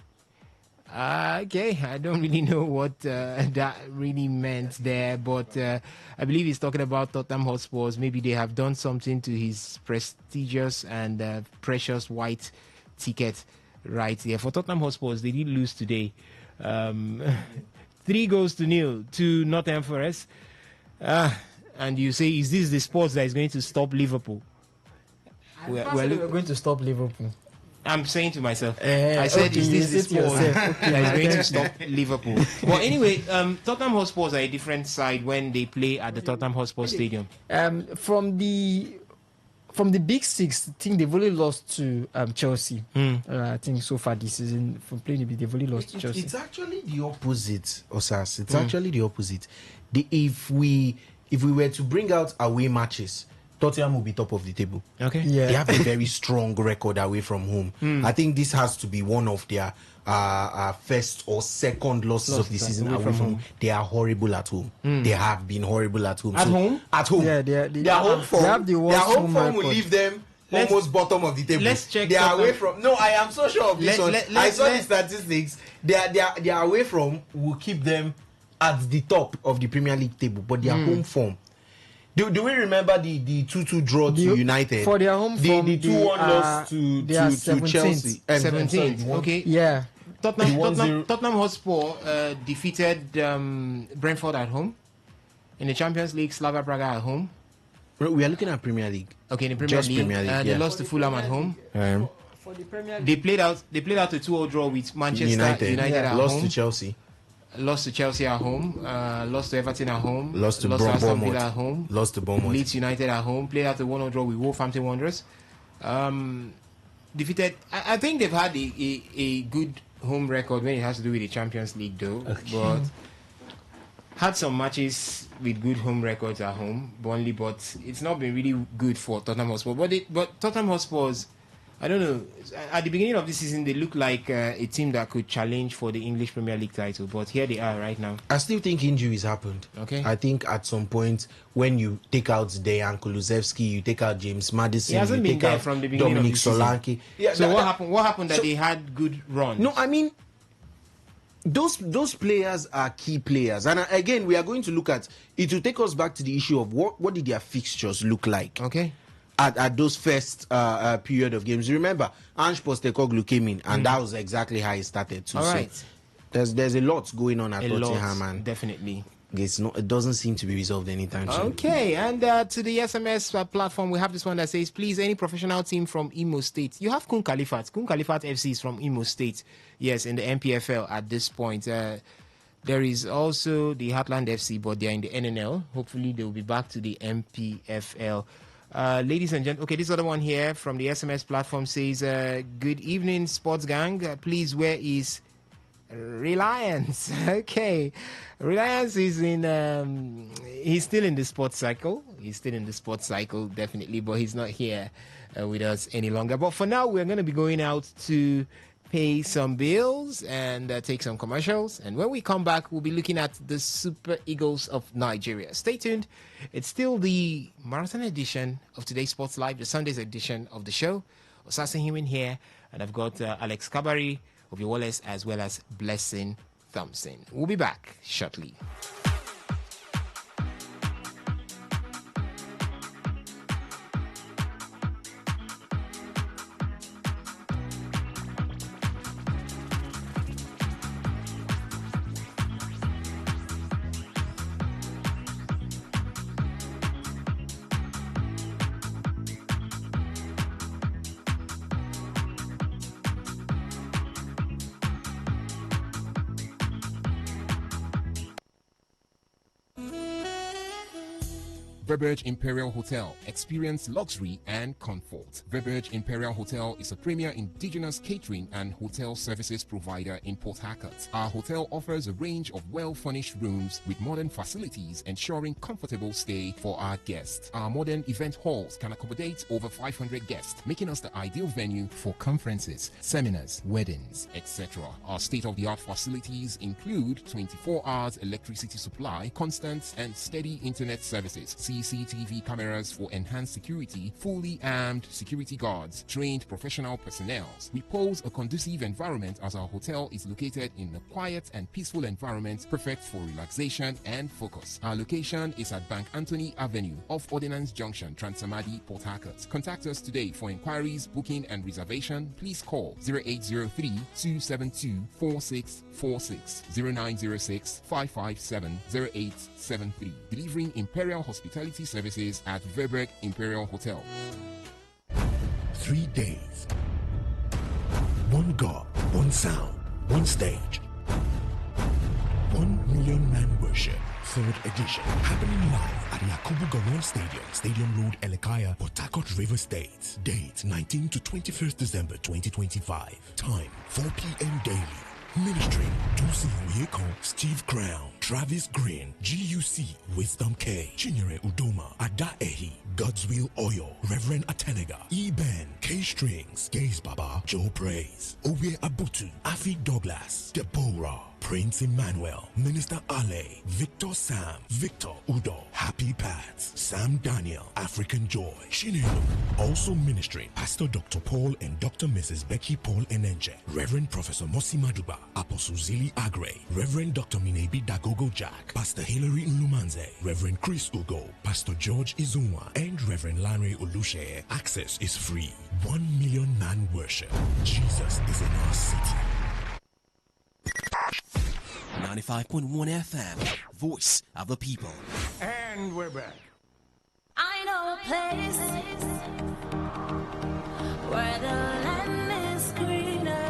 Okay, I don't really know what that really meant there, but I believe he's talking about Tottenham Hotspurs. Maybe they have done something to his prestigious and precious white ticket right there. For Tottenham Hotspurs, they did lose today. 3-0 to Nottingham Forest. And you say, is this the sports that is going to stop Liverpool? We're going to stop Liverpool. I'm saying to myself, I said, is this the sport that is going to stop Liverpool? Well, anyway, Tottenham Hotspurs are a different side when they play at the Tottenham Hotspur Stadium. From the Big Six, I think they've only lost to Chelsea. I think so far this season, from playing they've only lost to Chelsea. It's actually the opposite, Osas. It's actually the opposite. If we were to bring out away matches, Tottenham will be top of the table. Okay. Yeah. They have a very strong record away from home. I think this has to be one of their first or second losses of the season away from home. They are horrible at home. They have been horrible at home. At home? At home. Yeah, their home form. They have the worst their home form record. will leave them almost bottom of the table. Let's check. They are away from. No, I am so sure of this one. I saw the statistics. Their away from will keep them at the top of the Premier League table, but their home form. Do we remember the 2-2 draw to United? For their home form, the 2-1 loss to Chelsea. 17th. Okay. Yeah. Tottenham Hotspur defeated Brentford at home. In the Champions League, Slavia Praga at home. We are looking at Premier League. Okay, in the Premier League, they lost to Fulham at home. For the Premier League, They played out a 2-0 draw with Manchester United at lost home. to Chelsea. Lost to Chelsea at home. Lost to Everton at home. Lost to Aston Villa at home. Lost to Bournemouth. Leeds United at home. Played out a 1-0 draw with Wolverhampton Wanderers. Defeated. I think they've had a good home record when it has to do with the Champions League, though. Okay. But had some matches with good home records at home, Burnley, but it's not been really good for Tottenham Hotspur. But Tottenham Hotspurs, I don't know. At the beginning of the season, they looked like a team that could challenge for the English Premier League title, but here they are right now. I still think injuries happened. Okay. I think at some point when you take out Dejan Kulusevski, you take out James Maddison, He hasn't you been take there out from the beginning Dominic of the season. Solanke. Yeah, so what happened? What happened that they had good runs? No, I mean, those players are key players, and again, we are going to look at it. Will take us back to the issue of what did their fixtures look like? Okay. At those first period of games. Remember, Ange Postecoglou came in, and that was exactly how he started too. All right. So there's a lot going on at Tottenham, and definitely. It doesn't seem to be resolved anytime soon. Okay, and to the SMS platform, we have this one that says, please, any professional team from Imo State. You have Kun Khalifat. Kun Khalifat FC is from Imo State. Yes, in the MPFL at this point. There is also the Heartland FC, but they're in the NNL. Hopefully, they will be back to the MPFL. Ladies and gentlemen, okay, this other one here from the SMS platform says, good evening, sports gang. Please, where is Reliance? Okay, Reliance is in he's still in the sports cycle. Definitely, but he's not here with us any longer. But for now, we're going to be going out to pay some bills and take some commercials, and when we come back, we'll be looking at the Super Eagles of Nigeria. Stay tuned. It's still the marathon edition of today's Sports Live, the Sunday's edition of the show. Osasa Hemin here, and I've got Alex Kabari of your Wallace, as well as Blessing Thompson. We'll be back shortly. Verberge Imperial Hotel. Experience luxury and comfort. Verberge Imperial Hotel is a premier indigenous catering and hotel services provider in Port Harcourt. Our hotel offers a range of well-furnished rooms with modern facilities, ensuring comfortable stay for our guests. Our modern event halls can accommodate over 500 guests, making us the ideal venue for conferences, seminars, weddings, etc. Our state-of-the-art facilities include 24 hours electricity supply, constant and steady internet services, CCTV cameras for enhanced security, fully armed security guards, trained professional personnel. We pose a conducive environment as our hotel is located in a quiet and peaceful environment perfect for relaxation and focus. Our location is at Bank Anthony Avenue off Ordnance Junction, Transamadi, Port Harcourt. Contact us today for inquiries, booking and reservation. Please call 0803-272-4646, 0906-557-0873. Delivering Imperial Hospitality services at Verberg Imperial Hotel. 3 days. One God, one sound, one stage. 1 million man worship. 3rd edition. Happening live at Yakubu Gowon Stadium, Stadium Road, Elekaya, Port Harcourt, River State. Date 19 to 21st December 2025. Time 4 p.m. daily. Ministry, Dusi Oyeko, Steve Crown, Travis Green, GUC, Wisdom K, Chinyere Udoma, Ada Ehi, God's Will Oil, Reverend Atenega, E-Ben, K-Strings, Gaze Baba, Joe Praise, Owe Abutu, Afi Douglas, Deborah, Prince Emmanuel, Minister Ale, Victor Sam, Victor Udo, Happy Pats, Sam Daniel, African Joy, Shinelo. Also ministering, Pastor Dr. Paul and Dr. Mrs. Becky Paul Enenche, Reverend Professor Mosi Maduba, Apostle Zili Agre, Reverend Dr. Minebi Dagogo Jack, Pastor Hilary Nlumanze, Reverend Chris Ugo, Pastor George Izunwa, and Reverend Larry Olushe. Access is free. 1 million man worship. Jesus is in our city. 95.1 FM, voice of the people. And we're back. I know a place where the land is greener.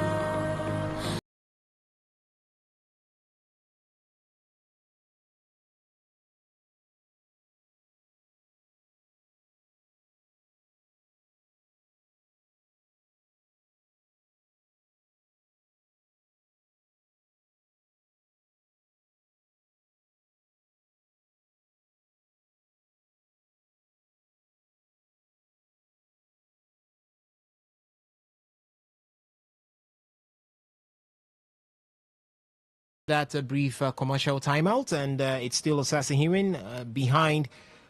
That a brief commercial timeout, and it's still Assassin Hearing behind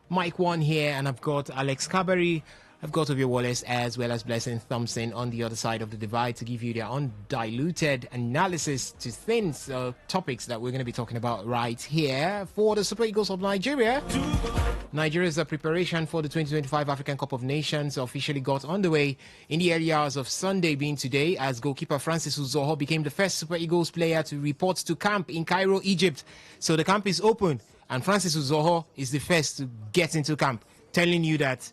Mike One here, and I've got Alex Caberry, I've got Ovia Wallace, as well as Blessing Thompson on the other side of the divide to give you their undiluted analysis to things, topics that we're going to be talking about right here for the Super Eagles of Nigeria. Nigeria's preparation for the 2025 African Cup of Nations officially got underway in the early hours of Sunday, being today, as goalkeeper Francis Uzoho became the first Super Eagles player to report to camp in Cairo, Egypt. So the camp is open, and Francis Uzoho is the first to get into camp, telling you that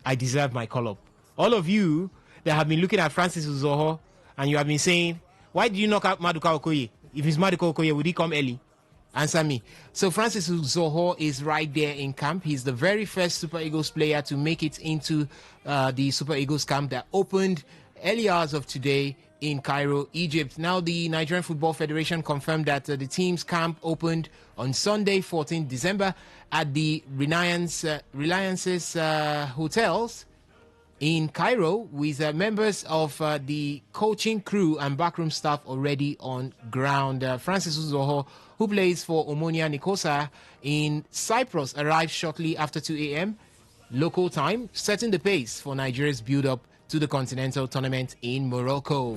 I deserve my call-up. All of you that have been looking at Francis Uzoho and you have been saying, why did you knock out Maduka Okoye? If it's Maduka Okoye, would he come early? Answer me. So Francis Uzoho is right there in camp. He's the very first Super Eagles player to make it into the Super Eagles camp that opened early hours of today in Cairo, Egypt. Now, the Nigerian Football Federation confirmed that the team's camp opened on Sunday, 14 December, at the Reliance's hotels in Cairo, with members of the coaching crew and backroom staff already on ground. Francis Uzoho, who plays for Omonia Nicosia in Cyprus, arrived shortly after 2 a.m. local time, setting the pace for Nigeria's build-up to the continental tournament in Morocco.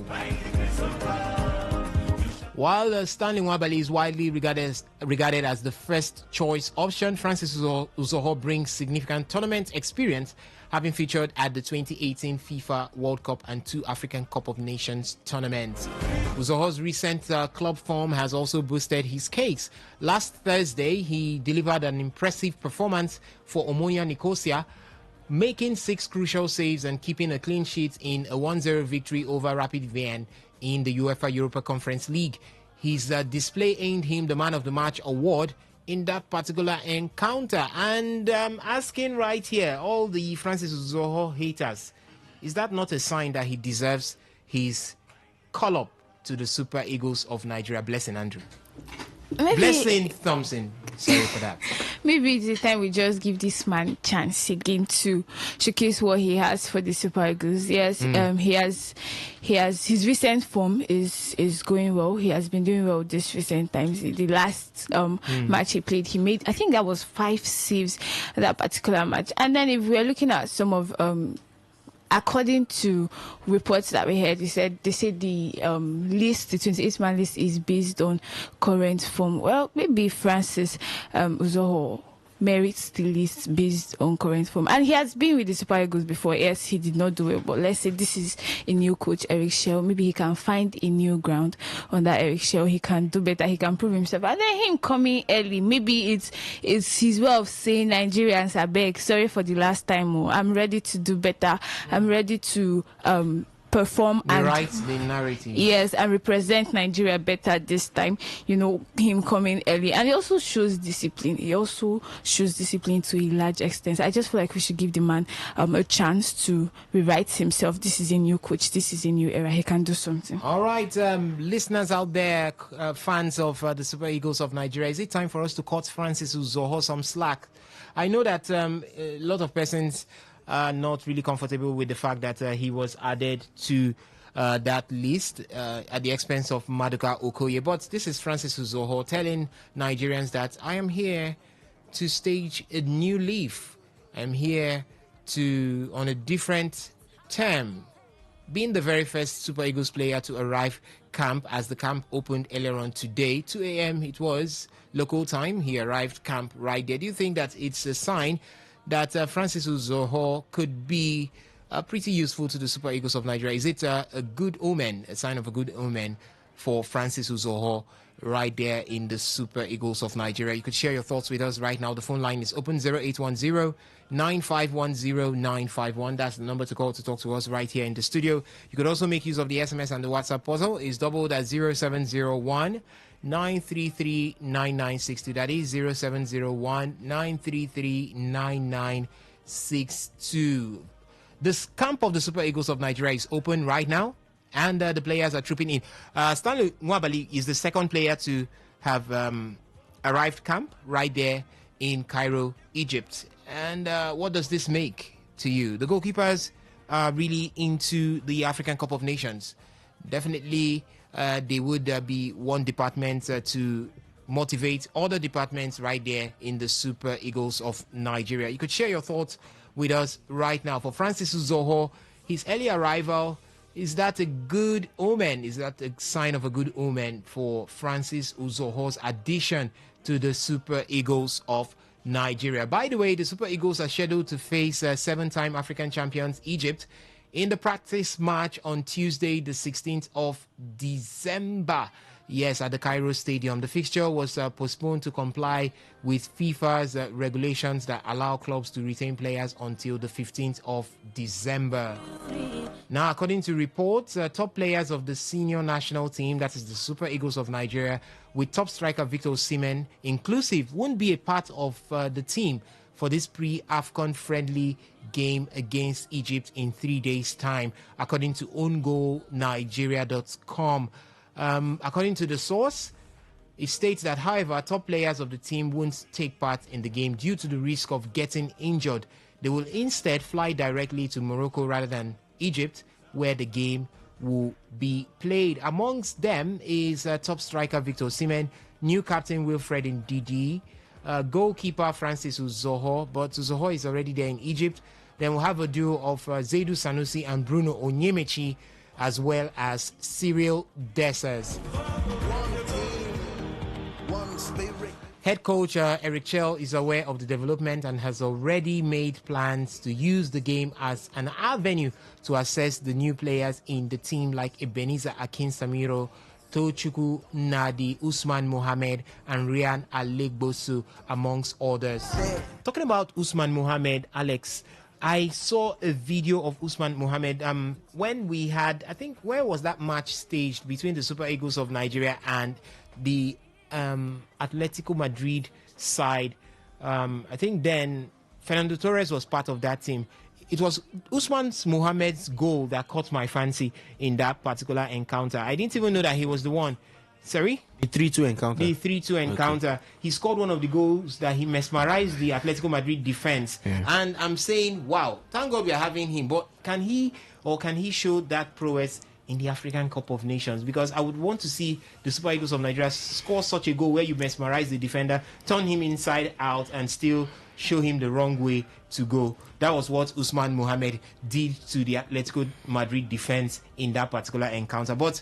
While Stanley Nwabali is widely regarded as the first choice option, Francis Uzoho brings significant tournament experience, having featured at the 2018 FIFA World Cup and 2 African Cup of Nations tournaments. Uzoho's recent club form has also boosted his case. Last Thursday, he delivered an impressive performance for Omonia Nicosia, making 6 crucial saves and keeping a clean sheet in a 1-0 victory over Rapid Vienna in the UEFA Europa Conference League. His display earned him the Man of the Match award in that particular encounter. And asking right here, all the Francis Uzoho haters, is that not a sign that he deserves his call-up to the Super Eagles of Nigeria? Blessing, Andrew. Blessing Thompson. Sorry for that. Maybe it's the time we just give this man a chance again to showcase what he has for the Super Eagles. Yes, he has his recent form is going well. He has been doing well this recent times. The last match he played, he made, I think that was 5 saves that particular match. And then if we are looking at some of according to reports that we heard, they said the list, the 28-man list, is based on current form. Well, maybe Francis Uzoho merits the list based on current form. And he has been with the Super Eagles before. Yes, he did not do it, but let's say this is a new coach, Eric Shell. Maybe he can find a new ground under Eric Shell. He can do better. He can prove himself. And then him coming early, maybe it's his way of saying, Nigerians, I beg, sorry for the last time. I'm ready to do better. I'm ready to perform and write the narrative. Yes, and represent Nigeria better this time. You know, him coming early, and he also shows discipline. He also shows discipline to a large extent. I just feel like we should give the man a chance to rewrite himself. This is a new coach. This is a new era. He can do something. All right, listeners out there, fans of the Super Eagles of Nigeria, is it time for us to cut Francis Uzoho some slack? I know that a lot of persons are not really comfortable with the fact that he was added to that list at the expense of Maduka Okoye. But this is Francis Uzoho telling Nigerians that I am here to stage a new leaf. I'm here to, on a different term, being the very first Super Eagles player to arrive camp as the camp opened earlier on today. 2 a.m. it was local time. He arrived camp right there. Do you think that it's a sign that Francis Uzoho could be pretty useful to the Super Eagles of Nigeria? Is it a good omen, a sign of a good omen for Francis Uzoho right there in the Super Eagles of Nigeria? You could share your thoughts with us right now. The phone line is open, 0810-9510-951. That's the number to call to talk to us right here in the studio. You could also make use of the SMS and the WhatsApp portal. It's doubled at 0701 933 9962. That is 0701 933 9962. This camp of the Super Eagles of Nigeria is open right now, and the players are trooping in. Stanley Nwabali is the second player to have arrived camp right there in Cairo, Egypt. And what does this make to you? The goalkeepers are really into the African Cup of Nations. Definitely, they would be one department to motivate other departments right there in the Super Eagles of Nigeria. You could share your thoughts with us right now. For Francis Uzoho, his early arrival, is that a good omen? Is that a sign of a good omen for Francis Uzoho's addition to the Super Eagles of Nigeria? By the way, the Super Eagles are scheduled to face seven-time African champions Egypt in the practice match on Tuesday, the 16th of December. Yes, at the Cairo Stadium. The fixture was postponed to comply with FIFA's regulations that allow clubs to retain players until the 15th of December. Now, according to reports, top players of the senior national team, that is the Super Eagles of Nigeria, with top striker Victor Osimhen inclusive, won't be a part of the team for this pre-AFCON friendly game against Egypt in 3 days' time, according to OwnGoalNigeria.com. According to the source, it states that, however, top players of the team won't take part in the game due to the risk of getting injured. They will instead fly directly to Morocco rather than Egypt, where the game will be played. Amongst them is top striker Victor Osimhen, new captain Wilfred Ndidi, goalkeeper Francis Uzoho, but Uzoho is already there in Egypt. Then we'll have a duo of Zaidu Sanusi and Bruno Onyemechi, as well as Cyril Dessers. Head coach Eric Chell is aware of the development and has already made plans to use the game as an avenue to assess the new players in the team, like Ebenezer Akinsamiro, Tochukwu Nadi, Usman Mohammed, and Ryan Alegbosu, amongst others. Talking about Usman Mohammed, Alex, I saw a video of Usman Mohammed when we had, I think, where was that match staged between the Super Eagles of Nigeria and the Atletico Madrid side. I think then Fernando Torres was part of that team. It was Usman Mohammed's goal that caught my fancy in that particular encounter. I didn't even know that he was the one. Sorry? The 3-2 encounter. The 3-2 encounter. Okay. He scored one of the goals that he mesmerized the Atletico Madrid defense. Yeah. And I'm saying, wow, thank God we are having him. But can he show that prowess in the African Cup of Nations? Because I would want to see the Super Eagles of Nigeria score such a goal where you mesmerize the defender, turn him inside out, and still show him the wrong way to go. That was what Usman Mohammed did to the Atletico Madrid defense in that particular encounter. But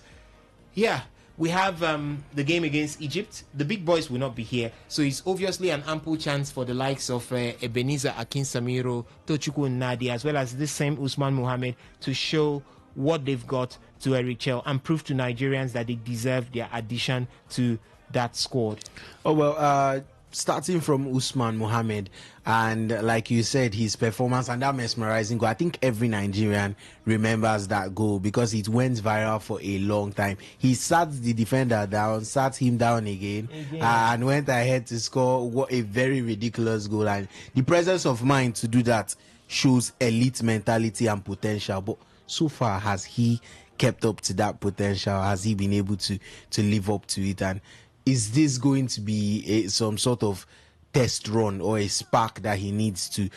yeah, we have the game against Egypt. The big boys will not be here, so it's obviously an ample chance for the likes of Ebenezer Akinsamiro, Tochukwu Nadi, as well as this same Usman Mohammed to show what they've got to Eric Chell and prove to Nigerians that they deserve their addition to that squad. Oh, well, starting from Usman Mohammed, and like you said, his performance and that mesmerizing goal, I think every Nigerian remembers that goal because it went viral for a long time. He sat the defender down, sat him down again. And went ahead to score. What a very ridiculous goal. And the presence of mind to do that shows elite mentality and potential. But so far, has he kept up to that potential? Has he been able to live up to it? And is this going to be some sort of test run or a spark that he needs to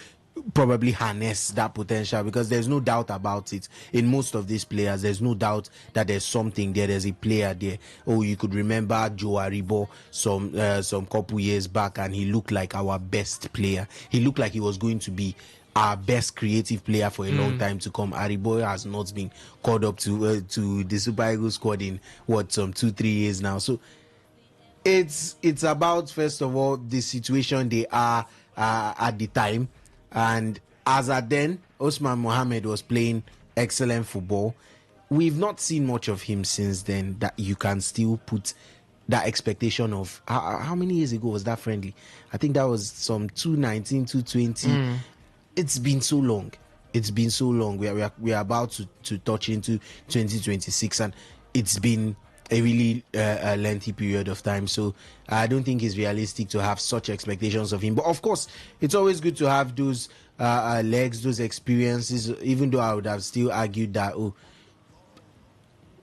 probably harness that potential, because there's no doubt about it. In most of these players, there's no doubt that there's something there. There's a player there. Oh, you could remember Joe Aribo some couple years back, and he looked like our best player. He looked like he was going to be our best creative player for a long time to come. Aribo has not been called up to the Super Eagles squad in some 2-3 years now. So it's about, first of all, the situation they are at the time. And as at then, Osman Mohammed was playing excellent football. We've not seen much of him since then that you can still put that expectation of how many years ago was that friendly? I think that was some 2019, 2020. It's been so long. We are about to touch into 2026, and it's been a really lengthy period of time. So I don't think it's realistic to have such expectations of him. But of course, it's always good to have those legs, those experiences, even though I would have still argued that,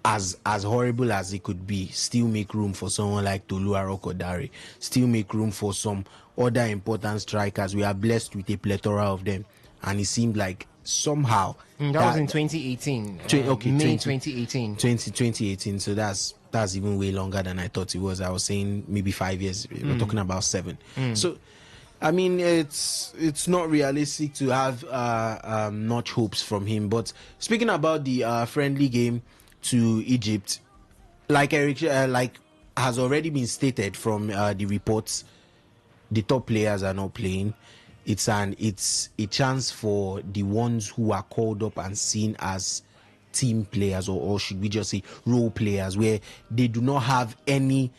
as horrible as it could be, still make room for someone like Tolu Arokodare, still make room for some other important strikers. We are blessed with a plethora of them, and it seemed like somehow that was in 2018. May 2018. So that's even way longer than I thought it was. I was saying maybe 5 years. We're talking about 7. So I mean, it's not realistic to have much hopes from him. But speaking about the friendly game to Egypt, like Eric has already been stated from the reports, the top players are not playing. It's a chance for the ones who are called up and seen as team players, or should we just say role players, where they do not have any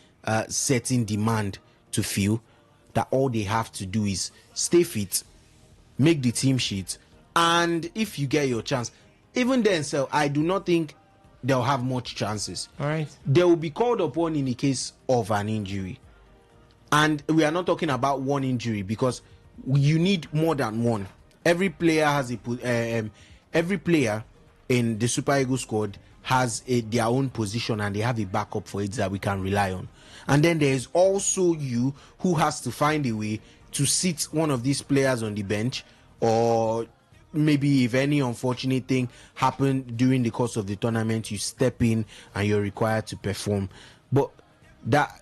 certain demand to fill, that all they have to do is stay fit, make the team sheet, and if you get your chance, even then, so I do not think they'll have much chances. All right. They will be called upon in the case of an injury. And we are not talking about one injury, because you need more than one. Every player has every player in the Super Eagles squad has their own position, and they have a backup for it that we can rely on. And then there is also you, who has to find a way to sit one of these players on the bench, or maybe if any unfortunate thing happened during the course of the tournament, you step in and you're required to perform. But that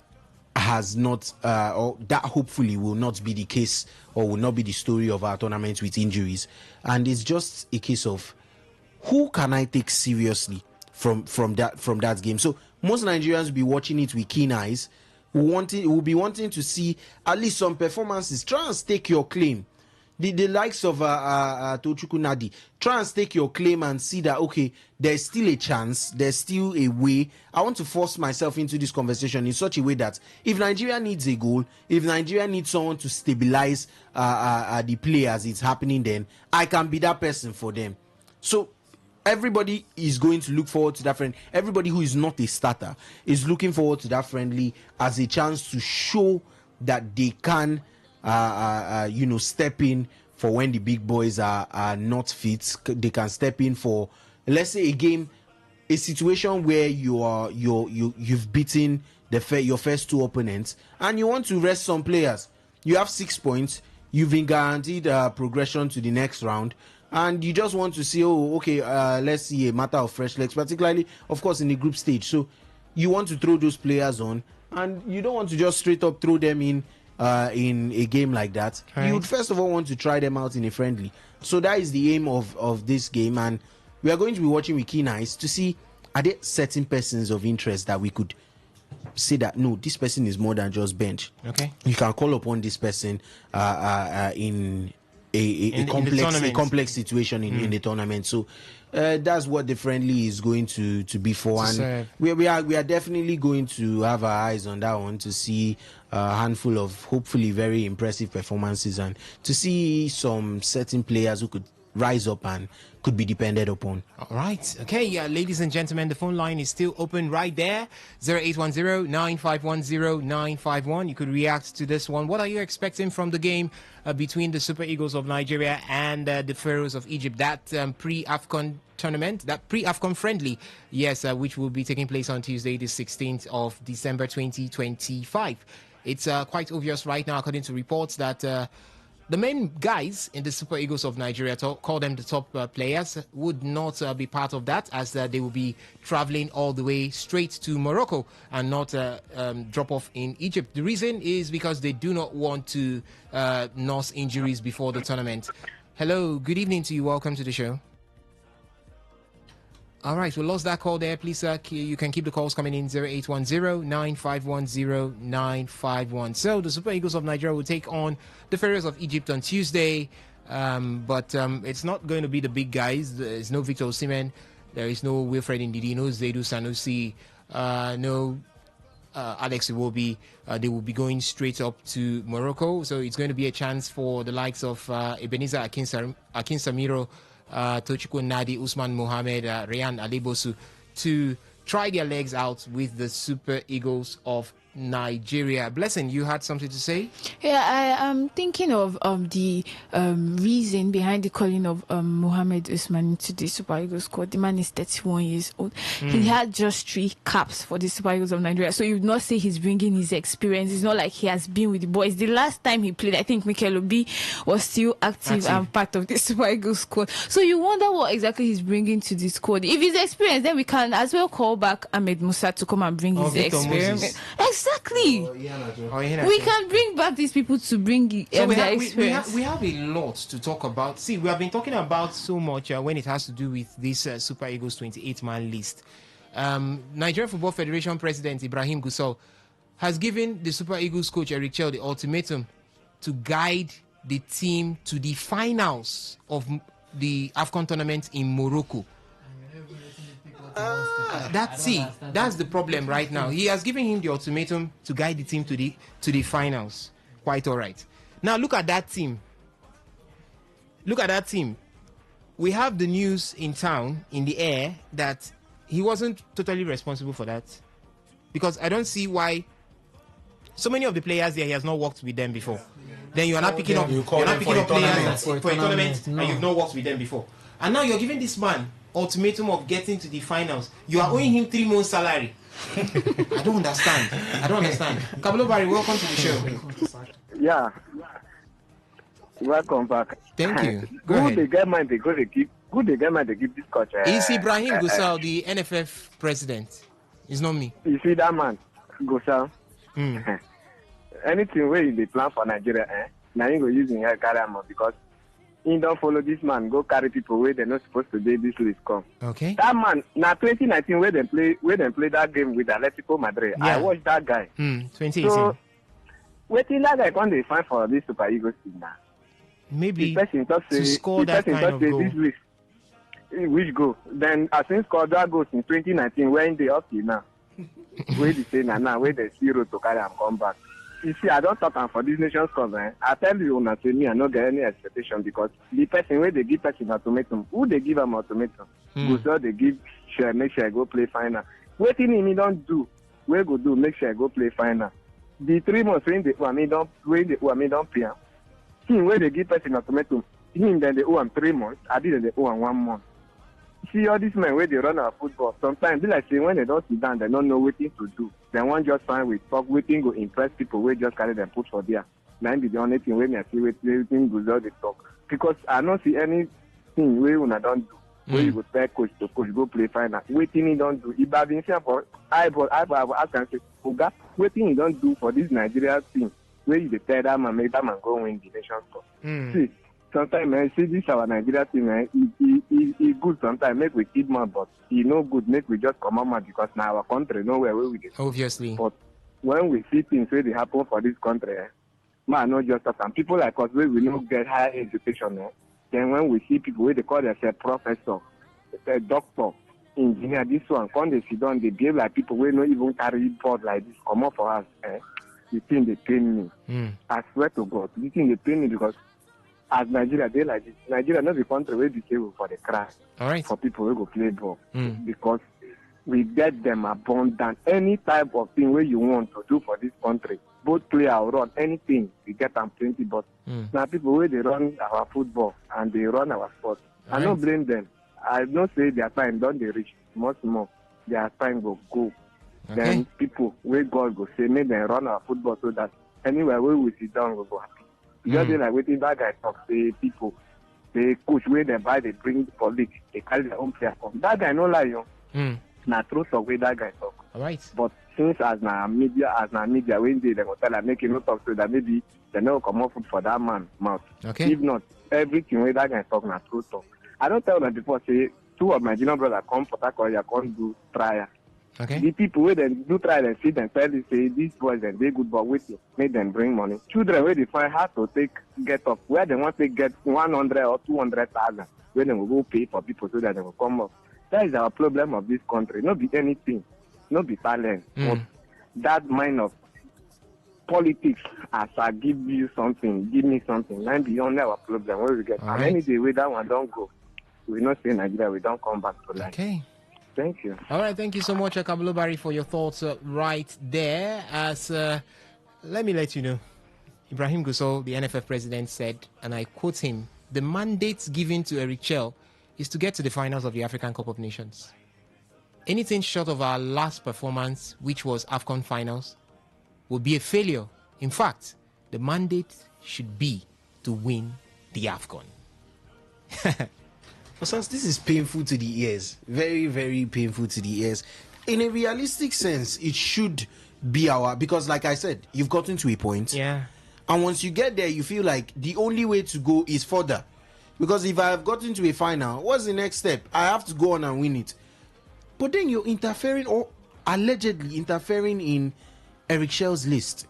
has not, or that hopefully will not be the case, or will not be the story of our tournament with injuries. And it's just a case of, who can I take seriously from that game? So most Nigerians will be watching it with keen eyes, will be wanting to see at least some performances. Try and stake your claim. The likes of Tochukwu Nadi, try and stake your claim and see that, okay, there's still a chance, there's still a way. I want to force myself into this conversation in such a way that if Nigeria needs a goal, if Nigeria needs someone to stabilize the play as it's happening, then I can be that person for them. So everybody is going to look forward to that friend. Everybody who is not a starter is looking forward to that friendly as a chance to show that they can step in for when the big boys are not fit. They can step in for, let's say, a situation where you've beaten your first 2 opponents, and you want to rest some players. You have 6 points. You've been guaranteed progression to the next round, and you just want to see, let's see a matter of fresh legs, particularly, of course, in the group stage. So you want to throw those players on, and you don't want to just straight up throw them in a game like that. Right. You would first of all want to try them out in a friendly. So that is the aim of this game, and we are going to be watching with keen eyes to see, are there certain persons of interest that we could say that, no, this person is more than just bench. Okay, you can call upon this person in a complex situation in the tournament. So that's what the friendly is going to be for, and we are definitely going to have our eyes on that one to see a handful of hopefully very impressive performances, and to see some certain players who could rise up and could be depended upon. All right. Okay, ladies and gentlemen, the phone line is still open right there. 0810-9510-951. You could react to this one. What are you expecting from the game between the Super Eagles of Nigeria and the Pharaohs of Egypt? That pre-AFCON tournament, that pre-AFCON friendly, yes, which will be taking place on Tuesday, the 16th of December 2025. It's quite obvious right now, according to reports, that the main guys in the Super Eagles of Nigeria, call them the top players, would not be part of that, as they will be traveling all the way straight to Morocco and not drop off in Egypt. The reason is because they do not want to nurse injuries before the tournament. Hello, good evening to you. Welcome to the show. All right, we lost that call there. Please, you can keep the calls coming in 0810-9510-951. So the Super Eagles of Nigeria will take on the Pharaohs of Egypt on Tuesday, but it's not going to be the big guys. There's no Victor Osimhen. There is no Wilfred Ndidi, no Zaidu Sanusi, no Alex Iwobi. They will be going straight up to Morocco. So it's going to be a chance for the likes of Ebenezer Akinsamiro, Tochukwu Nadi, Usman Mohamed, Rayan Alibosu to try their legs out with the Super Eagles of Nigeria. Blessing, you had something to say? Yeah, I am thinking of the reason behind the calling of Mohamed Usman to the Super Eagles squad. The man is 31 years old. He had just 3 caps for the Super Eagles of Nigeria. So you would not say he's bringing his experience. It's not like he has been with the boys. The last time he played, I think Mikel Obi was still active and part of the Super Eagles squad. So you wonder what exactly he's bringing to the squad. If he's experienced, then we can as well call back Ahmed Musa to come and bring his experience. Exactly. We can bring back these people to bring their experience. We have a lot to talk about. See, we have been talking about so much when it has to do with this Super Eagles 28-man list. Nigerian Football Federation President Ibrahim Gusau has given the Super Eagles coach Eric Chell the ultimatum to guide the team to the finals of the AFCON tournament in Morocco. That's the problem right now. He has given him the ultimatum to guide the team to the finals. Quite all right. Now look at that team. We have the news in town, in the air, that he wasn't totally responsible for that, because I don't see why so many of the players there, he has not worked with them before. Then you are not picking up players for a tournament and you've not worked with them before. And now you're giving this man ultimatum of getting to the finals. You are owing him 3 months' salary. I don't understand. Kablo Barry, welcome to the show. Yeah. Welcome back. Thank you. Go ahead. They get mind they keep this coach. Is Ibrahim Gusau the NFF president? It's not me. You see that man, Gusau? Anything where they plan for Nigeria, now you go using her carry him because he don't follow this man, go carry people where they're not supposed to be this list come. Okay. That man, now 2019 where they play that game with Atletico Madrid. Yeah. I watched that guy. 2018. So waiting that guy when they find for this Super Eagles team now. Maybe to score that kind of goal. This list, which goal? Then as soon scored that goals in 2019 when they up to now. Where they say now where they 0 to carry and come back. You see, I don't talk for this nation's cup. I tell you, not say me, I don't get any expectation because the person where they give person ultimatum, who they give him ultimatum? Go so they give share, make sure I go play final. Waiting him, he don't do. Where go do, make sure I go play final. The 3 months when they owe me don't pay him. Him where they give person ultimatum, him then they owe him 3 months. I did they owe him 1 month. See all these men where they run our football. Sometimes they like say when they don't sit down, they don't know what to do. They want just find with talk, waiting go impress people where just carry them put for there. Now be the only thing when I see waiting goes out the talk. Because I don't see anything where when I don't do. Where you go tell coach to coach go play final. Waiting he don't do. If I've been saying for I can say, Oga, waiting he don't do for this Nigeria team. Where you tell that man make that man go win the Nations Cup. See. Sometimes, man, see this our Nigeria team, man, he good sometimes, make we keep more, but he no good, make we just come out because now our country nowhere where we get. Obviously. But when we see things where they happen for this country, man, not just us, and people like us where we don't get higher education, then when we see people where they call themselves professor, doctor, engineer, this one, when they sit down, they behave like people where not even carry board like this, come up for us, the thing they pain me. I swear to God, the thing they pain me because as Nigeria, they like this. Nigeria not the country where they for the crash. All right. For people who go play ball. Because we get them abundant. Any type of thing where you want to do for this country, both play or run, anything, we get them plenty. But now people where they run our football and they run our sport. I don't blame them. I don't say their time don't they reach much more. Their time will go. Okay. Then people where God go say, make them run our football so that anywhere where we sit down, we go happy. Just like waiting that guy talk, say people, they coach where they buy, they bring for league, they carry their own player come. That guy no lie, yo. Na true talk where that guy talk. All right. But since as na media, when they go tell make him not talk so that maybe they no come up for that man mouth. Okay. If not, everything where that guy talk na true talk. I don't tell them before say two of my junior brothers come for that you can't do trial. Okay. The people where they do try and see them tell you say these boys and they good but wait you make them bring money. Children where they find how to get up where they want to get 100 or 200,000 where they will go pay for people so that they will come up. That is our problem of this country. Not be anything, not be talent. But that mind of politics as I give you something, give me something, and be only our problem where we get. All And right. any day where that one don't go, we not say Nigeria, we don't come back to life. Okay. Thank you. All right, thank you so much, Kabalo Barry, for your thoughts right there. As let me let you know, Ibrahim Gusau, the NFF president, said, and I quote him, the mandate given to Eric Chell is to get to the finals of the African Cup of Nations. Anything short of our last performance, which was AFCON finals, will be a failure. In fact, the mandate should be to win the AFCON. Since this is painful to the ears, very, very painful to the ears. In a realistic sense, it should be because like I said, you've gotten to a point. Yeah. And once you get there, you feel like the only way to go is further. Because if I have gotten to a final, what's the next step? I have to go on and win it. But then you're interfering or allegedly interfering in Eric Shell's list.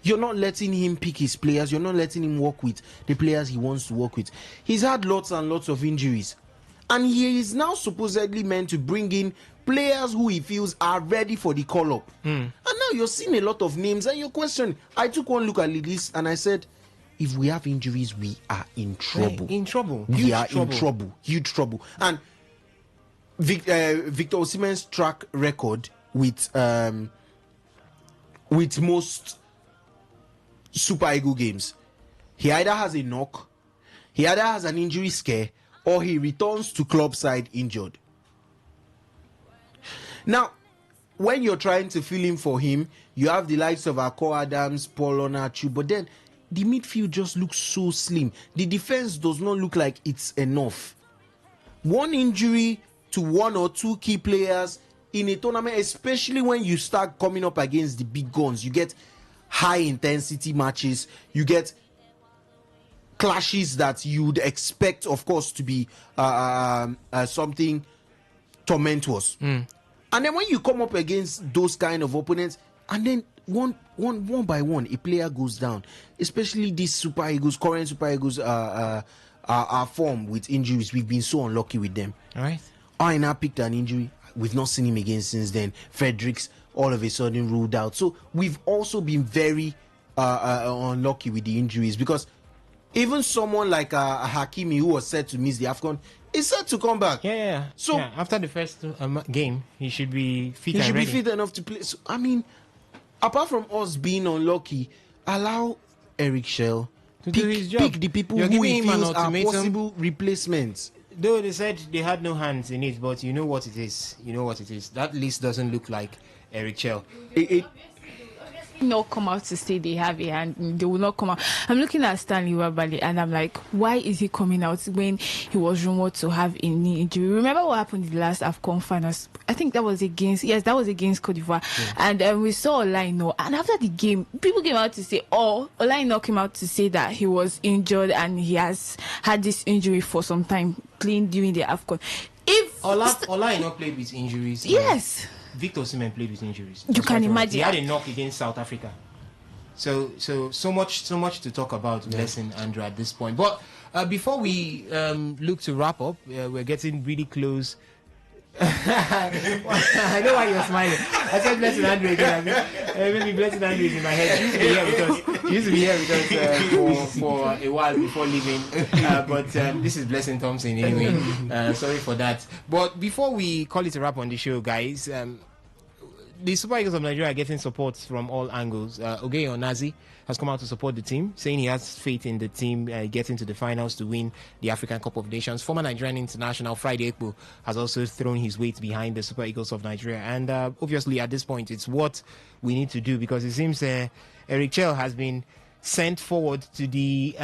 You're not letting him pick his players. You're not letting him work with the players he wants to work with. He's had lots and lots of injuries. And he is now supposedly meant to bring in players who he feels are ready for the call-up. And now you're seeing a lot of names and you're questioning. I took one look at the list and I said, if we have injuries, we are in trouble. In trouble. We are in trouble. Huge trouble. And Victor Osimhen's track record with most Super Eagle games, he either has a knock, he either has an injury scare, or he returns to club side injured. Now, when you're trying to fill in for him, you have the likes of Akko Adams, Paul Onachu, but then the midfield just looks so slim. The defense does not look like it's enough. One injury to one or two key players in a tournament, especially when you start coming up against the big guns, you get high intensity matches, you get clashes that you'd expect, of course, to be something tumultuous. And then when you come up against those kind of opponents, and then one by one, a player goes down, especially these Super Eagles, current Super Eagles are formed with injuries. We've been so unlucky with them. All right. Aina picked an injury. We've not seen him again since then. Fredericks all of a sudden ruled out. So we've also been very unlucky with the injuries, because even someone like Hakimi, who was set to miss the AFCON, is set to come back. Yeah. So after the first game, he should be fit. He should be fit enough to play. So I mean, apart from us being unlucky, allow Eric Shell to do his job. Pick the people who he feels are possible replacements. Though they said they had no hands in it, but you know what it is. You know what it is. That list doesn't look like Eric Chell. Not come out to say they have a hand. They will not come out. I'm looking at Stanley Wabali and I'm like, why is he coming out when he was rumored to have a knee injury? Remember what happened in the last AFCON finals? I think that was against Cote d'Ivoire. Yeah. And we saw Olaino. And after the game, people came out to say, Olaino came out to say that he was injured and he has had this injury for some time, playing during the AFCON. If Olaino played with injuries. Yes. Victor Osimhen played with injuries. You can imagine. He had a knock against South Africa. So much to talk about, Blessing Andrew, at this point. But before we look to wrap up, we're getting really close. I know why you're smiling. I said Blessing Andrew again. Maybe Blessing Andrew is in my head. She used to be here with us for a while before leaving. But this is Blessing Thompson anyway. Sorry for that. But before we call it a wrap on the show, guys, the Super Eagles of Nigeria are getting support from all angles. Oge Onazi has come out to support the team, saying he has faith in the team getting to the finals to win the African Cup of Nations. Former Nigerian international Friday Ekpo has also thrown his weight behind the Super Eagles of Nigeria. And obviously at this point, it's what we need to do, because it seems Eric Chell has been sent forward to the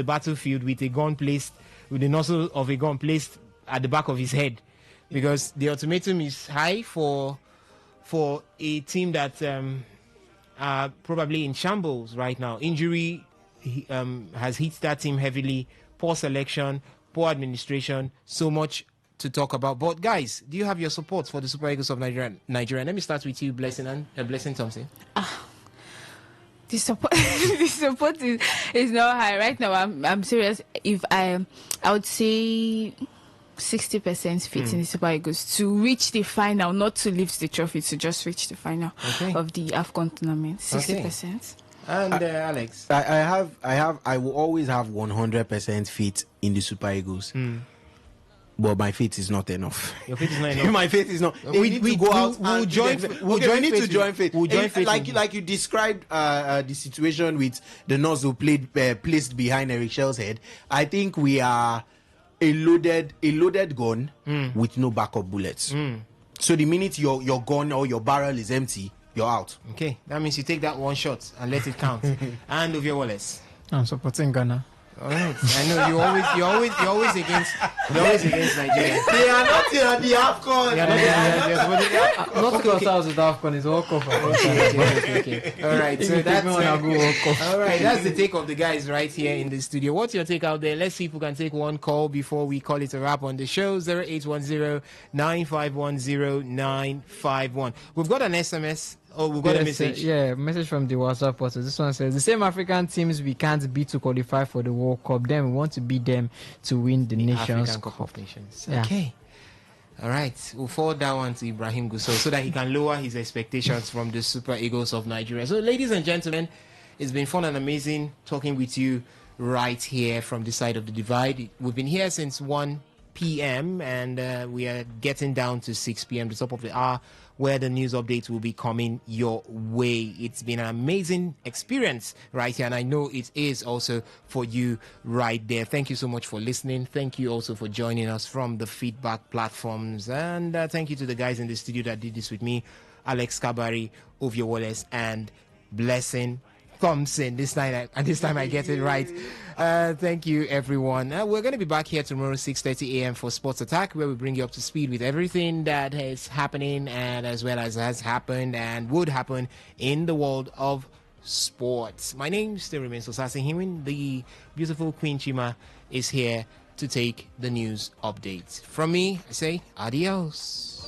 battlefield with a gun placed, with the nozzle of a gun placed at the back of his head, because the ultimatum is high for a team that are probably in shambles right now. Injury has hit that team heavily. Poor selection, poor administration, so much to talk about. But guys, do you have your support for the Super Eagles of Nigeria? Let me start with you, Blessing Thompson. The support is not high right now. I'm serious. If I would say 60% fit in the Super Eagles to reach the final, not to lift the trophy, to just reach the final of the AFCON tournament. 60%. And Alex, I will always have 100% fit in the Super Eagles. But my faith is not enough. Your faith is not enough. My faith is not. We'll join faith. Like you described the situation with the nozzle placed behind Eric Shell's head. I think we are a loaded gun with no backup bullets. So the minute your gun or your barrel is empty, you're out. Okay, that means you take that one shot and let it count. And Ovie Wallace. I'm supporting Ghana. All right. I know you're always against Nigeria. They are not in the AFCON. Not because I was with AFCON, it's World Cup. Okay. All right. So that's all right. That's the take of the guys right here in the studio. What's your take out there? Let's see if we can take one call before we call it a wrap on the show. 0810-951-0951. We've got an SMS. Oh, we've got a message. Message from the WhatsApp portal. This one says, the same African teams we can't beat to qualify for the World Cup, then we want to beat them to win the Nations African Cup of Nations. Yeah. Okay. All right. We'll forward that one to Ibrahim Gusau so that he can lower his expectations from the Super Eagles of Nigeria. So, ladies and gentlemen, it's been fun and amazing talking with you right here from the side of the divide. We've been here since 1 p.m. and we are getting down to 6 p.m., the top of the hour, where the news updates will be coming your way. It's been an amazing experience right here, and I know it is also for you right there. Thank you so much for listening. Thank you also for joining us from the feedback platforms, and thank you to the guys in the studio that did this with me, Alex Kabari, Ovie Wallace, and Blessing Thompson. This time I get it right. Thank you, everyone. We're going to be back here tomorrow, 6:30 a.m. for Sports Attack, where we bring you up to speed with everything that is happening and as well as has happened and would happen in the world of sports. My name still remains Osasi Hiwin. The beautiful Queen Chima is here to take the news updates. From me, I say adios.